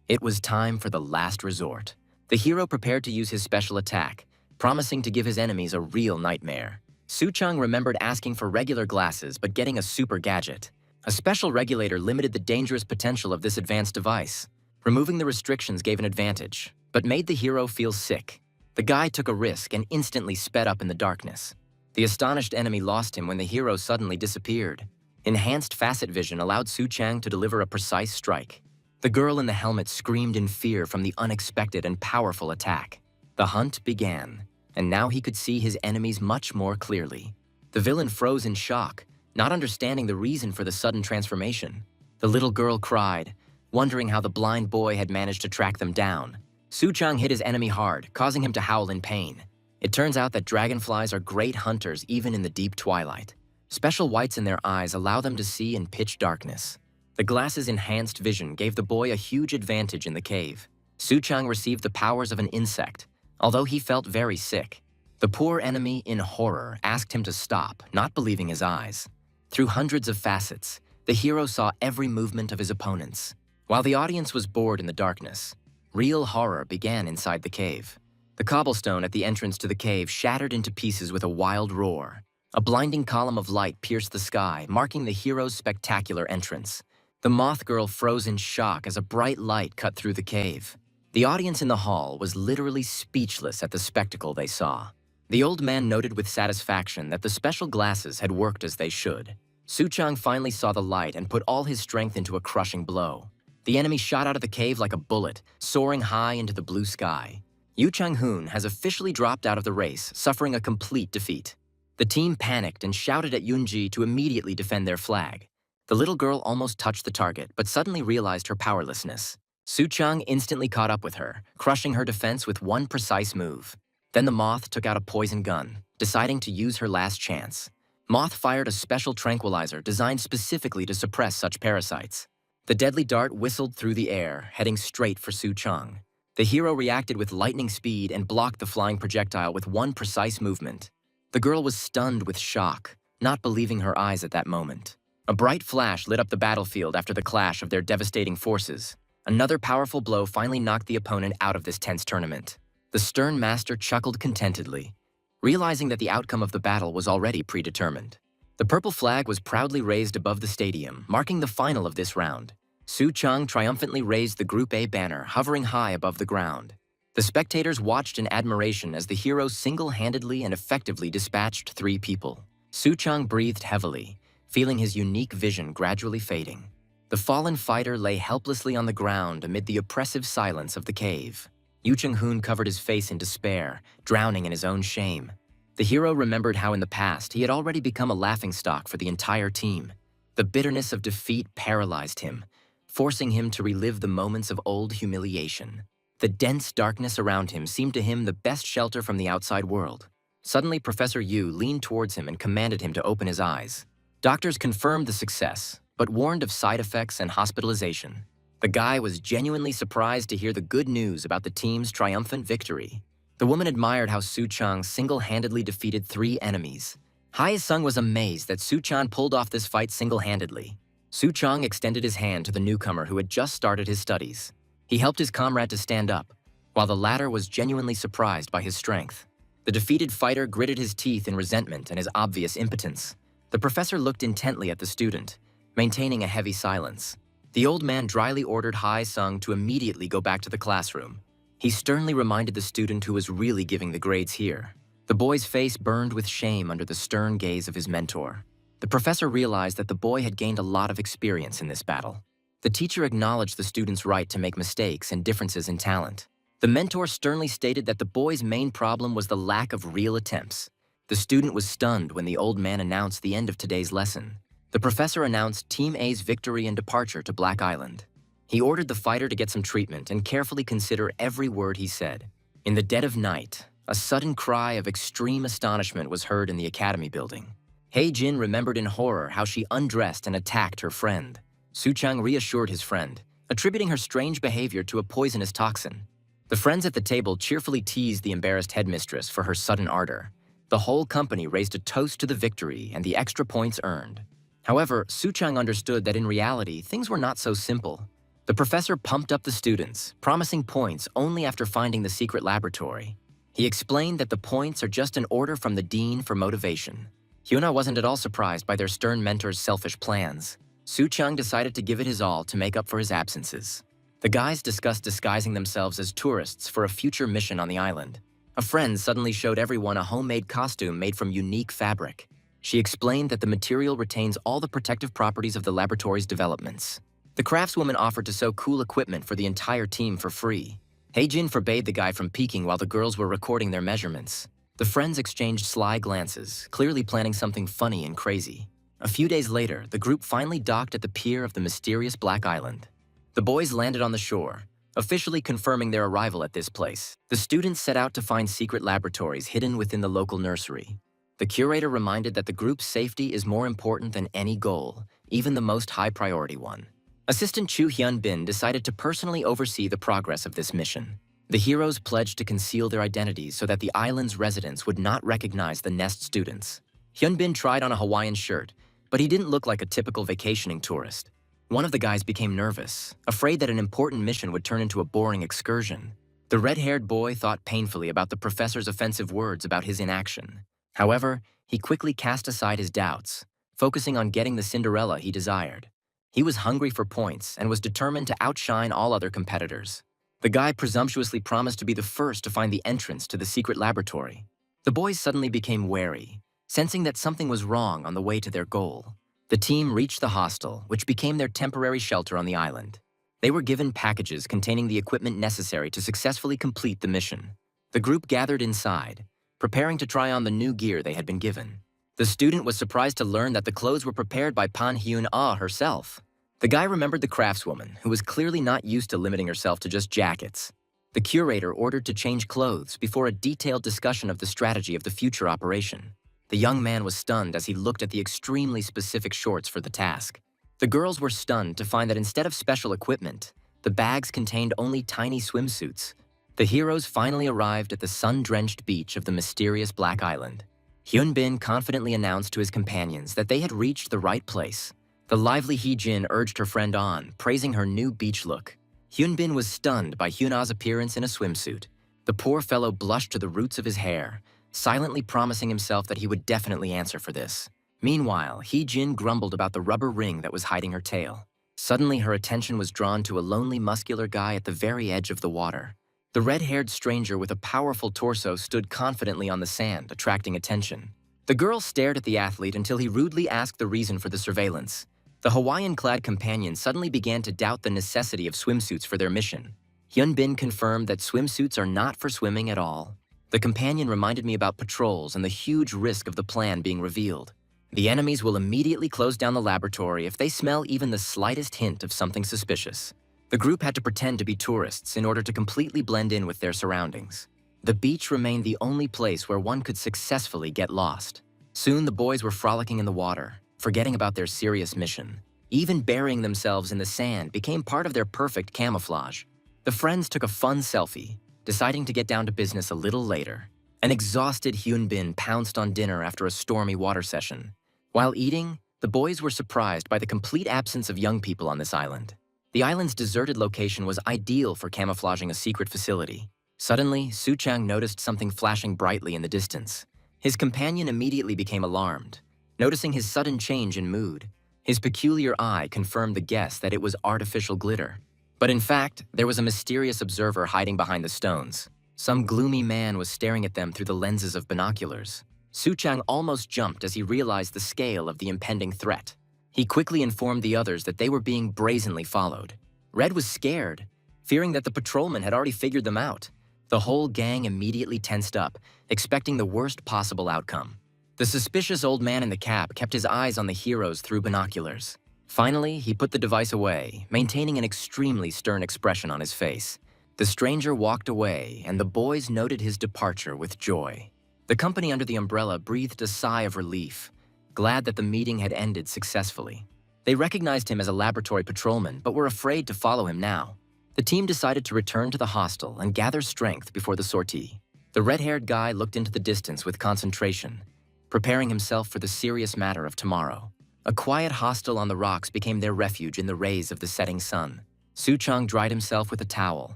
It was time for the last resort. The hero prepared to use his special attack, promising to give his enemies a real nightmare. Su-chang remembered asking for regular glasses but getting a super gadget. A special regulator limited the dangerous potential of this advanced device. Removing the restrictions gave an advantage, but made the hero feel sick. The guy took a risk and instantly sped up in the darkness. The astonished enemy lost him when the hero suddenly disappeared. Enhanced facet vision allowed Su-chang to deliver a precise strike. The girl in the helmet screamed in fear from the unexpected and powerful attack. The hunt began, and now he could see his enemies much more clearly. The villain froze in shock, not understanding the reason for the sudden transformation. The little girl cried, wondering how the blind boy had managed to track them down. Su-chang hit his enemy hard, causing him to howl in pain. It turns out that dragonflies are great hunters even in the deep twilight. Special whites in their eyes allow them to see in pitch darkness. The glasses' enhanced vision gave the boy a huge advantage in the cave. Su-chang received the powers of an insect, although he felt very sick. The poor enemy, in horror, asked him to stop, not believing his eyes. Through hundreds of facets, the hero saw every movement of his opponents. While the audience was bored in the darkness, real horror began inside the cave. The cobblestone at the entrance to the cave shattered into pieces with a wild roar. A blinding column of light pierced the sky, marking the hero's spectacular entrance. The moth girl froze in shock as a bright light cut through the cave. The audience in the hall was literally speechless at the spectacle they saw. The old man noted with satisfaction that the special glasses had worked as they should. Su-chang finally saw the light and put all his strength into a crushing blow. The enemy shot out of the cave like a bullet, soaring high into the blue sky. Yu Chang-hoon has officially dropped out of the race, suffering a complete defeat. The team panicked and shouted at Yoonji to immediately defend their flag. The little girl almost touched the target, but suddenly realized her powerlessness. Su-chang instantly caught up with her, crushing her defense with one precise move. Then the moth took out a poison gun, deciding to use her last chance. Moth fired a special tranquilizer designed specifically to suppress such parasites. The deadly dart whistled through the air, heading straight for Su-chang. The hero reacted with lightning speed and blocked the flying projectile with one precise movement. The girl was stunned with shock, not believing her eyes at that moment. A bright flash lit up the battlefield after the clash of their devastating forces. Another powerful blow finally knocked the opponent out of this tense tournament. The stern master chuckled contentedly, realizing that the outcome of the battle was already predetermined. The purple flag was proudly raised above the stadium, marking the final of this round. Su-chang triumphantly raised the Group A banner, hovering high above the ground. The spectators watched in admiration as the hero single-handedly and effectively dispatched 3 people. Su-chang breathed heavily, feeling his unique vision gradually fading. The fallen fighter lay helplessly on the ground amid the oppressive silence of the cave. Yu Chang-hoon covered his face in despair, drowning in his own shame. The hero remembered how in the past he had already become a laughingstock for the entire team. The bitterness of defeat paralyzed him, forcing him to relive the moments of old humiliation. The dense darkness around him seemed to him the best shelter from the outside world. Suddenly, Professor Yu leaned towards him and commanded him to open his eyes. Doctors confirmed the success, but warned of side effects and hospitalization. The guy was genuinely surprised to hear the good news about the team's triumphant victory. The woman admired how Su-chang single-handedly defeated 3 enemies. Hae-sung was amazed that Su-chan pulled off this fight single-handedly. Su-chang extended his hand to the newcomer who had just started his studies. He helped his comrade to stand up, while the latter was genuinely surprised by his strength. The defeated fighter gritted his teeth in resentment and his obvious impotence. The professor looked intently at the student, maintaining a heavy silence. The old man dryly ordered Hae-sung to immediately go back to the classroom. He sternly reminded the student who was really giving the grades here. The boy's face burned with shame under the stern gaze of his mentor. The professor realized that the boy had gained a lot of experience in this battle. The teacher acknowledged the student's right to make mistakes and differences in talent. The mentor sternly stated that the boy's main problem was the lack of real attempts. The student was stunned when the old man announced the end of today's lesson. The professor announced Team A's victory and departure to Black Island. He ordered the fighter to get some treatment and carefully consider every word he said. In the dead of night, a sudden cry of extreme astonishment was heard in the academy building. Hei-jin remembered in horror how she undressed and attacked her friend. Su-chang reassured his friend, attributing her strange behavior to a poisonous toxin. The friends at the table cheerfully teased the embarrassed headmistress for her sudden ardor. The whole company raised a toast to the victory and the extra points earned. However, Su-chang understood that in reality, things were not so simple. The professor pumped up the students, promising points only after finding the secret laboratory. He explained that the points are just an order from the dean for motivation. Hyuna wasn't at all surprised by their stern mentor's selfish plans. Su-chang decided to give it his all to make up for his absences. The guys discussed disguising themselves as tourists for a future mission on the island. A friend suddenly showed everyone a homemade costume made from unique fabric. She explained that the material retains all the protective properties of the laboratory's developments. The craftswoman offered to sew cool equipment for the entire team for free. Hei-jin forbade the guy from peeking while the girls were recording their measurements. The friends exchanged sly glances, clearly planning something funny and crazy. A few days later, the group finally docked at the pier of the mysterious Black Island. The boys landed on the shore, officially confirming their arrival at this place. The students set out to find secret laboratories hidden within the local nursery. The curator reminded that the group's safety is more important than any goal, even the most high-priority one. Assistant Chu Hyun-bin decided to personally oversee the progress of this mission. The heroes pledged to conceal their identities so that the island's residents would not recognize the nest students. Hyun-bin tried on a Hawaiian shirt, but he didn't look like a typical vacationing tourist. One of the guys became nervous, afraid that an important mission would turn into a boring excursion. The red-haired boy thought painfully about the professor's offensive words about his inaction. However, he quickly cast aside his doubts, focusing on getting the Cinderella he desired. He was hungry for points and was determined to outshine all other competitors. The guy presumptuously promised to be the first to find the entrance to the secret laboratory. The boys suddenly became wary, sensing that something was wrong on the way to their goal. The team reached the hostel, which became their temporary shelter on the island. They were given packages containing the equipment necessary to successfully complete the mission. The group gathered inside, preparing to try on the new gear they had been given. The student was surprised to learn that the clothes were prepared by Pan Hyun-ah herself. The guy remembered the craftswoman, who was clearly not used to limiting herself to just jackets. The curator ordered to change clothes before a detailed discussion of the strategy of the future operation. The young man was stunned as he looked at the extremely specific shorts for the task. The girls were stunned to find that instead of special equipment, the bags contained only tiny swimsuits. The heroes finally arrived at the sun-drenched beach of the mysterious Black Island. Hyun-bin confidently announced to his companions that they had reached the right place. The lively Hee-jin urged her friend on, praising her new beach look. Hyun-bin was stunned by Hyuna's appearance in a swimsuit. The poor fellow blushed to the roots of his hair, silently promising himself that he would definitely answer for this. Meanwhile, Hee-jin grumbled about the rubber ring that was hiding her tail. Suddenly, her attention was drawn to a lonely, muscular guy at the very edge of the water. The red-haired stranger with a powerful torso stood confidently on the sand, attracting attention. The girl stared at the athlete until he rudely asked the reason for the surveillance. The Hawaiian-clad companion suddenly began to doubt the necessity of swimsuits for their mission. Hyun-bin confirmed that swimsuits are not for swimming at all. The companion reminded me about patrols and the huge risk of the plan being revealed. The enemies will immediately close down the laboratory if they smell even the slightest hint of something suspicious. The group had to pretend to be tourists in order to completely blend in with their surroundings. The beach remained the only place where one could successfully get lost. Soon the boys were frolicking in the water, forgetting about their serious mission. Even burying themselves in the sand became part of their perfect camouflage. The friends took a fun selfie, deciding to get down to business a little later. An exhausted Hyunbin pounced on dinner after a stormy water session. While eating, the boys were surprised by the complete absence of young people on this island. The island's deserted location was ideal for camouflaging a secret facility. Suddenly, Suchang noticed something flashing brightly in the distance. His companion immediately became alarmed, noticing his sudden change in mood. His peculiar eye confirmed the guess that it was artificial glitter. But in fact, there was a mysterious observer hiding behind the stones. Some gloomy man was staring at them through the lenses of binoculars. Suchang almost jumped as he realized the scale of the impending threat. He quickly informed the others that they were being brazenly followed. Red was scared, fearing that the patrolman had already figured them out. The whole gang immediately tensed up, expecting the worst possible outcome. The suspicious old man in the cap kept his eyes on the heroes through binoculars. Finally, he put the device away, maintaining an extremely stern expression on his face. The stranger walked away, and the boys noted his departure with joy. The company under the umbrella breathed a sigh of relief, glad that the meeting had ended successfully. They recognized him as a laboratory patrolman, but were afraid to follow him now. The team decided to return to the hostel and gather strength before the sortie. The red-haired guy looked into the distance with concentration, preparing himself for the serious matter of tomorrow. A quiet hostel on the rocks became their refuge in the rays of the setting sun. Suchang dried himself with a towel,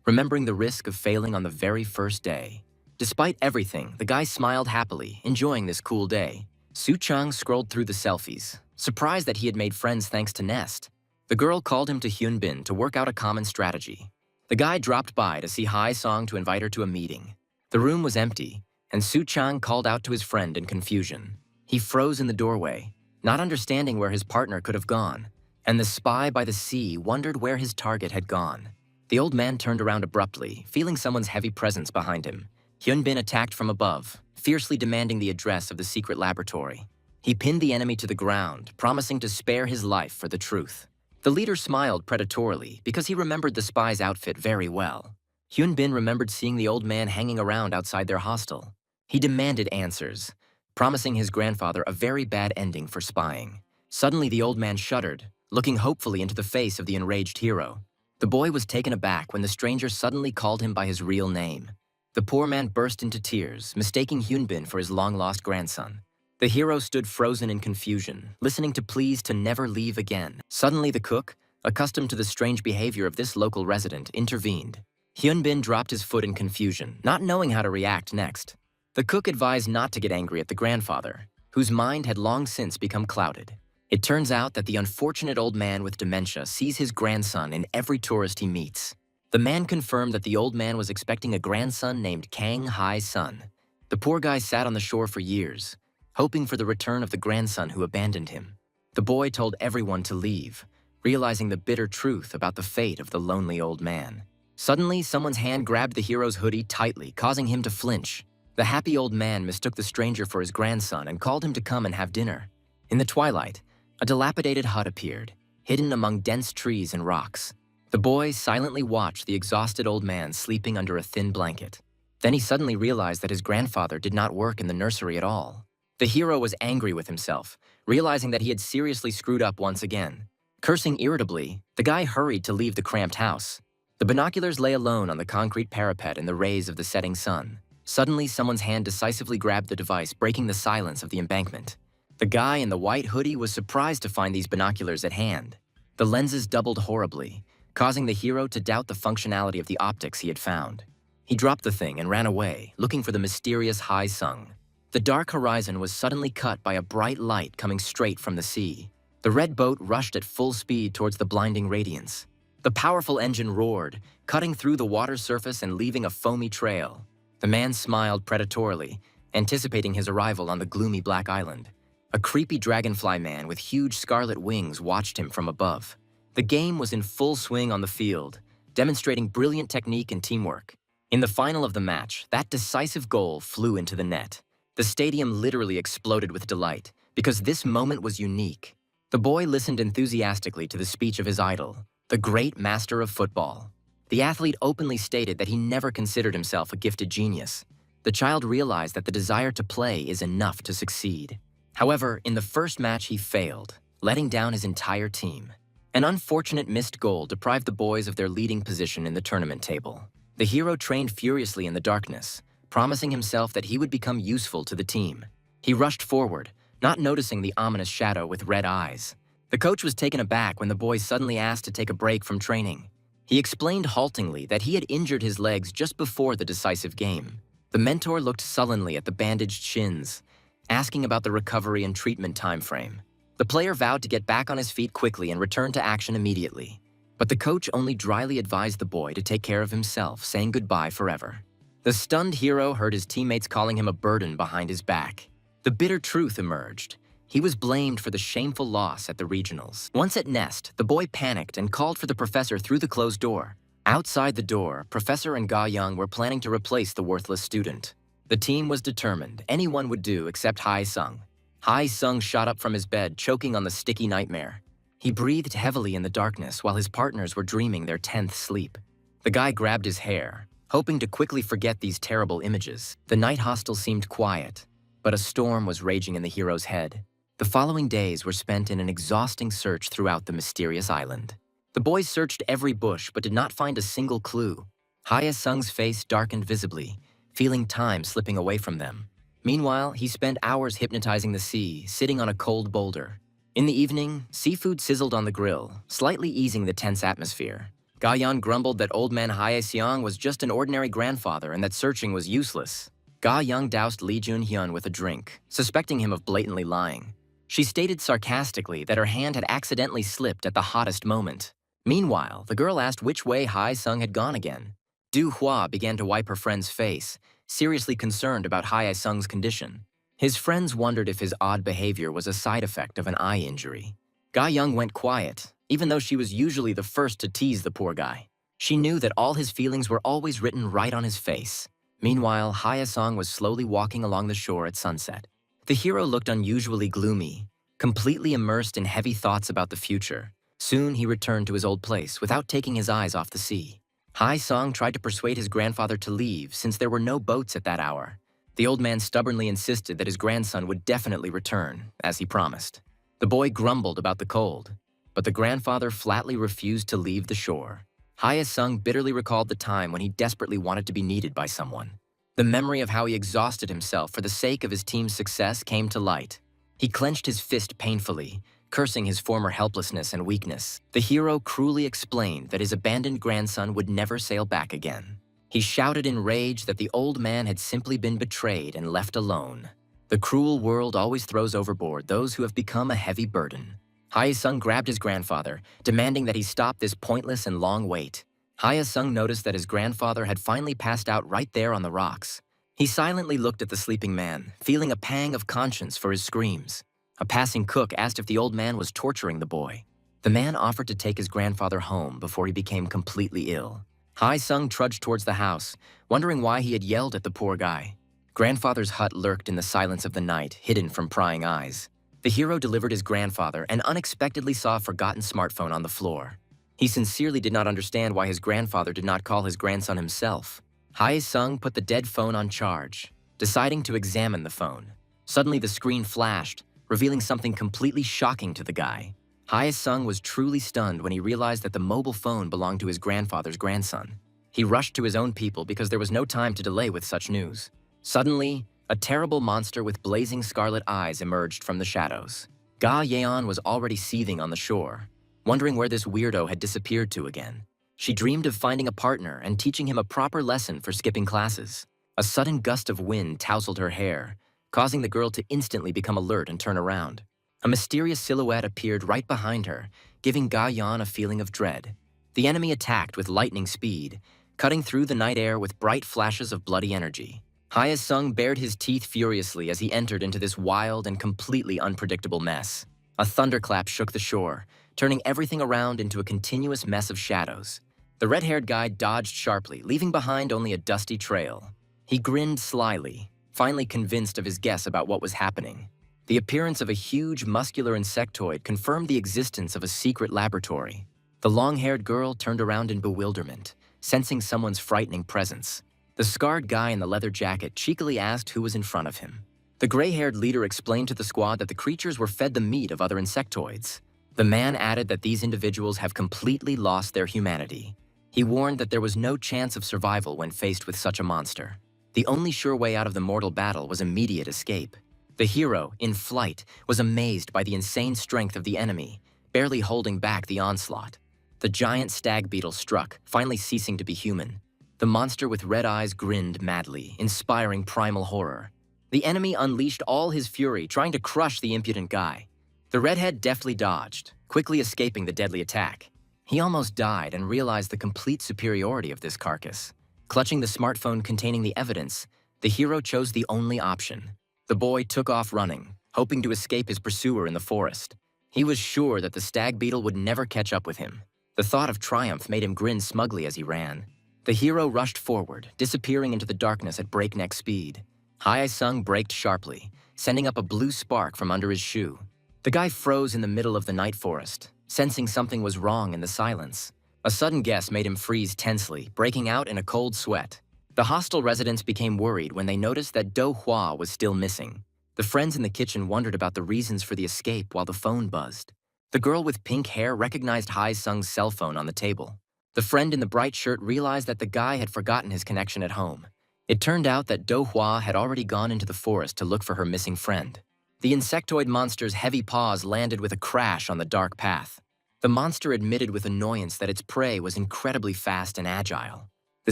remembering the risk of failing on the very first day. Despite everything, the guy smiled happily, enjoying this cool day. Suchang scrolled through the selfies, surprised that he had made friends thanks to Nest. The girl called him to Hyunbin to work out a common strategy. The guy dropped by to see Hai Song to invite her to a meeting. The room was empty, and Suchang called out to his friend in confusion. He froze in the doorway, not understanding where his partner could have gone, and the spy by the sea wondered where his target had gone. The old man turned around abruptly, feeling someone's heavy presence behind him. Hyunbin attacked from above, fiercely demanding the address of the secret laboratory. He pinned the enemy to the ground, promising to spare his life for the truth. The leader smiled predatorily because he remembered the spy's outfit very well. Hyunbin remembered seeing the old man hanging around outside their hostel. He demanded answers, promising his grandfather a very bad ending for spying. Suddenly the old man shuddered, looking hopefully into the face of the enraged hero. The boy was taken aback when the stranger suddenly called him by his real name. The poor man burst into tears, mistaking Hyunbin for his long-lost grandson. The hero stood frozen in confusion, listening to pleas to never leave again. Suddenly the cook, accustomed to the strange behavior of this local resident, intervened. Hyunbin dropped his foot in confusion, not knowing how to react next. The cook advised not to get angry at the grandfather, whose mind had long since become clouded. It turns out that the unfortunate old man with dementia sees his grandson in every tourist he meets. The man confirmed that the old man was expecting a grandson named Kang Hai-sun. The poor guy sat on the shore for years, hoping for the return of the grandson who abandoned him. The boy told everyone to leave, realizing the bitter truth about the fate of the lonely old man. Suddenly, someone's hand grabbed the hero's hoodie tightly, causing him to flinch. The happy old man mistook the stranger for his grandson and called him to come and have dinner. In the twilight, a dilapidated hut appeared, hidden among dense trees and rocks. The boy silently watched the exhausted old man sleeping under a thin blanket. Then he suddenly realized that his grandfather did not work in the nursery at all. The hero was angry with himself, realizing that he had seriously screwed up once again. Cursing irritably, the guy hurried to leave the cramped house. The binoculars lay alone on the concrete parapet in the rays of the setting sun. Suddenly, someone's hand decisively grabbed the device, breaking the silence of the embankment. The guy in the white hoodie was surprised to find these binoculars at hand. The lenses doubled horribly, causing the hero to doubt the functionality of the optics he had found. He dropped the thing and ran away, looking for the mysterious Hai-sung. The dark horizon was suddenly cut by a bright light coming straight from the sea. The red boat rushed at full speed towards the blinding radiance. The powerful engine roared, cutting through the water surface and leaving a foamy trail. The man smiled predatorily, anticipating his arrival on the gloomy black island. A creepy dragonfly man with huge scarlet wings watched him from above. The game was in full swing on the field, demonstrating brilliant technique and teamwork. In the final of the match, that decisive goal flew into the net. The stadium literally exploded with delight, because this moment was unique. The boy listened enthusiastically to the speech of his idol, the great master of football. The athlete openly stated that he never considered himself a gifted genius. The child realized that the desire to play is enough to succeed. However, in the first match he failed, letting down his entire team. An unfortunate missed goal deprived the boys of their leading position in the tournament table. The hero trained furiously in the darkness, promising himself that he would become useful to the team. He rushed forward, not noticing the ominous shadow with red eyes. The coach was taken aback when the boy suddenly asked to take a break from training. He explained haltingly that he had injured his legs just before the decisive game. The mentor looked sullenly at the bandaged shins, asking about the recovery and treatment time frame. The player vowed to get back on his feet quickly and return to action immediately. But the coach only dryly advised the boy to take care of himself, saying goodbye forever. The stunned hero heard his teammates calling him a burden behind his back. The bitter truth emerged. He was blamed for the shameful loss at the regionals. Once at Nest, the boy panicked and called for the professor through the closed door. Outside the door, Professor and Ga Young were planning to replace the worthless student. The team was determined. Anyone would do except Hai Sung. Hai Sung shot up from his bed, choking on the sticky nightmare. He breathed heavily in the darkness while his partners were dreaming their 10th sleep. The guy grabbed his hair, hoping to quickly forget these terrible images. The night hostel seemed quiet, but a storm was raging in the hero's head. The following days were spent in an exhausting search throughout the mysterious island. The boys searched every bush but did not find a single clue. Haya Sung's face darkened visibly, feeling time slipping away from them. Meanwhile, he spent hours hypnotizing the sea, sitting on a cold boulder. In the evening, seafood sizzled on the grill, slightly easing the tense atmosphere. Ga-yan grumbled that old man Hae Seong was just an ordinary grandfather and that searching was useless. Ga-young doused Lee Jun-hyun with a drink, suspecting him of blatantly lying. She stated sarcastically that her hand had accidentally slipped at the hottest moment. Meanwhile, the girl asked which way Hae-sung had gone again. Du Hua began to wipe her friend's face, seriously concerned about Hae-sung's condition. His friends wondered if his odd behavior was a side effect of an eye injury. Ga-young went quiet, even though she was usually the first to tease the poor guy. She knew that all his feelings were always written right on his face. Meanwhile, Hae-sung was slowly walking along the shore at sunset. The hero looked unusually gloomy, completely immersed in heavy thoughts about the future. Soon he returned to his old place without taking his eyes off the sea. Hae-sung tried to persuade his grandfather to leave since there were no boats at that hour. The old man stubbornly insisted that his grandson would definitely return, as he promised. The boy grumbled about the cold, but the grandfather flatly refused to leave the shore. Hae-sung bitterly recalled the time when he desperately wanted to be needed by someone. The memory of how he exhausted himself for the sake of his team's success came to light. He clenched his fist painfully, cursing his former helplessness and weakness. The hero cruelly explained that his abandoned grandson would never sail back again. He shouted in rage that the old man had simply been betrayed and left alone. The cruel world always throws overboard those who have become a heavy burden. Hae-sung grabbed his grandfather, demanding that he stop this pointless and long wait. Hae-sung noticed that his grandfather had finally passed out right there on the rocks. He silently looked at the sleeping man, feeling a pang of conscience for his screams. A passing cook asked if the old man was torturing the boy. The man offered to take his grandfather home before he became completely ill. Hae-sung trudged towards the house, wondering why he had yelled at the poor guy. Grandfather's hut lurked in the silence of the night, hidden from prying eyes. The hero delivered his grandfather and unexpectedly saw a forgotten smartphone on the floor. He sincerely did not understand why his grandfather did not call his grandson himself. Hae-sung put the dead phone on charge, deciding to examine the phone. Suddenly the screen flashed, revealing something completely shocking to the guy. Hae-sung was truly stunned when he realized that the mobile phone belonged to his grandfather's grandson. He rushed to his own people because there was no time to delay with such news. Suddenly, a terrible monster with blazing scarlet eyes emerged from the shadows. Ga Yeon was already seething on the shore, wondering where this weirdo had disappeared to again. She dreamed of finding a partner and teaching him a proper lesson for skipping classes. A sudden gust of wind tousled her hair, causing the girl to instantly become alert and turn around. A mysterious silhouette appeared right behind her, giving Ga Yeon a feeling of dread. The enemy attacked with lightning speed, cutting through the night air with bright flashes of bloody energy. Hae-sung bared his teeth furiously as he entered into this wild and completely unpredictable mess. A thunderclap shook the shore, turning everything around into a continuous mess of shadows. The red-haired guy dodged sharply, leaving behind only a dusty trail. He grinned slyly, finally convinced of his guess about what was happening. The appearance of a huge, muscular insectoid confirmed the existence of a secret laboratory. The long-haired girl turned around in bewilderment, sensing someone's frightening presence. The scarred guy in the leather jacket cheekily asked who was in front of him. The gray-haired leader explained to the squad that the creatures were fed the meat of other insectoids. The man added that these individuals have completely lost their humanity. He warned that there was no chance of survival when faced with such a monster. The only sure way out of the mortal battle was immediate escape. The hero, in flight, was amazed by the insane strength of the enemy, barely holding back the onslaught. The giant stag beetle struck, finally ceasing to be human. The monster with red eyes grinned madly, inspiring primal horror. The enemy unleashed all his fury, trying to crush the impudent guy. The redhead deftly dodged, quickly escaping the deadly attack. He almost died and realized the complete superiority of this carcass. Clutching the smartphone containing the evidence, the hero chose the only option. The boy took off running, hoping to escape his pursuer in the forest. He was sure that the stag beetle would never catch up with him. The thought of triumph made him grin smugly as he ran. The hero rushed forward, disappearing into the darkness at breakneck speed. Hae-sung braked sharply, sending up a blue spark from under his shoe. The guy froze in the middle of the night forest, sensing something was wrong in the silence. A sudden guess made him freeze tensely, breaking out in a cold sweat. The hostel residents became worried when they noticed that Do Hua was still missing. The friends in the kitchen wondered about the reasons for the escape while the phone buzzed. The girl with pink hair recognized Hae-sung's cell phone on the table. The friend in the bright shirt realized that the guy had forgotten his connection at home. It turned out that Do Hua had already gone into the forest to look for her missing friend. The insectoid monster's heavy paws landed with a crash on the dark path. The monster admitted with annoyance that its prey was incredibly fast and agile. The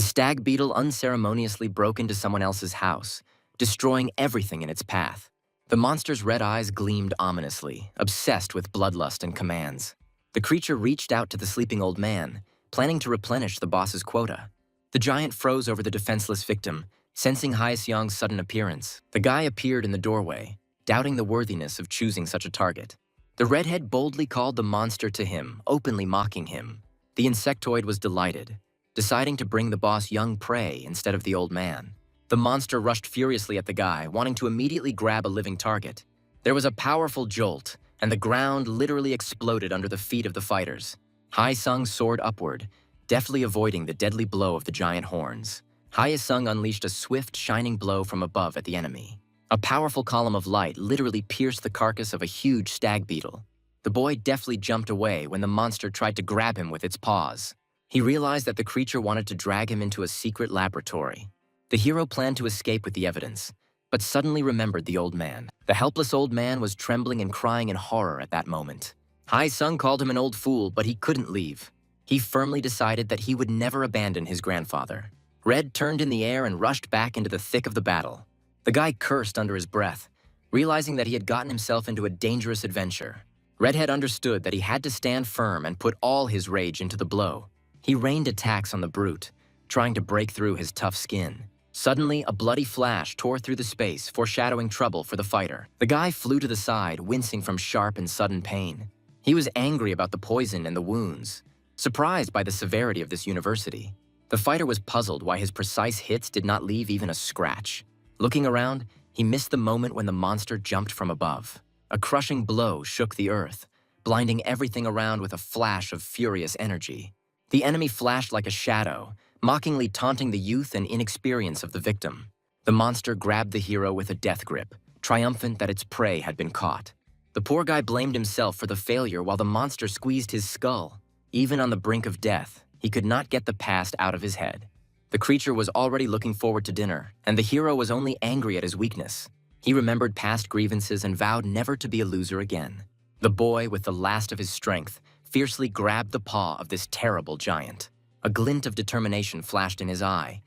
stag beetle unceremoniously broke into someone else's house, destroying everything in its path. The monster's red eyes gleamed ominously, obsessed with bloodlust and commands. The creature reached out to the sleeping old man, planning to replenish the boss's quota. The giant froze over the defenseless victim, sensing Hae-sung's sudden appearance. The guy appeared in the doorway, doubting the worthiness of choosing such a target. The redhead boldly called the monster to him, openly mocking him. The insectoid was delighted, deciding to bring the boss young prey instead of the old man. The monster rushed furiously at the guy, wanting to immediately grab a living target. There was a powerful jolt, and the ground literally exploded under the feet of the fighters. Hae-sung soared upward, deftly avoiding the deadly blow of the giant horns. Hae-sung unleashed a swift, shining blow from above at the enemy. A powerful column of light literally pierced the carcass of a huge stag beetle. The boy deftly jumped away when the monster tried to grab him with its paws. He realized that the creature wanted to drag him into a secret laboratory. The hero planned to escape with the evidence, but suddenly remembered the old man. The helpless old man was trembling and crying in horror at that moment. Hae-sung called him an old fool, but he couldn't leave. He firmly decided that he would never abandon his grandfather. Red turned in the air and rushed back into the thick of the battle. The guy cursed under his breath, realizing that he had gotten himself into a dangerous adventure. Redhead understood that he had to stand firm and put all his rage into the blow. He rained attacks on the brute, trying to break through his tough skin. Suddenly, a bloody flash tore through the space, foreshadowing trouble for the fighter. The guy flew to the side, wincing from sharp and sudden pain. He was angry about the poison and the wounds, surprised by the severity of this university. The fighter was puzzled why his precise hits did not leave even a scratch. Looking around, he missed the moment when the monster jumped from above. A crushing blow shook the earth, blinding everything around with a flash of furious energy. The enemy flashed like a shadow, mockingly taunting the youth and inexperience of the victim. The monster grabbed the hero with a death grip, triumphant that its prey had been caught. The poor guy blamed himself for the failure while the monster squeezed his skull. Even on the brink of death, he could not get the past out of his head. The creature was already looking forward to dinner, and the hero was only angry at his weakness. He remembered past grievances and vowed never to be a loser again. The boy, with the last of his strength, fiercely grabbed the paw of this terrible giant. A glint of determination flashed in his eye.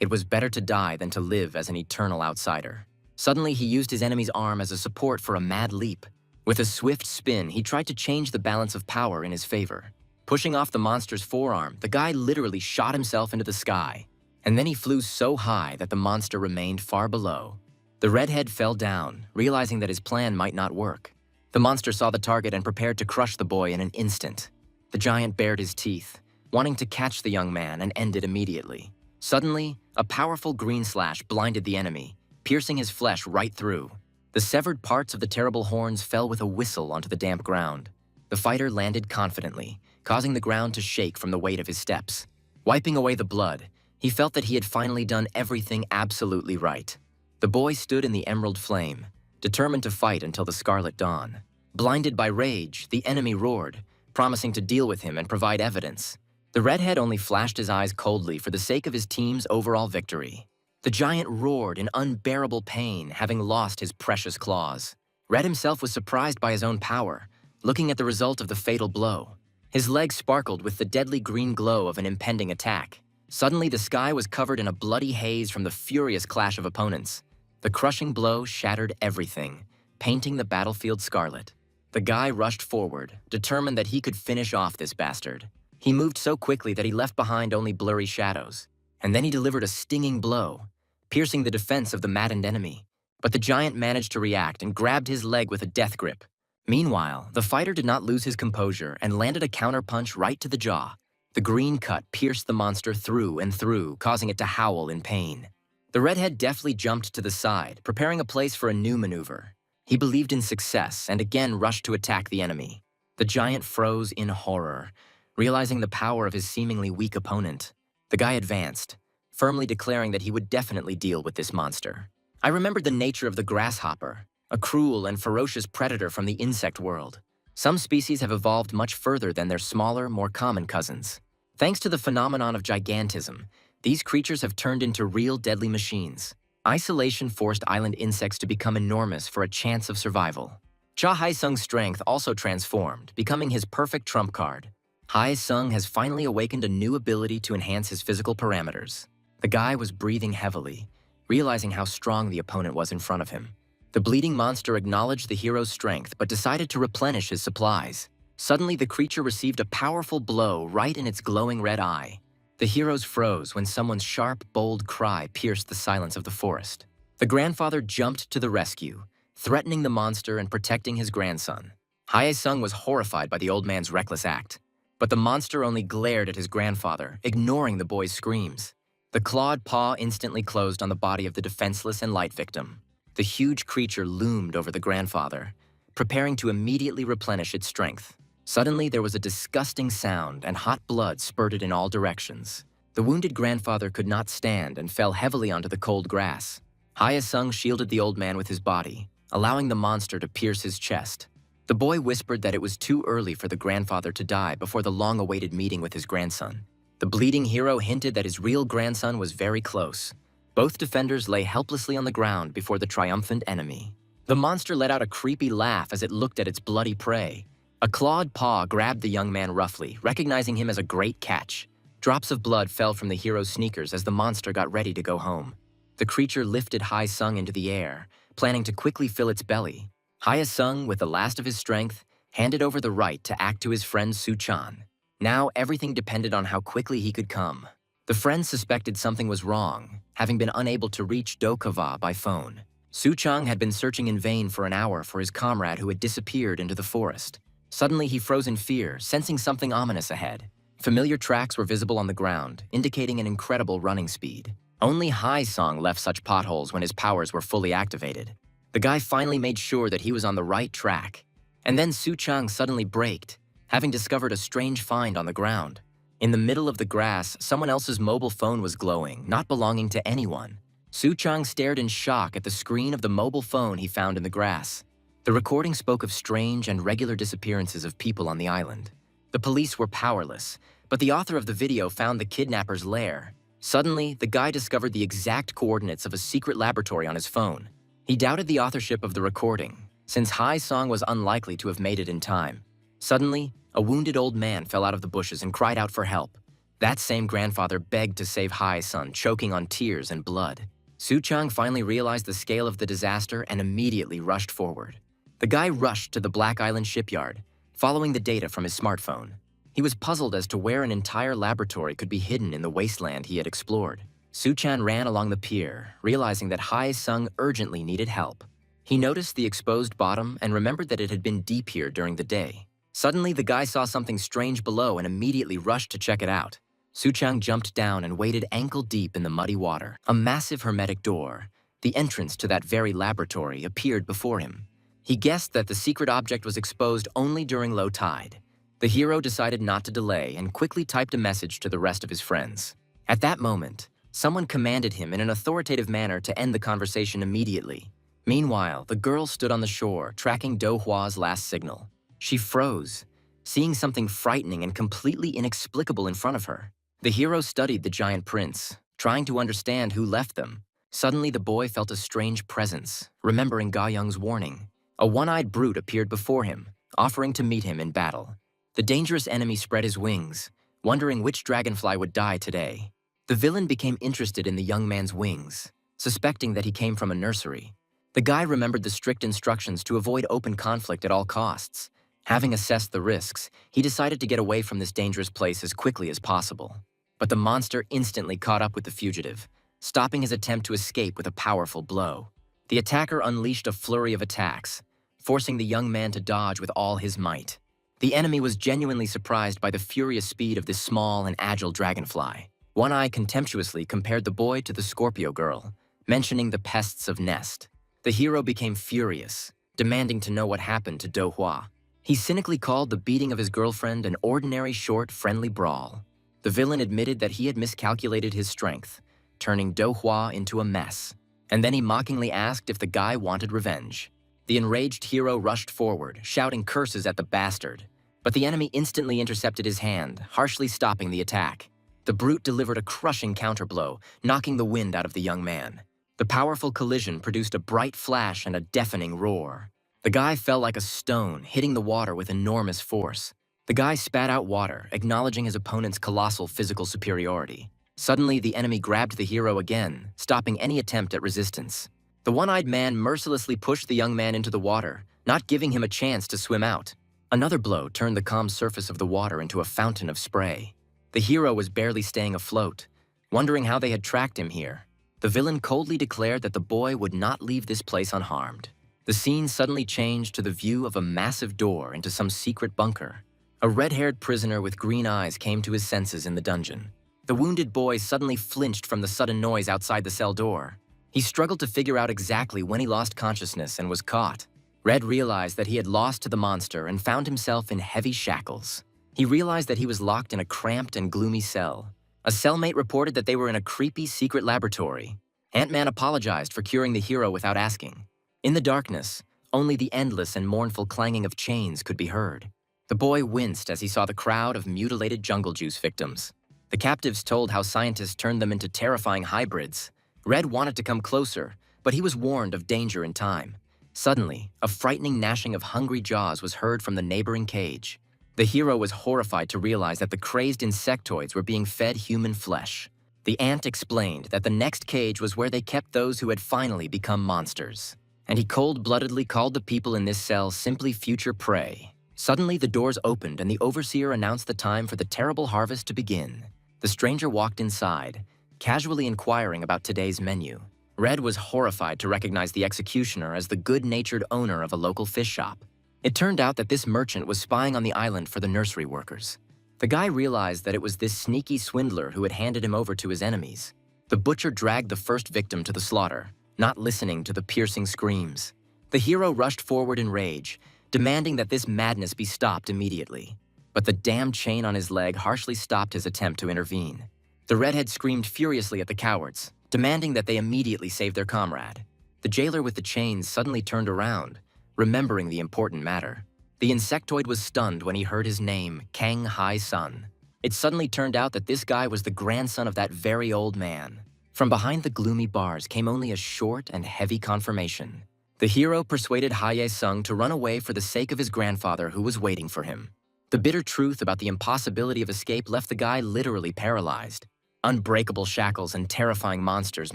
It was better to die than to live as an eternal outsider. Suddenly, he used his enemy's arm as a support for a mad leap. With a swift spin, he tried to change the balance of power in his favor. Pushing off the monster's forearm, the guy literally shot himself into the sky. And then he flew so high that the monster remained far below. The redhead fell down, realizing that his plan might not work. The monster saw the target and prepared to crush the boy in an instant. The giant bared his teeth, wanting to catch the young man and end it immediately. Suddenly, a powerful green slash blinded the enemy, piercing his flesh right through. The severed parts of the terrible horns fell with a whistle onto the damp ground. The fighter landed confidently, causing the ground to shake from the weight of his steps. Wiping away the blood, he felt that he had finally done everything absolutely right. The boy stood in the emerald flame, determined to fight until the scarlet dawn. Blinded by rage, the enemy roared, promising to deal with him and provide evidence. The redhead only flashed his eyes coldly for the sake of his team's overall victory. The giant roared in unbearable pain, having lost his precious claws. Red himself was surprised by his own power, looking at the result of the fatal blow. His legs sparkled with the deadly green glow of an impending attack. Suddenly, the sky was covered in a bloody haze from the furious clash of opponents. The crushing blow shattered everything, painting the battlefield scarlet. The guy rushed forward, determined that he could finish off this bastard. He moved so quickly that he left behind only blurry shadows. And then he delivered a stinging blow, piercing the defense of the maddened enemy. But the giant managed to react and grabbed his leg with a death grip. Meanwhile, the fighter did not lose his composure and landed a counterpunch right to the jaw. The green cut pierced the monster through and through, causing it to howl in pain. The redhead deftly jumped to the side, preparing a place for a new maneuver. He believed in success and again rushed to attack the enemy. The giant froze in horror, realizing the power of his seemingly weak opponent. The guy advanced, firmly declaring that he would definitely deal with this monster. I remembered the nature of the grasshopper, a cruel and ferocious predator from the insect world. Some species have evolved much further than their smaller, more common cousins. Thanks to the phenomenon of gigantism, these creatures have turned into real deadly machines. Isolation forced island insects to become enormous for a chance of survival. Cha Hai-sung's strength also transformed, becoming his perfect trump card. Hai-sung has finally awakened a new ability to enhance his physical parameters. The guy was breathing heavily, realizing how strong the opponent was in front of him. The bleeding monster acknowledged the hero's strength but decided to replenish his supplies. Suddenly, the creature received a powerful blow right in its glowing red eye. The heroes froze when someone's sharp, bold cry pierced the silence of the forest. The grandfather jumped to the rescue, threatening the monster and protecting his grandson. Hae-sung was horrified by the old man's reckless act, but the monster only glared at his grandfather, ignoring the boy's screams. The clawed paw instantly closed on the body of the defenseless and light victim. The huge creature loomed over the grandfather, preparing to immediately replenish its strength. Suddenly, there was a disgusting sound and hot blood spurted in all directions. The wounded grandfather could not stand and fell heavily onto the cold grass. Hae-sung shielded the old man with his body, allowing the monster to pierce his chest. The boy whispered that it was too early for the grandfather to die before the long-awaited meeting with his grandson. The bleeding hero hinted that his real grandson was very close. Both defenders lay helplessly on the ground before the triumphant enemy. The monster let out a creepy laugh as it looked at its bloody prey. A clawed paw grabbed the young man roughly, recognizing him as a great catch. Drops of blood fell from the hero's sneakers as the monster got ready to go home. The creature lifted Hae-sung into the air, planning to quickly fill its belly. Hae-sung, with the last of his strength, handed over the right to act to his friend Su-chan. Now everything depended on how quickly he could come. The friend suspected something was wrong, having been unable to reach Do-Kava by phone. Su-chan had been searching in vain for an hour for his comrade who had disappeared into the forest. Suddenly, he froze in fear, sensing something ominous ahead. Familiar tracks were visible on the ground, indicating an incredible running speed. Only Hae-sung left such potholes when his powers were fully activated. The guy finally made sure that he was on the right track. And then Su-chan suddenly braked, having discovered a strange find on the ground. In the middle of the grass, someone else's mobile phone was glowing, not belonging to anyone. Su-chan stared in shock at the screen of the mobile phone he found in the grass. The recording spoke of strange and regular disappearances of people on the island. The police were powerless, but the author of the video found the kidnapper's lair. Suddenly, the guy discovered the exact coordinates of a secret laboratory on his phone. He doubted the authorship of the recording, since Hae-sung was unlikely to have made it in time. Suddenly, a wounded old man fell out of the bushes and cried out for help. That same grandfather begged to save Hae-sung, choking on tears and blood. Su-chan finally realized the scale of the disaster and immediately rushed forward. The guy rushed to the Black Island shipyard, following the data from his smartphone. He was puzzled as to where an entire laboratory could be hidden in the wasteland he had explored. Su-chan ran along the pier, realizing that Hae-sung urgently needed help. He noticed the exposed bottom and remembered that it had been deep here during the day. Suddenly, the guy saw something strange below and immediately rushed to check it out. Su-chan jumped down and waded ankle-deep in the muddy water. A massive hermetic door, the entrance to that very laboratory, appeared before him. He guessed that the secret object was exposed only during low tide. The hero decided not to delay and quickly typed a message to the rest of his friends. At that moment, someone commanded him in an authoritative manner to end the conversation immediately. Meanwhile, the girl stood on the shore, tracking Do Hwa's last signal. She froze, seeing something frightening and completely inexplicable in front of her. The hero studied the giant prints, trying to understand who left them. Suddenly, the boy felt a strange presence, remembering Ga Young's warning. A one-eyed brute appeared before him, offering to meet him in battle. The dangerous enemy spread his wings, wondering which dragonfly would die today. The villain became interested in the young man's wings, suspecting that he came from a nursery. The guy remembered the strict instructions to avoid open conflict at all costs. Having assessed the risks, he decided to get away from this dangerous place as quickly as possible. But the monster instantly caught up with the fugitive, stopping his attempt to escape with a powerful blow. The attacker unleashed a flurry of attacks, forcing the young man to dodge with all his might. The enemy was genuinely surprised by the furious speed of this small and agile dragonfly. One Eye contemptuously compared the boy to the Scorpio girl, mentioning the pests of Nest. The hero became furious, demanding to know what happened to Do Hwa. He cynically called the beating of his girlfriend an ordinary, short, friendly brawl. The villain admitted that he had miscalculated his strength, turning Do Hwa into a mess. And then he mockingly asked if the guy wanted revenge. The enraged hero rushed forward, shouting curses at the bastard. But the enemy instantly intercepted his hand, harshly stopping the attack. The brute delivered a crushing counterblow, knocking the wind out of the young man. The powerful collision produced a bright flash and a deafening roar. The guy fell like a stone, hitting the water with enormous force. The guy spat out water, acknowledging his opponent's colossal physical superiority. Suddenly, the enemy grabbed the hero again, stopping any attempt at resistance. The one-eyed man mercilessly pushed the young man into the water, not giving him a chance to swim out. Another blow turned the calm surface of the water into a fountain of spray. The hero was barely staying afloat, wondering how they had tracked him here. The villain coldly declared that the boy would not leave this place unharmed. The scene suddenly changed to the view of a massive door into some secret bunker. A red-haired prisoner with green eyes came to his senses in the dungeon. The wounded boy suddenly flinched from the sudden noise outside the cell door. He struggled to figure out exactly when he lost consciousness and was caught. Red realized that he had lost to the monster and found himself in heavy shackles. He realized that he was locked in a cramped and gloomy cell. A cellmate reported that they were in a creepy secret laboratory. Ant-Man apologized for curing the hero without asking. In the darkness, only the endless and mournful clanging of chains could be heard. The boy winced as he saw the crowd of mutilated jungle juice victims. The captives told how scientists turned them into terrifying hybrids. Red wanted to come closer, but he was warned of danger in time. Suddenly, a frightening gnashing of hungry jaws was heard from the neighboring cage. The hero was horrified to realize that the crazed insectoids were being fed human flesh. The ant explained that the next cage was where they kept those who had finally become monsters. And he cold-bloodedly called the people in this cell simply future prey. Suddenly, the doors opened and the overseer announced the time for the terrible harvest to begin. The stranger walked inside, casually inquiring about today's menu. Red was horrified to recognize the executioner as the good-natured owner of a local fish shop. It turned out that this merchant was spying on the island for the nursery workers. The guy realized that it was this sneaky swindler who had handed him over to his enemies. The butcher dragged the first victim to the slaughter, not listening to the piercing screams. The hero rushed forward in rage, demanding that this madness be stopped immediately. But the damned chain on his leg harshly stopped his attempt to intervene. The redhead screamed furiously at the cowards, demanding that they immediately save their comrade. The jailer with the chains suddenly turned around, remembering the important matter. The insectoid was stunned when he heard his name, Kang Hai-sun. It suddenly turned out that this guy was the grandson of that very old man. From behind the gloomy bars came only a short and heavy confirmation. The hero persuaded Haye-sung to run away for the sake of his grandfather who was waiting for him. The bitter truth about the impossibility of escape left the guy literally paralyzed. Unbreakable shackles and terrifying monsters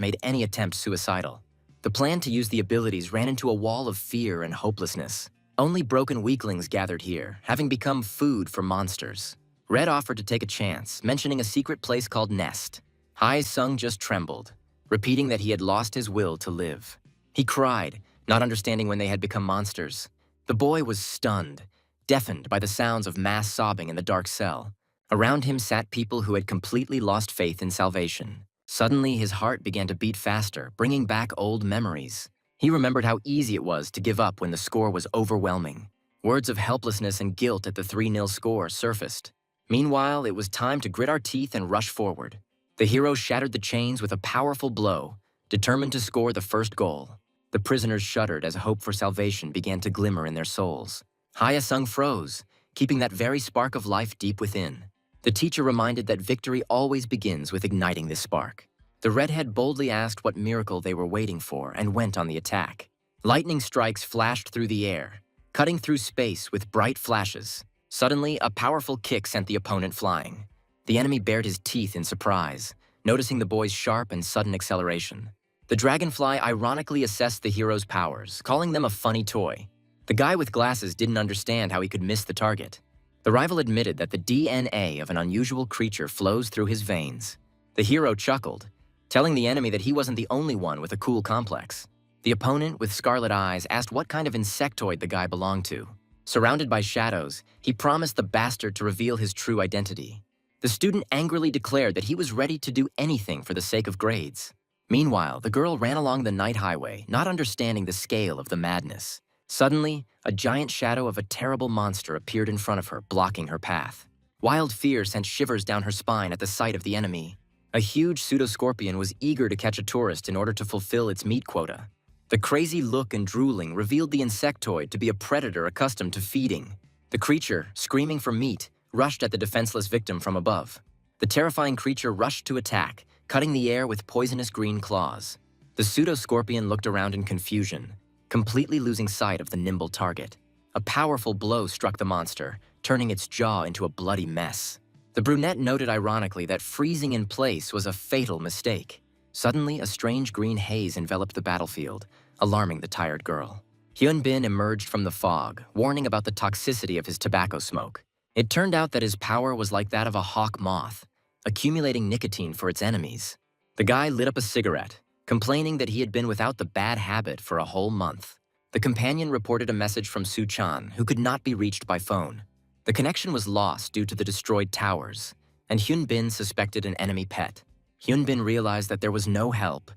made any attempt suicidal. The plan to use the abilities ran into a wall of fear and hopelessness. Only broken weaklings gathered here, having become food for monsters. Red offered to take a chance, mentioning a secret place called Nest. Hae-sung just trembled, repeating that he had lost his will to live. He cried, not understanding when they had become monsters. The boy was stunned, deafened by the sounds of mass sobbing in the dark cell. Around him sat people who had completely lost faith in salvation. Suddenly, his heart began to beat faster, bringing back old memories. He remembered how easy it was to give up when the score was overwhelming. Words of helplessness and guilt at the 3-0 score surfaced. Meanwhile, it was time to grit our teeth and rush forward. The hero shattered the chains with a powerful blow, determined to score the first goal. The prisoners shuddered as hope for salvation began to glimmer in their souls. Hyasung froze, keeping that very spark of life deep within. The teacher reminded that victory always begins with igniting this spark. The redhead boldly asked what miracle they were waiting for and went on the attack. Lightning strikes flashed through the air, cutting through space with bright flashes. Suddenly, a powerful kick sent the opponent flying. The enemy bared his teeth in surprise, noticing the boy's sharp and sudden acceleration. The dragonfly ironically assessed the hero's powers, calling them a funny toy. The guy with glasses didn't understand how he could miss the target. The rival admitted that the DNA of an unusual creature flows through his veins. The hero chuckled, telling the enemy that he wasn't the only one with a cool complex. The opponent, with scarlet eyes, asked what kind of insectoid the guy belonged to. Surrounded by shadows, he promised the bastard to reveal his true identity. The student angrily declared that he was ready to do anything for the sake of grades. Meanwhile, the girl ran along the night highway, not understanding the scale of the madness. Suddenly, a giant shadow of a terrible monster appeared in front of her, blocking her path. Wild fear sent shivers down her spine at the sight of the enemy. A huge pseudoscorpion was eager to catch a tourist in order to fulfill its meat quota. The crazy look and drooling revealed the insectoid to be a predator accustomed to feeding. The creature, screaming for meat, rushed at the defenseless victim from above. The terrifying creature rushed to attack, cutting the air with poisonous green claws. The pseudoscorpion looked around in confusion, completely losing sight of the nimble target. A powerful blow struck the monster, turning its jaw into a bloody mess. The brunette noted ironically that freezing in place was a fatal mistake. Suddenly, a strange green haze enveloped the battlefield, alarming the tired girl. Hyun-bin emerged from the fog, warning about the toxicity of his tobacco smoke. It turned out that his power was like that of a hawk moth, accumulating nicotine for its enemies. The guy lit up a cigarette, complaining that he had been without the bad habit for a whole month. The companion reported a message from Su-chan, who could not be reached by phone. The connection was lost due to the destroyed towers, and Hyun-bin suspected an enemy pet. Hyun-bin realized that there was no help,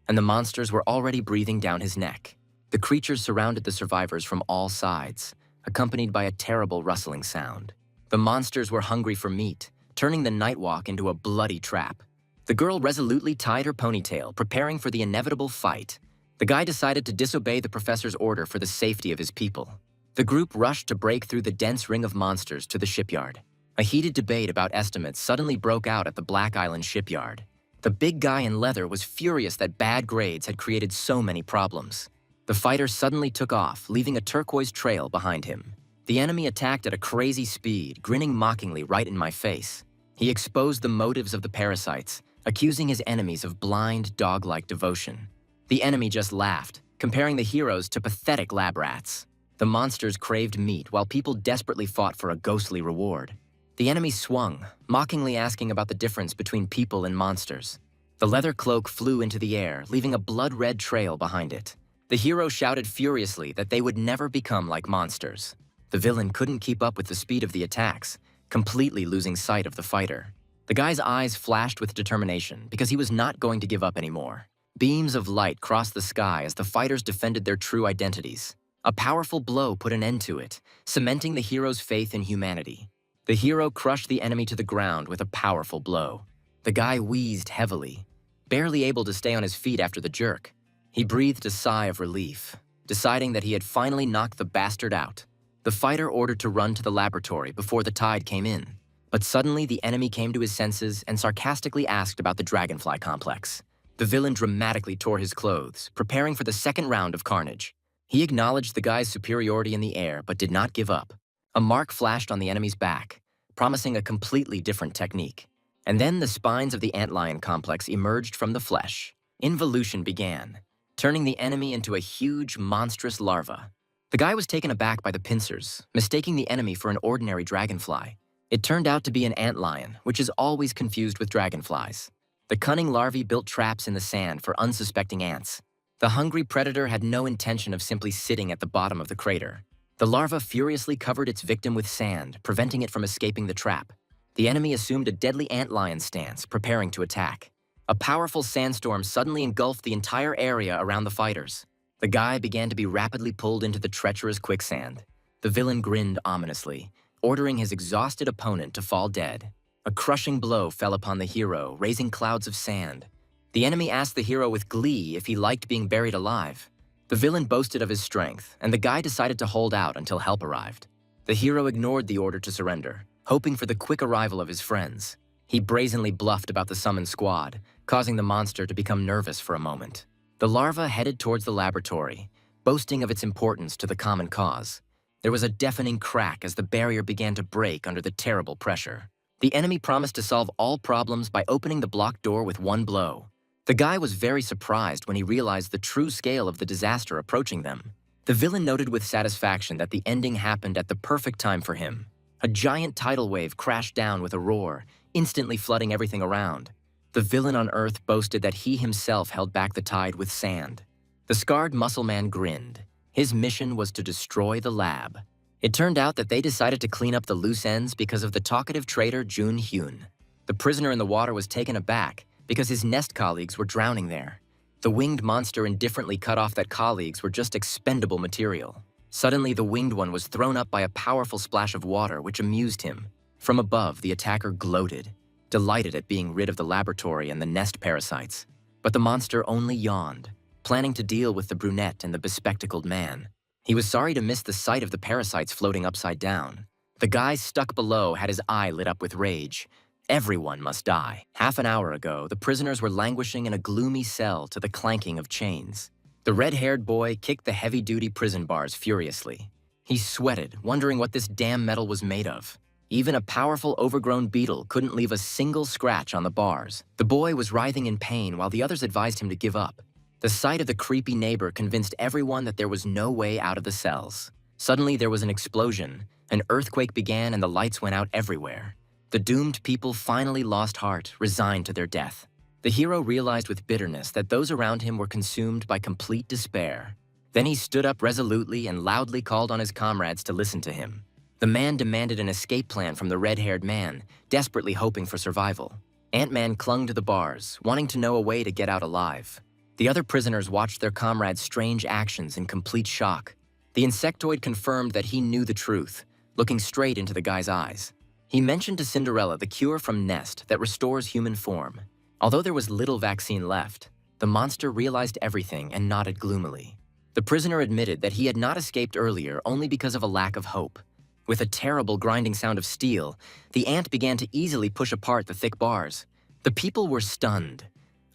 and the monsters were already breathing down his neck. The creatures surrounded the survivors from all sides, accompanied by a terrible rustling sound. The monsters were hungry for meat, turning the night walk into a bloody trap. The girl resolutely tied her ponytail, preparing for the inevitable fight. The guy decided to disobey the professor's order for the safety of his people. The group rushed to break through the dense ring of monsters to the shipyard. A heated debate about estimates suddenly broke out at the Black Island shipyard. The big guy in leather was furious that bad grades had created so many problems. The fighter suddenly took off, leaving a turquoise trail behind him. The enemy attacked at a crazy speed, grinning mockingly right in my face. He exposed the motives of the parasites, accusing his enemies of blind, dog-like devotion. The enemy just laughed, comparing the heroes to pathetic lab rats. The monsters craved meat while people desperately fought for a ghostly reward. The enemy swung, mockingly asking about the difference between people and monsters. The leather cloak flew into the air, leaving a blood-red trail behind it. The hero shouted furiously that they would never become like monsters. The villain couldn't keep up with the speed of the attacks, completely losing sight of the fighter. The guy's eyes flashed with determination because he was not going to give up anymore. Beams of light crossed the sky as the fighters defended their true identities. A powerful blow put an end to it, cementing the hero's faith in humanity. The hero crushed the enemy to the ground with a powerful blow. The guy wheezed heavily, barely able to stay on his feet after the jerk. He breathed a sigh of relief, deciding that he had finally knocked the bastard out. The fighter ordered to run to the laboratory before the tide came in. But suddenly the enemy came to his senses and sarcastically asked about the dragonfly complex. The villain dramatically tore his clothes, preparing for the second round of carnage. He acknowledged the guy's superiority in the air, but did not give up. A mark flashed on the enemy's back, promising a completely different technique. And then the spines of the antlion complex emerged from the flesh. Involution began, turning the enemy into a huge, monstrous larva. The guy was taken aback by the pincers, mistaking the enemy for an ordinary dragonfly. It turned out to be an antlion, which is always confused with dragonflies. The cunning larvae built traps in the sand for unsuspecting ants. The hungry predator had no intention of simply sitting at the bottom of the crater. The larva furiously covered its victim with sand, preventing it from escaping the trap. The enemy assumed a deadly antlion stance, preparing to attack. A powerful sandstorm suddenly engulfed the entire area around the fighters. The guy began to be rapidly pulled into the treacherous quicksand. The villain grinned ominously, ordering his exhausted opponent to fall dead. A crushing blow fell upon the hero, raising clouds of sand. The enemy asked the hero with glee if he liked being buried alive. The villain boasted of his strength, and the guy decided to hold out until help arrived. The hero ignored the order to surrender, hoping for the quick arrival of his friends. He brazenly bluffed about the summoned squad, causing the monster to become nervous for a moment. The larva headed towards the laboratory, boasting of its importance to the common cause. There was a deafening crack as the barrier began to break under the terrible pressure. The enemy promised to solve all problems by opening the blocked door with one blow. The guy was very surprised when he realized the true scale of the disaster approaching them. The villain noted with satisfaction that the ending happened at the perfect time for him. A giant tidal wave crashed down with a roar, instantly flooding everything around. The villain on Earth boasted that he himself held back the tide with sand. The scarred muscle man grinned. His mission was to destroy the lab. It turned out that they decided to clean up the loose ends because of the talkative traitor Jun Hyun. The prisoner in the water was taken aback because his nest colleagues were drowning there. The winged monster indifferently cut off that colleagues were just expendable material. Suddenly, the winged one was thrown up by a powerful splash of water, which amused him. From above, the attacker gloated, delighted at being rid of the laboratory and the nest parasites. But the monster only yawned, planning to deal with the brunette and the bespectacled man. He was sorry to miss the sight of the parasites floating upside down. The guy stuck below had his eye lit up with rage. Everyone must die. Half an hour ago, the prisoners were languishing in a gloomy cell to the clanking of chains. The red-haired boy kicked the heavy-duty prison bars furiously. He sweated, wondering what this damn metal was made of. Even a powerful, overgrown beetle couldn't leave a single scratch on the bars. The boy was writhing in pain while the others advised him to give up. The sight of the creepy neighbor convinced everyone that there was no way out of the cells. Suddenly, there was an explosion. An earthquake began and the lights went out everywhere. The doomed people finally lost heart, resigned to their death. The hero realized with bitterness that those around him were consumed by complete despair. Then he stood up resolutely and loudly called on his comrades to listen to him. The man demanded an escape plan from the red-haired man, desperately hoping for survival. Ant-Man clung to the bars, wanting to know a way to get out alive. The other prisoners watched their comrade's strange actions in complete shock. The insectoid confirmed that he knew the truth, looking straight into the guy's eyes. He mentioned to Cinderella the cure from Nest that restores human form. Although there was little vaccine left, the monster realized everything and nodded gloomily. The prisoner admitted that he had not escaped earlier only because of a lack of hope. With a terrible grinding sound of steel, the ant began to easily push apart the thick bars. The people were stunned,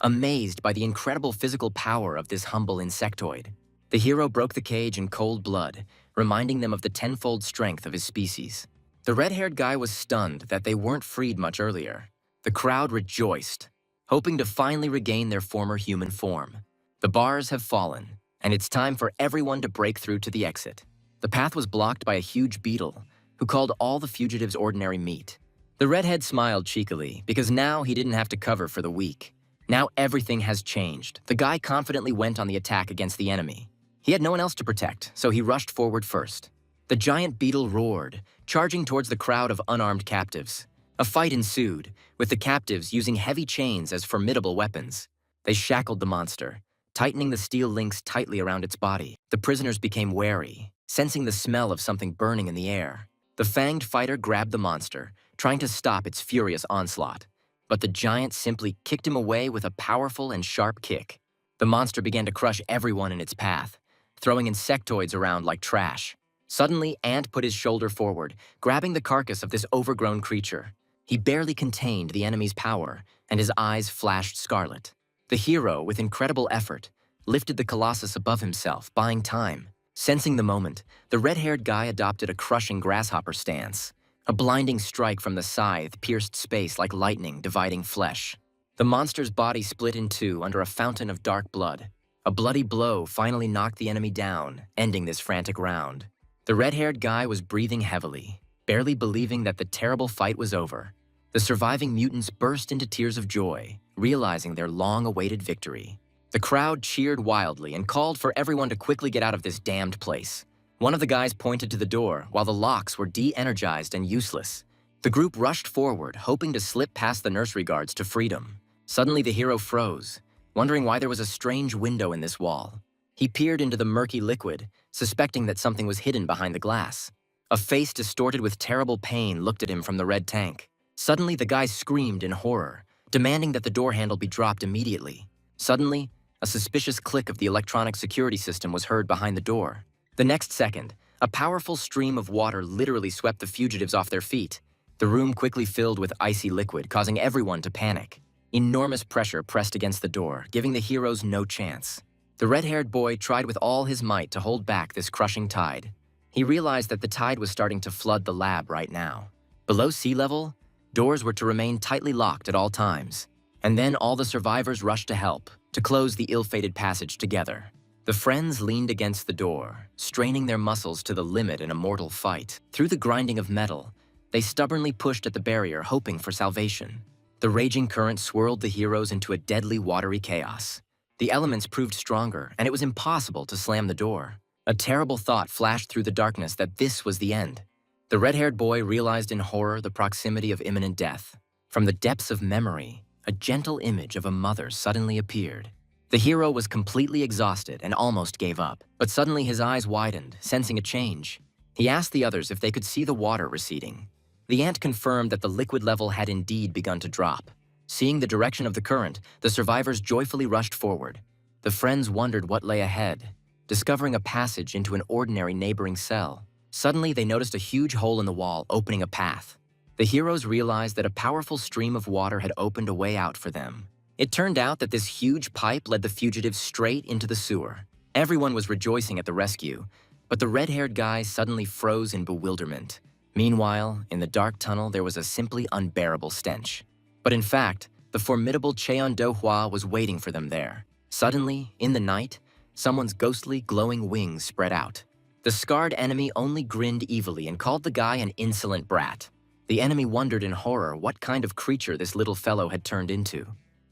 amazed by the incredible physical power of this humble insectoid. The hero broke the cage in cold blood, reminding them of the tenfold strength of his species. The red-haired guy was stunned that they weren't freed much earlier. The crowd rejoiced, hoping to finally regain their former human form. The bars have fallen, and it's time for everyone to break through to the exit. The path was blocked by a huge beetle, who called all the fugitives ordinary meat. The redhead smiled cheekily, because now he didn't have to cover for the weak. Now everything has changed. The guy confidently went on the attack against the enemy. He had no one else to protect, so he rushed forward first. The giant beetle roared, charging towards the crowd of unarmed captives. A fight ensued, with the captives using heavy chains as formidable weapons. They shackled the monster, tightening the steel links tightly around its body. The prisoners became wary, sensing the smell of something burning in the air. The fanged fighter grabbed the monster, trying to stop its furious onslaught. But the giant simply kicked him away with a powerful and sharp kick. The monster began to crush everyone in its path, throwing insectoids around like trash. Suddenly, Ant put his shoulder forward, grabbing the carcass of this overgrown creature. He barely contained the enemy's power, and his eyes flashed scarlet. The hero, with incredible effort, lifted the colossus above himself, buying time. Sensing the moment, the red-haired guy adopted a crushing grasshopper stance. A blinding strike from the scythe pierced space like lightning, dividing flesh. The monster's body split in two under a fountain of dark blood. A bloody blow finally knocked the enemy down, ending this frantic round. The red-haired guy was breathing heavily, barely believing that the terrible fight was over. The surviving mutants burst into tears of joy, realizing their long-awaited victory. The crowd cheered wildly and called for everyone to quickly get out of this damned place. One of the guys pointed to the door, while the locks were de-energized and useless. The group rushed forward, hoping to slip past the nursery guards to freedom. Suddenly, the hero froze, wondering why there was a strange window in this wall. He peered into the murky liquid, suspecting that something was hidden behind the glass. A face distorted with terrible pain looked at him from the red tank. Suddenly, the guy screamed in horror, demanding that the door handle be dropped immediately. Suddenly, a suspicious click of the electronic security system was heard behind the door. The next second, a powerful stream of water literally swept the fugitives off their feet. The room quickly filled with icy liquid, causing everyone to panic. Enormous pressure pressed against the door, giving the heroes no chance. The red-haired boy tried with all his might to hold back this crushing tide. He realized that the tide was starting to flood the lab right now. Below sea level, doors were to remain tightly locked at all times. And then all the survivors rushed to help, to close the ill-fated passage together. The friends leaned against the door, straining their muscles to the limit in a mortal fight. Through the grinding of metal, they stubbornly pushed at the barrier, hoping for salvation. The raging current swirled the heroes into a deadly watery chaos. The elements proved stronger, and it was impossible to slam the door. A terrible thought flashed through the darkness that this was the end. The red-haired boy realized in horror the proximity of imminent death. From the depths of memory, a gentle image of a mother suddenly appeared. The hero was completely exhausted and almost gave up, but suddenly his eyes widened, sensing a change. He asked the others if they could see the water receding. The ant confirmed that the liquid level had indeed begun to drop. Seeing the direction of the current, the survivors joyfully rushed forward. The friends wondered what lay ahead, discovering a passage into an ordinary neighboring cell. Suddenly, they noticed a huge hole in the wall, opening a path. The heroes realized that a powerful stream of water had opened a way out for them. It turned out that this huge pipe led the fugitives straight into the sewer. Everyone was rejoicing at the rescue, but the red-haired guy suddenly froze in bewilderment. Meanwhile, in the dark tunnel, there was a simply unbearable stench. But in fact, the formidable Cheon Do-hwa was waiting for them there. Suddenly, in the night, someone's ghostly, glowing wings spread out. The scarred enemy only grinned evilly and called the guy an insolent brat. The enemy wondered in horror what kind of creature this little fellow had turned into.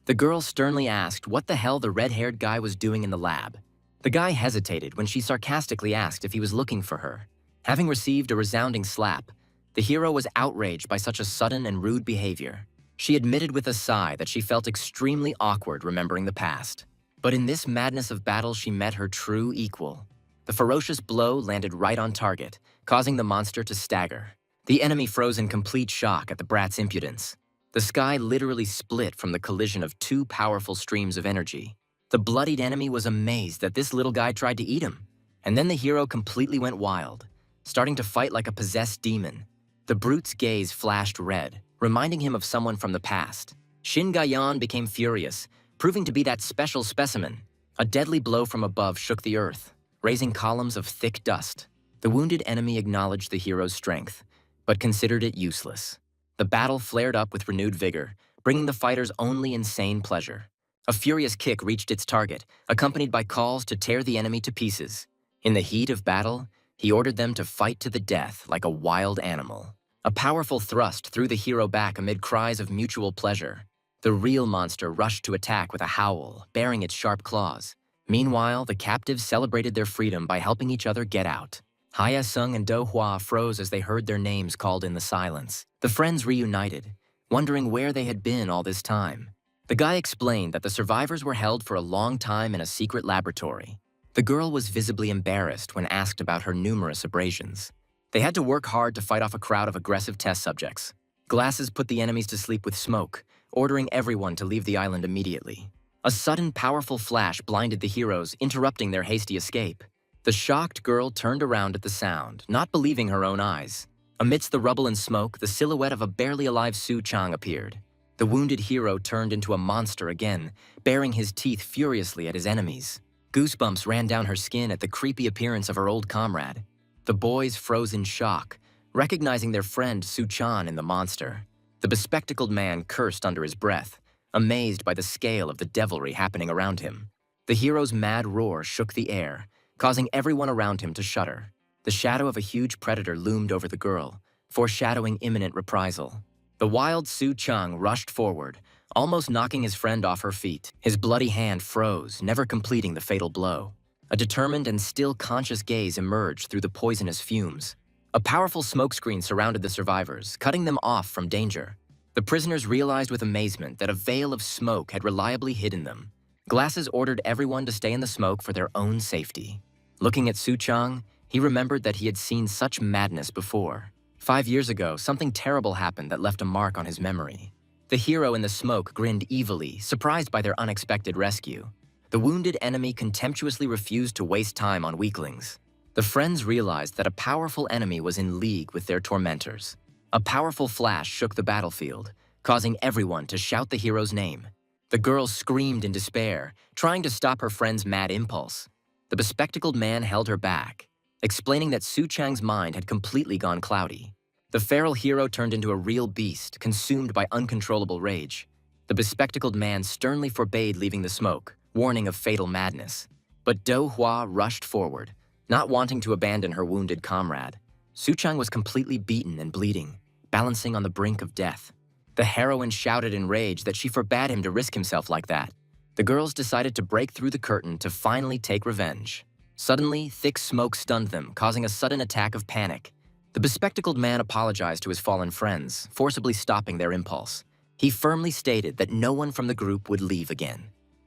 The girl sternly asked what the hell the red-haired guy was doing in the lab. The guy hesitated when she sarcastically asked if he was looking for her. Having received a resounding slap, the hero was outraged by such a sudden and rude behavior. She admitted with a sigh that she felt extremely awkward remembering the past. But in this madness of battle, she met her true equal. The ferocious blow landed right on target, causing the monster to stagger. The enemy froze in complete shock at the brat's impudence. The sky literally split from the collision of two powerful streams of energy. The bloodied enemy was amazed that this little guy tried to eat him. And then the hero completely went wild, starting to fight like a possessed demon. The brute's gaze flashed red, reminding him of someone from the past. Shin Ga-yeon became furious, proving to be that special specimen. A deadly blow from above shook the earth, raising columns of thick dust. The wounded enemy acknowledged the hero's strength, but considered it useless. The battle flared up with renewed vigor, bringing the fighters only insane pleasure. A furious kick reached its target, accompanied by calls to tear the enemy to pieces. In the heat of battle, he ordered them to fight to the death like a wild animal. A powerful thrust threw the hero back amid cries of mutual pleasure. The real monster rushed to attack with a howl, baring its sharp claws. Meanwhile, the captives celebrated their freedom by helping each other get out. Hye-sung and Do-hwa froze as they heard their names called in the silence. The friends reunited, wondering where they had been all this time. The guy explained that the survivors were held for a long time in a secret laboratory. The girl was visibly embarrassed when asked about her numerous abrasions. They had to work hard to fight off a crowd of aggressive test subjects. Glasses put the enemies to sleep with smoke, ordering everyone to leave the island immediately. A sudden, powerful flash blinded the heroes, interrupting their hasty escape. The shocked girl turned around at the sound, not believing her own eyes. Amidst the rubble and smoke, the silhouette of a barely alive Su Chang appeared. The wounded hero turned into a monster again, baring his teeth furiously at his enemies. Goosebumps ran down her skin at the creepy appearance of her old comrade. The boys froze in shock, recognizing their friend Su Chan in the monster. The bespectacled man cursed under his breath, amazed by the scale of the devilry happening around him. The hero's mad roar shook the air, causing everyone around him to shudder. The shadow of a huge predator loomed over the girl, foreshadowing imminent reprisal. The wild Su Chang rushed forward, almost knocking his friend off her feet. His bloody hand froze, never completing the fatal blow. A determined and still conscious gaze emerged through the poisonous fumes. A powerful smokescreen surrounded the survivors, cutting them off from danger. The prisoners realized with amazement that a veil of smoke had reliably hidden them. Glasses ordered everyone to stay in the smoke for their own safety. Looking at Suchang, he remembered that he had seen such madness before. 5 years ago, something terrible happened that left a mark on his memory. The hero in the smoke grinned evilly, surprised by their unexpected rescue. The wounded enemy contemptuously refused to waste time on weaklings. The friends realized that a powerful enemy was in league with their tormentors. A powerful flash shook the battlefield, causing everyone to shout the hero's name. The girl screamed in despair, trying to stop her friend's mad impulse. The bespectacled man held her back, explaining that Suchang's mind had completely gone cloudy. The feral hero turned into a real beast, consumed by uncontrollable rage. The bespectacled man sternly forbade leaving the smoke, warning of fatal madness. But Do Hua rushed forward, not wanting to abandon her wounded comrade. Suchang was completely beaten and bleeding, balancing on the brink of death. The heroine shouted in rage that she forbade him to risk himself like that. The girls decided to break through the curtain to finally take revenge. Suddenly, thick smoke stunned them, causing a sudden attack of panic. The bespectacled man apologized to his fallen friends, forcibly stopping their impulse. He firmly stated that no one from the group would leave again.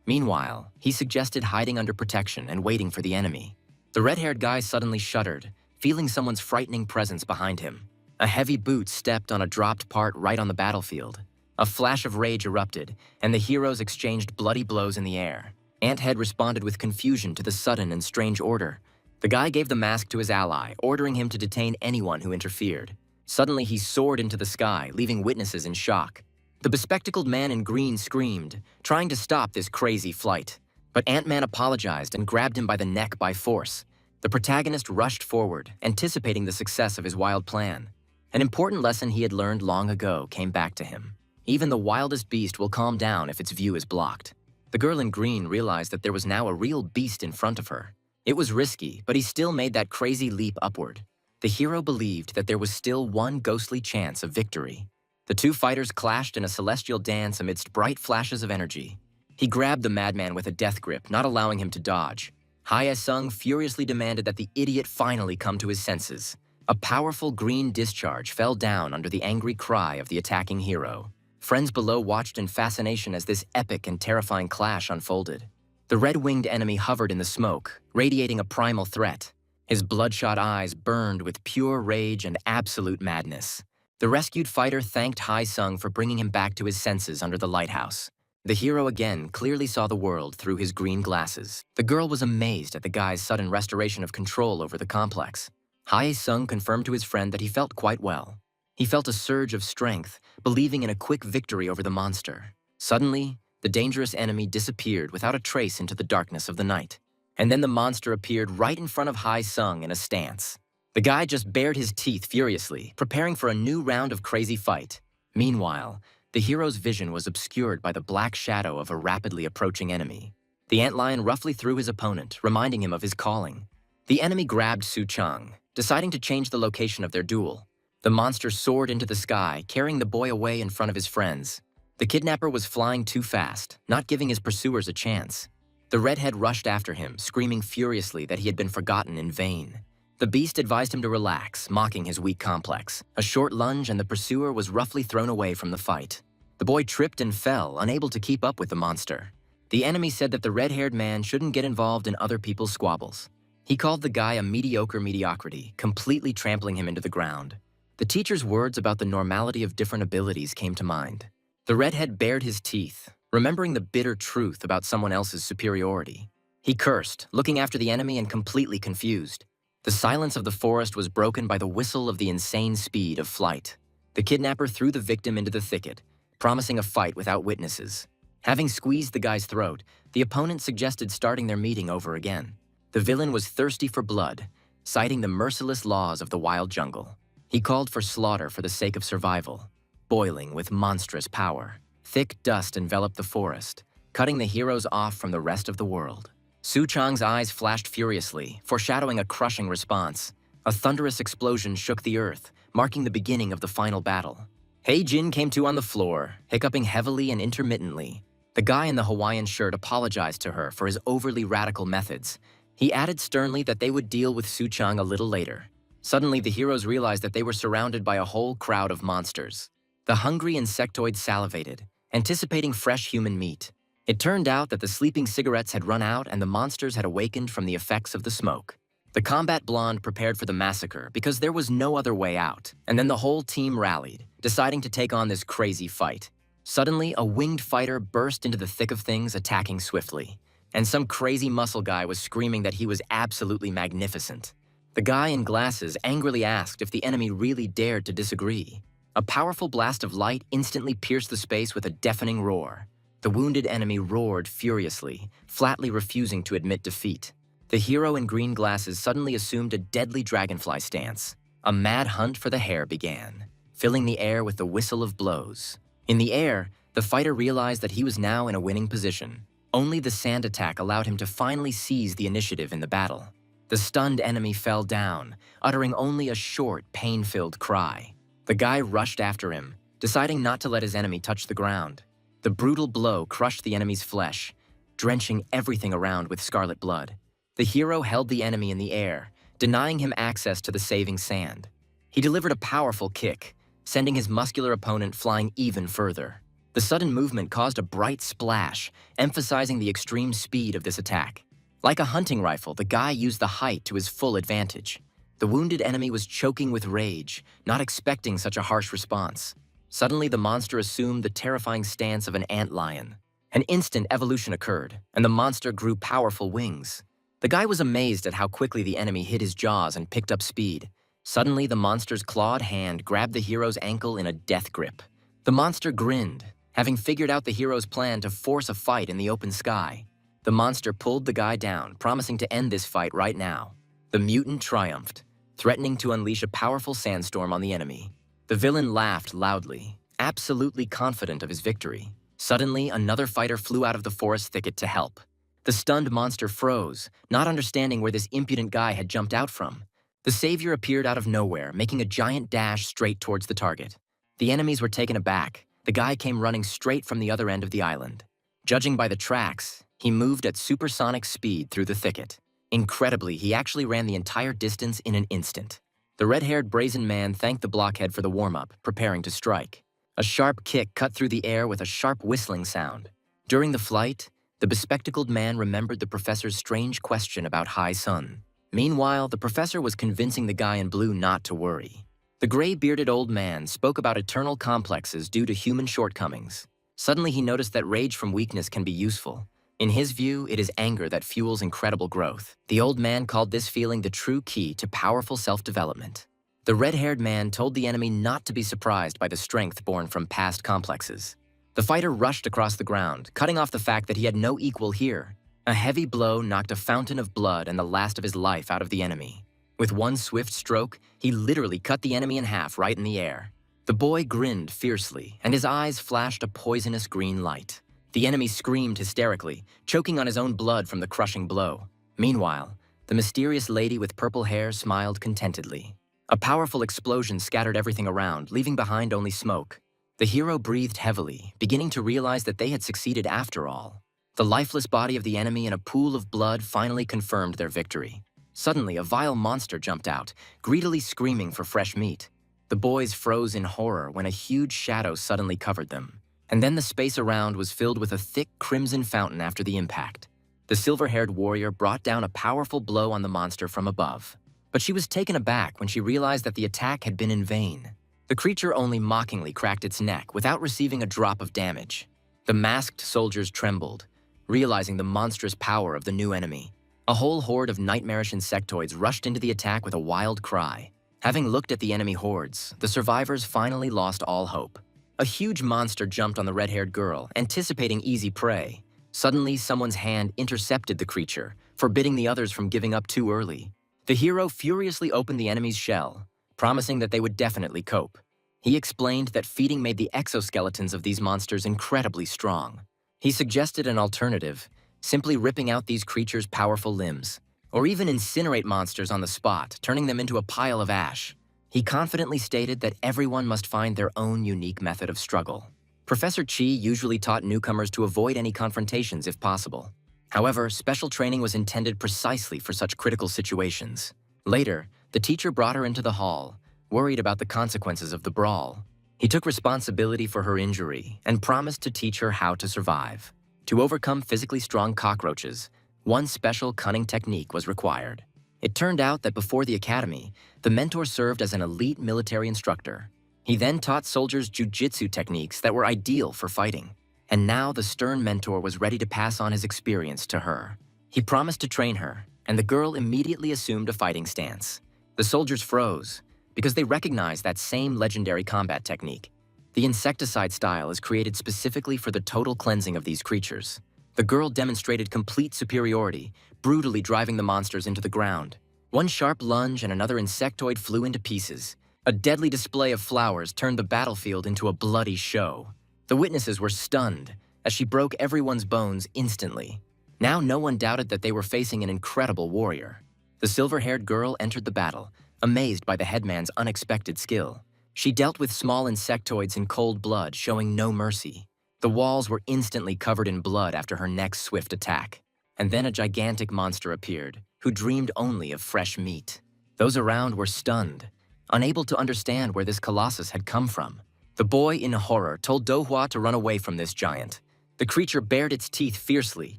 Meanwhile, he suggested hiding under protection and waiting for the enemy. The red-haired guy suddenly shuddered, feeling someone's frightening presence behind him. A heavy boot stepped on a dropped part right on the battlefield. A flash of rage erupted, and the heroes exchanged bloody blows in the air. Anthead responded with confusion to the sudden and strange order. The guy gave the mask to his ally, ordering him to detain anyone who interfered. Suddenly, he soared into the sky, leaving witnesses in shock. The bespectacled man in green screamed, trying to stop this crazy flight. But Ant-Man apologized and grabbed him by the neck by force. The protagonist rushed forward, anticipating the success of his wild plan. An important lesson he had learned long ago came back to him. Even the wildest beast will calm down if its view is blocked. The girl in green realized that there was now a real beast in front of her. It was risky, but he still made that crazy leap upward. The hero believed that there was still one ghostly chance of victory. The two fighters clashed in a celestial dance amidst bright flashes of energy. He grabbed the madman with a death grip, not allowing him to dodge. Hae-sung furiously demanded that the idiot finally come to his senses. A powerful green discharge fell down under the angry cry of the attacking hero. Friends below watched in fascination as this epic and terrifying clash unfolded. The red-winged enemy hovered in the smoke, radiating a primal threat. His bloodshot eyes burned with pure rage and absolute madness. The rescued fighter thanked Hae-sung for bringing him back to his senses under the lighthouse. The hero again clearly saw the world through his green glasses. The girl was amazed at the guy's sudden restoration of control over the complex. Hae-sung confirmed to his friend that he felt quite well. He felt a surge of strength, believing in a quick victory over the monster. Suddenly, the dangerous enemy disappeared without a trace into the darkness of the night. And then the monster appeared right in front of Hae-sung in a stance. The guy just bared his teeth furiously, preparing for a new round of crazy fight. Meanwhile, the hero's vision was obscured by the black shadow of a rapidly approaching enemy. The antlion roughly threw his opponent, reminding him of his calling. The enemy grabbed Suchang, deciding to change the location of their duel. The monster soared into the sky, carrying the boy away in front of his friends. The kidnapper was flying too fast, not giving his pursuers a chance. The redhead rushed after him, screaming furiously that he had been forgotten in vain. The beast advised him to relax, mocking his weak complex. A short lunge and the pursuer was roughly thrown away from the fight. The boy tripped and fell, unable to keep up with the monster. The enemy said that the red-haired man shouldn't get involved in other people's squabbles. He called the guy a mediocre mediocrity, completely trampling him into the ground. The teacher's words about the normality of different abilities came to mind. The redhead bared his teeth, remembering the bitter truth about someone else's superiority. He cursed, looking after the enemy and completely confused. The silence of the forest was broken by the whistle of the insane speed of flight. The kidnapper threw the victim into the thicket, promising a fight without witnesses. Having squeezed the guy's throat, the opponent suggested starting their meeting over again. The villain was thirsty for blood, citing the merciless laws of the wild jungle. He called for slaughter for the sake of survival, boiling with monstrous power. Thick dust enveloped the forest, cutting the heroes off from the rest of the world. Suchang's eyes flashed furiously, foreshadowing a crushing response. A thunderous explosion shook the earth, marking the beginning of the final battle. Jin came to on the floor, hiccuping heavily and intermittently. The guy in the Hawaiian shirt apologized to her for his overly radical methods. He added sternly that they would deal with Suchang a little later. Suddenly, the heroes realized that they were surrounded by a whole crowd of monsters. The hungry insectoid salivated, anticipating fresh human meat. It turned out that the sleeping cigarettes had run out and the monsters had awakened from the effects of the smoke. The combat blonde prepared for the massacre because there was no other way out, and then the whole team rallied, deciding to take on this crazy fight. Suddenly, a winged fighter burst into the thick of things, attacking swiftly, and some crazy muscle guy was screaming that he was absolutely magnificent. The guy in glasses angrily asked if the enemy really dared to disagree. A powerful blast of light instantly pierced the space with a deafening roar. The wounded enemy roared furiously, flatly refusing to admit defeat. The hero in green glasses suddenly assumed a deadly dragonfly stance. A mad hunt for the hare began, filling the air with the whistle of blows. In the air, the fighter realized that he was now in a winning position. Only the sand attack allowed him to finally seize the initiative in the battle. The stunned enemy fell down, uttering only a short, pain-filled cry. The guy rushed after him, deciding not to let his enemy touch the ground. The brutal blow crushed the enemy's flesh, drenching everything around with scarlet blood. The hero held the enemy in the air, denying him access to the saving sand. He delivered a powerful kick, sending his muscular opponent flying even further. The sudden movement caused a bright splash, emphasizing the extreme speed of this attack. Like a hunting rifle, the guy used the height to his full advantage. The wounded enemy was choking with rage, not expecting such a harsh response. Suddenly, the monster assumed the terrifying stance of an antlion. An instant evolution occurred, and the monster grew powerful wings. The guy was amazed at how quickly the enemy hit his jaws and picked up speed. Suddenly, the monster's clawed hand grabbed the hero's ankle in a death grip. The monster grinned, having figured out the hero's plan to force a fight in the open sky. The monster pulled the guy down, promising to end this fight right now. The mutant triumphed, threatening to unleash a powerful sandstorm on the enemy. The villain laughed loudly, absolutely confident of his victory. Suddenly, another fighter flew out of the forest thicket to help. The stunned monster froze, not understanding where this impudent guy had jumped out from. The savior appeared out of nowhere, making a giant dash straight towards the target. The enemies were taken aback. The guy came running straight from the other end of the island. Judging by the tracks, he moved at supersonic speed through the thicket. Incredibly, he actually ran the entire distance in an instant. The red-haired brazen man thanked the blockhead for the warm-up, preparing to strike. A sharp kick cut through the air with a sharp whistling sound. During the flight, the bespectacled man remembered the professor's strange question about high sun. Meanwhile, the professor was convincing the guy in blue not to worry. The gray-bearded old man spoke about eternal complexes due to human shortcomings. Suddenly, he noticed that rage from weakness can be useful. In his view, it is anger that fuels incredible growth. The old man called this feeling the true key to powerful self-development. The red-haired man told the enemy not to be surprised by the strength born from past complexes. The fighter rushed across the ground, cutting off the fact that he had no equal here. A heavy blow knocked a fountain of blood and the last of his life out of the enemy. With one swift stroke, he literally cut the enemy in half right in the air. The boy grinned fiercely, and his eyes flashed a poisonous green light. The enemy screamed hysterically, choking on his own blood from the crushing blow. Meanwhile, the mysterious lady with purple hair smiled contentedly. A powerful explosion scattered everything around, leaving behind only smoke. The hero breathed heavily, beginning to realize that they had succeeded after all. The lifeless body of the enemy in a pool of blood finally confirmed their victory. Suddenly, a vile monster jumped out, greedily screaming for fresh meat. The boys froze in horror when a huge shadow suddenly covered them. And then the space around was filled with a thick crimson fountain after the impact. The silver-haired warrior brought down a powerful blow on the monster from above. But she was taken aback when she realized that the attack had been in vain. The creature only mockingly cracked its neck without receiving a drop of damage. The masked soldiers trembled, realizing the monstrous power of the new enemy. A whole horde of nightmarish insectoids rushed into the attack with a wild cry. Having looked at the enemy hordes, the survivors finally lost all hope. A huge monster jumped on the red-haired girl, anticipating easy prey. Suddenly, someone's hand intercepted the creature, forbidding the others from giving up too early. The hero furiously opened the enemy's shell, promising that they would definitely cope. He explained that feeding made the exoskeletons of these monsters incredibly strong. He suggested an alternative, simply ripping out these creatures' powerful limbs, or even incinerate monsters on the spot, turning them into a pile of ash. He confidently stated that everyone must find their own unique method of struggle. Professor Chi usually taught newcomers to avoid any confrontations if possible. However, special training was intended precisely for such critical situations. Later, the teacher brought her into the hall, worried about the consequences of the brawl. He took responsibility for her injury and promised to teach her how to survive. To overcome physically strong cockroaches, one special cunning technique was required. It turned out that before the academy, the mentor served as an elite military instructor. He then taught soldiers jujitsu techniques that were ideal for fighting. And now the stern mentor was ready to pass on his experience to her. He promised to train her, and the girl immediately assumed a fighting stance. The soldiers froze, because they recognized that same legendary combat technique. The insecticide style is created specifically for the total cleansing of these creatures. The girl demonstrated complete superiority, brutally driving the monsters into the ground. One sharp lunge and another insectoid flew into pieces. A deadly display of flowers turned the battlefield into a bloody show. The witnesses were stunned, as she broke everyone's bones instantly. Now no one doubted that they were facing an incredible warrior. The silver-haired girl entered the battle, amazed by the headman's unexpected skill. She dealt with small insectoids in cold blood, showing no mercy. The walls were instantly covered in blood after her next swift attack. And then a gigantic monster appeared, who dreamed only of fresh meat. Those around were stunned, unable to understand where this colossus had come from. The boy, in horror, told Dohua to run away from this giant. The creature bared its teeth fiercely,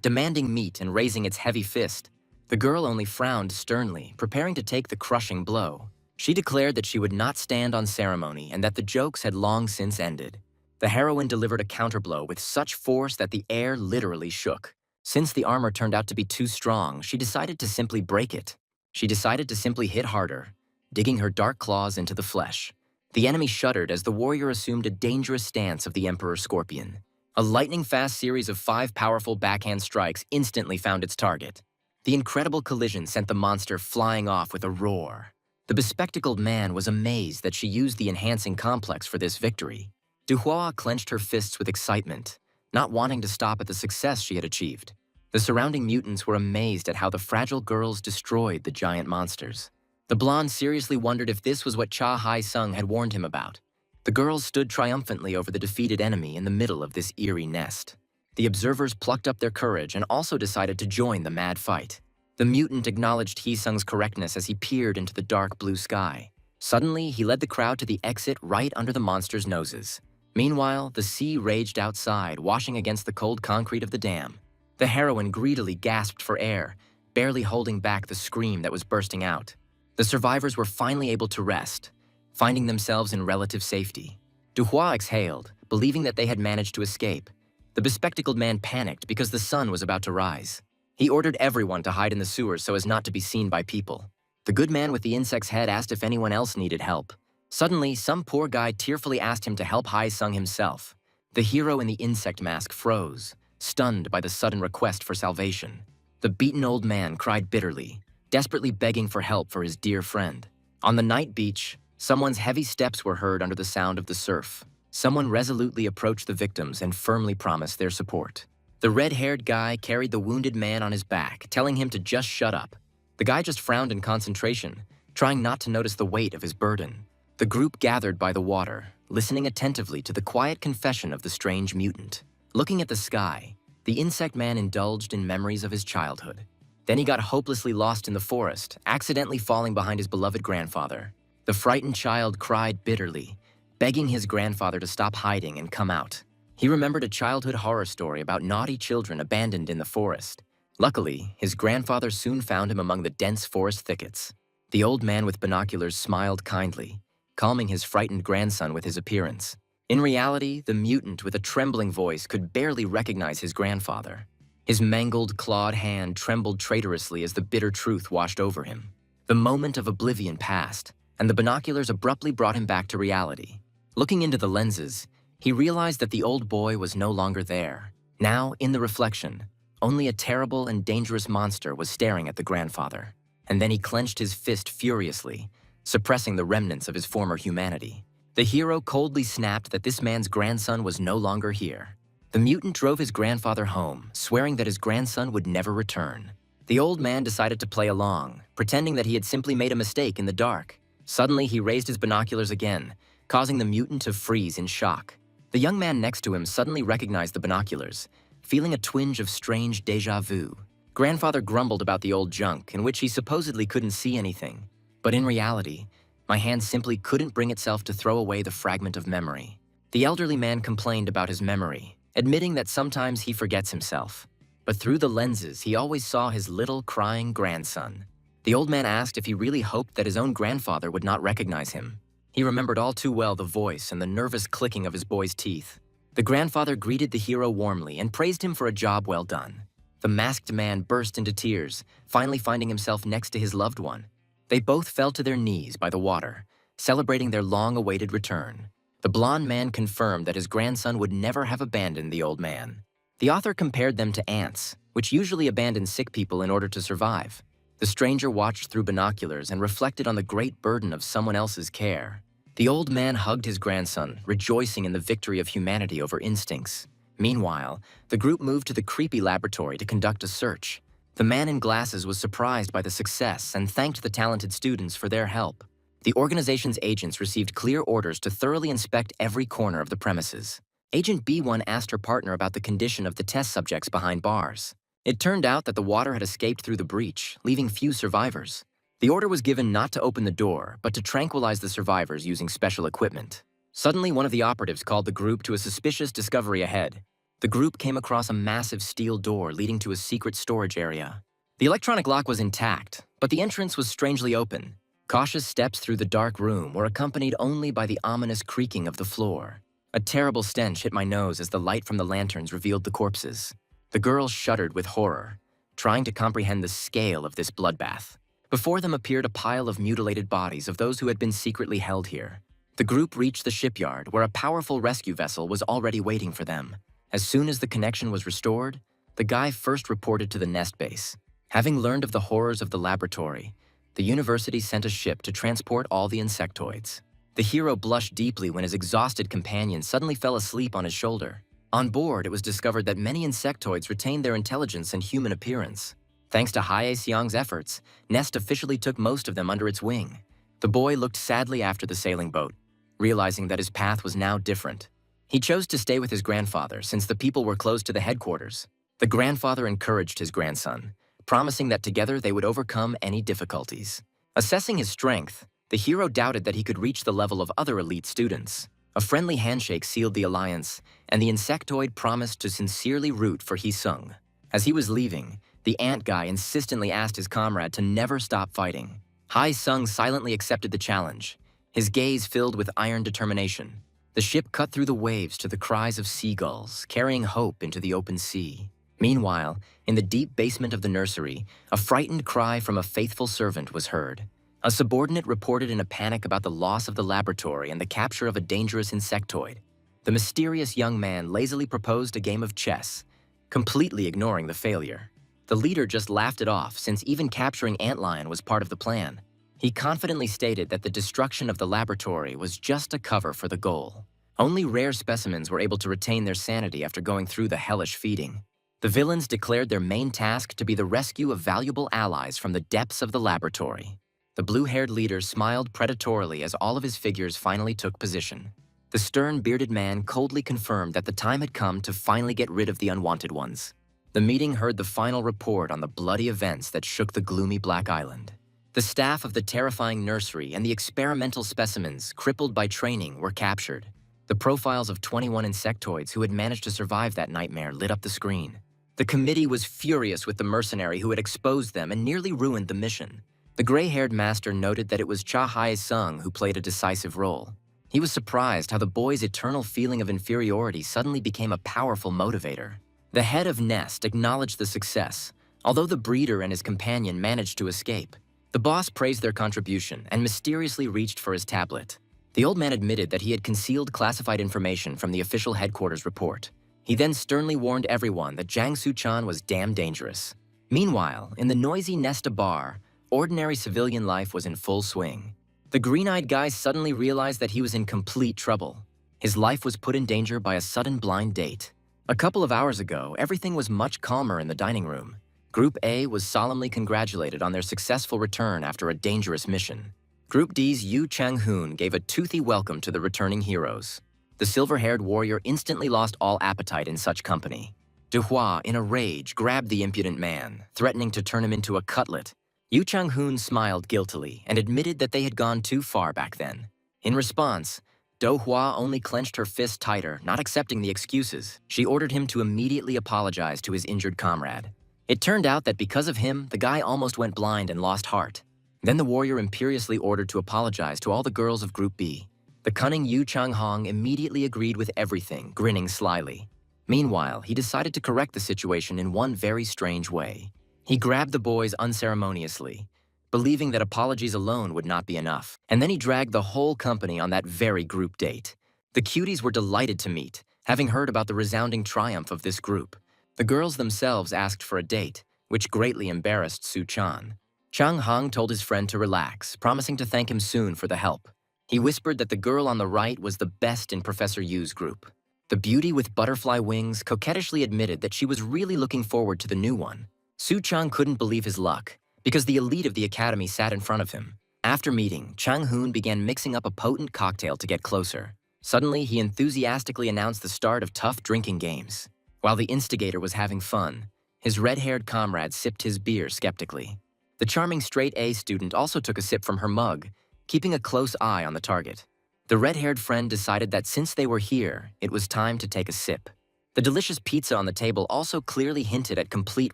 demanding meat and raising its heavy fist. The girl only frowned sternly, preparing to take the crushing blow. She declared that she would not stand on ceremony and that the jokes had long since ended. The heroine delivered a counterblow with such force that the air literally shook. Since the armor turned out to be too strong, she decided to simply break it. She decided to simply hit harder, digging her dark claws into the flesh. The enemy shuddered as the warrior assumed a dangerous stance of the Emperor Scorpion. A lightning-fast series of 5 powerful backhand strikes instantly found its target. The incredible collision sent the monster flying off with a roar. The bespectacled man was amazed that she used the enhancing complex for this victory. Duhua clenched her fists with excitement, not wanting to stop at the success she had achieved. The surrounding mutants were amazed at how the fragile girls destroyed the giant monsters. The blonde seriously wondered if this was what Cha Hai-sung had warned him about. The girls stood triumphantly over the defeated enemy in the middle of this eerie nest. The observers plucked up their courage and also decided to join the mad fight. The mutant acknowledged Hee-sung's correctness as he peered into the dark blue sky. Suddenly, he led the crowd to the exit right under the monsters' noses. Meanwhile, the sea raged outside, washing against the cold concrete of the dam. The heroine greedily gasped for air, barely holding back the scream that was bursting out. The survivors were finally able to rest, finding themselves in relative safety. Duhua exhaled, believing that they had managed to escape. The bespectacled man panicked because the sun was about to rise. He ordered everyone to hide in the sewers so as not to be seen by people. The good man with the insect's head asked if anyone else needed help. Suddenly, some poor guy tearfully asked him to help Hai-sung himself. The hero in the insect mask froze, stunned by the sudden request for salvation. The beaten old man cried bitterly, desperately begging for help for his dear friend. On the night beach, someone's heavy steps were heard under the sound of the surf. Someone resolutely approached the victims and firmly promised their support. The red-haired guy carried the wounded man on his back, telling him to just shut up. The guy just frowned in concentration, trying not to notice the weight of his burden. The group gathered by the water, listening attentively to the quiet confession of the strange mutant. Looking at the sky, the insect man indulged in memories of his childhood. Then he got hopelessly lost in the forest, accidentally falling behind his beloved grandfather. The frightened child cried bitterly, begging his grandfather to stop hiding and come out. He remembered a childhood horror story about naughty children abandoned in the forest. Luckily, his grandfather soon found him among the dense forest thickets. The old man with binoculars smiled kindly, calming his frightened grandson with his appearance. In reality, the mutant with a trembling voice could barely recognize his grandfather. His mangled, clawed hand trembled traitorously as the bitter truth washed over him. The moment of oblivion passed, and the binoculars abruptly brought him back to reality. Looking into the lenses, he realized that the old boy was no longer there. Now, in the reflection, only a terrible and dangerous monster was staring at the grandfather. And then he clenched his fist furiously, suppressing the remnants of his former humanity. The hero coldly snapped that this man's grandson was no longer here. The mutant drove his grandfather home, swearing that his grandson would never return. The old man decided to play along, pretending that he had simply made a mistake in the dark. Suddenly, he raised his binoculars again, causing the mutant to freeze in shock. The young man next to him suddenly recognized the binoculars, feeling a twinge of strange déjà vu. Grandfather grumbled about the old junk, in which he supposedly couldn't see anything. But in reality, my hand simply couldn't bring itself to throw away the fragment of memory. The elderly man complained about his memory, admitting that sometimes he forgets himself. But through the lenses, he always saw his little, crying grandson. The old man asked if he really hoped that his own grandfather would not recognize him. He remembered all too well the voice and the nervous clicking of his boy's teeth. The grandfather greeted the hero warmly and praised him for a job well done. The masked man burst into tears, finally finding himself next to his loved one. They both fell to their knees by the water, celebrating their long-awaited return. The blond man confirmed that his grandson would never have abandoned the old man. The author compared them to ants, which usually abandon sick people in order to survive. The stranger watched through binoculars and reflected on the great burden of someone else's care. The old man hugged his grandson, rejoicing in the victory of humanity over instincts. Meanwhile, the group moved to the creepy laboratory to conduct a search. The man in glasses was surprised by the success and thanked the talented students for their help. The organization's agents received clear orders to thoroughly inspect every corner of the premises. Agent B1 asked her partner about the condition of the test subjects behind bars. It turned out that the water had escaped through the breach, leaving few survivors. The order was given not to open the door, but to tranquilize the survivors using special equipment. Suddenly, one of the operatives called the group to a suspicious discovery ahead. The group came across a massive steel door leading to a secret storage area. The electronic lock was intact, but the entrance was strangely open. Cautious steps through the dark room were accompanied only by the ominous creaking of the floor. A terrible stench hit my nose as the light from the lanterns revealed the corpses. The girls shuddered with horror, trying to comprehend the scale of this bloodbath. Before them appeared a pile of mutilated bodies of those who had been secretly held here. The group reached the shipyard, where a powerful rescue vessel was already waiting for them. As soon as the connection was restored, the guy first reported to the nest base. Having learned of the horrors of the laboratory, the university sent a ship to transport all the insectoids. The hero blushed deeply when his exhausted companion suddenly fell asleep on his shoulder. On board, it was discovered that many insectoids retained their intelligence and human appearance. Thanks to Hae Seong's efforts, Nest officially took most of them under its wing. The boy looked sadly after the sailing boat, realizing that his path was now different. He chose to stay with his grandfather since the people were close to the headquarters. The grandfather encouraged his grandson, promising that together they would overcome any difficulties. Assessing his strength, the hero doubted that he could reach the level of other elite students. A friendly handshake sealed the alliance, and the insectoid promised to sincerely root for Hee-sung. As he was leaving, the ant guy insistently asked his comrade to never stop fighting. Hee-sung silently accepted the challenge, his gaze filled with iron determination. The ship cut through the waves to the cries of seagulls, carrying hope into the open sea. Meanwhile, in the deep basement of the nursery, a frightened cry from a faithful servant was heard. A subordinate reported in a panic about the loss of the laboratory and the capture of a dangerous insectoid. The mysterious young man lazily proposed a game of chess, completely ignoring the failure. The leader just laughed it off, since even capturing Antlion was part of the plan. He confidently stated that the destruction of the laboratory was just a cover for the goal. Only rare specimens were able to retain their sanity after going through the hellish feeding. The villains declared their main task to be the rescue of valuable allies from the depths of the laboratory. The blue-haired leader smiled predatorily as all of his figures finally took position. The stern, bearded man coldly confirmed that the time had come to finally get rid of the unwanted ones. The meeting heard the final report on the bloody events that shook the gloomy Black Island. The staff of the terrifying nursery and the experimental specimens, crippled by training, were captured. The profiles of 21 insectoids who had managed to survive that nightmare lit up the screen. The committee was furious with the mercenary who had exposed them and nearly ruined the mission. The gray-haired master noted that it was Cha Hae-sung who played a decisive role. He was surprised how the boy's eternal feeling of inferiority suddenly became a powerful motivator. The head of Nest acknowledged the success, although the breeder and his companion managed to escape. The boss praised their contribution and mysteriously reached for his tablet. The old man admitted that he had concealed classified information from the official headquarters report. He then sternly warned everyone that Jang Soo-chan was damn dangerous. Meanwhile, in the noisy Nesta bar, ordinary civilian life was in full swing. The green-eyed guy suddenly realized that he was in complete trouble. His life was put in danger by a sudden blind date. A couple of hours ago, everything was much calmer in the dining room. Group A was solemnly congratulated on their successful return after a dangerous mission. Group D's Yu Chang-hoon gave a toothy welcome to the returning heroes. The silver-haired warrior instantly lost all appetite in such company. Du Hua, in a rage, grabbed the impudent man, threatening to turn him into a cutlet. Yu Chang-hoon smiled guiltily and admitted that they had gone too far back then. In response, Do-hwa only clenched her fist tighter, not accepting the excuses. She ordered him to immediately apologize to his injured comrade. It turned out that because of him, the guy almost went blind and lost heart. Then the warrior imperiously ordered to apologize to all the girls of Group B. The cunning Yu Chang-hong immediately agreed with everything, grinning slyly. Meanwhile, he decided to correct the situation in one very strange way. He grabbed the boys unceremoniously, believing that apologies alone would not be enough. And then he dragged the whole company on that very group date. The cuties were delighted to meet, having heard about the resounding triumph of this group. The girls themselves asked for a date, which greatly embarrassed Su-chan. Chang-hong told his friend to relax, promising to thank him soon for the help. He whispered that the girl on the right was the best in Professor Yu's group. The beauty with butterfly wings coquettishly admitted that she was really looking forward to the new one. Su-chan couldn't believe his luck, because the elite of the academy sat in front of him. After meeting, Chang-hoon began mixing up a potent cocktail to get closer. Suddenly, he enthusiastically announced the start of tough drinking games. While the instigator was having fun, his red-haired comrade sipped his beer skeptically. The charming straight-A student also took a sip from her mug, keeping a close eye on the target. The red-haired friend decided that since they were here, it was time to take a sip. The delicious pizza on the table also clearly hinted at complete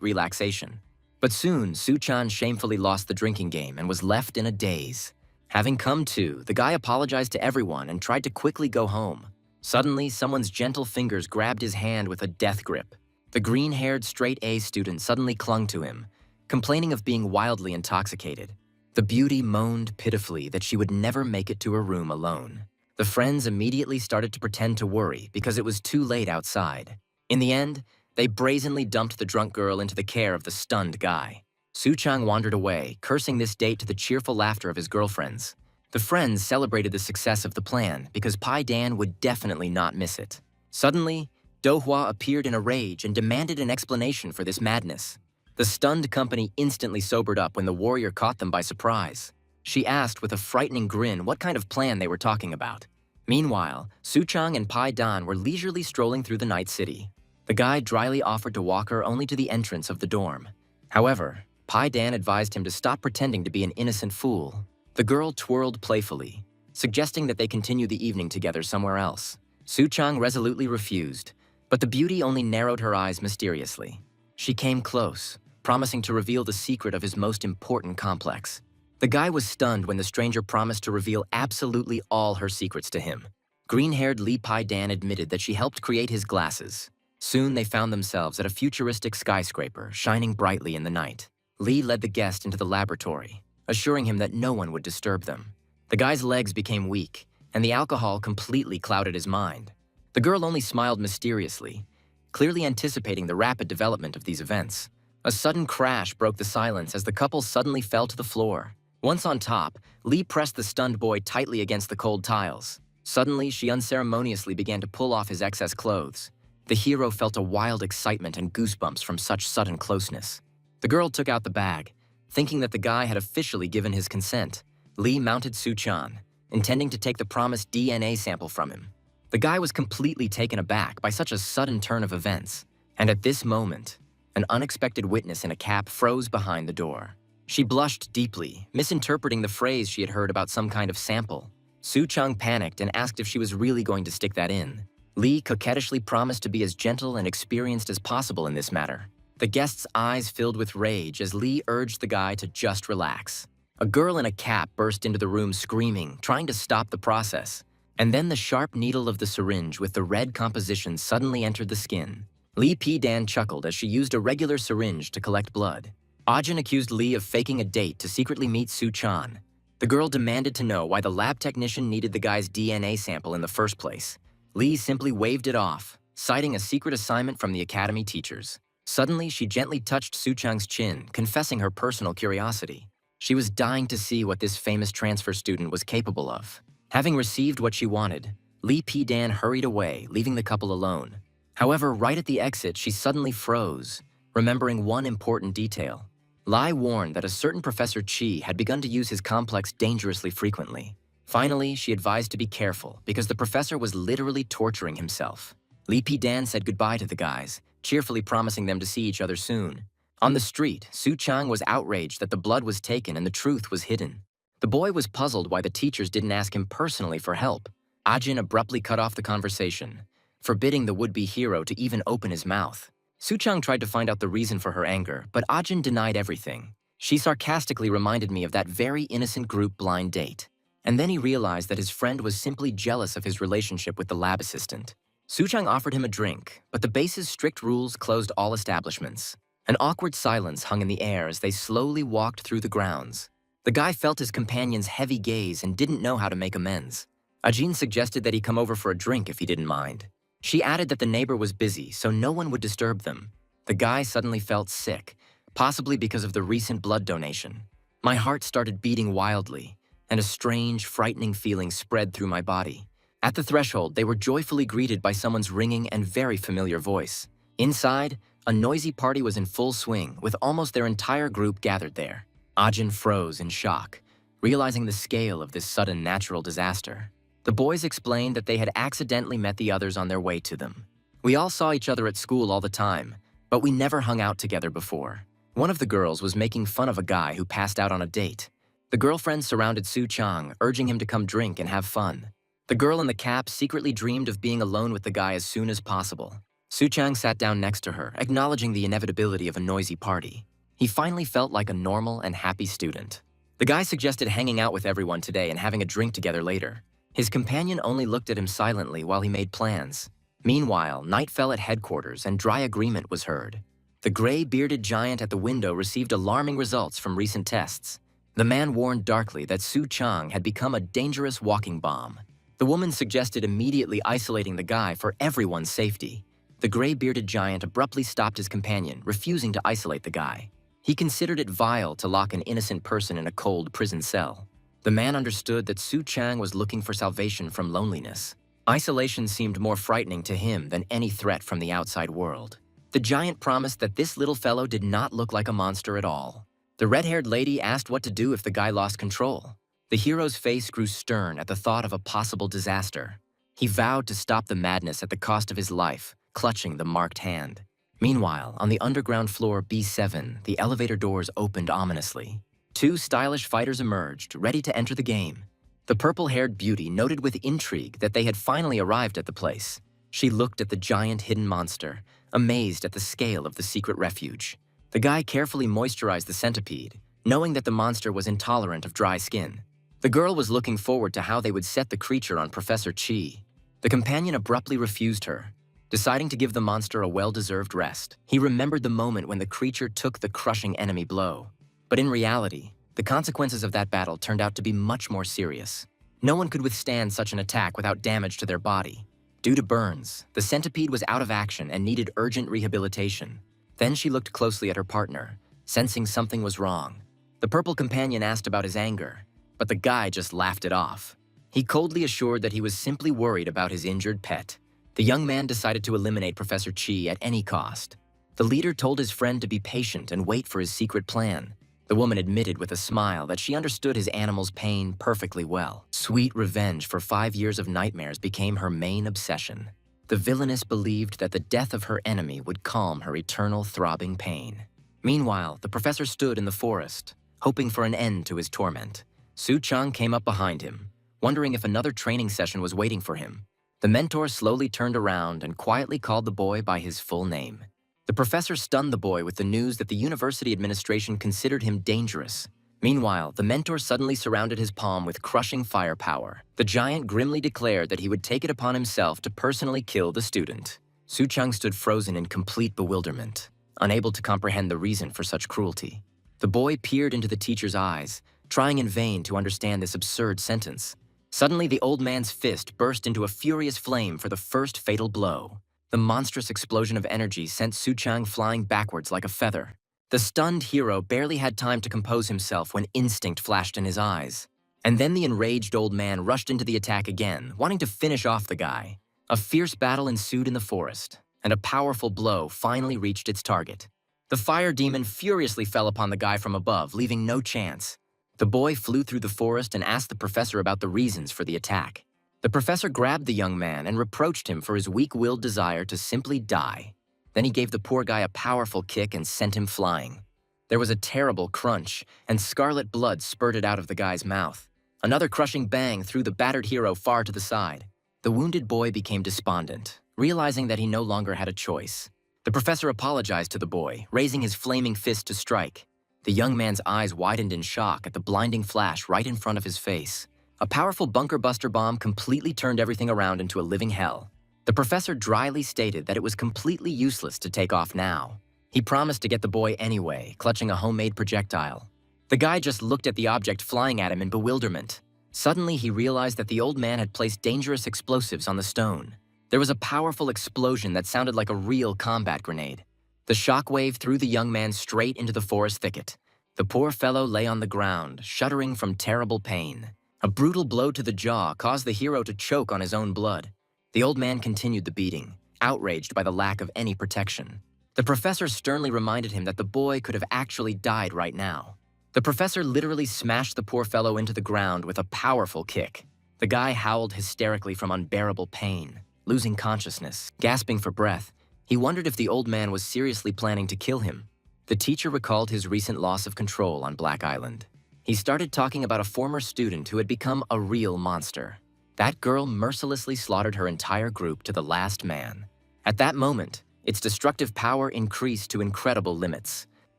relaxation. But soon, Su-chan shamefully lost the drinking game and was left in a daze. Having come to, the guy apologized to everyone and tried to quickly go home. Suddenly, someone's gentle fingers grabbed his hand with a death grip. The green-haired straight-A student suddenly clung to him, complaining of being wildly intoxicated. The beauty moaned pitifully that she would never make it to her room alone. The friends immediately started to pretend to worry because it was too late outside. In the end, they brazenly dumped the drunk girl into the care of the stunned guy. Su-chang wandered away, cursing this date to the cheerful laughter of his girlfriends. The friends celebrated the success of the plan because Pai Dan would definitely not miss it. Suddenly, Do-hwa appeared in a rage and demanded an explanation for this madness. The stunned company instantly sobered up when the warrior caught them by surprise. She asked with a frightening grin what kind of plan they were talking about. Meanwhile, Su-chang and Pai Dan were leisurely strolling through the night city. The guy dryly offered to walk her only to the entrance of the dorm. However, Pai Dan advised him to stop pretending to be an innocent fool. The girl twirled playfully, suggesting that they continue the evening together somewhere else. Su-chang resolutely refused, but the beauty only narrowed her eyes mysteriously. She came close, promising to reveal the secret of his most important complex. The guy was stunned when the stranger promised to reveal absolutely all her secrets to him. Green-haired Lee Pai Dan admitted that she helped create his glasses. Soon they found themselves at a futuristic skyscraper, shining brightly in the night. Lee led the guest into the laboratory, assuring him that no one would disturb them. The guy's legs became weak, and the alcohol completely clouded his mind. The girl only smiled mysteriously, clearly anticipating the rapid development of these events. A sudden crash broke the silence as the couple suddenly fell to the floor. Once on top, Lee pressed the stunned boy tightly against the cold tiles. Suddenly, she unceremoniously began to pull off his excess clothes. The hero felt a wild excitement and goosebumps from such sudden closeness. The girl took out the bag, thinking that the guy had officially given his consent. Lee mounted Su-chan, intending to take the promised DNA sample from him. The guy was completely taken aback by such a sudden turn of events. And at this moment, an unexpected witness in a cap froze behind the door. She blushed deeply, misinterpreting the phrase she had heard about some kind of sample. Su-chang panicked and asked if she was really going to stick that in. Lee coquettishly promised to be as gentle and experienced as possible in this matter. The guest's eyes filled with rage as Lee urged the guy to just relax. A girl in a cap burst into the room screaming, trying to stop the process. And then the sharp needle of the syringe with the red composition suddenly entered the skin. Lee P. Dan chuckled as she used a regular syringe to collect blood. Ajin accused Lee of faking a date to secretly meet Su-chan. The girl demanded to know why the lab technician needed the guy's DNA sample in the first place. Lee simply waved it off, citing a secret assignment from the academy teachers. Suddenly, she gently touched Su-chang's chin, confessing her personal curiosity. She was dying to see what this famous transfer student was capable of. Having received what she wanted, Lee P. Dan hurried away, leaving the couple alone. However, right at the exit, she suddenly froze, remembering one important detail. Lai warned that a certain Professor Chi had begun to use his complex dangerously frequently. Finally, she advised to be careful because the professor was literally torturing himself. Lee P. Dan said goodbye to the guys, cheerfully promising them to see each other soon. On the street, Su-chang was outraged that the blood was taken and the truth was hidden. The boy was puzzled why the teachers didn't ask him personally for help. Ajin abruptly cut off the conversation, forbidding the would-be hero to even open his mouth. Suchang tried to find out the reason for her anger, but Ajin denied everything. She sarcastically reminded me of that very innocent group blind date. And then he realized that his friend was simply jealous of his relationship with the lab assistant. Suchang offered him a drink, but the base's strict rules closed all establishments. An awkward silence hung in the air as they slowly walked through the grounds. The guy felt his companion's heavy gaze and didn't know how to make amends. Ajin suggested that he come over for a drink if he didn't mind. She added that the neighbor was busy, so no one would disturb them. The guy suddenly felt sick, possibly because of the recent blood donation. My heart started beating wildly, and a strange, frightening feeling spread through my body. At the threshold, they were joyfully greeted by someone's ringing and very familiar voice. Inside, a noisy party was in full swing, with almost their entire group gathered there. Ajin froze in shock, realizing the scale of this sudden natural disaster. The boys explained that they had accidentally met the others on their way to them. We all saw each other at school all the time, but we never hung out together before. One of the girls was making fun of a guy who passed out on a date. The girlfriend surrounded Suchang, urging him to come drink and have fun. The girl in the cap secretly dreamed of being alone with the guy as soon as possible. Suchang sat down next to her, acknowledging the inevitability of a noisy party. He finally felt like a normal and happy student. The guy suggested hanging out with everyone today and having a drink together later. His companion only looked at him silently while he made plans. Meanwhile, night fell at headquarters and dry agreement was heard. The gray-bearded giant at the window received alarming results from recent tests. The man warned darkly that Suchang had become a dangerous walking bomb. The woman suggested immediately isolating the guy for everyone's safety. The gray-bearded giant abruptly stopped his companion, refusing to isolate the guy. He considered it vile to lock an innocent person in a cold prison cell. The man understood that Suchang was looking for salvation from loneliness. Isolation seemed more frightening to him than any threat from the outside world. The giant promised that this little fellow did not look like a monster at all. The red-haired lady asked what to do if the guy lost control. The hero's face grew stern at the thought of a possible disaster. He vowed to stop the madness at the cost of his life, clutching the marked hand. Meanwhile, on the underground floor B7, the elevator doors opened ominously. Two stylish fighters emerged, ready to enter the game. The purple-haired beauty noted with intrigue that they had finally arrived at the place. She looked at the giant hidden monster, amazed at the scale of the secret refuge. The guy carefully moisturized the centipede, knowing that the monster was intolerant of dry skin. The girl was looking forward to how they would set the creature on Professor Chi. The companion abruptly refused her, deciding to give the monster a well-deserved rest. He remembered the moment when the creature took the crushing enemy blow. But in reality, the consequences of that battle turned out to be much more serious. No one could withstand such an attack without damage to their body. Due to burns, the centipede was out of action and needed urgent rehabilitation. Then she looked closely at her partner, sensing something was wrong. The purple companion asked about his anger, but the guy just laughed it off. He coldly assured that he was simply worried about his injured pet. The young man decided to eliminate Professor Chi at any cost. The leader told his friend to be patient and wait for his secret plan. The woman admitted with a smile that she understood his animal's pain perfectly well. Sweet revenge for 5 years of nightmares became her main obsession. The villainess believed that the death of her enemy would calm her eternal throbbing pain. Meanwhile, the professor stood in the forest, hoping for an end to his torment. Suchang came up behind him, wondering if another training session was waiting for him. The mentor slowly turned around and quietly called the boy by his full name. The professor stunned the boy with the news that the university administration considered him dangerous. Meanwhile, the mentor suddenly surrounded his palm with crushing firepower. The giant grimly declared that he would take it upon himself to personally kill the student. Suchang stood frozen in complete bewilderment, unable to comprehend the reason for such cruelty. The boy peered into the teacher's eyes, trying in vain to understand this absurd sentence. Suddenly, the old man's fist burst into a furious flame for the first fatal blow. The monstrous explosion of energy sent Suchang flying backwards like a feather. The stunned hero barely had time to compose himself when instinct flashed in his eyes. And then the enraged old man rushed into the attack again, wanting to finish off the guy. A fierce battle ensued in the forest, and a powerful blow finally reached its target. The fire demon furiously fell upon the guy from above, leaving no chance. The boy flew through the forest and asked the professor about the reasons for the attack. The professor grabbed the young man and reproached him for his weak-willed desire to simply die. Then he gave the poor guy a powerful kick and sent him flying. There was a terrible crunch, and scarlet blood spurted out of the guy's mouth. Another crushing bang threw the battered hero far to the side. The wounded boy became despondent, realizing that he no longer had a choice. The professor apologized to the boy, raising his flaming fist to strike. The young man's eyes widened in shock at the blinding flash right in front of his face. A powerful bunker buster bomb completely turned everything around into a living hell. The professor dryly stated that it was completely useless to take off now. He promised to get the boy anyway, clutching a homemade projectile. The guy just looked at the object flying at him in bewilderment. Suddenly, he realized that the old man had placed dangerous explosives on the stone. There was a powerful explosion that sounded like a real combat grenade. The shockwave threw the young man straight into the forest thicket. The poor fellow lay on the ground, shuddering from terrible pain. A brutal blow to the jaw caused the hero to choke on his own blood. The old man continued the beating, outraged by the lack of any protection. The professor sternly reminded him that the boy could have actually died right now. The professor literally smashed the poor fellow into the ground with a powerful kick. The guy howled hysterically from unbearable pain, losing consciousness, gasping for breath. He wondered if the old man was seriously planning to kill him. The teacher recalled his recent loss of control on Black Island. He started talking about a former student who had become a real monster. That girl mercilessly slaughtered her entire group to the last man. At that moment, its destructive power increased to incredible limits.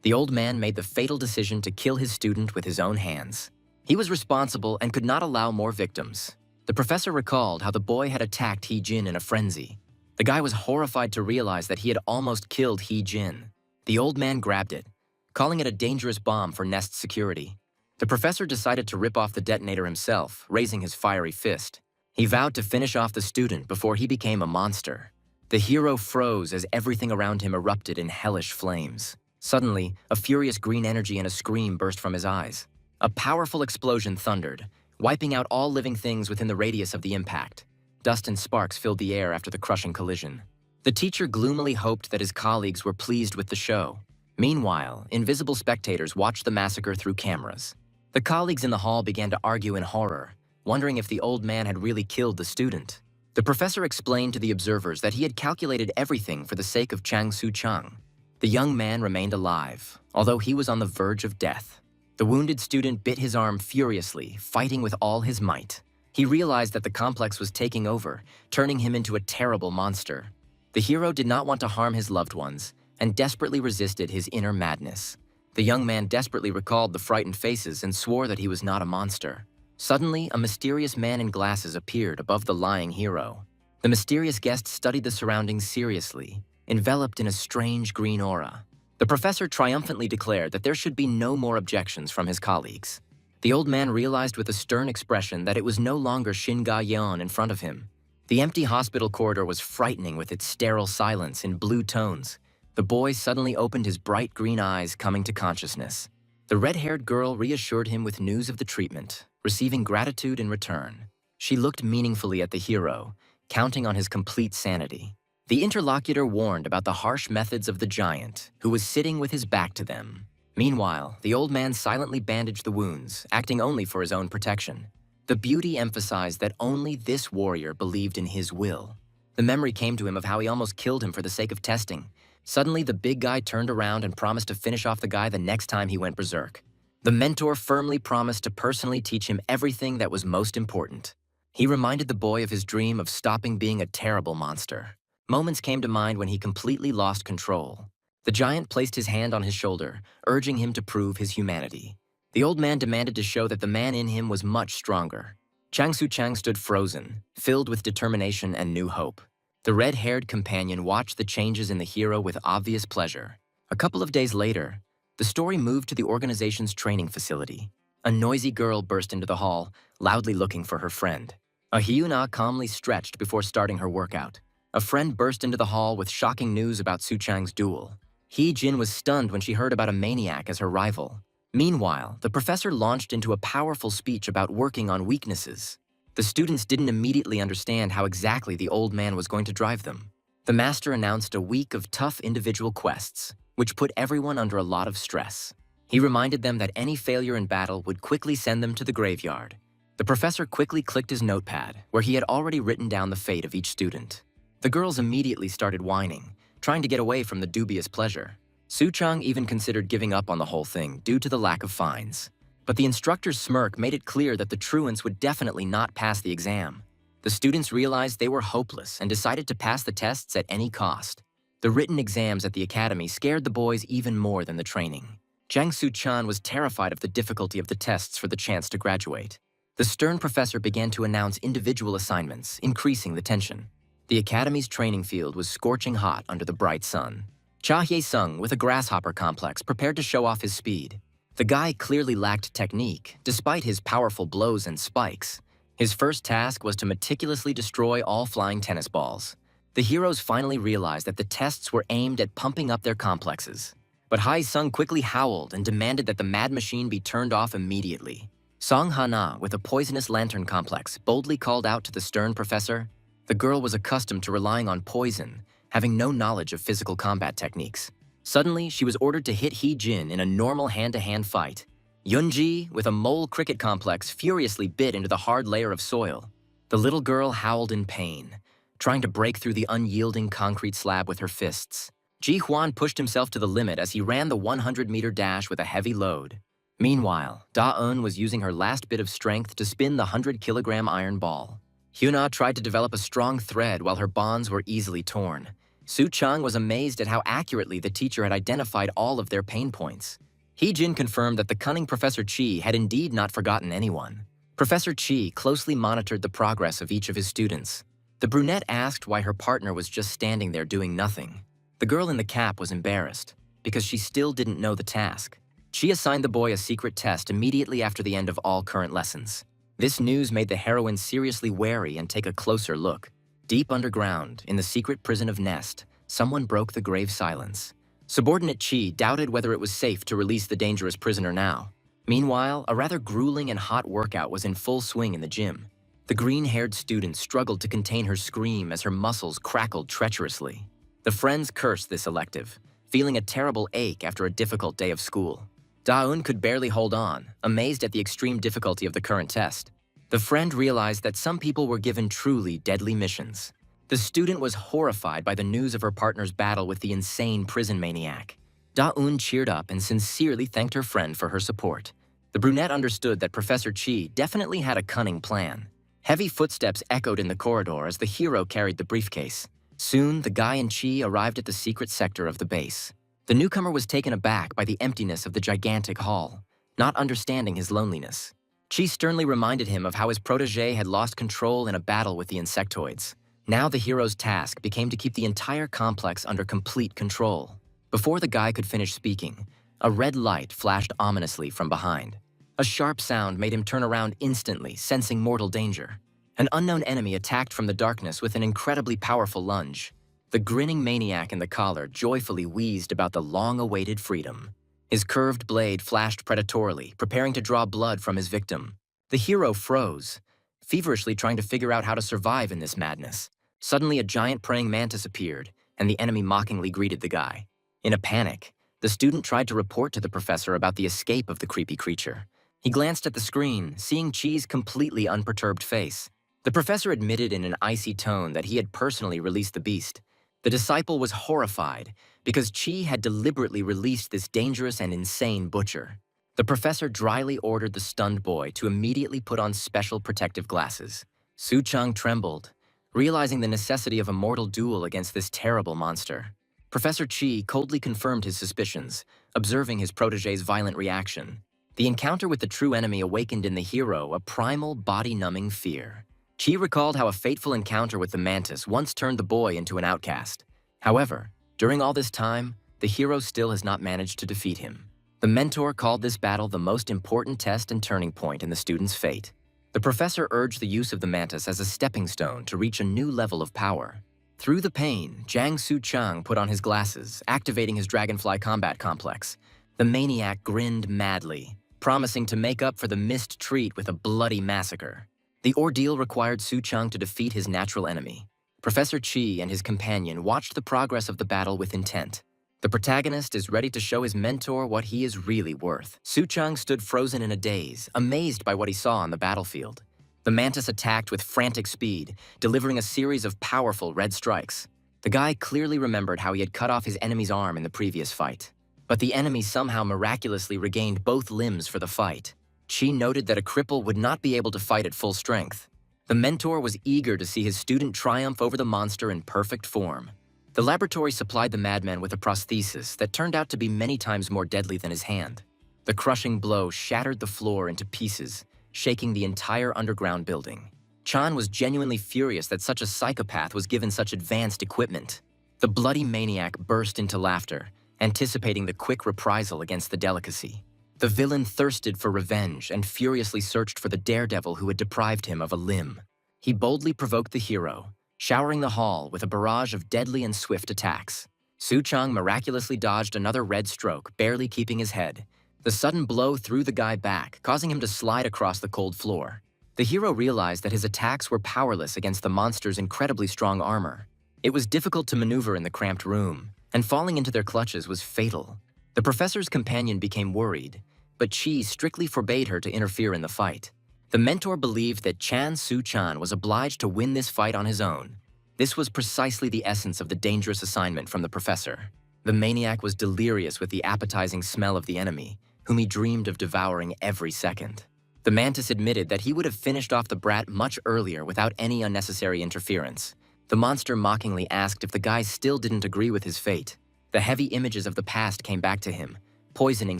The old man made the fatal decision to kill his student with his own hands. He was responsible and could not allow more victims. The professor recalled how the boy had attacked Hee-jin in a frenzy. The guy was horrified to realize that he had almost killed Hee-jin. The old man grabbed it, calling it a dangerous bomb for Nest's security. The professor decided to rip off the detonator himself, raising his fiery fist. He vowed to finish off the student before he became a monster. The hero froze as everything around him erupted in hellish flames. Suddenly, a furious green energy and a scream burst from his eyes. A powerful explosion thundered, wiping out all living things within the radius of the impact. Dust and sparks filled the air after the crushing collision. The teacher gloomily hoped that his colleagues were pleased with the show. Meanwhile, invisible spectators watched the massacre through cameras. The colleagues in the hall began to argue in horror, wondering if the old man had really killed the student. The professor explained to the observers that he had calculated everything for the sake of Chang Su-chang. The young man remained alive, although he was on the verge of death. The wounded student bit his arm furiously, fighting with all his might. He realized that the complex was taking over, turning him into a terrible monster. The hero did not want to harm his loved ones, and desperately resisted his inner madness. The young man desperately recalled the frightened faces and swore that he was not a monster. Suddenly, a mysterious man in glasses appeared above the lying hero. The mysterious guest studied the surroundings seriously, enveloped in a strange green aura. The professor triumphantly declared that there should be no more objections from his colleagues. The old man realized with a stern expression that it was no longer Shin Ga-yeon in front of him. The empty hospital corridor was frightening with its sterile silence in blue tones. The boy suddenly opened his bright green eyes, coming to consciousness. The red-haired girl reassured him with news of the treatment, receiving gratitude in return. She looked meaningfully at the hero, counting on his complete sanity. The interlocutor warned about the harsh methods of the giant, who was sitting with his back to them. Meanwhile, the old man silently bandaged the wounds, acting only for his own protection. The beauty emphasized that only this warrior believed in his will. The memory came to him of how he almost killed him for the sake of testing. Suddenly, the big guy turned around and promised to finish off the guy the next time he went berserk. The mentor firmly promised to personally teach him everything that was most important. He reminded the boy of his dream of stopping being a terrible monster. Moments came to mind when he completely lost control. The giant placed his hand on his shoulder, urging him to prove his humanity. The old man demanded to show that the man in him was much stronger. Chang Su-chang stood frozen, filled with determination and new hope. The red-haired companion watched the changes in the hero with obvious pleasure. A couple of days later, the story moved to the organization's training facility. A noisy girl burst into the hall, loudly looking for her friend. A hyuna calmly stretched before starting her workout. A friend burst into the hall with shocking news about Su-chang's duel. Hee-jin was stunned when she heard about a maniac as her rival. Meanwhile, the professor launched into a powerful speech about working on weaknesses. The students didn't immediately understand how exactly the old man was going to drive them. The master announced a week of tough individual quests, which put everyone under a lot of stress. He reminded them that any failure in battle would quickly send them to the graveyard. The professor quickly clicked his notepad, where he had already written down the fate of each student. The girls immediately started whining, trying to get away from the dubious pleasure. Su-chang even considered giving up on the whole thing due to the lack of fines. But the instructor's smirk made it clear that the truants would definitely not pass the exam. The students realized they were hopeless and decided to pass the tests at any cost. The written exams at the academy scared the boys even more than the training. Jiang Su-chan was terrified of the difficulty of the tests for the chance to graduate. The stern professor began to announce individual assignments, increasing the tension. The academy's training field was scorching hot under the bright sun. Cha Hye-sung, with a grasshopper complex, prepared to show off his speed. The guy clearly lacked technique, despite his powerful blows and spikes. His first task was to meticulously destroy all flying tennis balls. The heroes finally realized that the tests were aimed at pumping up their complexes. But Hye-sung quickly howled and demanded that the mad machine be turned off immediately. Song Ha-na, with a poisonous lantern complex, boldly called out to the stern professor. The girl was accustomed to relying on poison, having no knowledge of physical combat techniques. Suddenly, she was ordered to hit Hee-jin in a normal hand-to-hand fight. Yunji, with a mole cricket complex, furiously bit into the hard layer of soil. The little girl howled in pain, trying to break through the unyielding concrete slab with her fists. Ji-hwan pushed himself to the limit as he ran the 100-meter dash with a heavy load. Meanwhile, Da-eun was using her last bit of strength to spin the 100-kilogram iron ball. Hyuna tried to develop a strong thread while her bonds were easily torn. Su-chang was amazed at how accurately the teacher had identified all of their pain points. Hee-jin confirmed that the cunning Professor Chi had indeed not forgotten anyone. Professor Chi closely monitored the progress of each of his students. The brunette asked why her partner was just standing there doing nothing. The girl in the cap was embarrassed, because she still didn't know the task. She assigned the boy a secret test immediately after the end of all current lessons. This news made the heroine seriously wary and take a closer look. Deep underground, in the secret prison of Nest, someone broke the grave silence. Subordinate Chi doubted whether it was safe to release the dangerous prisoner now. Meanwhile, a rather grueling and hot workout was in full swing in the gym. The green-haired student struggled to contain her scream as her muscles crackled treacherously. The friends cursed this elective, feeling a terrible ache after a difficult day of school. Da-eun could barely hold on, amazed at the extreme difficulty of the current test. The friend realized that some people were given truly deadly missions. The student was horrified by the news of her partner's battle with the insane prison maniac. Da-eun cheered up and sincerely thanked her friend for her support. The brunette understood that Professor Chi definitely had a cunning plan. Heavy footsteps echoed in the corridor as the hero carried the briefcase. Soon, the guy and Chi arrived at the secret sector of the base. The newcomer was taken aback by the emptiness of the gigantic hall, not understanding his loneliness. Chi sternly reminded him of how his protégé had lost control in a battle with the insectoids. Now the hero's task became to keep the entire complex under complete control. Before the guy could finish speaking, a red light flashed ominously from behind. A sharp sound made him turn around instantly, sensing mortal danger. An unknown enemy attacked from the darkness with an incredibly powerful lunge. The grinning maniac in the collar joyfully wheezed about the long-awaited freedom. His curved blade flashed predatorily, preparing to draw blood from his victim. The hero froze, feverishly trying to figure out how to survive in this madness. Suddenly, a giant praying mantis appeared, and the enemy mockingly greeted the guy. In a panic, the student tried to report to the professor about the escape of the creepy creature. He glanced at the screen, seeing Chi's completely unperturbed face. The professor admitted in an icy tone that he had personally released the beast. The disciple was horrified because Chi had deliberately released this dangerous and insane butcher. The professor dryly ordered the stunned boy to immediately put on special protective glasses. Su-chang trembled, realizing the necessity of a mortal duel against this terrible monster. Professor Chi coldly confirmed his suspicions, observing his protégé's violent reaction. The encounter with the true enemy awakened in the hero a primal, body-numbing fear. Chi recalled how a fateful encounter with the mantis once turned the boy into an outcast. However, during all this time, the hero still has not managed to defeat him. The mentor called this battle the most important test and turning point in the student's fate. The professor urged the use of the mantis as a stepping stone to reach a new level of power. Through the pain, Jiang Su-chang put on his glasses, activating his dragonfly combat complex. The maniac grinned madly, promising to make up for the missed treat with a bloody massacre. The ordeal required Su-chang to defeat his natural enemy. Professor Chi and his companion watched the progress of the battle with intent. The protagonist is ready to show his mentor what he is really worth. Su-chang stood frozen in a daze, amazed by what he saw on the battlefield. The mantis attacked with frantic speed, delivering a series of powerful red strikes. The guy clearly remembered how he had cut off his enemy's arm in the previous fight. But the enemy somehow miraculously regained both limbs for the fight. Chi noted that a cripple would not be able to fight at full strength. The mentor was eager to see his student triumph over the monster in perfect form. The laboratory supplied the madman with a prosthesis that turned out to be many times more deadly than his hand. The crushing blow shattered the floor into pieces, shaking the entire underground building. Chan was genuinely furious that such a psychopath was given such advanced equipment. The bloody maniac burst into laughter, anticipating the quick reprisal against the delicacy. The villain thirsted for revenge and furiously searched for the daredevil who had deprived him of a limb. He boldly provoked the hero, showering the hall with a barrage of deadly and swift attacks. Su Chang miraculously dodged another red stroke, barely keeping his head. The sudden blow threw the guy back, causing him to slide across the cold floor. The hero realized that his attacks were powerless against the monster's incredibly strong armor. It was difficult to maneuver in the cramped room, and falling into their clutches was fatal. The professor's companion became worried, but Chi strictly forbade her to interfere in the fight. The mentor believed that Chan Su-chan was obliged to win this fight on his own. This was precisely the essence of the dangerous assignment from the professor. The maniac was delirious with the appetizing smell of the enemy, whom he dreamed of devouring every second. The mantis admitted that he would have finished off the brat much earlier without any unnecessary interference. The monster mockingly asked if the guy still didn't agree with his fate. The heavy images of the past came back to him, poisoning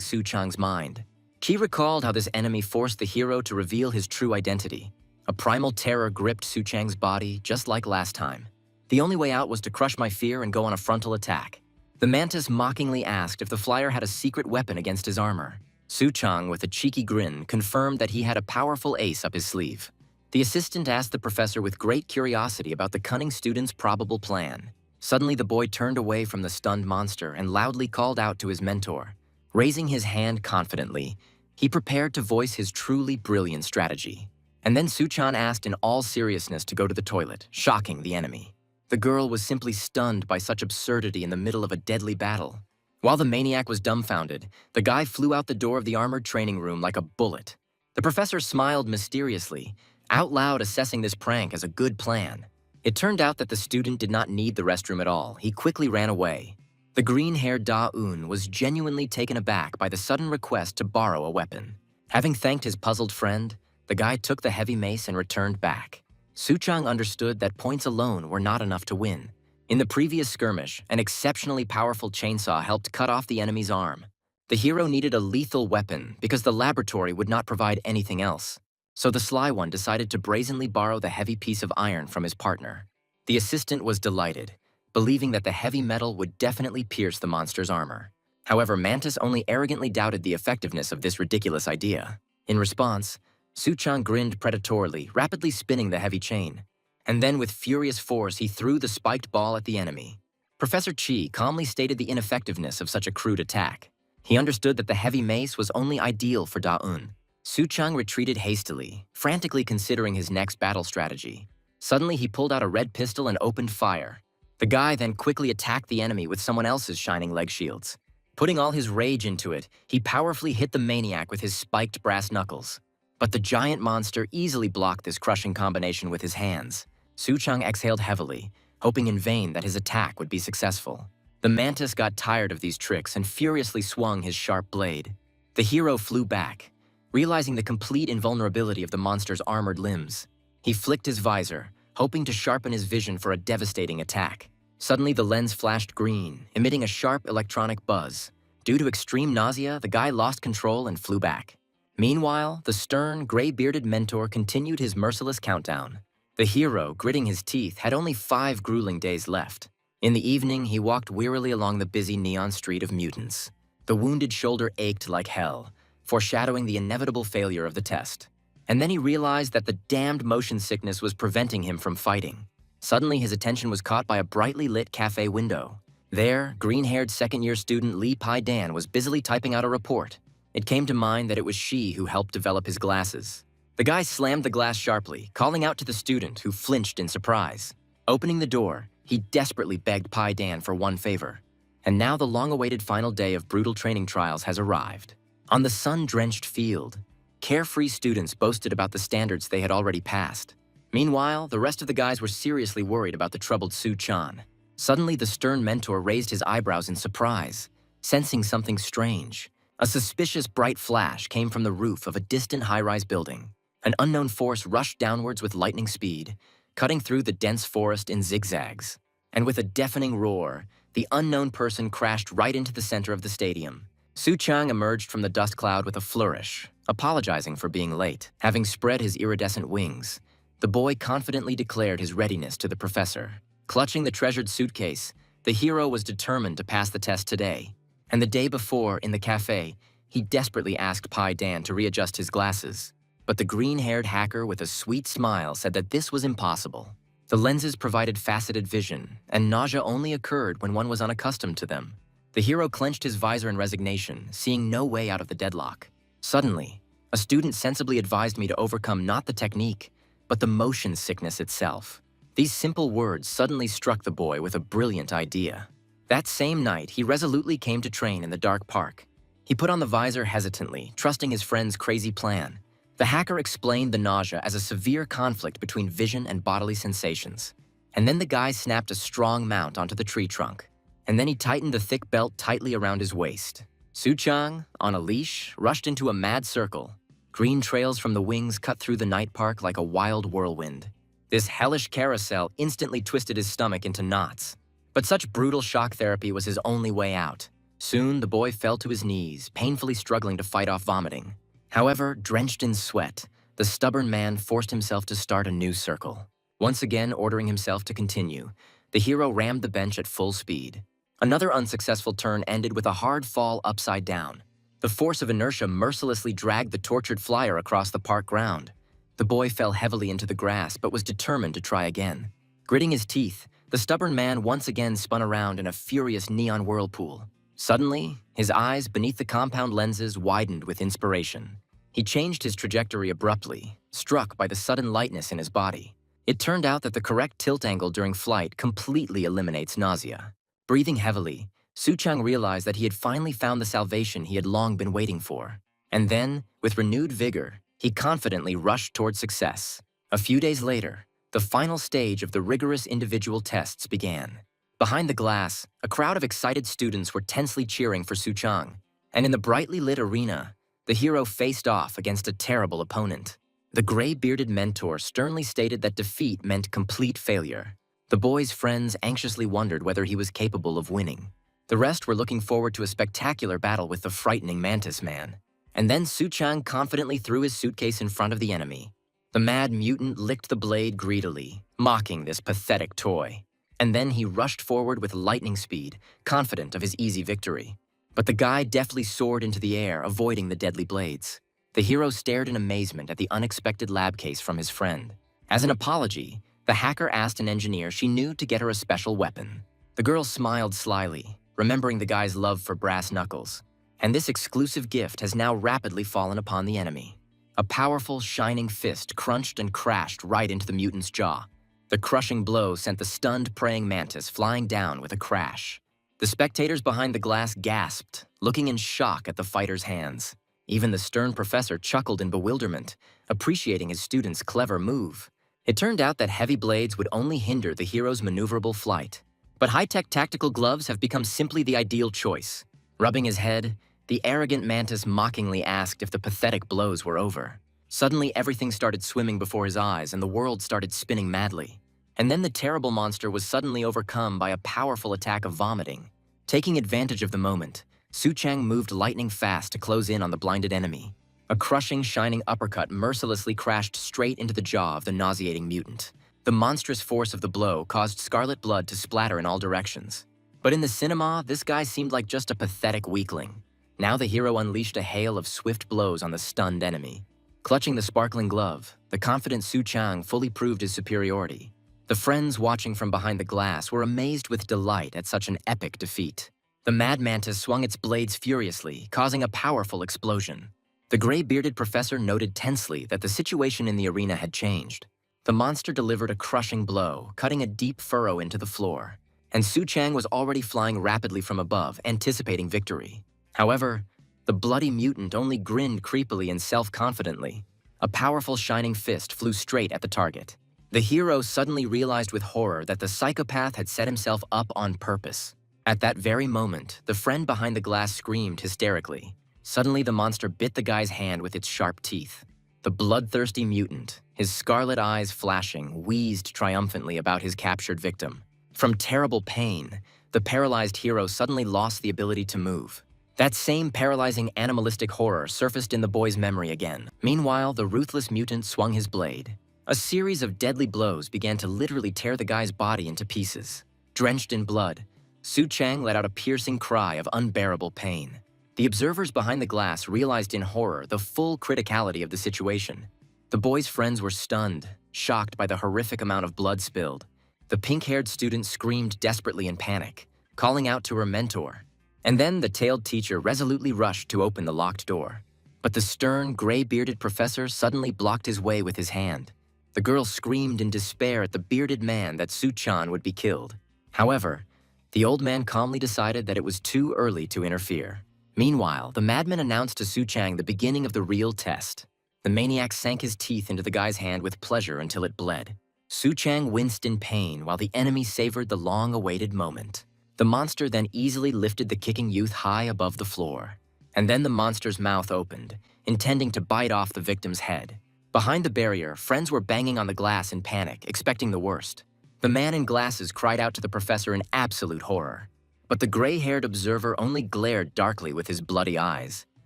Su Chang's mind. Qi recalled how this enemy forced the hero to reveal his true identity. A primal terror gripped Su Chang's body, just like last time. The only way out was to crush my fear and go on a frontal attack. The mantis mockingly asked if the flyer had a secret weapon against his armor. Su Chang, with a cheeky grin, confirmed that he had a powerful ace up his sleeve. The assistant asked the professor with great curiosity about the cunning student's probable plan. Suddenly, the boy turned away from the stunned monster and loudly called out to his mentor. Raising his hand confidently, he prepared to voice his truly brilliant strategy. And then Su-chan asked in all seriousness to go to the toilet, shocking the enemy. The girl was simply stunned by such absurdity in the middle of a deadly battle. While the maniac was dumbfounded, the guy flew out the door of the armored training room like a bullet. The professor smiled mysteriously, out loud assessing this prank as a good plan. It turned out that the student did not need the restroom at all. He quickly ran away. The green-haired Da-un was genuinely taken aback by the sudden request to borrow a weapon. Having thanked his puzzled friend, the guy took the heavy mace and returned back. Su-chang understood that points alone were not enough to win. In the previous skirmish, an exceptionally powerful chainsaw helped cut off the enemy's arm. The hero needed a lethal weapon because the laboratory would not provide anything else. So the sly one decided to brazenly borrow the heavy piece of iron from his partner. The assistant was delighted, believing that the heavy metal would definitely pierce the monster's armor. However, Mantis only arrogantly doubted the effectiveness of this ridiculous idea. In response, Su-chan grinned predatorily, rapidly spinning the heavy chain. And then with furious force, he threw the spiked ball at the enemy. Professor Chi calmly stated the ineffectiveness of such a crude attack. He understood that the heavy mace was only ideal for Da-un. Su-chang retreated hastily, frantically considering his next battle strategy. Suddenly, he pulled out a red pistol and opened fire. The guy then quickly attacked the enemy with someone else's shining leg shields. Putting all his rage into it, he powerfully hit the maniac with his spiked brass knuckles. But the giant monster easily blocked this crushing combination with his hands. Su-chang exhaled heavily, hoping in vain that his attack would be successful. The mantis got tired of these tricks and furiously swung his sharp blade. The hero flew back, realizing the complete invulnerability of the monster's armored limbs. He flicked his visor, hoping to sharpen his vision for a devastating attack. Suddenly, the lens flashed green, emitting a sharp electronic buzz. Due to extreme nausea, the guy lost control and flew back. Meanwhile, the stern, gray-bearded mentor continued his merciless countdown. The hero, gritting his teeth, had only 5 grueling days left. In the evening, he walked wearily along the busy neon street of mutants. The wounded shoulder ached like hell, foreshadowing the inevitable failure of the test. And then he realized that the damned motion sickness was preventing him from fighting. Suddenly, his attention was caught by a brightly lit cafe window. There, green-haired second-year student Lee Pai-dan was busily typing out a report. It came to mind that it was she who helped develop his glasses. The guy slammed the glass sharply, calling out to the student, who flinched in surprise. Opening the door, he desperately begged Pai-dan for one favor. And now the long-awaited final day of brutal training trials has arrived. On the sun-drenched field, carefree students boasted about the standards they had already passed. Meanwhile, the rest of the guys were seriously worried about the troubled Su-chan. Suddenly, the stern mentor raised his eyebrows in surprise, sensing something strange. A suspicious bright flash came from the roof of a distant high-rise building. An unknown force rushed downwards with lightning speed, cutting through the dense forest in zigzags. And with a deafening roar, the unknown person crashed right into the center of the stadium. Su Chang emerged from the dust cloud with a flourish, apologizing for being late. Having spread his iridescent wings, the boy confidently declared his readiness to the professor. Clutching the treasured suitcase, the hero was determined to pass the test today. And the day before, in the cafe, he desperately asked Pai Dan to readjust his glasses. But the green-haired hacker with a sweet smile said that this was impossible. The lenses provided faceted vision, and nausea only occurred when one was unaccustomed to them. The hero clenched his visor in resignation, seeing no way out of the deadlock. Suddenly, a student sensibly advised me to overcome not the technique, but the motion sickness itself. These simple words suddenly struck the boy with a brilliant idea. That same night, he resolutely came to train in the dark park. He put on the visor hesitantly, trusting his friend's crazy plan. The hacker explained the nausea as a severe conflict between vision and bodily sensations. And then the guy snapped a strong mount onto the tree trunk. And then he tightened the thick belt tightly around his waist. Su Chang, on a leash, rushed into a mad circle. Green trails from the wings cut through the night park like a wild whirlwind. This hellish carousel instantly twisted his stomach into knots. But such brutal shock therapy was his only way out. Soon, the boy fell to his knees, painfully struggling to fight off vomiting. However, drenched in sweat, the stubborn man forced himself to start a new circle. Once again ordering himself to continue, the hero rammed the bench at full speed. Another unsuccessful turn ended with a hard fall upside down. The force of inertia mercilessly dragged the tortured flyer across the park ground. The boy fell heavily into the grass but was determined to try again. Gritting his teeth, the stubborn man once again spun around in a furious neon whirlpool. Suddenly, his eyes beneath the compound lenses widened with inspiration. He changed his trajectory abruptly, struck by the sudden lightness in his body. It turned out that the correct tilt angle during flight completely eliminates nausea. Breathing heavily, Su Chang realized that he had finally found the salvation he had long been waiting for. And then, with renewed vigor, he confidently rushed toward success. A few days later, the final stage of the rigorous individual tests began. Behind the glass, a crowd of excited students were tensely cheering for Su Chang. And in the brightly lit arena, the hero faced off against a terrible opponent. The gray-bearded mentor sternly stated that defeat meant complete failure. The boy's friends anxiously wondered whether he was capable of winning. The rest were looking forward to a spectacular battle with the frightening Mantis Man. And then Su Chang confidently threw his suitcase in front of the enemy. The mad mutant licked the blade greedily, mocking this pathetic toy. And then he rushed forward with lightning speed, confident of his easy victory. But the guy deftly soared into the air, avoiding the deadly blades. The hero stared in amazement at the unexpected lab case from his friend. As an apology, the hacker asked an engineer she knew to get her a special weapon. The girl smiled slyly, remembering the guy's love for brass knuckles. And this exclusive gift has now rapidly fallen upon the enemy. A powerful, shining fist crunched and crashed right into the mutant's jaw. The crushing blow sent the stunned praying mantis flying down with a crash. The spectators behind the glass gasped, looking in shock at the fighter's hands. Even the stern professor chuckled in bewilderment, appreciating his student's clever move. It turned out that heavy blades would only hinder the hero's maneuverable flight. But high-tech tactical gloves have become simply the ideal choice. Rubbing his head, the arrogant mantis mockingly asked if the pathetic blows were over. Suddenly, everything started swimming before his eyes and the world started spinning madly. And then the terrible monster was suddenly overcome by a powerful attack of vomiting. Taking advantage of the moment, Su Chang moved lightning fast to close in on the blinded enemy. A crushing, shining uppercut mercilessly crashed straight into the jaw of the nauseating mutant. The monstrous force of the blow caused scarlet blood to splatter in all directions. But in the cinema, this guy seemed like just a pathetic weakling. Now the hero unleashed a hail of swift blows on the stunned enemy. Clutching the sparkling glove, the confident Su Chang fully proved his superiority. The friends watching from behind the glass were amazed with delight at such an epic defeat. The mad mantis swung its blades furiously, causing a powerful explosion. The gray-bearded professor noted tensely that the situation in the arena had changed. The monster delivered a crushing blow, cutting a deep furrow into the floor. And Su Chang was already flying rapidly from above, anticipating victory. However, the bloody mutant only grinned creepily and self-confidently. A powerful shining fist flew straight at the target. The hero suddenly realized with horror that the psychopath had set himself up on purpose. At that very moment, the friend behind the glass screamed hysterically. Suddenly, the monster bit the guy's hand with its sharp teeth. the bloodthirsty mutant, his scarlet eyes flashing, wheezed triumphantly about his captured victim. From terrible pain, the paralyzed hero suddenly lost the ability to move. That same paralyzing animalistic horror surfaced in the boy's memory again. Meanwhile, the ruthless mutant swung his blade. A series of deadly blows began to literally tear the guy's body into pieces. Drenched in blood, Su Chang let out a piercing cry of unbearable pain. The observers behind the glass realized in horror the full criticality of the situation. The boy's friends were stunned, shocked by the horrific amount of blood spilled. The pink-haired student screamed desperately in panic, calling out to her mentor. And then the tailed teacher resolutely rushed to open the locked door. But the stern, gray-bearded professor suddenly blocked his way with his hand. The girl screamed in despair at the bearded man that Su Chan would be killed. However, the old man calmly decided that it was too early to interfere. Meanwhile, the madman announced to Su Chang the beginning of the real test. The maniac sank his teeth into the guy's hand with pleasure until it bled. Su Chang winced in pain while the enemy savored the long-awaited moment. The monster then easily lifted the kicking youth high above the floor. And then the monster's mouth opened, intending to bite off the victim's head. Behind the barrier, friends were banging on the glass in panic, expecting the worst. The man in glasses cried out to the professor in absolute horror. But the gray-haired observer only glared darkly with his bloody eyes.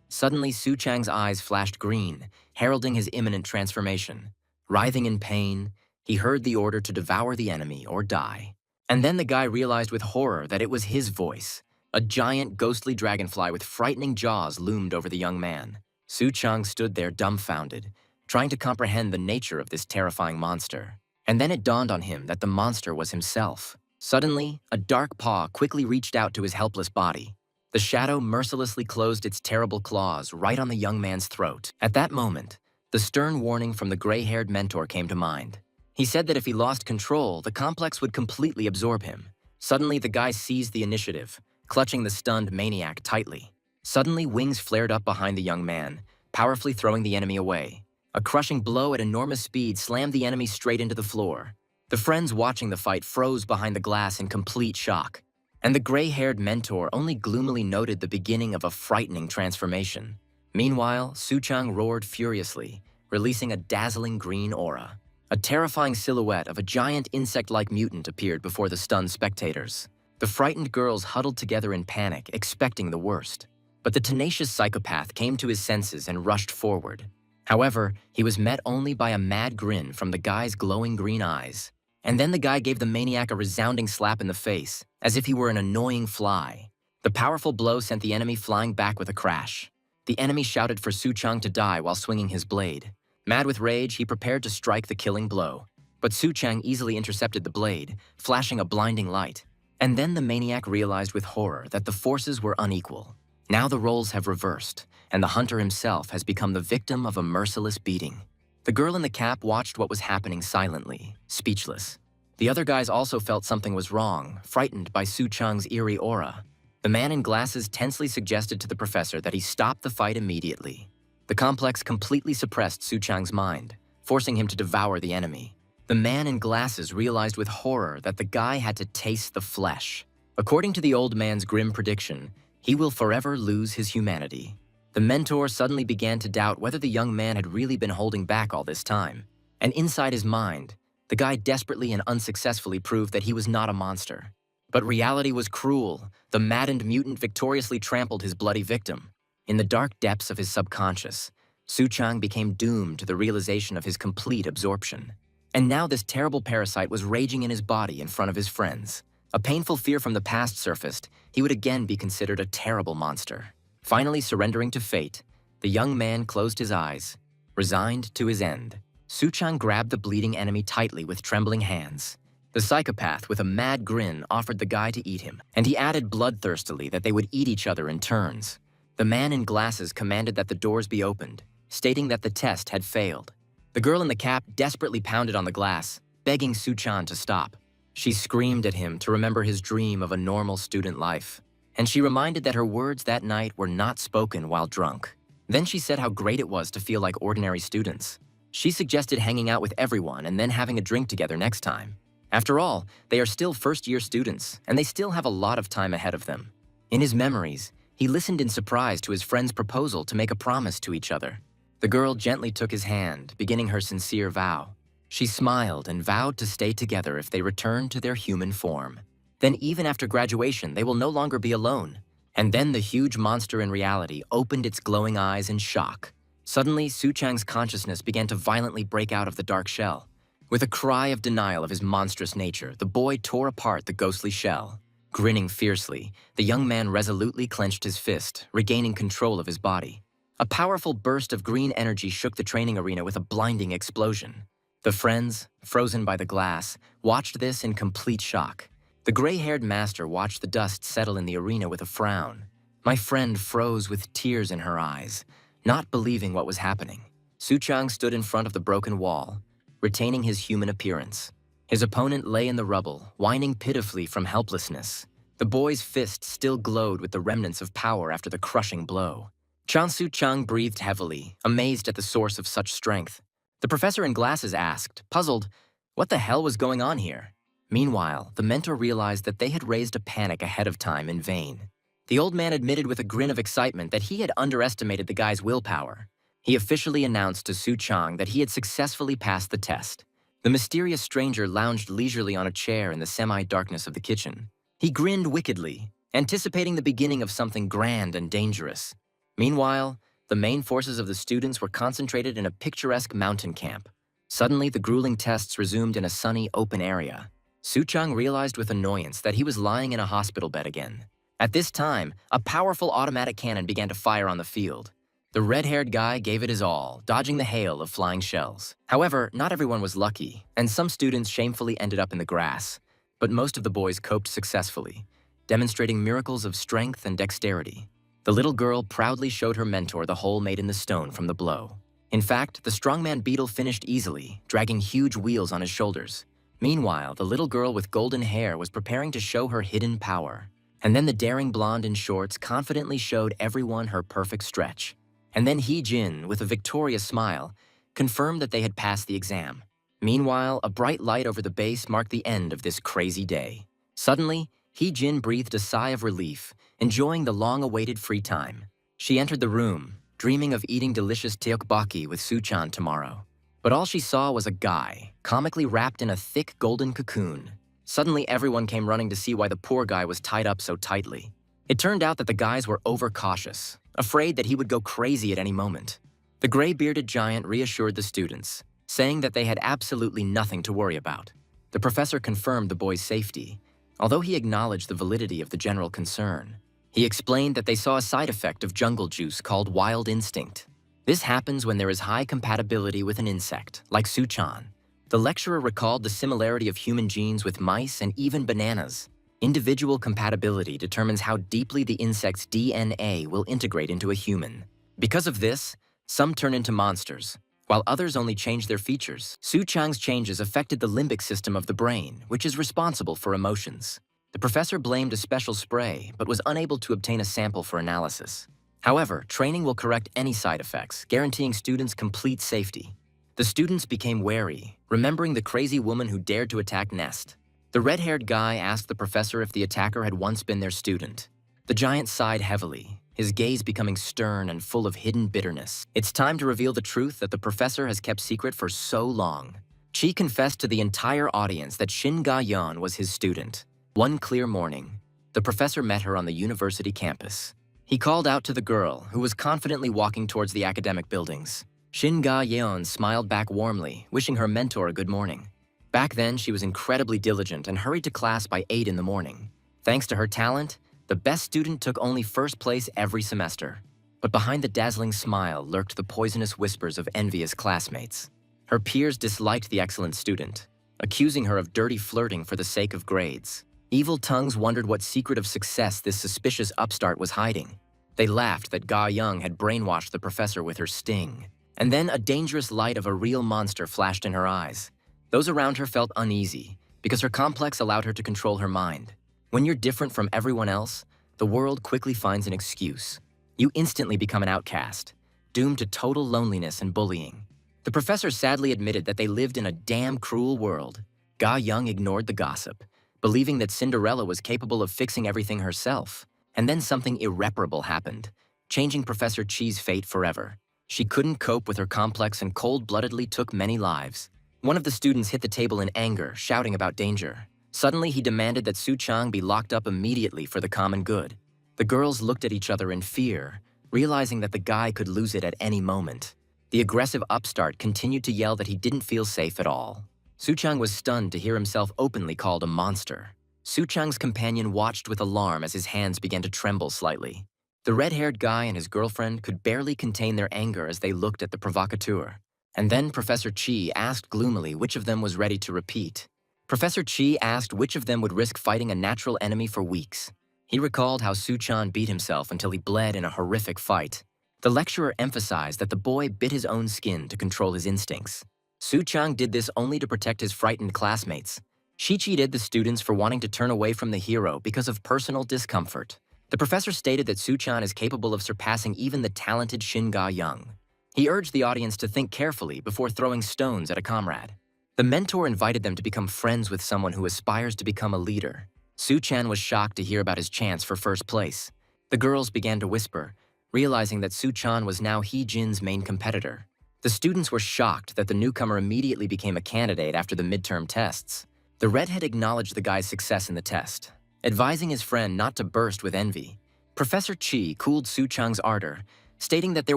Suddenly, Su Chang's eyes flashed green, heralding his imminent transformation. Writhing in pain, he heard the order to devour the enemy or die. And then the guy realized with horror that it was his voice. A giant, ghostly dragonfly with frightening jaws loomed over the young man. Su Chang stood there dumbfounded, trying to comprehend the nature of this terrifying monster. And then it dawned on him that the monster was himself. Suddenly, a dark paw quickly reached out to his helpless body. The shadow mercilessly closed its terrible claws right on the young man's throat. At that moment, the stern warning from the gray-haired mentor came to mind. He said that if he lost control, the complex would completely absorb him. Suddenly, the guy seized the initiative, clutching the stunned maniac tightly. Suddenly, wings flared up behind the young man, powerfully throwing the enemy away. A crushing blow at enormous speed slammed the enemy straight into the floor. The friends watching the fight froze behind the glass in complete shock. And the gray-haired mentor only gloomily noted the beginning of a frightening transformation. Meanwhile, Su Chang roared furiously, releasing a dazzling green aura. A terrifying silhouette of a giant insect-like mutant appeared before the stunned spectators. The frightened girls huddled together in panic, expecting the worst. But the tenacious psychopath came to his senses and rushed forward. However, he was met only by a mad grin from the guy's glowing green eyes. And then the guy gave the maniac a resounding slap in the face, as if he were an annoying fly. The powerful blow sent the enemy flying back with a crash. The enemy shouted for Su Chang to die while swinging his blade. Mad with rage, he prepared to strike the killing blow. But Su Chang easily intercepted the blade, flashing a blinding light. And then the maniac realized with horror that the forces were unequal. Now the roles have reversed, and the hunter himself has become the victim of a merciless beating. The girl in the cap watched what was happening silently, speechless. The other guys also felt something was wrong, frightened by Su Chang's eerie aura. The man in glasses tensely suggested to the professor that he stop the fight immediately. The complex completely suppressed Su Chang's mind, forcing him to devour the enemy. The man in glasses realized with horror that the guy had to taste the flesh. According to the old man's grim prediction, he will forever lose his humanity. The mentor suddenly began to doubt whether the young man had really been holding back all this time. And inside his mind, the guy desperately and unsuccessfully proved that he was not a monster. But reality was cruel. The maddened mutant victoriously trampled his bloody victim. In the dark depths of his subconscious, Su Chang became doomed to the realization of his complete absorption. And now this terrible parasite was raging in his body in front of his friends. A painful fear from the past surfaced. He would again be considered a terrible monster. Finally surrendering to fate, the young man closed his eyes, resigned to his end. Su Chang grabbed the bleeding enemy tightly with trembling hands. The psychopath, with a mad grin, offered the guy to eat him, and he added bloodthirstily that they would eat each other in turns. The man in glasses commanded that the doors be opened, stating that the test had failed. The girl in the cap desperately pounded on the glass, begging Su Chan to stop. She screamed at him to remember his dream of a normal student life, and she reminded that her words that night were not spoken while drunk. Then she said how great it was to feel like ordinary students. She suggested hanging out with everyone and then having a drink together next time. After all, they are still first-year students, and they still have a lot of time ahead of them. In his memories, he listened in surprise to his friend's proposal to make a promise to each other. The girl gently took his hand, beginning her sincere vow. She smiled and vowed to stay together if they returned to their human form. Then even after graduation, they will no longer be alone. And then the huge monster in reality opened its glowing eyes in shock. Suddenly, Suchang's consciousness began to violently break out of the dark shell. With a cry of denial of his monstrous nature, the boy tore apart the ghostly shell. Grinning fiercely, the young man resolutely clenched his fist, regaining control of his body. A powerful burst of green energy shook the training arena with a blinding explosion. The friends, frozen by the glass, watched this in complete shock. The gray-haired master watched the dust settle in the arena with a frown. My friend froze with tears in her eyes, not believing what was happening. Suchang stood in front of the broken wall, retaining his human appearance. His opponent lay in the rubble, whining pitifully from helplessness. The boy's fist still glowed with the remnants of power after the crushing blow. Chan Suchang breathed heavily, amazed at the source of such strength. The professor in glasses asked, puzzled, what the hell was going on here? Meanwhile, the mentor realized that they had raised a panic ahead of time in vain. The old man admitted with a grin of excitement that he had underestimated the guy's willpower. He officially announced to Suchang that he had successfully passed the test. The mysterious stranger lounged leisurely on a chair in the semi-darkness of the kitchen. He grinned wickedly, anticipating the beginning of something grand and dangerous. Meanwhile, the main forces of the students were concentrated in a picturesque mountain camp. Suddenly, the grueling tests resumed in a sunny, open area. Suchang realized with annoyance that he was lying in a hospital bed again. At this time, a powerful automatic cannon began to fire on the field. The red-haired guy gave it his all, dodging the hail of flying shells. However, not everyone was lucky, and some students shamefully ended up in the grass. But most of the boys coped successfully, demonstrating miracles of strength and dexterity. The little girl proudly showed her mentor the hole made in the stone from the blow. In fact, the strongman beetle finished easily, dragging huge wheels on his shoulders. Meanwhile, the little girl with golden hair was preparing to show her hidden power. And then the daring blonde in shorts confidently showed everyone her perfect stretch. And then He-jin, with a victorious smile, confirmed that they had passed the exam. Meanwhile, a bright light over the base marked the end of this crazy day. Suddenly, He-jin breathed a sigh of relief, enjoying the long-awaited free time. She entered the room, dreaming of eating delicious tteokbokki with Suchan tomorrow. But all she saw was a guy, comically wrapped in a thick golden cocoon. Suddenly, everyone came running to see why the poor guy was tied up so tightly. It turned out that the guys were overcautious, afraid that he would go crazy at any moment. The gray-bearded giant reassured the students, saying that they had absolutely nothing to worry about. The professor confirmed the boy's safety, although he acknowledged the validity of the general concern. He explained that they saw a side effect of jungle juice called wild instinct. This happens when there is high compatibility with an insect, like Suchan. The lecturer recalled the similarity of human genes with mice and even bananas. Individual compatibility determines how deeply the insect's DNA will integrate into a human. Because of this, some turn into monsters, while others only change their features. Suchang's changes affected the limbic system of the brain, which is responsible for emotions. The professor blamed a special spray, but was unable to obtain a sample for analysis. However, training will correct any side effects, guaranteeing students complete safety. The students became wary, remembering the crazy woman who dared to attack Nest. The red-haired guy asked the professor if the attacker had once been their student. The giant sighed heavily, his gaze becoming stern and full of hidden bitterness. It's time to reveal the truth that the professor has kept secret for so long. Chi confessed to the entire audience that Shin Ga-yeon was his student. One clear morning, the professor met her on the university campus. He called out to the girl, who was confidently walking towards the academic buildings. Shin Ga-yeon smiled back warmly, wishing her mentor a good morning. Back then, she was incredibly diligent and hurried to class by 8 in the morning. Thanks to her talent, the best student took only first place every semester. But behind the dazzling smile lurked the poisonous whispers of envious classmates. Her peers disliked the excellent student, accusing her of dirty flirting for the sake of grades. Evil tongues wondered what secret of success this suspicious upstart was hiding. They laughed that Ga-young had brainwashed the professor with her sting. And then a dangerous light of a real monster flashed in her eyes. Those around her felt uneasy, because her complex allowed her to control her mind. When you're different from everyone else, the world quickly finds an excuse. You instantly become an outcast, doomed to total loneliness and bullying. The professor sadly admitted that they lived in a damn cruel world. Ga-young ignored the gossip, believing that Cinderella was capable of fixing everything herself. And then something irreparable happened, changing Professor Chi's fate forever. She couldn't cope with her complex and cold-bloodedly took many lives. One of the students hit the table in anger, shouting about danger. Suddenly, he demanded that Su Chang be locked up immediately for the common good. The girls looked at each other in fear, realizing that the guy could lose it at any moment. The aggressive upstart continued to yell that he didn't feel safe at all. Su Chang was stunned to hear himself openly called a monster. Su Chang's companion watched with alarm as his hands began to tremble slightly. The red-haired guy and his girlfriend could barely contain their anger as they looked at the provocateur. And then Professor Chi asked gloomily which of them was ready to repeat. Professor Chi asked which of them would risk fighting a natural enemy for weeks. He recalled how Su Chang beat himself until he bled in a horrific fight. The lecturer emphasized that the boy bit his own skin to control his instincts. Su Chang did this only to protect his frightened classmates. She cheated the students for wanting to turn away from the hero because of personal discomfort. The professor stated that Su Chang is capable of surpassing even the talented Shin Ga-young. He urged the audience to think carefully before throwing stones at a comrade. The mentor invited them to become friends with someone who aspires to become a leader. Su Chang was shocked to hear about his chance for first place. The girls began to whisper, realizing that Su Chang was now He Jin's main competitor. The students were shocked that the newcomer immediately became a candidate after the midterm tests. The redhead acknowledged the guy's success in the test, advising his friend not to burst with envy. Professor Chi cooled Su Chang's ardor, stating that there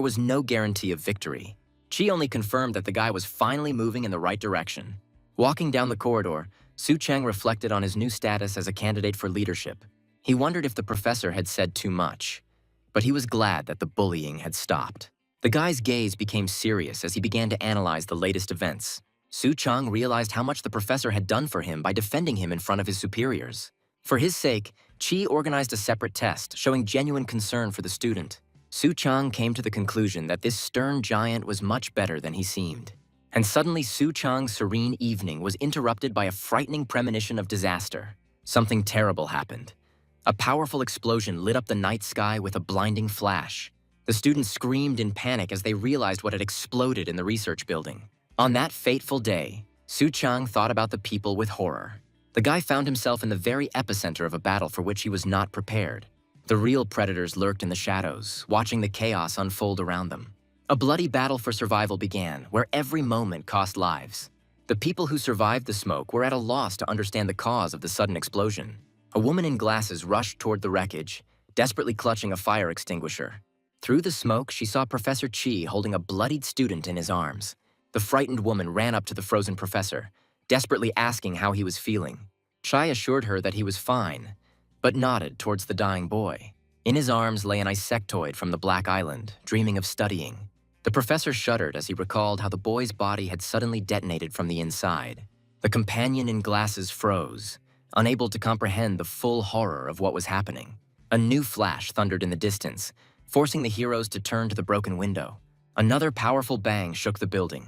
was no guarantee of victory. Chi only confirmed that the guy was finally moving in the right direction. Walking down the corridor, Su Chang reflected on his new status as a candidate for leadership. He wondered if the professor had said too much, but he was glad that the bullying had stopped. The guy's gaze became serious as he began to analyze the latest events. Su Chang realized how much the professor had done for him by defending him in front of his superiors. For his sake, Chi organized a separate test, showing genuine concern for the student. Su Chang came to the conclusion that this stern giant was much better than he seemed. And suddenly Su Chang's serene evening was interrupted by a frightening premonition of disaster. Something terrible happened. A powerful explosion lit up the night sky with a blinding flash. The students screamed in panic as they realized what had exploded in the research building. On that fateful day, Su Chang thought about the people with horror. The guy found himself in the very epicenter of a battle for which he was not prepared. The real predators lurked in the shadows, watching the chaos unfold around them. A bloody battle for survival began, where every moment cost lives. The people who survived the smoke were at a loss to understand the cause of the sudden explosion. A woman in glasses rushed toward the wreckage, desperately clutching a fire extinguisher. Through the smoke, she saw Professor Chi holding a bloodied student in his arms. The frightened woman ran up to the frozen professor, desperately asking how he was feeling. Chai assured her that he was fine, but nodded towards the dying boy. In his arms lay an insectoid from the Black Island, dreaming of studying. The professor shuddered as he recalled how the boy's body had suddenly detonated from the inside. The companion in glasses froze, unable to comprehend the full horror of what was happening. A new flash thundered in the distance, forcing the heroes to turn to the broken window. Another powerful bang shook the building,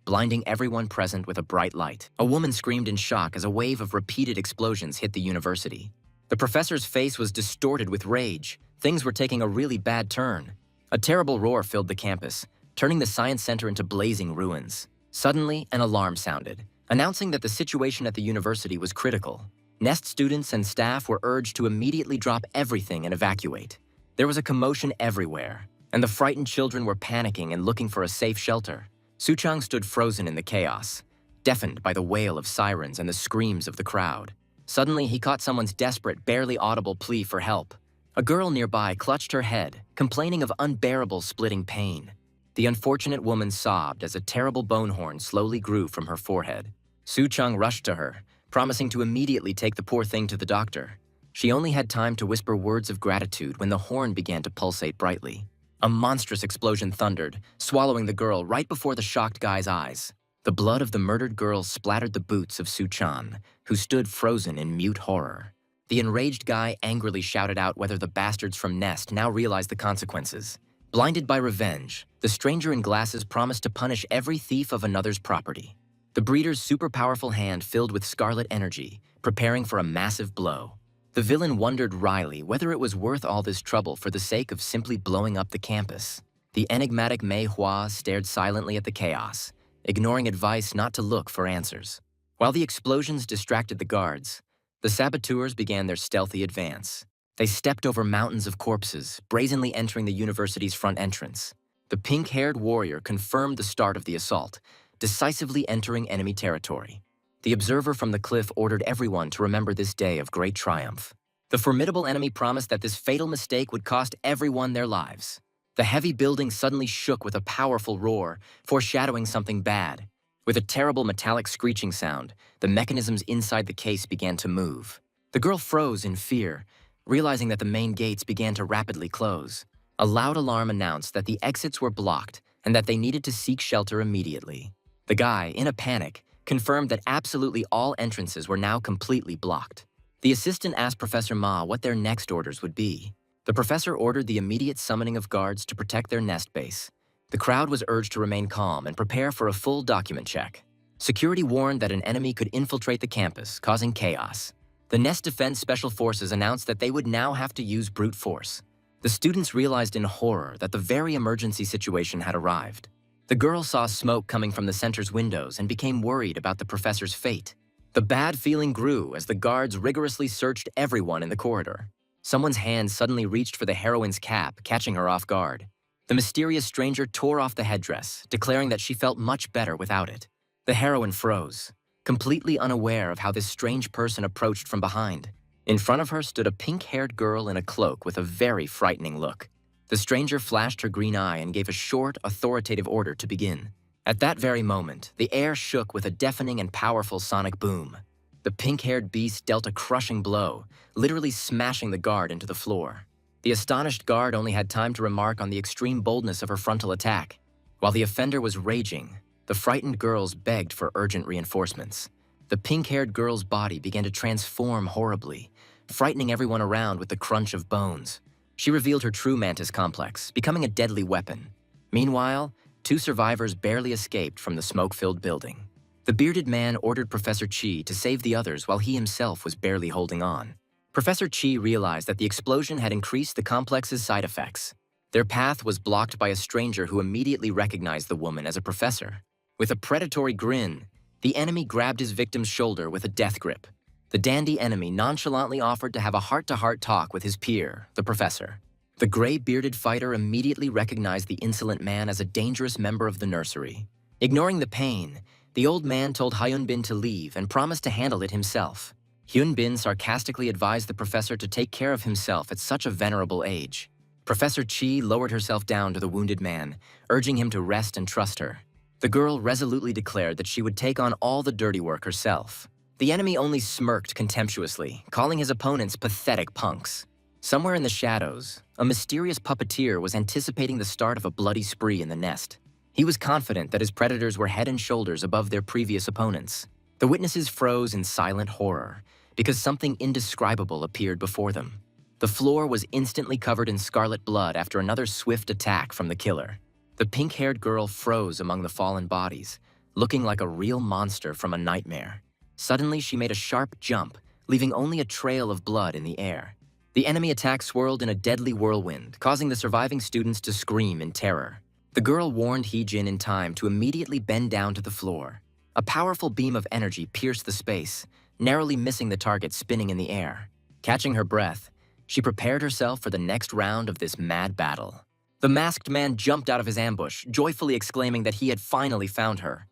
blinding everyone present with a bright light. A woman screamed in shock as a wave of repeated explosions hit the university. The professor's face was distorted with rage. Things were taking a really bad turn. A terrible roar filled the campus, turning the science center into blazing ruins. Suddenly, an alarm sounded, announcing that the situation at the university was critical. Nest students and staff were urged to immediately drop everything and evacuate. There was a commotion everywhere, and the frightened children were panicking and looking for a safe shelter. Su Chang stood frozen in the chaos, deafened by the wail of sirens and the screams of the crowd. Suddenly, he caught someone's desperate, barely audible plea for help. A girl nearby clutched her head, complaining of unbearable splitting pain. The unfortunate woman sobbed as a terrible bone horn slowly grew from her forehead. Su Chang rushed to her, promising to immediately take the poor thing to the doctor. She only had time to whisper words of gratitude when the horn began to pulsate brightly. A monstrous explosion thundered, swallowing the girl right before the shocked guy's eyes. The blood of the murdered girl splattered the boots of Su Chang, who stood frozen in mute horror. The enraged guy angrily shouted out whether the bastards from Nest now realized the consequences. Blinded by revenge, the stranger in glasses promised to punish every thief of another's property. The breeder's super-powerful hand filled with scarlet energy, preparing for a massive blow. The villain wondered wryly whether it was worth all this trouble for the sake of simply blowing up the campus. The enigmatic Manhwa stared silently at the chaos, ignoring advice not to look for answers. While the explosions distracted the guards, the saboteurs began their stealthy advance. They stepped over mountains of corpses, brazenly entering the university's front entrance. The pink-haired warrior confirmed the start of the assault, decisively entering enemy territory. The observer from the cliff ordered everyone to remember this day of great triumph. The formidable enemy promised that this fatal mistake would cost everyone their lives. The heavy building suddenly shook with a powerful roar, foreshadowing something bad. With a terrible metallic screeching sound, the mechanisms inside the case began to move. The girl froze in fear, realizing that the main gates began to rapidly close. A loud alarm announced that the exits were blocked and that they needed to seek shelter immediately. The guy, in a panic, confirmed that absolutely all entrances were now completely blocked. The assistant asked Professor Ma what their next orders would be. The professor ordered the immediate summoning of guards to protect their nest base. The crowd was urged to remain calm and prepare for a full document check. Security warned that an enemy could infiltrate the campus, causing chaos. The Nest Defense Special Forces announced that they would now have to use brute force. The students realized in horror that the very emergency situation had arrived. The girl saw smoke coming from the center's windows and became worried about the professor's fate. The bad feeling grew as the guards rigorously searched everyone in the corridor. Someone's hand suddenly reached for the heroine's cap, catching her off guard. The mysterious stranger tore off the headdress, declaring that she felt much better without it. The heroine froze, completely unaware of how this strange person approached from behind. In front of her stood a pink-haired girl in a cloak with a very frightening look. The stranger flashed her green eye and gave a short, authoritative order to begin. At that very moment, the air shook with a deafening and powerful sonic boom. The pink-haired beast dealt a crushing blow, literally smashing the guard into the floor. The astonished guard only had time to remark on the extreme boldness of her frontal attack. While the offender was raging, the frightened girls begged for urgent reinforcements. The pink-haired girl's body began to transform horribly, frightening everyone around with the crunch of bones. She revealed her true mantis complex, becoming a deadly weapon. Meanwhile, 2 survivors barely escaped from the smoke-filled building. The bearded man ordered Professor Chi to save the others while he himself was barely holding on. Professor Chi realized that the explosion had increased the complex's side effects. Their path was blocked by a stranger who immediately recognized the woman as a professor. With a predatory grin, the enemy grabbed his victim's shoulder with a death grip. The dandy enemy nonchalantly offered to have a heart-to-heart talk with his peer, the professor. The gray-bearded fighter immediately recognized the insolent man as a dangerous member of the nursery. Ignoring the pain, the old man told Hyun-bin to leave and promised to handle it himself. Hyun-bin sarcastically advised the professor to take care of himself at such a venerable age. Professor Chi lowered herself down to the wounded man, urging him to rest and trust her. The girl resolutely declared that she would take on all the dirty work herself. The enemy only smirked contemptuously, calling his opponents pathetic punks. Somewhere in the shadows, a mysterious puppeteer was anticipating the start of a bloody spree in the nest. He was confident that his predators were head and shoulders above their previous opponents. The witnesses froze in silent horror, because something indescribable appeared before them. The floor was instantly covered in scarlet blood after another swift attack from the killer. The pink-haired girl froze among the fallen bodies, looking like a real monster from a nightmare. Suddenly, she made a sharp jump, leaving only a trail of blood in the air. The enemy attack swirled in a deadly whirlwind, causing the surviving students to scream in terror. The girl warned Hee-jin in time to immediately bend down to the floor. A powerful beam of energy pierced the space, narrowly missing the target spinning in the air. Catching her breath, she prepared herself for the next round of this mad battle. The masked man jumped out of his ambush, joyfully exclaiming that he had finally found her.